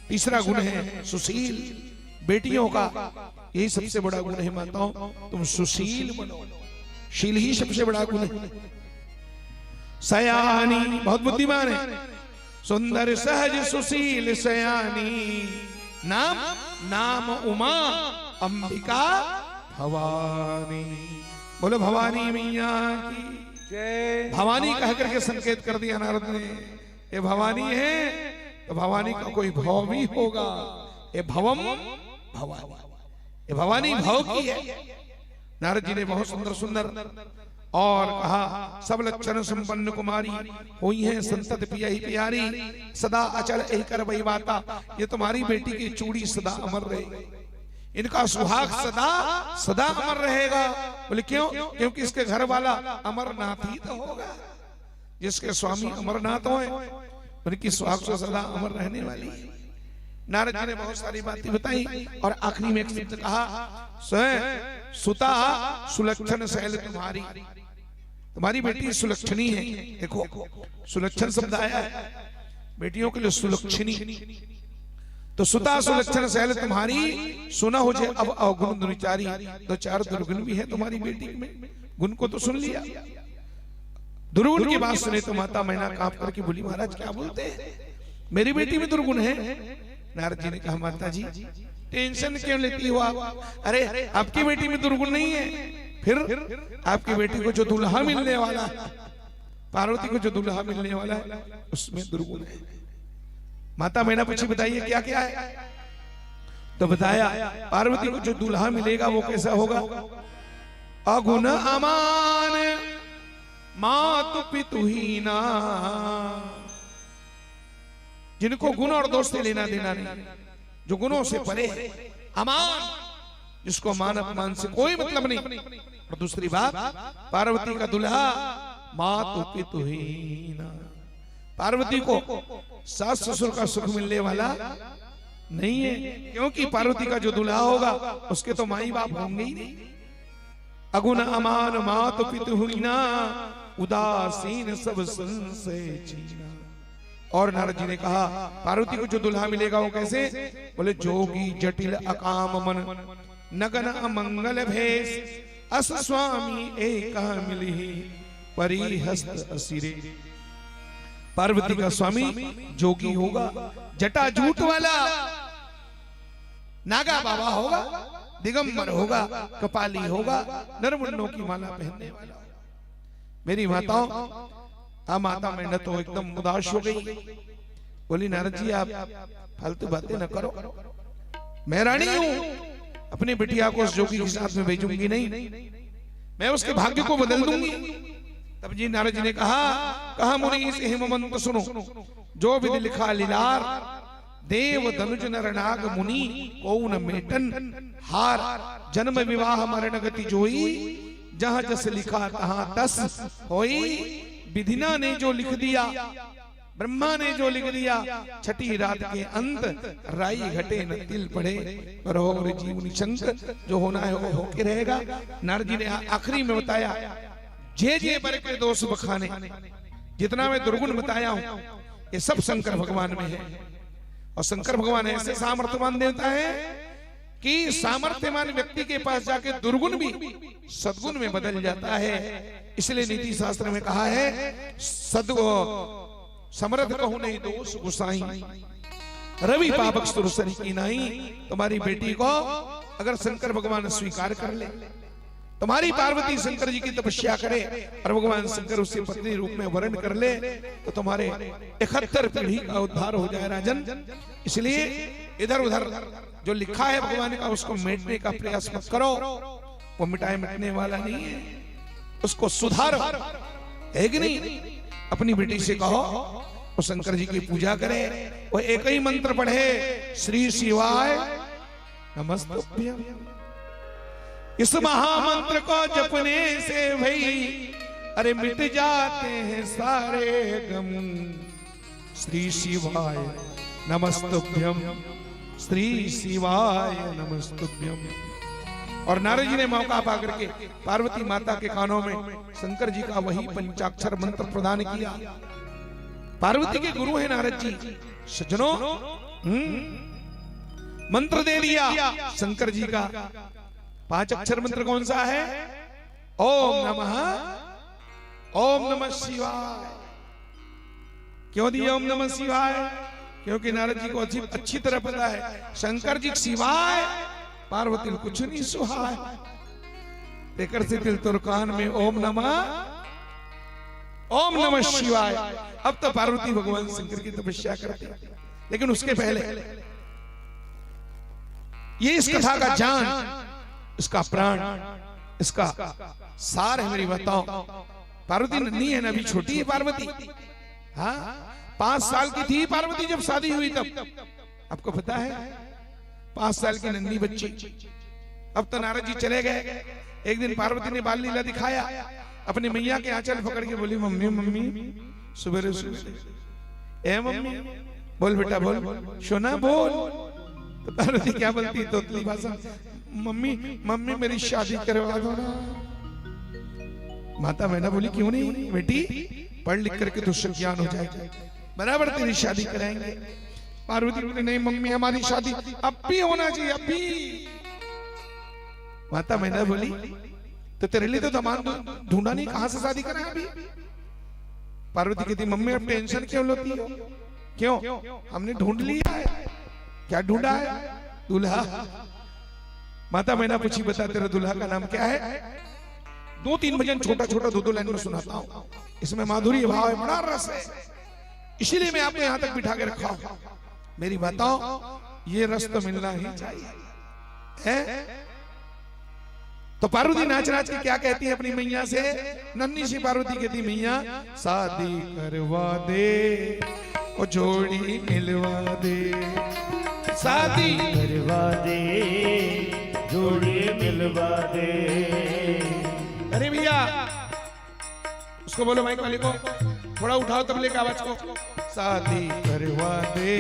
तीसरा गुण है सुशील। बेटियों का यही सबसे बड़ा गुण है माताओं, तुम सुशील बनो, शील ही सबसे बड़ा गुण है। सयानी, बहुत बुद्धिमान है। सुंदर सहज सुशील सयानी, नाम नाम उमा अंबिका भवानी। बोलो भवानी मैया की
जय।
भवानी कह करके संकेत कर दिया नारद ने, ये भवानी है तो भवानी का कोई भाव भी होगा। ये भवम भवानी, ये भवानी भाव की है। नारद जी ने बहुत सुंदर सुंदर और कहा, सब लक्षण संपन्न कुमारी हुई है संतत पिया ही प्यारी, सदा अचल यही कर वही बाता। ये तुम्हारी बेटी की चूड़ी सदा अमर रहेगी, इनका सुहाग सदा सदा अमर रहेगा। बोले क्यों? क्योंकि इसके घर वाला अमरनाथ ही तो होगा, जिसके स्वामी अमरनाथ होए उनकी सुहाग से सदा अमर रहने वाली है। नारद जी ने बहुत सारी बातें बताई और आखिरी में एक शब्द कहा, स्वयं सुता सुलक्षण शैल तुम्हारी, तुम्हारी बेटी सुलक्षणी है। देखो सुलक्षण शब्द आया है बेटियों के लिए, सुलक्षणी। तो सुता सुलक्षण शैल तुम्हारी, सुना हो जाए अब अवगुण दुर्चारी, दो चार दुर्गुण भी है तुम्हारी बेटी में। गुण को तो सुन लिया, दुर्गुण की बात सुने तो माता मैना कांप करके बोली, महाराज क्या बोलते हैं, मेरी बेटी में दुर्गुण है। नारद जी ने कहा, माता जी टेंशन क्यों लेती हो आप? अरे आपकी बेटी में दुर्गुण नहीं है, फिर आपकी बेटी को जो दुल्हा मिलने वाला है, पार्वती को जो दुल्हा मिलने वाला है, उसमें दुर्गुण है। माता मैना पूछी, बताइए क्या क्या है? तो बताया, पार्वती को जो दुल्हा मिलेगा वो कैसा होगा? अगुण अमान मातु पितुहीना, जिनको गुण और दोष से लेना देना नहीं, जो गुणों से परे है। अमान, जिसको मान अपमान से कोई मतलब नहीं। और दूसरी बात, पार्वती का दुल्हा मातु पितुहीना, पार्वती को सास ससुर का सुख मिलने वाला नहीं है, क्योंकि पार्वती का जो दुल्हा होगा उसके तो माई बाप होंगे ही नहीं। अगुण अमान मातु पितुहीना, उदासीन सब संशय चीना। और नारद जी ने कहा, पार्वती को जो दुल्हा मिलेगा वो कैसे? बोले जोगी जटिल अकाम मन, नगन अमंगल भेष, अस स्वामी एक मिलहि परिहस्त असिरे। पार्वती का स्वामी जोगी होगा, जटा जूट वाला, नागा बाबा होगा, दिगंबर होगा, कपाली होगा, नरमुंडों की माला पहनने वाला। मेरी माताओं, माता मैना तो एकदम उदास हो गई, बोली नारद जी आप फालतू बातें न करो, मैं रानी हूं, अपनी बिटिया को उस जोगी के साथ में भेजूंगी नहीं, मैं उसके भाग्य को बदल दूंगी। तब जी नारद जी ने कहा मुनि से हेमंत सुनो, जो विधि लिखा लीलार, देव धनुज नर नाग मुनि को न मेटन हार, जन्म विवाह मरण गति जोई, जहां जस लिखा तहां तस होई। विधिना ने जो लिख दिया, ब्रह्मा ने जो लिख दिया, छठी रात के अंत राई घटे न तिल पड़े, पर जीवनी शंक, जो होना है वो होके रहेगा। नारद जी ने आखिरी में बताया, जे बर के दोष बखाने, जितना मैं दुर्गुण बताया हूं ये सब शंकर भगवान में है। और शंकर भगवान ऐसे सामर्थ्यवान देवता है कि सामर्थ्यवान व्यक्ति के पास जाके दुर्गुण भी सद्गुण में बदल जाता है। इसलिए नीति शास्त्र में कहा है, समर्थ कहूं नहीं दोष गुसाई, रवि पावक सुरसरी की नहीं। तुम्हारी बेटी को अगर शंकर भगवान स्वीकार कर ले, तुम्हारी पार्वती शंकर जी की तपस्या करे और भगवान शंकर उससे पत्नी रूप में वर्ण कर ले, तो तुम्हारे 71 पीढ़ी का उद्धार हो जाए राजन। इसलिए इधर उधर जो लिखा है भगवान का, उसको मिटाने का प्रयास मत करो, वो मिटने वाला नहीं है, उसको सुधारो, है कि नहीं? अपनी बेटी से कहो वो शंकर जी की पूजा करे, वो एक ही मंत्र पढ़े, श्री शिवाय नमस्तुभ्यं। इस महामंत्र को जपने से भाई अरे मिट जाते हैं सारे गम। श्री शिवाय नमस्तुभ्यं, श्री शिवाय नमस्तुभ्यं। और नारद जी ने मौका पा करके पार्वती माता के कानों में शंकर जी का वही पंचाक्षर मंत्र प्रदान किया। पार्वती के गुरु हैं नारद जी। सज्जनों, मंत्र दे दिया शंकर जी का। 5 अक्षर मंत्र कौन सा है? ओम नमः शिवाय। क्यों दिया ओम नमः शिवाय? क्योंकि नारद जी को अच्छी तरह पता है शंकर जी सिवाय पार्वती को कुछ नहीं सुहाय। तेकर से दिल तुरकान में ओम नमः शिवाय। अब तो पार्वती भगवान शंकर की तपस्या करते, लेकिन उसके पहले ये इस कथा का जान, इसका प्राण, इसका सार है। मेरी बताओ, पार्वती नन्ही है ना, अभी छोटी है पार्वती। हाँ, 5 साल की थी पार्वती जब शादी हुई तब। आपको पता है 5 साल की नन्ही बच्ची। अब तो नारद जी चले गए। एक दिन पार्वती ने बाल लीला दिखाया, अपनी मैया के आंचल पकड़ के बोली, मम्मी मम्मी सुबह सुबह ए मम्मी बोल बेटा बोल, सोना बोल। तो पार्वती क्या बोलती? तोतली भाषा, मम्मी मम्मी मेरी शादी करवा दो ना। माता मैना बोली, क्यों नहीं बेटी, पढ़ लिख करके तो ज्ञान हो जाएगा, बराबर तेरी शादी कराएंगे। पार्वती बोली, नहीं मम्मी हमारी शादी अब भी होना चाहिए, अब भी। माता मैना बोली, तो तेरे लिए तो दामाद ढूंढा नहीं, कहां से शादी कराए अभी? पार्वती कहती, मम्मी अब टेंशन क्यों लेती हो? क्यों? हमने ढूंढ लिया है। क्या ढूंढा है? दूल्हा। माता मैना पूछी, बता तेरा दूल्हा का नाम क्या है? 2-3 भजन छोटा छोटा 2-2 लाइन में सुनाता हूं। इसमें माधुरी भाव है, बड़ा रस है, इसीलिए मैं आपको यहां तक बिठा के रखा हूं। मेरी बताओ, ये रस तो मिलना ही चाहिए है? तो पार्वती नाच नाच के क्या कहती है अपनी मैया से? नन्ही सी पार्वती कहती, मैया शादी करवा दे, ओ जोड़ी मिलवा दे। शादी
करवा दे, जोड़ी मिलवा दे।
अरे भैया, उसको बोलो माइक वाले को, थोड़ा उठाओ तबले की आवाज को। शादी करवा दे,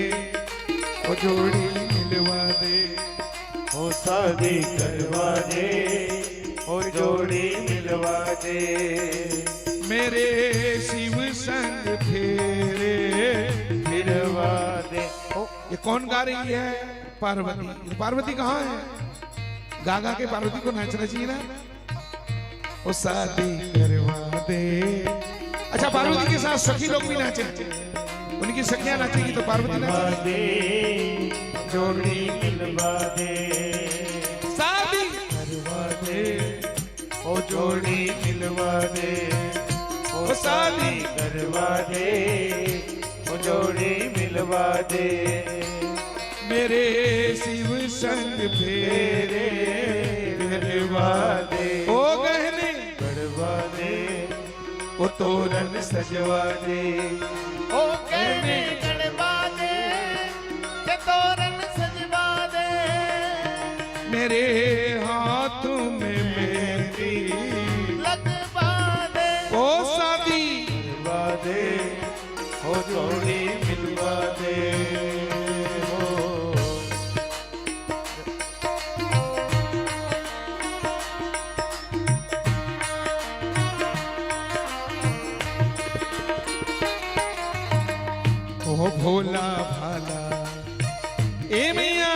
ओ जोड़ी मिलवा दे।
ओ शादी करवा दे, और जोड़ी मिलवा दे।
मेरे शिव संग फेरे
फिरवा दे।
ये कौन गा रही है? पार्वती। पार्वती कहाँ है? गा गा के पार्वती को नाचना चाहिए ना। ओ शादी करवा दे। अच्छा, पार्वती के साथ सखी लोग भी नाचे, उनकी सखियां नाचेगी तो पार्वती नाचेगी।
जोड़ी मिलवा दे,
शादी करवा दे,
ओ जोड़ी मिलवा दे। ओ शादी करवा दे, ओ जोड़ी मिलवा दे।
मेरे शिव संग फेरे फिरवा दे। ओ गहने
गढ़वा दे, ओ तोरण सजवा दे। ओ गहने गढ़वा दे, के तोरण सजवा दे।
मेरे हाथ में मेहंदी
लगवा दे,
ओ शादी
करवा दे, ओ जोड़ी मिलवा दे।
ओ भोला भाला ए मैया,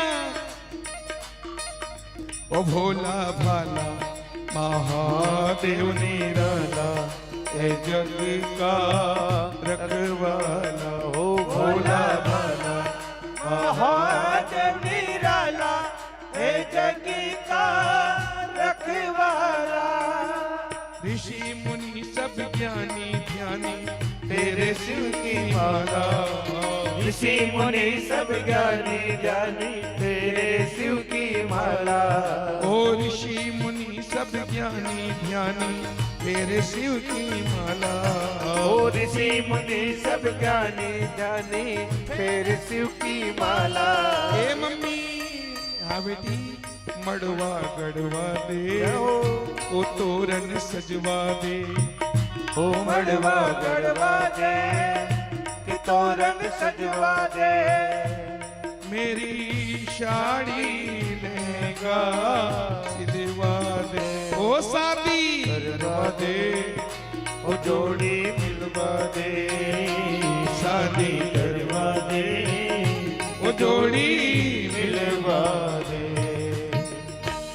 ओ भोला भाला महादेव निराला, ए जग का रखवाला।
ओ भोला भाला महादेव निराला, हे जग का रखवाला।
ऋषि मुनि सब ज्ञानी ध्यानी, तेरे शिव की माला।
ऋषि मुनि सब ज्ञानी ज्ञानी, तेरे शिव की माला।
ओ ऋषि मुनि सब ज्ञानी ध्यानी, तेरे शिव की माला।
ओ ऋषि मुनि सब ज्ञानी ज्ञानी, तेरे शिव की माला।
ए मम्मी, हाँ बेटी, मड़वा गड़वा दे, ओ तोरण सजवा दे।
ओ मड़वा गड़वा दे, कि तोरण सजवा दे।
मेरी साड़ी लहंगा सिलवा दे। ओ शादी करवा दे,
ओ जोड़ी मिलवा दे। शादी करवा दे,
वो जोड़ी
मिलवा दे।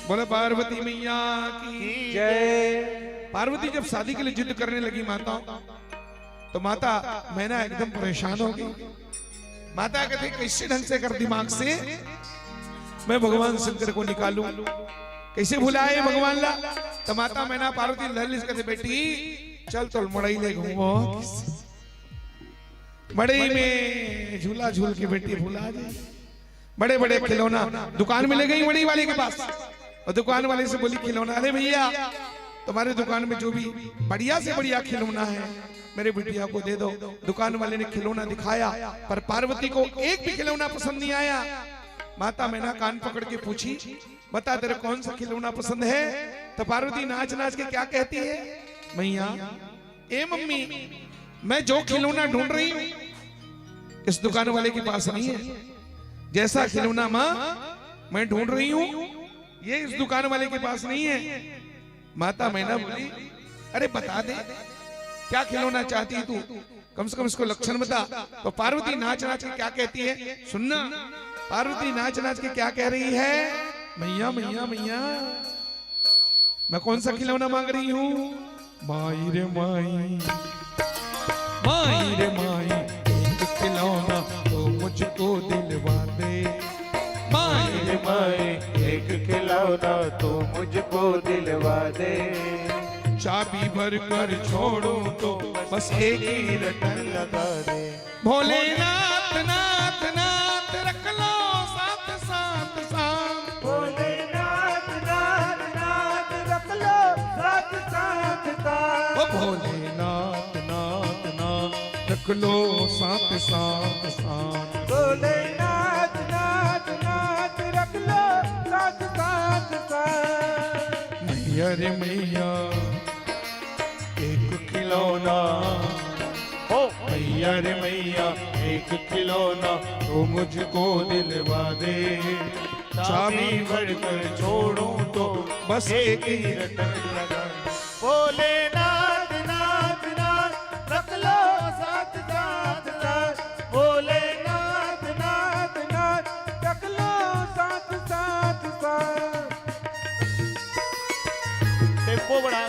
बोले पार्वती मैया की
जय।
पार्वती जब शादी के लिए जिद करने लगी माता, तो माता मैना एकदम परेशान हो गई। माता कहते कैसे ढंग से कर दिमाग से मैं भगवान शंकर को निकालूं, कैसे भुलाए भगवान ला। तो माता मैना पार्वती ललित कहते बेटी चल तो मड़ई ले घूमो, मड़ई में झूला झूल के बेटी भुला जाए। बड़े बड़े खिलौना दुकान में ले गई मड़ई वाले के पास, और दुकान वाले से बोली खिलौना, अरे भैया तुम्हारे दुकान में जो भी बढ़िया से बढ़िया खिलौना है मेरे बिटिया को दे दो। दुकान वाले ने खिलौना दिखाया, पर पार्वती को एक भी खिलौना पसंद नहीं आया। माता मैना कान पकड़ के पूछी बता तेरे कौन सा खिलौना पसंद है। तो पार्वती नाच नाच के क्या कहती है, मैया ए मम्मी मैं जो खिलौना ढूंढ रही हूं इस दुकान वाले के पास नहीं है। जैसा खिलौना माँ मैं ढूंढ रही हूं ये इस दुकान वाले के पास नहीं है। माता मैना बोली अरे बता दे क्या खिलौना चाहती है तू, कम से कम इसको लक्षण बता। तो पार्वती नाच नाच के क्या कहती है सुनना। पार्वती नाच नाच के क्या कह रही है, मैया मैया मैया मैं कौन सा खिलौना मांग रही हूँ। माई रे माई, माई रे माई एक खिलौना तो मुझको दिलवा दे। माई रे
माए एक खिलौना तो मुझको दिलवा दे।
चाबी भर कर छोड़ो तो बस एक ही रटन
लगा दे।
भोलेनाथ नाथ नाथ रख लो साथ साथ साथ।
भोलेनाथ नाथ नाथ रख लो साथ साथ साथ।
ओ भोलेनाथ नाथ नाथ रख लो साथ साथ साथ।
भोलेनाथ नाथ नाथ रख लो साथ साथ साथ।
मैया रे मैया एक खिलौना,
हो
मैया रे मैया एक खिलौना तो मुझको दिलवा दे। चाबी भर कर छोड़ूं तो बस एक ही रटन लगा।
भोलेनाथ नाथ नाथ रख लो साथ साथ साथ। भोलेनाथ नाथ नाथ रख लो साथ साथ साथ। टेम्पो बढ़ा।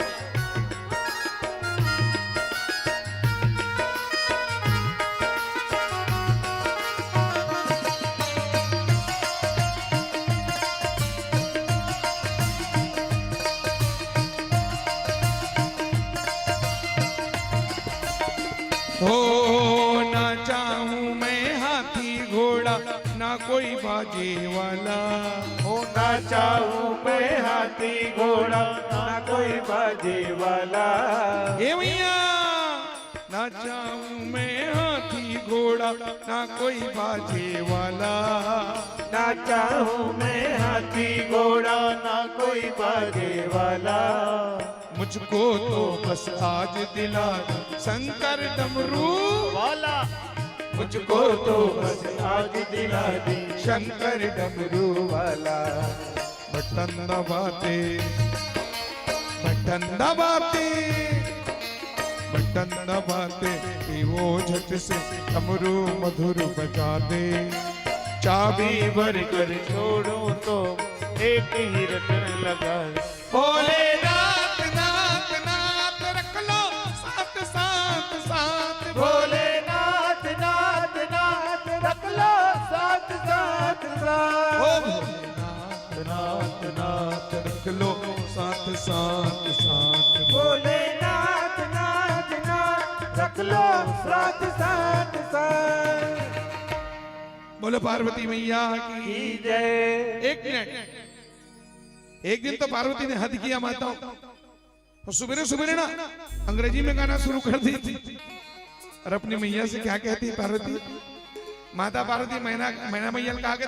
हो ना चाहूं मैं हाथी घोड़ा ना कोई बाजे वाला।
हो ना चाहूं मैं हाथी घोड़ा ना कोई बाजे वाला।
हे भैया ना चाहूं मैं हाथी घोड़ा ना कोई बाजे वाला।
ना चाहूं मैं हाथी घोड़ा ना कोई बाजे वाला।
मुझको तो बस आज दिला दे शंकर डमरू
वाला। मुझको तो बस आज दिला दे
शंकर डमरू
वाला।
बटन दबाते बटन दबाते बटन दबाते कि वो झट से डमरू मधुर बजा दे। चाबी भर कर
छोड़ूं तो एक ही रटन लगा दे।
भोलेनाथ नाथ नाथ रख लो साथ साथ साथ।
भोलेनाथ नाथ नाथ रख लो साथ साथ साथ।
ओ भोलेनाथ नाथ नाथ रख लो साथ साथ साथ।
भोलेनाथ नाथ नाथ रख लो साथ साथ साथ।
बोलो पार्वती मैया की
जय।
एक मिनट, एक दिन तो पार्वती ने हद किया माता, तो सुबह सुबह ना अंग्रेजी में गाना शुरू कर दी थी। और अपनी मैया से क्या कहती है पार्वती, माता पार्वती मैना मैना मैया कहा थे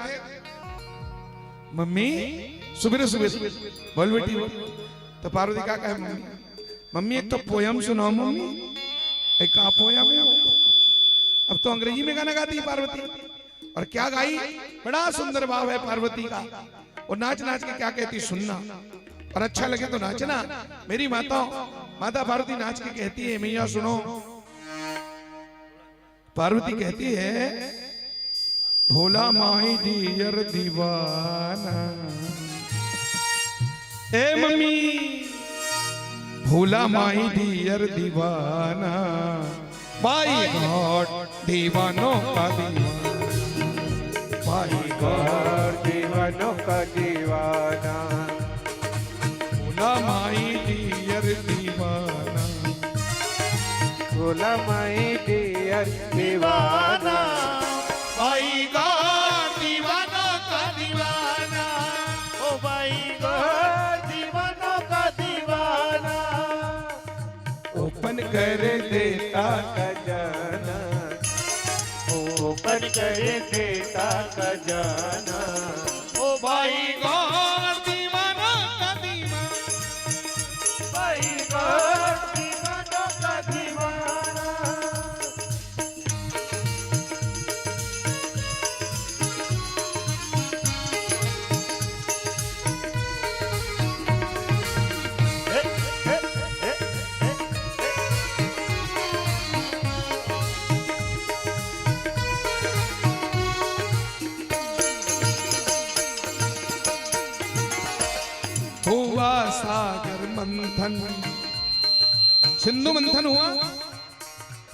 मम्मी सुबह सुबह बोल बेटी बोल। तो पार्वती क्या कहे मम्मी, मम्मी एक तो पोयम सुनाओ मम्मी। एक का पोयम है। अब तो अंग्रेजी में गाना गाती है पार्वती, और क्या गाई, बड़ा सुंदर भाव है पार्वती का। और नाच नाच के क्या कहती सुनना, और अच्छा लगे तो नाचना। मेरी माता पार्वती नाच के कहती है मैया सुनो, पार्वती कहती है भोला माई डियर दीवाना, ए मम्मी भोला माई डियर दीवाना, बाई गॉड दीवानों का दीवाना,
भाई गौर दीवानों का दीवाना,
भोला माई डियर दीवाना,
भोला माई डियर दीवाना,
बाई गॉड दीवानों का दीवाना,
ओ भाई गौर दीवानों का दीवाना,
ओपन कर देता
खजाना, ओपन कर देता खजाना,
ओ भाई गॉड दीवानों का दीवाना,
भाई गौर दीवानों का दीवाना।
हुआ सागर मंथन, सिंधु मंथन हुआ,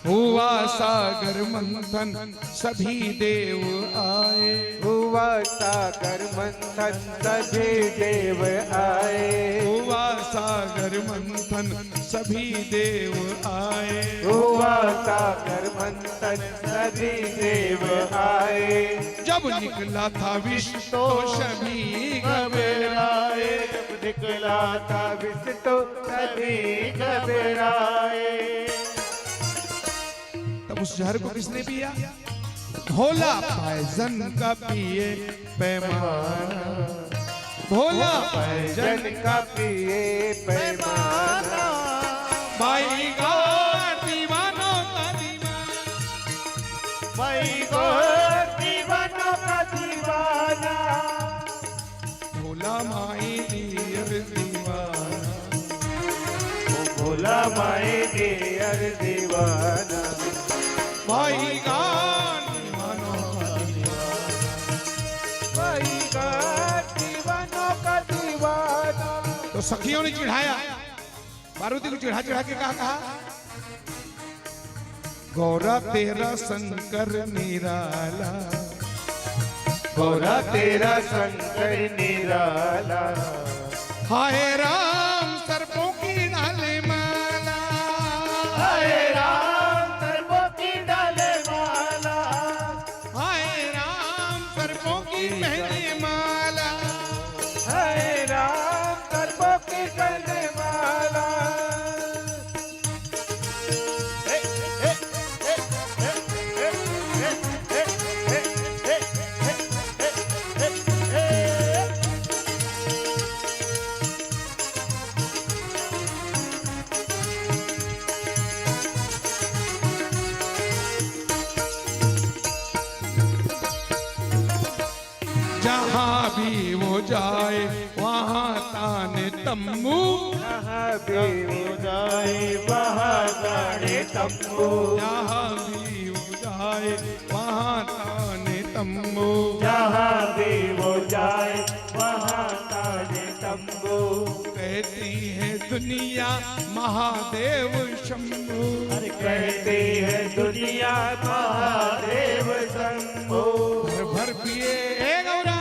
हुआ सागर मंथन, सभी देव आए,
हुआ सागर मंथन सभी देव आए,
हुआ सागर मंथन, सभी देव आए,
हुआ सागर मंथन सभी देव आए,
जब निकला था विष तो सभी घबराए,
जब निकला था विष तो सभी घबराए,
तब उस जहर को किसने पिया? भोला पैजन का पिए पैमाना, भोला पैजन
जन का पिए पैमाना,
भाई गॉड दीवानों का दीवाना,
भाई गौर दीवानों का दीवाना,
भोला माई डियर दीवाना,
भोला माई डियर दीवाना,
भाई गॉड दीवानों का दीवाना,
भाई गौर दीवानों का दीवाना।
तो सखियों ने चिढ़ाया पार्वती को, चिढ़ा चिढ़ा के कहा गौरा तेरा शंकर निराला,
गौरा तेरा शंकर निराला,
हाय राम सर्पों की डाले माला,
हाय राम सर्पों की डाले माला,
हाय राम सर्पों की पहने माला,
हाय राम सर्पों की डाले माला।
जहाँ भी वो जाए वहाँ ताने तम्बू,
जहाँ भी वो जाए वहाँ गाड़े तम्बू,
जहाँ भी वो जाए वहाँ ताने तम्बू,
जहाँ भी वो जाए वहाँ गाड़े तम्बू,
कहती है दुनिया महादेव शंभू,
कहती है दुनिया महादेव शंभू,
भर भर पिए ए गौरा,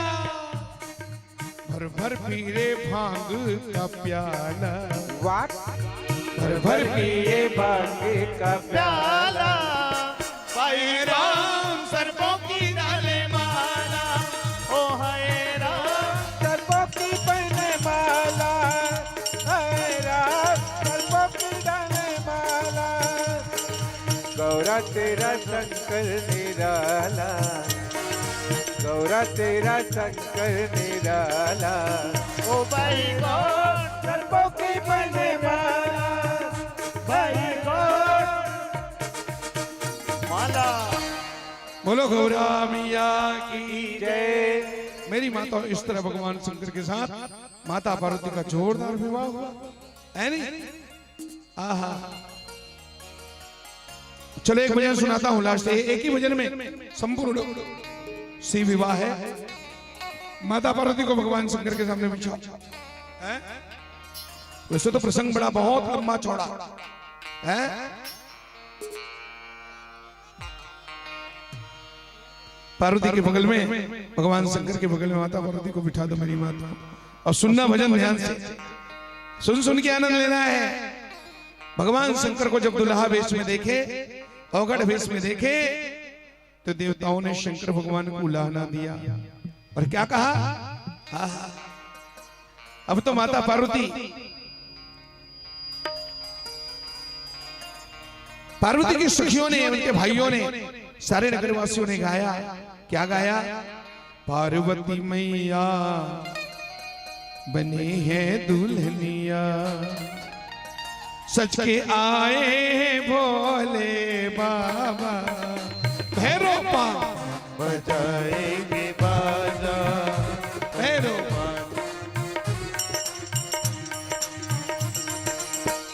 भर भर पीरे भांग का प्याला,
वाट
भर भर
पिए बागे का प्याला,
हाय राम सर्पों की डाले माला,
ओ हाय राम सर्पों की पहने माला, हाय राम सर्पों की डाले माला, गौरा तेरा शंकर निराला, गौरा तेरा शंकर निराला, ओ भाई गौर सर्पों की पहने माला, भाई गौर माला।
बोलो गौरा मिया की
जय।
मेरी माता इस तरह भगवान शंकर के साथ माता पार्वती का जोरदार विवाह हुआ है नहीं? आहा चलो एक भजन सुनाता हूं लास्ट, एक ही भजन में संपूर्ण सी विवाह है। माता पार्वती को भगवान शंकर के सामने बिछा है। वैसे तो प्रसंग बड़ा बहुत लंबा चौड़ा है। पार्वती के बगल में, भगवान शंकर के बगल में माता पार्वती को बिठा दो मेरी माता, और सुनना भजन ध्यान से, सुन सुन के आनंद लेना है। भगवान शंकर को जब दुल्हा वेश में देखे, अवगढ़ वेश में देखे, तो देवताओं ने शंकर भगवान को उलाहना दिया और क्या कहा, अब तो माता पार्वती की सखियों ने, उनके भाइयों ने, सारे नगरवासियों ने गाया। क्या गाया, पार्वती मैया बने हैं दुल्हनिया, सच के आए हैं भोले बाबा, भैरव
बजाएंगे बाजा,
भैरव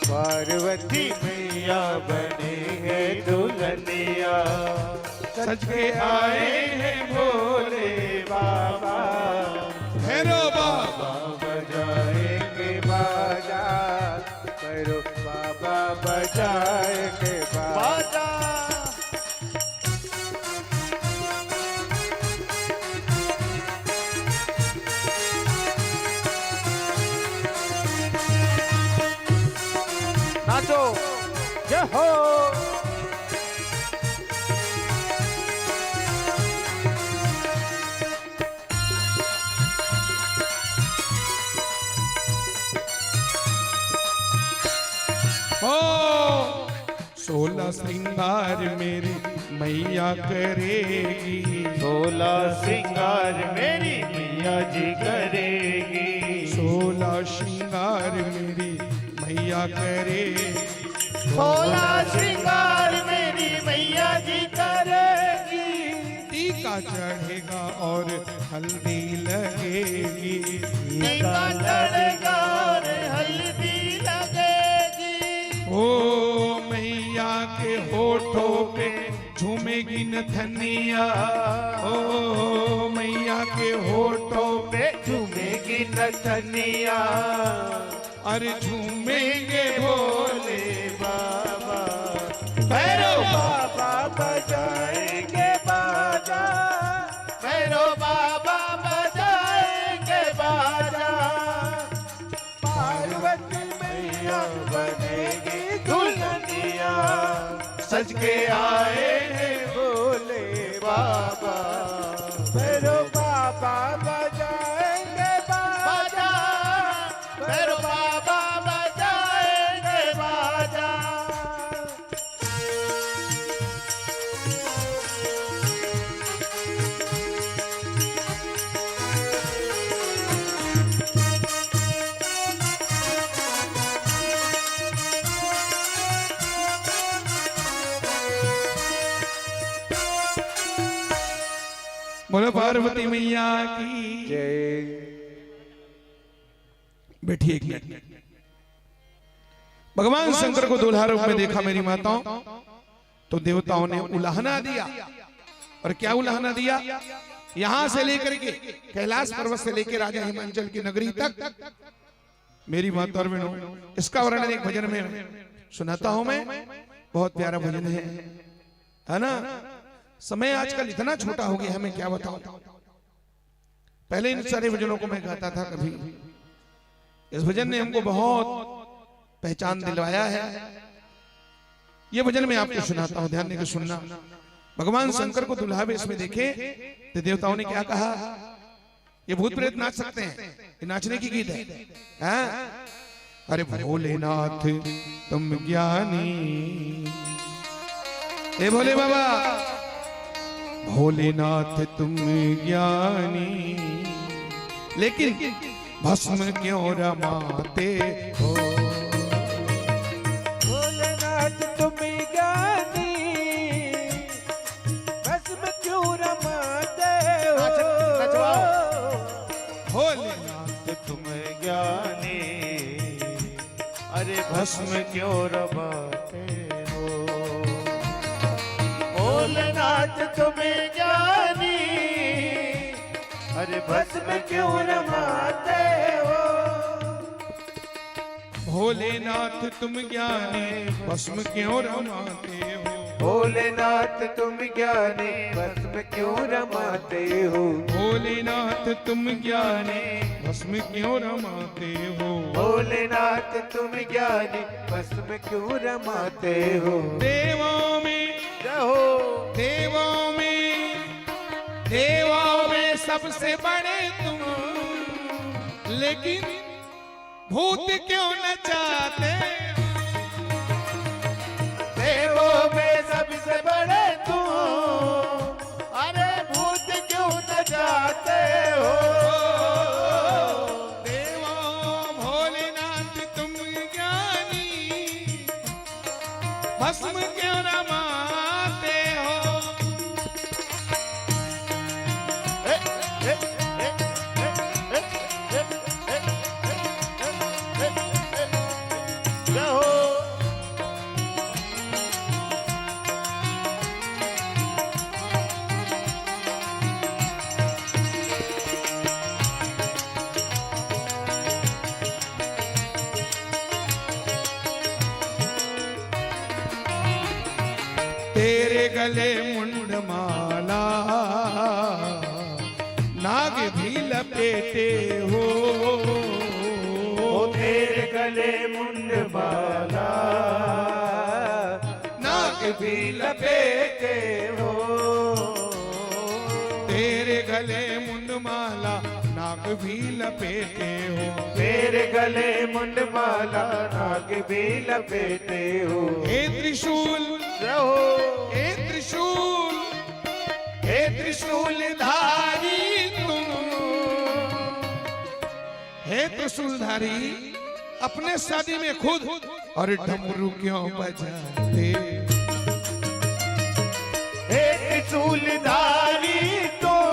पार्वती मैया बने हैं दुल्हनिया,
सच के आए हैं भोले
बाबा,
भैरव बाबा
बजाएंगे बाजा, भैरव बाबा बजाएंगे बाजा। नाचो जय हो।
ओ 16 श्रृंगार मेरी मैया करेगी,
16 श्रृंगार मेरी मैया जी करेगी,
16 श्रृंगार मेरी मैया करेगी,
16 श्रृंगार मेरी मैया जी करेगी,
टीका चढ़ेगा और हल्दी लगेगी,
टीका चढ़ेगा और हल्दी लगेगी,
ओ मैया के होठों पे झूमेगी नथनिया, ओ मैया के होठों पे
झूमेगी नथनिया,
अरे झूमेंगे भोले
बाबा,
भैरव
बाबा बजाएंगे बाजा, भैरव बाबा बजाएंगे बाजा, पार्वती मैया बनेगी दुल्हनिया, सज के आए हैं भोले बाबा, भैरव बाबा बजाएंगे बाजा, भैरव बाबा बजाएंगे बाजा।
बोलो पार्वती मैया की
जय।
बैठिए एक मिनट। भगवान शंकर को दुल्हा रूप में देखा मेरी माताओं, तो देवताओं ने उलाहना दिया। और क्या उलाहना दिया, यहां से लेकर के कैलाश पर्वत से लेकर राजा हिमांचल की नगरी तक मेरी माता और बहनों, इसका वर्णन एक भजन में सुनाता हूं मैं। बहुत प्यारा भजन है ना। समय आजकल इतना छोटा हो गया है, मैं क्या बताऊं। पहले इन सारे भजनों को मैं गाता था कभी, इस भजन ने हमको बहुत पहचान दिलवाया है। ये भजन मैं आपको सुनाता हूं, ध्यान देकर सुनना। भगवान शंकर को दुल्हा वेश में देखे तो देवताओं ने क्या कहा, ये भूत प्रेत नाच सकते हैं, ये नाचने की गीत है। अरे भोलेनाथ तुम ज्ञानी, ए भोले बाबा, भोलेनाथ तुम ज्ञानी, लेकिन भस्म क्यों रमाते हो।
भोलेनाथ तुम ज्ञानी, भस्म क्यों रमाते हो।
भोलेनाथ
तुम ज्ञानी, अरे भस्म क्यों रमाते हो। भोलेनाथ तुम्हें ज्ञानी, अरे भस्म क्यों रमाते हो?
भोलेनाथ तुम ज्ञानी भस्म क्यों रमाते हो?
भोलेनाथ तुम ज्ञानी, भस्म क्यों रमाते हो?
भोलेनाथ तुम ज्ञानी भस्म क्यों रमाते हो?
भोलेनाथ तुम ज्ञानी, भस्म क्यों रमाते हो?
देवों में
रहो,
देवों में सबसे बड़े तुम, लेकिन भूत क्यों न चाहते?
देवों में सबसे बड़े तुम, अरे भूत क्यों न जाते हो?
देवों भोलेनाथ तुम ज्ञानी भस्म क्यों रमाते हो? तेरे गले मुंड माला नाग भी लपेटे हो।
ओ तेरे गले मुंड माला नाग भी लपेटे हो।
तेरे गले मुंड माला नाग भी लपेटे हो।
तेरे गले मुंड माला नाग भी लपेटे हो।
हे त्रिशूल
रहो,
हे त्रिशूल, हे त्रिशूल धारी तुम, हे त्रिशूलधारी अपने शादी में खुद और डमरू क्यों बजाते?
हे त्रिशूलधारी तुम,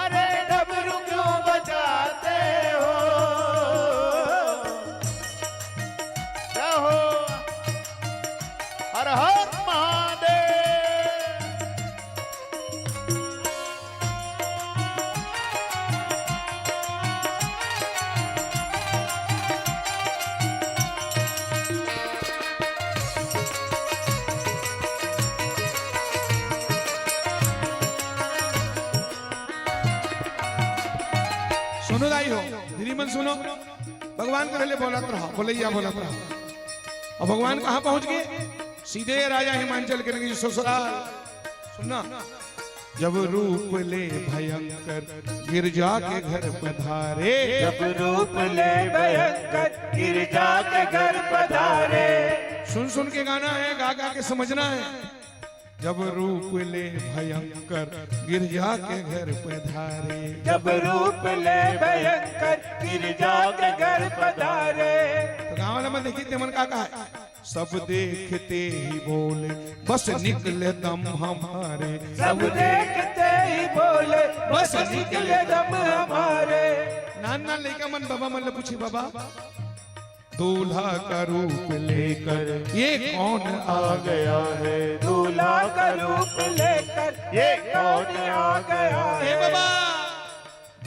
अरे डमरू क्यों बजाते हो? रहो, हर हर महादेव।
सुनो दाई हो, धीरे मन सुनो। भगवान के पहले बोला रहा, बोलैया बोला रहा। और भगवान कहाँ पहुंच गए? सीधे राजा हिमांचल के नगरी ससुराल। सुनना, जब रूप ले भयंकर गिरजा के घर पधारे,
जब रूप ले भयंकर गिरजा के घर पधारे।
सुन सुन के गाना है, गा गा के समझना है। जब रूप ले भयंकर गिरजा के घर पधारे,
जब रूप ले भयंकर गिरजा के घर पधारे।
तो गाँव वाला मन देखिए तेमन का कहा है, सब देखते ही बोले बस निकले दम हमारे।
सब देखते ही बोले बस निकले दम हमारे।
नान नान लेकर मन बाबा मन ले पूछी, बाबा दूल्हा का रूप लेकर ये कौन आ गया है?
दूल्हा का रूप लेकर ये कौन आ गया
हे
है?
बाबा,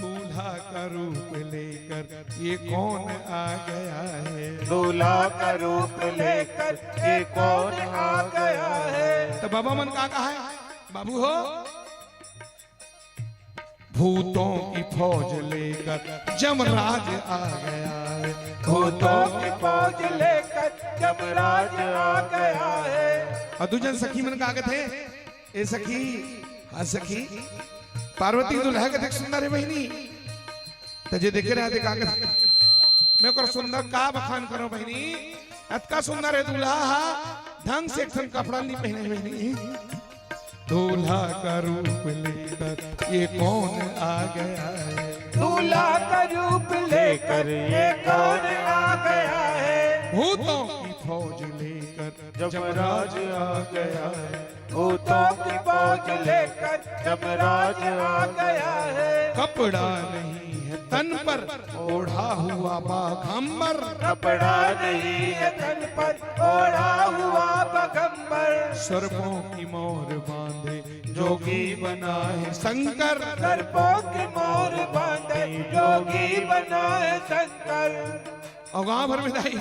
दूल्हा का रूप लेकर ये कौन आ गया है?
दूल्हा का रूप लेकर ये कौन आ गया है?
तो बाबा मन का कहा है, बाबू हो भूतों की फौज लेकर जमराज आ गया है।
भूतों की फौज लेकर जमराज आ गया है।
और दूजन सखी मन का थे, ए सखी, हाँ सखी, पार्वती दुल्हा के देख सुंदर है बहनी। तो जे देखे रहे थे कागज मैं कर सुंदर का बखान करो बहनी, अतका सुंदर है दूल्हा, ढंग से एक कपड़ा नहीं पहने बहनी। दूल्हा का रूप लेकर ये कौन आ गया है?
दूल्हा का रूप लेकर ये कौन आ गया है?
भूतों की फौज लेकर जमराज आ गया है।
भूतों की फौज लेकर जमराज आ गया है।
कपड़ा नहीं है तन पर ओढ़ा हुआ बाघंबर,
कपड़ा नहीं है तन पर ओढ़ा हुआ बगंबर।
सर्पों की मोर बांधे जोगी बना है शंकर,
सर्पों की मोर बांधे जोगी बना है शंकर।
और गांव भर में दाई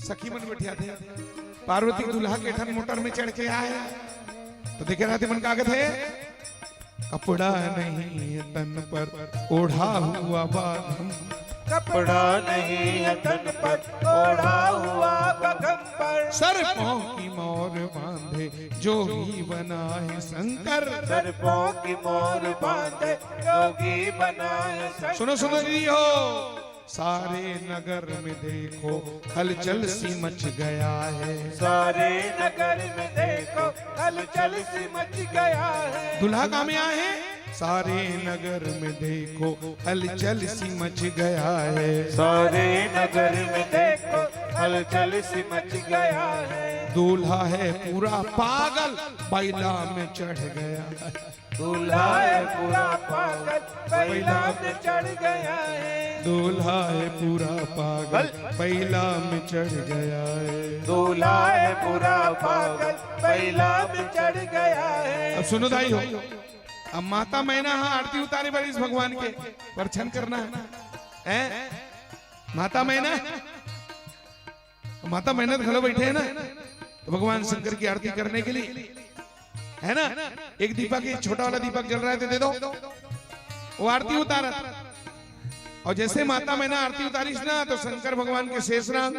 सखी मन बैठिया थे, पार्वती दूल्हा के ठन मोटर में चढ़ के आए तो देखे रहते मन कागज है, कपड़ा नहीं है तन पर ओढ़ा हुआ बाघंबर,
कपड़ा नहीं है तन पर ओढ़ा हुआ बगंबर।
सर्पों की मोर बांधे जोगी बना है शंकर।
सर्पों की मोर बांधे जोगी बना है शंकर।
सुनो सुनो जी हो, सारे नगर में देखो हलचल सी मच गया है,
सारे नगर में देखो हलचल सी मच गया है।
दूल्हा कहाँ में आए हैं? सारे नगर में देखो हलचल सी मच गया है,
सारे नगर में देखो हलचल सी मच गया है।
दूल्हा है पूरा पागल बैला में चढ़ गया है,
दूल्हा है पूरा पागल बैला में चढ़ गया है।
दूल्हा है पूरा पागल बैला में चढ़ गया है।
दूल्हा है पूरा पागल बैला में चढ़ गया है।
अब सुनो दाई हो, अब माता मैना हाँ आरती उतारे वाली इस भगवान के परछन करना है, माता मैना, माता मैना तो खड़े बैठे है ना, तो भगवान शंकर की आरती करने के लिए है ना, एक दीपक, एक छोटा वाला दीपक जल रहा है तो दे दो, वो आरती उतारा। और जैसे माता मैना आरती उतारीस ना तो शंकर भगवान के शेषनाग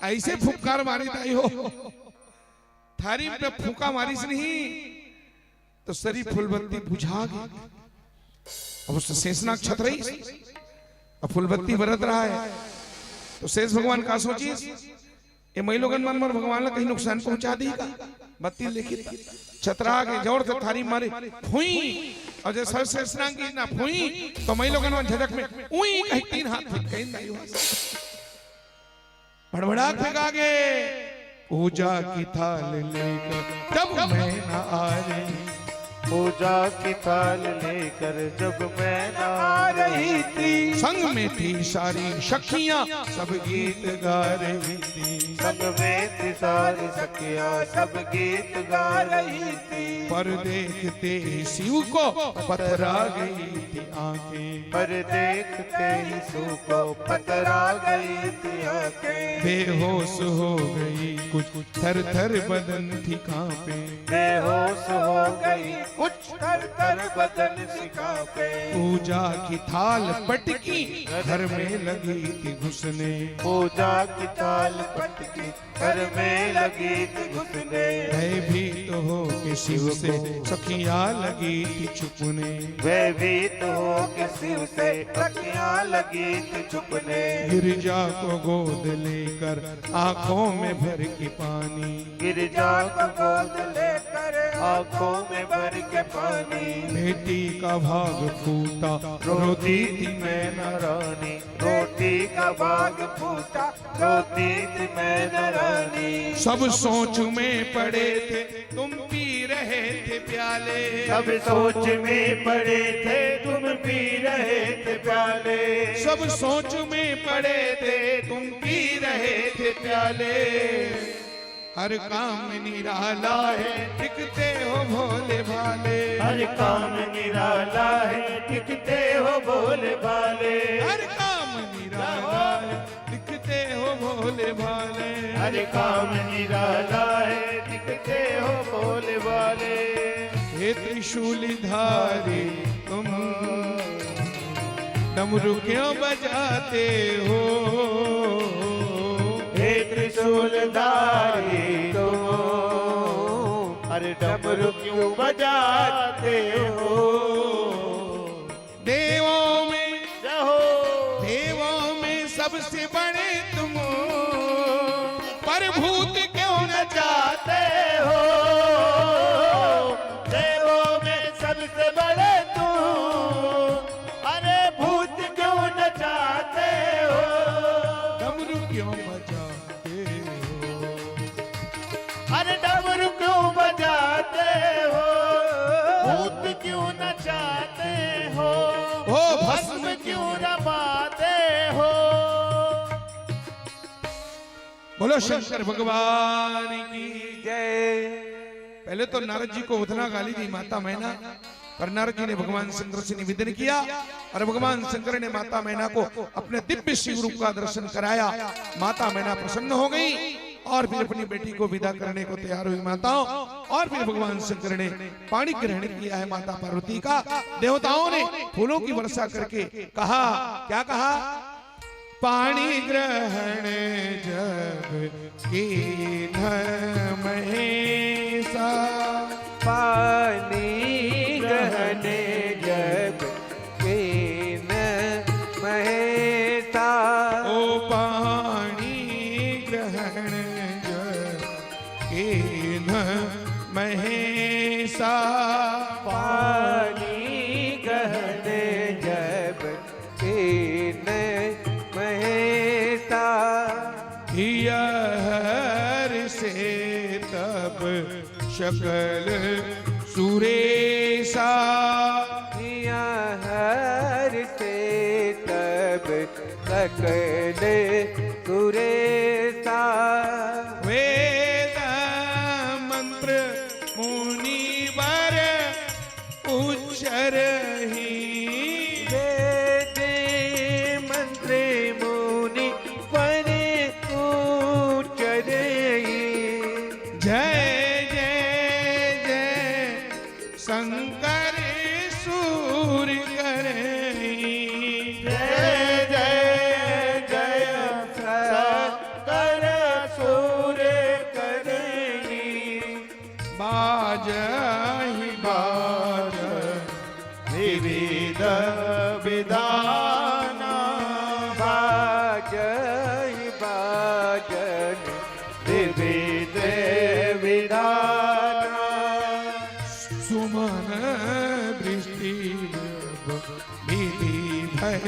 ऐसे फुफकार मारी ताई हो, थारी पे फूका मारिस नहीं तो सरी फुलबत्ती बुझा गई। अब उस शेषनाग छत रही अब फुलबत्ती बरत रहा है तो शेष भगवान का सोचिए ये मई लोगन मन मर भगवान कहीं नुकसान पहुंचा दी का, बत्ती लेके छतरा के जोर से थारी मारे फुई, और जैसे शेषनाग की ना फुई तो मई लोगन मन झटक में उई कहीं तीन हाथ फेंक कहीं नहीं हुआ, बड़बड़ा फेंका के पूजा की थाल लेकर जब मैं न आ रही,
पूजा की थाल लेकर जब मैं न आ रही थी।
संग में थी सारी सखियां सब गीत गा रही थी,
संग में थी सारी सखियां सब गीत गा रही थी।
पर देखते ही शिव को पथरा गई थी आंखें,
पर देखते ही शिव को पथरा गई थी आंखें।
बेहोश हो गई कुछ थर थर बदन थी कांपे,
बेहोश हो गई कुछ थर थर बदन सी कांपे।
पूजा की थाल पटकी घर में लगी थी घुसने,
पूजा की थाल पटकी घर में लगी थी घुसने।
भयभीत हो के शिव से सखियां लगी थी छुपने,
भयभीत हो के शिव से सखियां लगी थी छुपने।
गिरिजा को गोद लेकर आंखों में भर के पानी,
गिरिजा को गोद लेकर आंखों में भर के पानी।
बेटी का भाग फूटा रोती थी मैना
रानी, रोटी का भाग फूटा रोती थी मैना रानी।
सब सोच में पड़े थे तुम पी रहे थे प्याले,
सब सोच में पड़े थे तुम पी रहे थे प्याले।
सब सोच में पड़े थे तुम पी रहे थे प्याले। हर काम निराला है टिकते हो भोले भाले,
हर काम निराला है टिकते हो भोले भाले।
हर काम निराला है टिकते हो भोले भाले।
हर काम निराला है टिकते हो भोले भाले।
हे त्रिशूलधारी तुम डमरू क्यों बजाते हो,
हे त्रिशूलधारी तुम अरे डमरू क्यों बजाते हो।
देवों में
रहो
देवों में सबसे बड़े तुम, पर भूत क्यों न
जाते हो। देवों में सबसे बड़े तुम अरे भूत क्यों न जाते हो।
डमरू क्यों बजाते हो,
अरे डमरू क्यों बजाते हो। भूत क्यों न जाते हो।
ओ भस्म बोलो शंकर भगवान की।
जय।
पहले तो नारद जी को उतना गाली दी माता मैना, पर नारद जी ने भगवान शंकर से निवेदन किया और भगवान शंकर ने माता मैना को अपने दिव्य शिव रूप का दर्शन कराया। माता मैना प्रसन्न हो गई और फिर अपनी बेटी को विदा करने को तैयार हुई माताओं। और फिर भगवान शंकर ने पानी ग्रहण किया है माता पार्वती का। देवताओं ने फूलों की वर्षा करके कहा, क्या कहा? पानी ग्रहण जब कीन्ह महेशा,
पानी ग्रहण जब कीन्ह महेशा।
ओ पानी ग्रहण जब कीन्ह महेशा,
पानी ग्रहण जब कीन्ह महेशा।
यह से तब शकल सुरेशा,
हर से तब सकल सुरेशा।
वेद मंत्र मुनिवर उच्चरहि,
वेद मंत्र मुनि वर उच्चरहि।
जय जय जय शंकर सूर करहि,
जय जय जय शंकर सूर करहि।
बाजहि बाज विविध विधाना,
बाजहि बाजन विविध विधाना।
सुमन दृष्टि विधि भय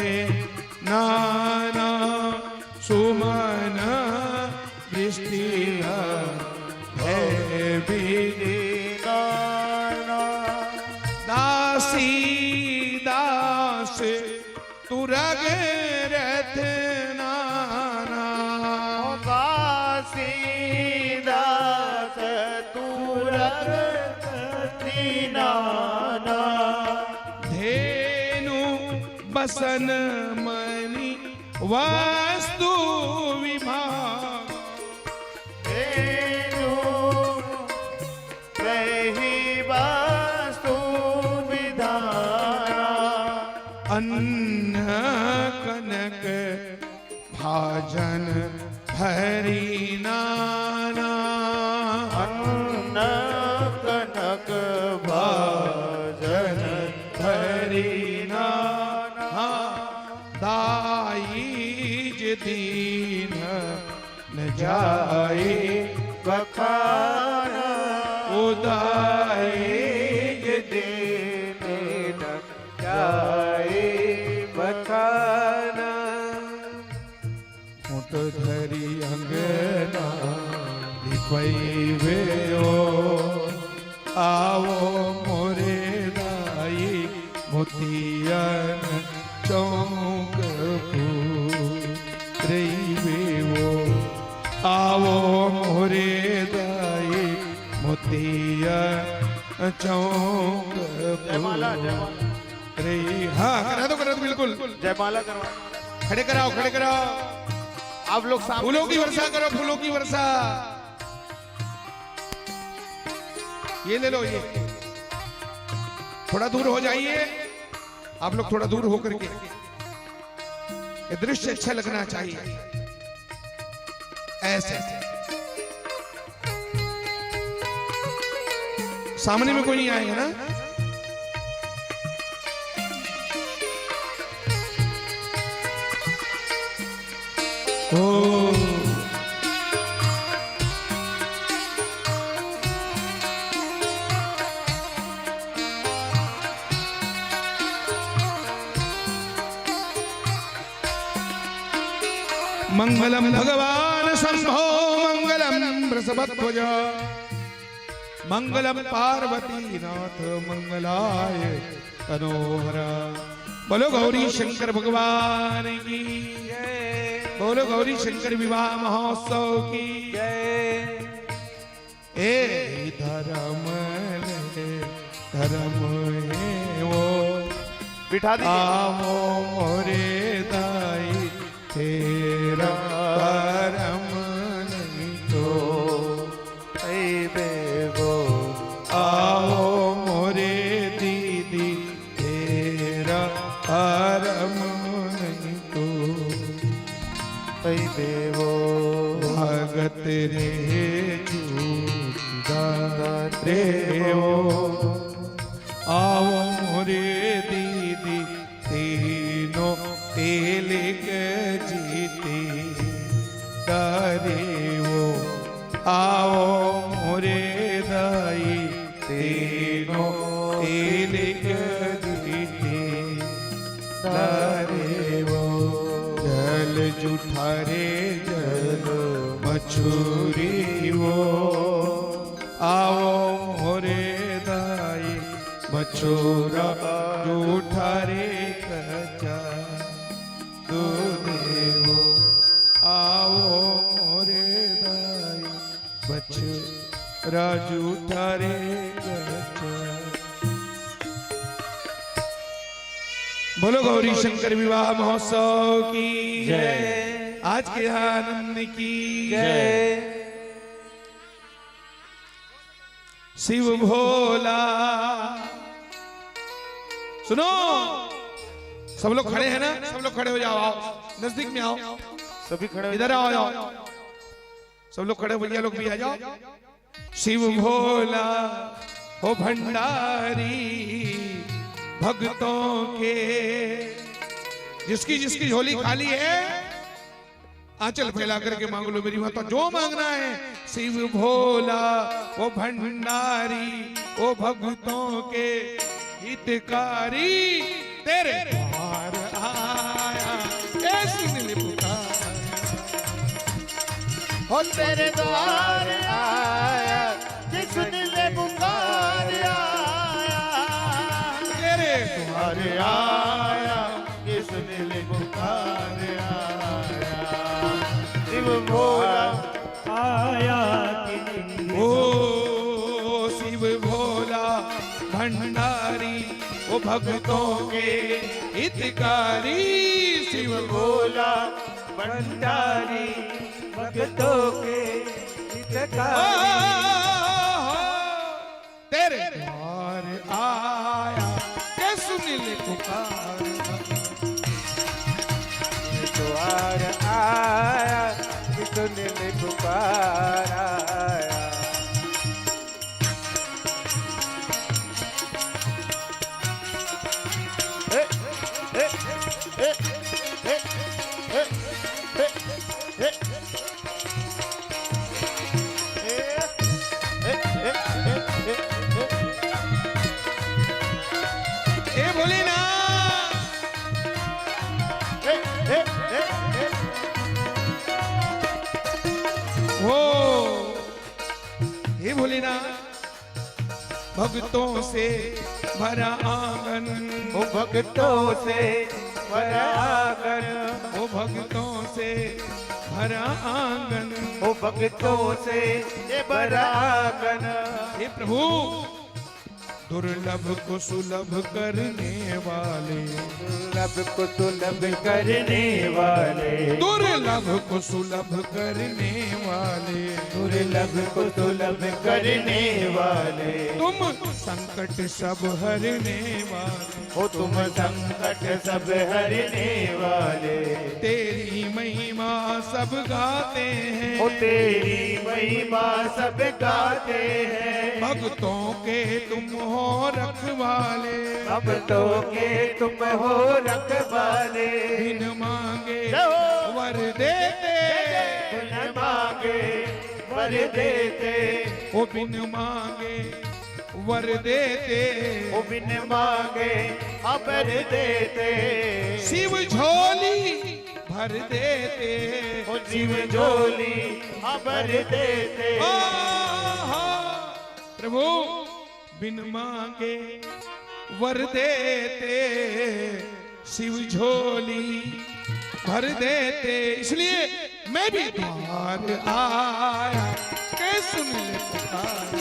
नाना, सुमन दृष्टि भय विधि नाना। दासी दास तुरग रथ नाना,
दासी दास तुरग नाना।
धेनु बसन मणि वस्तु विभाग,
रही वस्तु विधाना।
अन्न कनक भाजन हरि नाना,
अन्न कनक भाजन
हरि नाना। दाई दीन न जाए
बखाना।
उदाई
दीन न जाए बखाना।
मुठ धरी अंगना लिपैवे आवो मोरे दाई मोतियन चौक रईवे आवो मोरे दाई मोतियन चौक रही। हाँ करा दो बिल्कुल।
जयमाला करवा।
खड़े कराओ खड़े कराओ।
आप लोग सामने
फूलों की वर्षा करो, फूलों की वर्षा। ये ले लो, ये थोड़ा दूर हो जाइए आप लोग, थोड़ा दूर होकर के। ये दृश्य अच्छा लगना चाहिए ऐसे। सामने में कोई नहीं आएगा ना? ओ मंगलम भगवान शंभो मंगलम वृषभध्वज मंगलम पार्वती नाथ मंगलाय तनोहरा। बोलो गौरी शंकर भगवान की। बोलो गौरी शंकर विवाह महोत्सव की
जय।
ए धर्म है वो
बिठा दीजिए।
आवो मोरे दाई तेरा धर्म नहीं तो
ऐ बेवो
आओ मोरे दीदी तेरा धर्म नहीं तो
ऐ बेवो
भगत रे झूठदार रे वो आओ मोरे दीदी तीनों तेल के जीते तारे वो आओ मोरे दाई तीनों तेल के जीते तारे वो जल जुठारे जल मछुरी वो आओ मोरे दाई मछोरा जूठारे कचा देवो आओ मोरे दाई मछोरा जूठारे कचा। बोलो गौरी शंकर विवाह महोत्सव की
जय।
आज के आनंद की
जय।
शिव भोला सुनो, सब लोग खड़े हैं ना, सब लोग खड़े हो जाओ, आओ नजदीक में आओ,
सभी खड़े हो
इधर आओ जाओ, सब लोग खड़े, भैया लोग भी आ जाओ। शिव भोला हो भंडारी भक्तों के, जिसकी जिसकी झोली खाली है आंचल फैला करके मांग लो मेरी माता, जो मांगना है। शिव भोला वो भंडारी वो भक्तों के हितकारी, तेरे द्वार आया ऐसी नीली पुकार,
हो तेरे द्वार आया जिसने पुकार आया,
तेरे द्वार
आया जिसने पुकार आया। शिव भोला आया
ओ शिव भोला भंडारी वो भक्तों के हितकारी, शिव
भोला भंडारी भक्तों के हितकारी,
तेरे द्वार आया के सुनिल पुकार,
द्वार आया जिसने पुकार आया।
ए बोली ना हो, हे भोलेनाथ भक्तों से भरा आंगन,
ओ भक्तों से भरा आंगन,
ओ भक्तों से भरा आंगन,
ओ भक्तों से ये भरा आंगन।
हे प्रभु दुर्लभ को सुलभ करने वाले,
दुर्लभ को सुलभ करने वाले,
दुर्लभ को सुलभ करने वाले,
दुर्लभ को सुलभ करने वाले,
तुम संकट सब हरने वाले,
हो तुम संकट सब हरने वाले,
तेरी महिमा सब गाते हैं,
हो तेरी महिमा सब गाते हैं,
भक्तों के तुम हो रखवाले,
भक्तों के तुम हो रखवाले,
बिन मांगे
जय।
वर देते,
बिन मांगे वर देते,
ओ बिन मांगे वर देते,
ओ बिन मांगे अबर देते,
शिव झोली भर देते,
ओ शिव झोली अबर देते,
आहा, प्रभु बिन मांगे वर देते, शिव झोली भर देते, इसलिए मैं भी द्वार आया के सुन ले पुकार।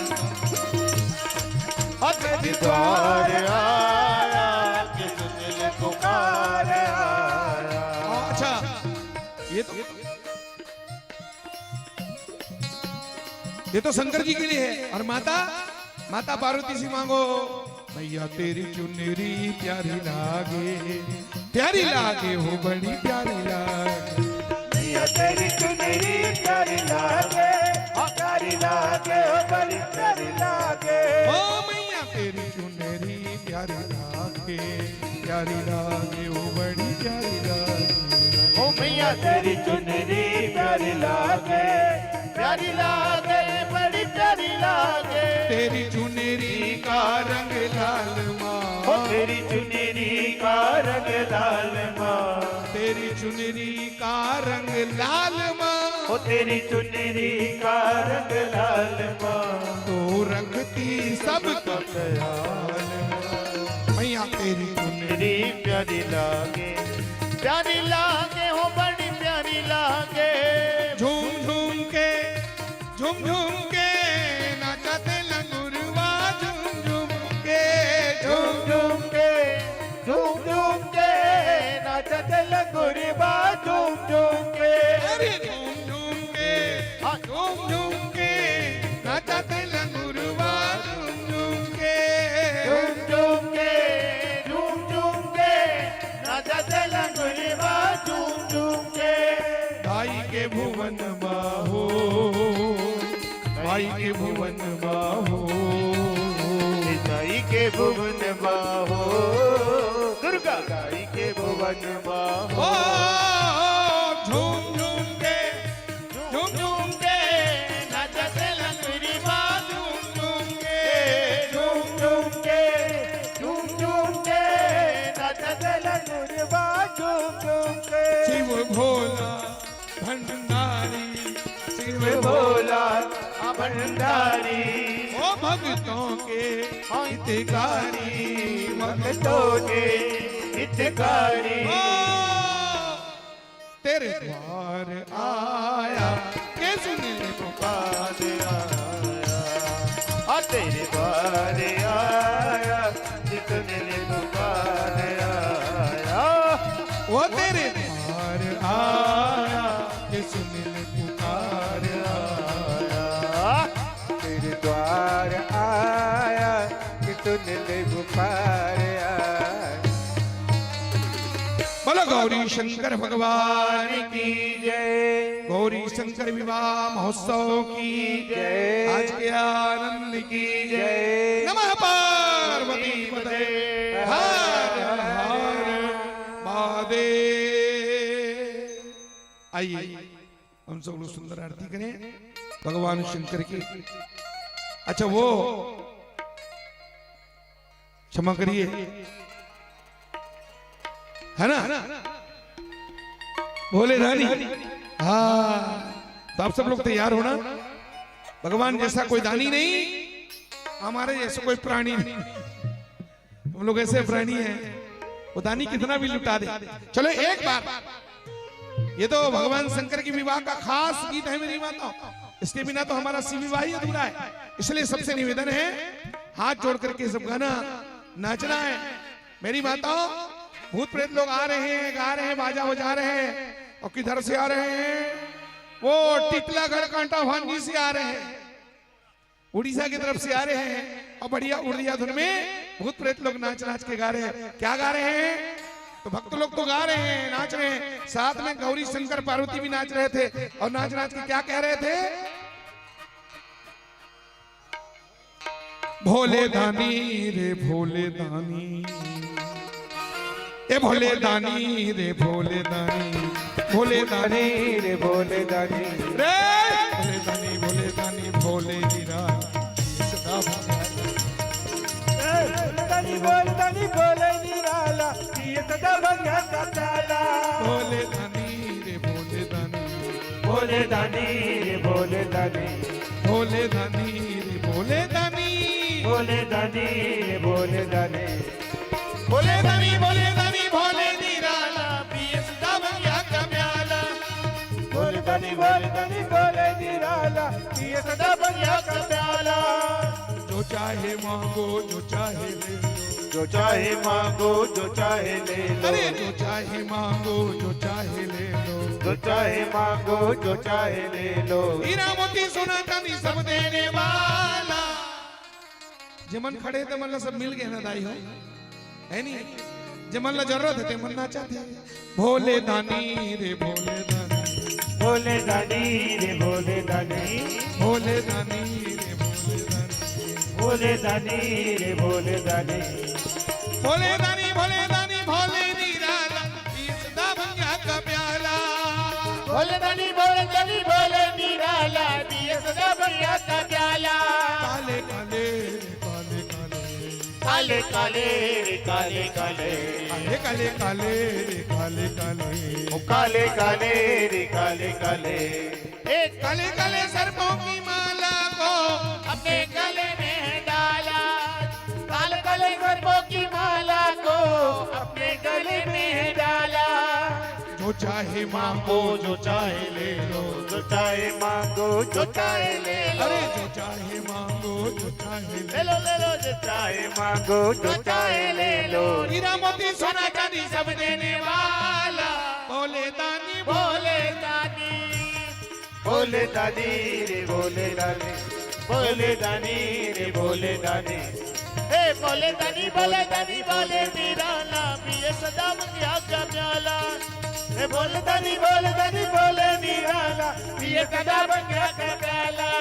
मैं भी द्वार आया कि सुन ले पुकार आया।
अच्छा, ये तो शंकर जी के लिए है। और माता पार्वती से मांगो, मैया तेरी चुनरी प्यारी लागे हो बड़ी प्यारी लागे।
मैया तेरी चुनरी प्यारी लागे, प्यारी लागे हो बड़ी प्यारी लागे।
ओ मैया तेरी चुनरी प्यारी लागे हो बड़ी प्यारी लागे।
ओ मैया तेरी चुनरी प्यारी लागे, प्यारी लागे बड़ी प्यारी लागे।
तेरी चुनरी का रंग लाल माँ,
ओ तेरी चुनरी का रंग लाल माँ,
तेरी चुनरी का रंग लाल माँ,
ओ तेरी चुनरी का रंग लाल माँ।
तो रखती सबका ख्याल माँ। मैया तेरी चुनरी
प्यारी लागे, प्यारी लागे हो बड़ी प्यारी लागे।
झूम झूम के नाचते लंगुरवा, झूम झूम के
नाचते लंगुरवा, झूम झूम के।
अरे झूम झूम के नाचते लंगुरवा, झूम झूम के
नाचते लंगुरवा, झूम झूम के।
भाई के भुवन बाहो, भाई के भुवन बाहो,
गाई के भुवन बाहो, दुर्गा गाई के भुवन बाहो।
ओ झूम झूम के
नाचते लंगुरवा,
झूम झूम के
नाचते लंगुरवा, झूम झूम के।
शिव भोला भंडारी, शिव
भोला भंडारी,
ओ भक्तों के हितकारी,
भक्तों के हितकारी।
ओ तेरे द्वार आया के सुन ले पुकार
आया, तेरे द्वार आया जितने ले पुकार आया।
वो तेरे द्वार आया के सुन ले पुकार आया।
तेरे द्वार आया कि तूने ले पुकार आया।
बोलो गौरी शंकर भगवान
की जय,
गौरी शंकर विवाह महोत्सव की
जय,
आज के आनंद की
जय।
नमः पार्वती पते हर हर महादेव। आइए हम सब लोग सुंदर आरती करें भगवान शंकर की। अच्छा वो क्षमा करिए, है ना भोले रानी। हाँ तो आप सब लोग तैयार होना। भगवान जैसा कोई दानी नहीं, हमारे जैसा कोई प्राणी नहीं। हम लोग ऐसे प्राणी हैं, वो दानी कितना भी लुटा दे। चलो एक बार, ये तो भगवान शंकर की विवाह का खास गीत है मेरी माता, इसके बिना तो हमारा शिव विवाह ही अधूरा है। इसलिए सबसे निवेदन है हाथ जोड़ करके सब गाना नाचना है। मेरी माता भूत प्रेत लोग आ रहे हैं, गा रहे हैं, बाजा बजा रहे हैं। और किधर से आ रहे हैं? वो टिटलागढ़ कांटा भांजी से आ रहे हैं, उड़ीसा की तरफ से आ रहे हैं। और बढ़िया उड़िया धुन में भूत प्रेत लोग नाच नाच के गा रहे हैं। क्या गा रहे हैं? तो भक्त लोग तो गा रहे हैं, नाच रहे हैं। साथ में गौरी शंकर पार्वती भी नाच रहे थे। और नाच नाच के क्या कह रहे थे? भोले दानी रे भोले दानी, ए भोले दानी रे भोले दानी, भोले दानी
रे भोले दानी
रे भोले दानी, भोले दानी भोले नीरा सदा
दानी बोल दानी बोले निराला, ये सदा भंगा का ताला।
भोले दानी रे भोले दानी,
भोले दानी रे भोले दानी,
भोले दानी रे भोले दानी,
भोले दानी रे भोले दानी,
भोले दानी भोले दानी भोले नीरा पिए सदा भंगा का
बोले धनी बोले निराला पिए सदा बंगिया का प्याला।
जो चाहे मांगो जो चाहे ले लो,
जो चाहे मांगो जो चाहे ले लो,
अरे जो चाहे मांगो जो चाहे ले लो,
जो चाहे मांगो जो चाहे ले लो।
हीरा मोती सोना चांदी सब देने वाला। जमन खड़े थे मन सब मिल गए ना दाई हो, है नहीं? जमन ला जरूरत है ते मन ना चाहते। भोले दानी रे भोले दानी,
बोले दानी रे बोले दानी,
भोले दानी रे भोले दानी,
बोले दानी रे बोले दानी,
भोले दानी भोले दानी भोले निराला पिए सदा बंगिया का प्याला।
बोले दानी बोले निराला पिए सदा बंगिया का प्याला।
काले काले काले
काले
काले
काले रे काले काले,
काले काले काले काले
ओ काले काले रे काले काले। एक
काले काले सर्पों की माला को
अपने गले में डाला, काले काले सर्पों की माला को अपने गले में डाला।
जो चाहे मांगो जो चाहे ले लो,
जो चाहे मांगो जो चाहे ले लो,
अरे जो चाहे मांगो जो चाहे
ले लो ले लो, जो चाहे मांगो जो चाहे ले लो।
हीरा मोती सोना चांदी सब देने वाला। भोले दानी
बोले दानी, बोले दानी रे बोले दानी, बोले दानी रे बोले दानी, हे बोले दानी बोले निराला पिए सदा बंगिया का प्याला। हे बोले दानी बोले निराला पिए सदा बंगिया का प्याला।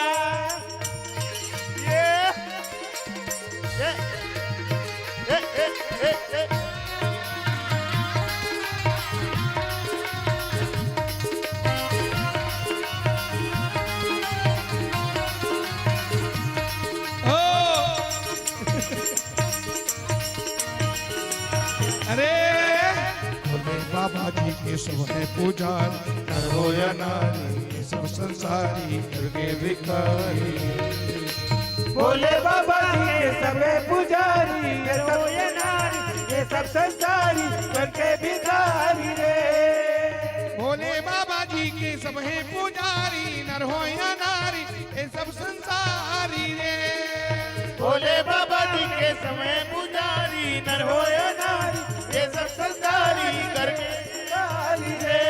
ये
ओ अरे भोले बाबा जी के सब है पुजारी, नर हो या नारी ये सब संसारी करके भिखारी।
बोले बाबा ये सब पुजारी, ये सब ये नारी, ये सब संसारी करके भिखारी रे।
भोले बाबा जी के सब है पुजारी, नर हो या नारी ये सब संसारी रे।
बोले बाबा जी के समय पुजारी, नर हो या नारी, ये सब संसारी करके भिखारी रे।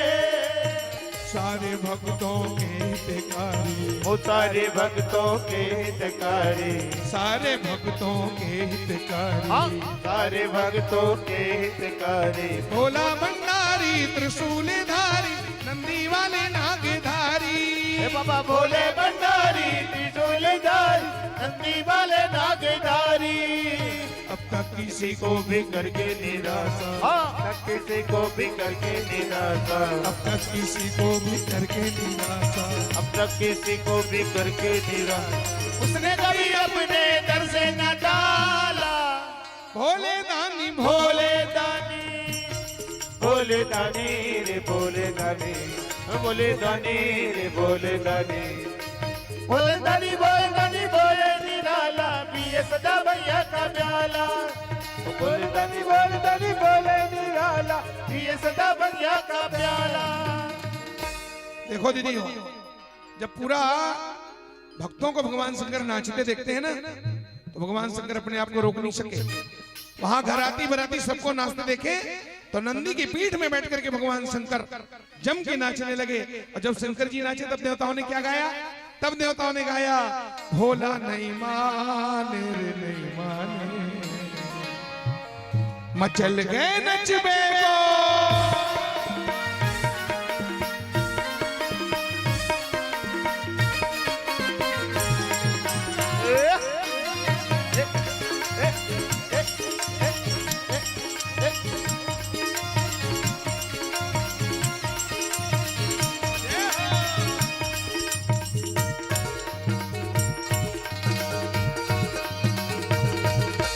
सारे भक्तों के हितकारी,
वो सारे भक्तों के हितकारी,
सारे भक्तों के हितकारी,
सारे भक्तों के हितकारी।
भोला भंडारी त्रिशूलधारी नंदी वाले नागधारी।
हे बाबा भोले भंडारी त्रिशूलधारी नंदी वाले नागधारी।
अब तक किसी
किसी को भी करके निराशा, हाँ किसी को भी करके निराशा,
अब तक किसी को भी करके निराशा,
अब तक किसी को भी करके निराशा उसने कभी अपने दर से न डाला।
भोले दानी
भोले दानी, भोले दानी रे भोले दानी, भोले दानी रे भोले दानी, भोले दानी बोले निराला पिए सदा भैया का प्याला। बोले दानी बोले निराला पिए सदा भैया का प्याला।
देखो दीदी हो, जब पूरा भक्तों को भगवान शंकर नाचते देखते हैं ना, तो भगवान शंकर अपने आप को रोक नहीं सके। वहां घराती बराती सबको नाचते देखे तो नंदी की पीठ में बैठ करके भगवान शंकर जम के नाचने लगे। और जब शंकर जी नाचे तब देवताओं ने क्या गाया? तब देवताओं ने गाया, भोला नहीं माने रे नहीं माने, मचल गए नचबे को।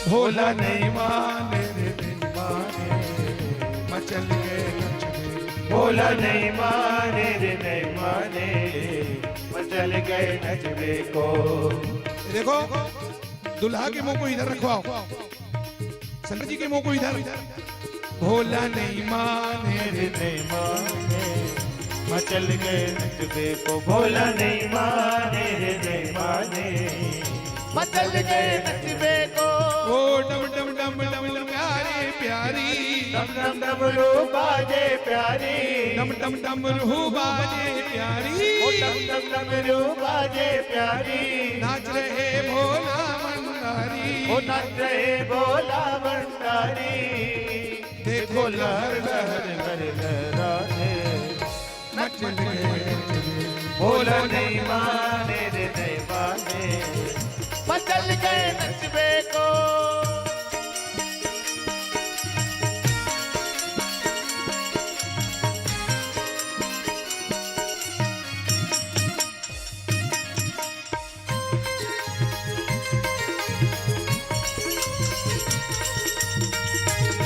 भोला नहीं माने रे नहीं माने, मचल गए नचबे।
भोला नहीं माने रे नहीं माने, मचल गए नचबे को।
देखो दुल्हा के मुंह को इधर रखवाओ, शंकर जी के मुंह को इधर। भोला नहीं माने रे
नहीं माने, मचल गए नचबे को भोला नहीं माने रे नहीं माने मचल गए नचबे को
ओ डम डम डम डम डम प्यारी प्यारी
डम डम डमरू बाजे प्यारी
डम डम डम रूह बाजे प्यारी
ओ डम डम डमरू बाजे प्यारी
नाच रहे भोला भंडारी
ओ नाच रहे भोला भंडारी देखो लहर लहर लहर लहराए
मचल गए
भोला नहीं माने रे नहीं माने मचल गए नचबे को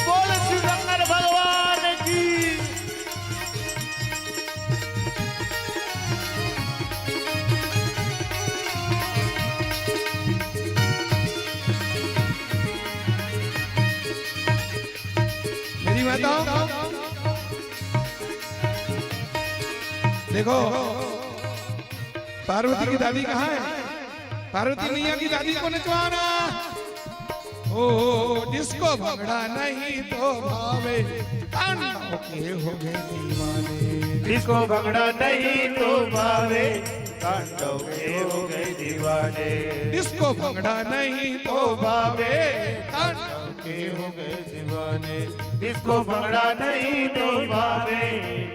बोल श्री शंकर भगवान की
मेरी माता देखो पार्वती की दादी कहाँ है? पार्वती मैया की दादी को नचवाना। ओ जिसको भंगड़ा नहीं तो भावे तांडव के हो गए दीवाने।
जिसको भंगड़ा नहीं तो भावे तांडव के हो गए दीवाने
जिसको भंगड़ा नहीं तो भावे तांडव
के हो गए दीवाने जिसको भंगड़ा नहीं तो भावे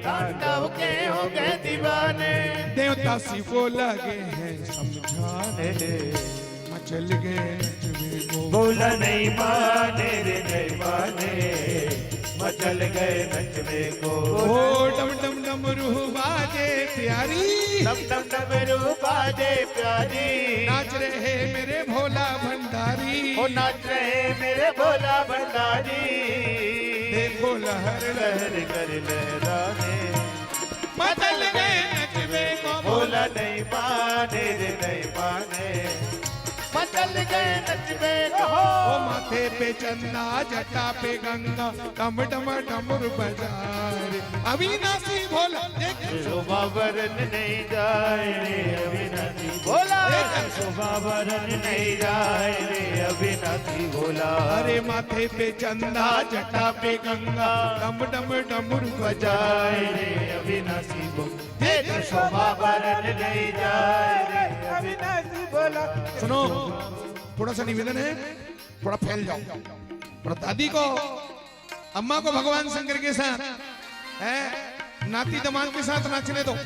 तांडव के हो गए दीवाने
देवता सी को लगे हैं समझाने मचल गए नचबे को
बोला नहीं माने रे नहीं माने मचल गए नचबे को
ओ डम डम डम रूह बाजे प्यारी
डम डम डमरू बाजे प्यारी
नाच रहे मेरे भोला भंडारी
ओ नाच रहे मेरे भोला भंडारी
देखो लहर लहर
लहर कर लहराने
मचल गए नचबे को
भोला नहीं माने रे नहीं माने मचल गए नचबे को
ओ माथे पे चंदा जटा पे गंगा डम डम डमर बजारे अविनाशी भोला देख
शोभा बरन नहीं जाए रे अविनाशी भोला शोभा बरन नहीं जाए रे अविनाशी भोला
अरे माथे पे चंदा जटा पे गंगा डम डम डमर
बजाए रे अविनाशी भोला देख शोभा बरन नहीं जाए रे अविनाशी भोला
सुनो थोड़ा सा निवेदन है, थोड़ा फैल जाओ। थोड़ा दादी को अम्मा को भगवान शंकर के साथ है नाती दमाद के साथ नाचने दो।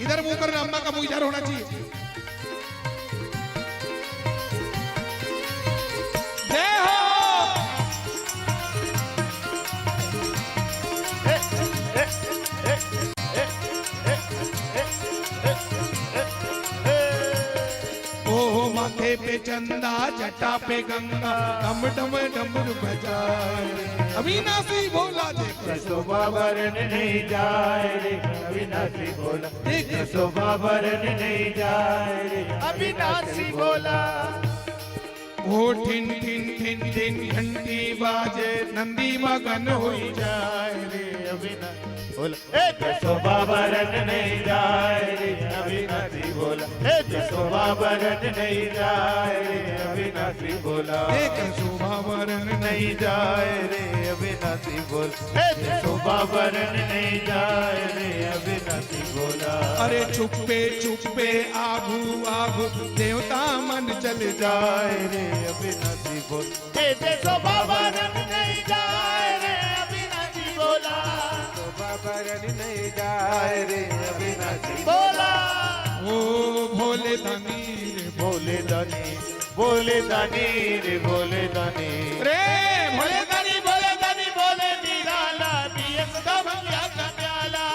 इधर मुंह करना, अम्मा का मुंह इधर होना चाहिए। जय हो। माथे पे चंदा जटा पे गंगा डम डम डमरू बजाए अविनाशी भोला देखो
शोभा बरन नहीं जाए रे अविनाशी भोला देख शोभा बरन नहीं जाए रे अविनाशी भोला
वो ठिन ठिन ठिन ठिन घंटी बाजे नंदी मगन हुई जाए रे
अविनाशी भोला शोभा बरन नहीं जाए रे अविनाशी भोला शोभा बरन नहीं जाए रे अविनाशी भोला
एक शोभा वरण
नहीं जाए रे अविनाशी भोला शोभा बरन नहीं जाए रे अविनाशी भोला
अरे चुप्पे चुप्पे आगू आगू देवता मन चल जाए
रे अविनाशी भोला शोभा बरन नहीं जाए रे अविनाशी भोला शोभा बरन नहीं जाए रे अविनाशी भोला
ओ भोले दानी
भोले दानी भोले दानी रे भोले दानी
रे भोले दानी
भोले दानी भोले निराला पिए सदा भंगिया का प्याला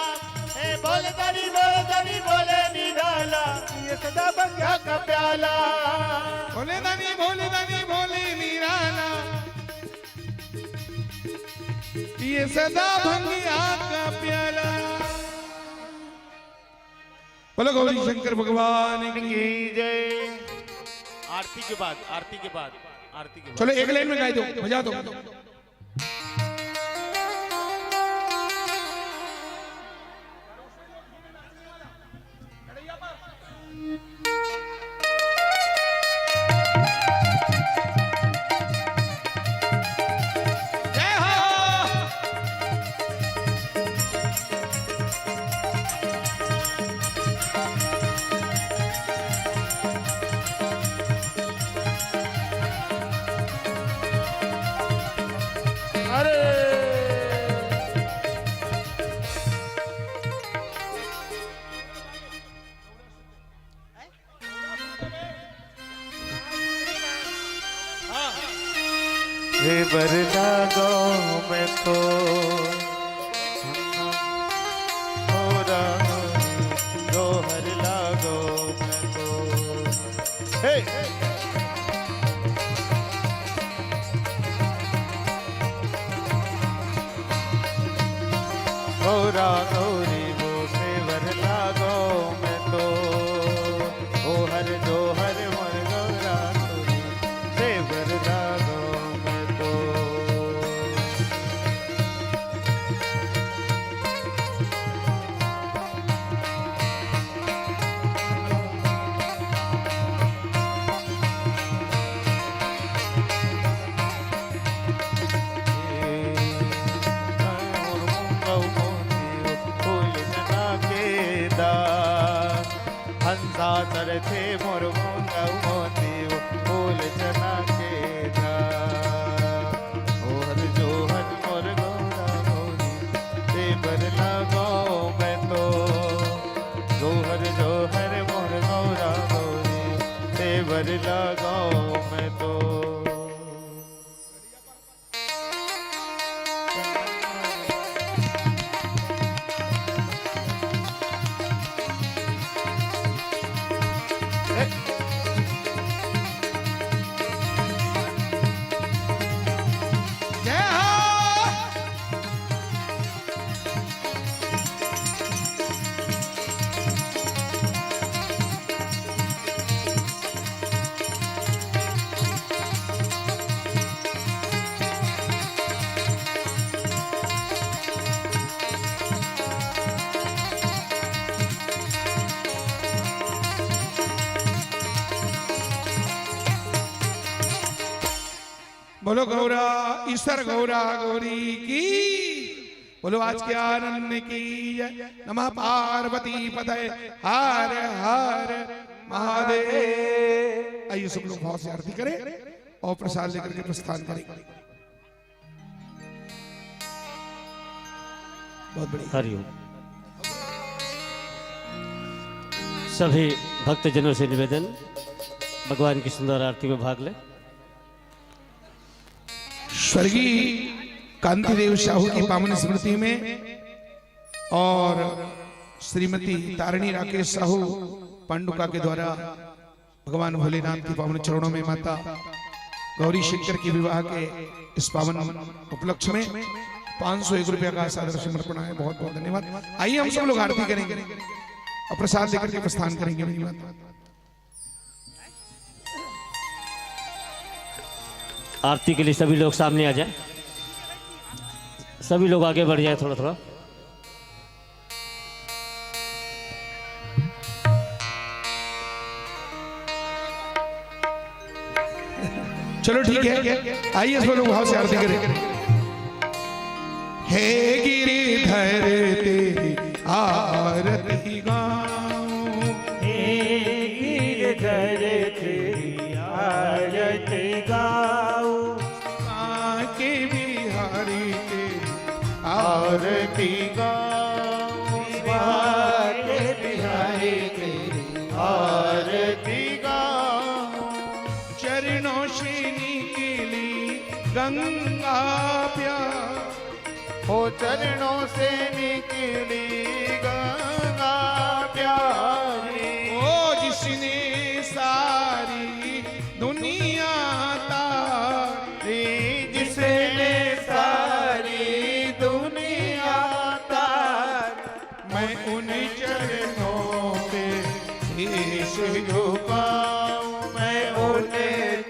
हे भोले दानी भोले निराला पिए सदा भंगिया का प्याला
भोले दानी भोले निराला ये सदा भंगिया का प्याला। बोलो गौरी शंकर भगवान की
जय।
आरती के बाद आरती के बाद आरती के बाद
चलो एक लाइन में गाई दो, बजा दो। जय हो।
हे बरदा गाँव में तो हो रहा जोहर लागो मैं तो हे हो गौरी वो सेवर लागो मैं तो ओ हर जोहर मर गौरा गौरी सेवर लागो मैं तो हंसा थे मोर मुंगा मोती फूल चना के दा हर जो हर मोर गौरा गौरी देवर लगो मैं तो जो हर मोर गौरा गौरी देवर लगो मैं तो
बोलो गौरा ईश्वर गौरा गौरी की। बोलो आज के आनंद की जय। नमः पार्वती पतये हर हर महादेव। आइए सब लोग भाव से आरती करें और प्रसाद लेकर के प्रस्थान करें। बहुत बढ़िया।
हरिओम। सभी भक्तजनों से निवेदन, भगवान की सुंदर आरती में भाग लें।
स्वर्गीय कांतिदेव साहू की पावन स्मृति में और श्रीमती तारिणी राकेश साहू पांडुका के द्वारा भगवान भोलेनाथ की पावन चरणों में माता गौरी शंकर के विवाह के इस पावन उपलक्ष्य में 501 रुपया का सादर समर्पण है। बहुत बहुत धन्यवाद। आइए हम सब लोग आरती करेंगे और प्रसाद लेकर के प्रस्थान करेंगे। मेरी बात
आरती के लिए सभी लोग सामने आ जाए, सभी लोग आगे बढ़ जाए थोड़ा थोड़ा।
चलो ठीक है, आइए सब लोग भाव से आरती करें। हे गिरिधर तेरी आरती गाऊं,
हे गिरधर तेरी आरती गाऊं,
के बिहारी तेरी
आरती गाऊं, के बिहारी तेरी आरती गाऊं,
चरणों से निकली गंगा प्यार,
हो चरणों से निकली गंगा प्यारी,
ओ जिसने सारी दुनिया तारी,
जिसने सारी दुनिया तार,
मैं उन चरणों पे शीश
झुकाऊं, मैं उन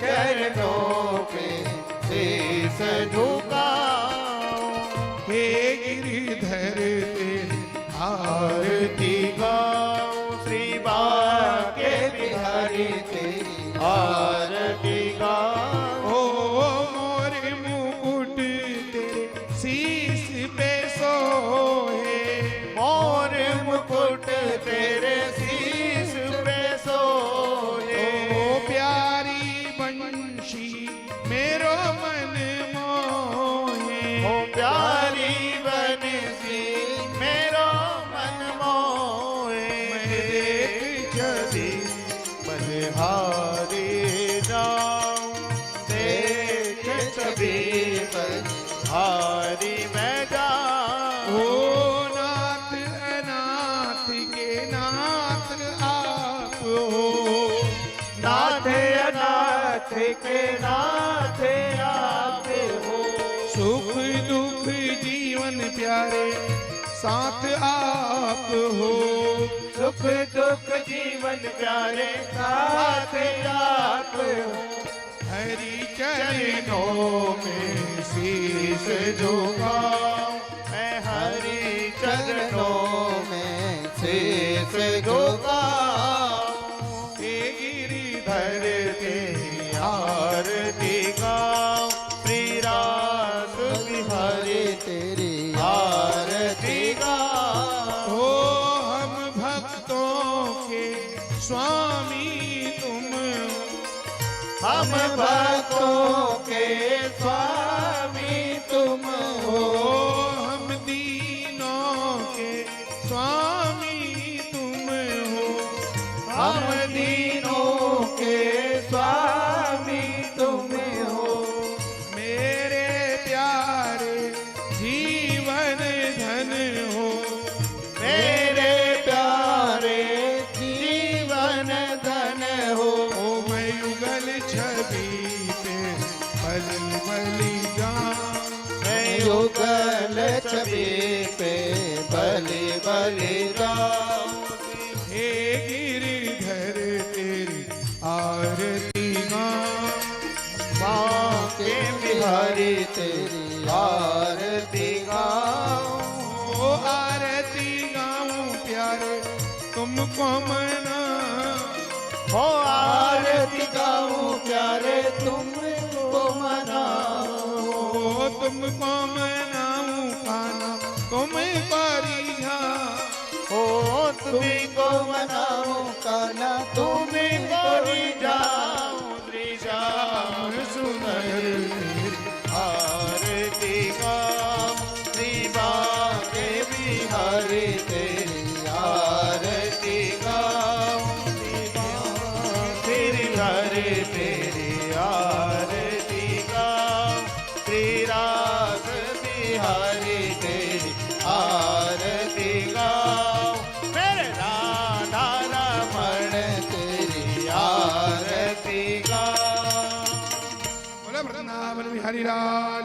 चरणों पे शीश झुकाऊं,
हे गिरिधर तेरी
आरती गाऊं, श्री बाके तेरी आरती गाऊं।
ओ मोर मुकुट तेरे शीश पे सोहे,
मोर मुकुट तेरे शीश पे सोहे।
ओ प्यारी बंशी मेरो मन मोहे,
ओ प्यारी बंसी मेरो मन मोहे।
मैं देख छवि
बलिहारी जाऊं, देख छवि बलिहारी मैं जाऊं।
ओ नाथ अनाथ के नाथ आप हो,
नाथ अनाथ के नाथ आप हो।
सुख दुख जीवन प्यारे साथ आप हो,
सुख दुख जीवन प्यारे साथ आप हो।
हरि चरणों में शीश झुकाऊं,
मैं हरि चरणों में शीश झुकाऊं।
हे गिरिधर
तेरी आरती गाऊं, श्री रास बिहारी तेरी आरती गाऊं।
हो हम भक्तों के स्वामी तुम,
हम भक्तों के स्वामी तुम
हो
हो।
हम दीनों के स्वामी तुम हो,
हम दीनों के स्वामी तुम हो।
मेरे प्यारे जीवन धन हो,
मेरे प्यारे जीवन धन हो।
ओ मैं युगल छवि पे बलि बलि जाऊं,
मैं युगल छवि पे बलि बलि जाऊं।
हे गिरिधर तेरी आरती गाऊं,
माँ के बिहारी तेरी आरती गाऊं।
ओ आरती गाऊं प्यारे तुमको मना,
हो आरती गाऊं प्यारे तुमको मनाऊं।
ओ तुमको मनाऊं खाना तुम पारी जा,
हो तुम्ही को मनाऊं काना तुम्ही कोरी जाऊं। श्री श्याम सुंदर आरती गाऊं, श्री बाके बिहारी तेरी आरती गाऊं। श्री हरे तेरी आरती गाऊं, श्री रास बिहारी तेरी आरती गाऊं। मेरे राधा रमण तेरी आरती गाऊं।
बोले वृंदावन बिहारी लाल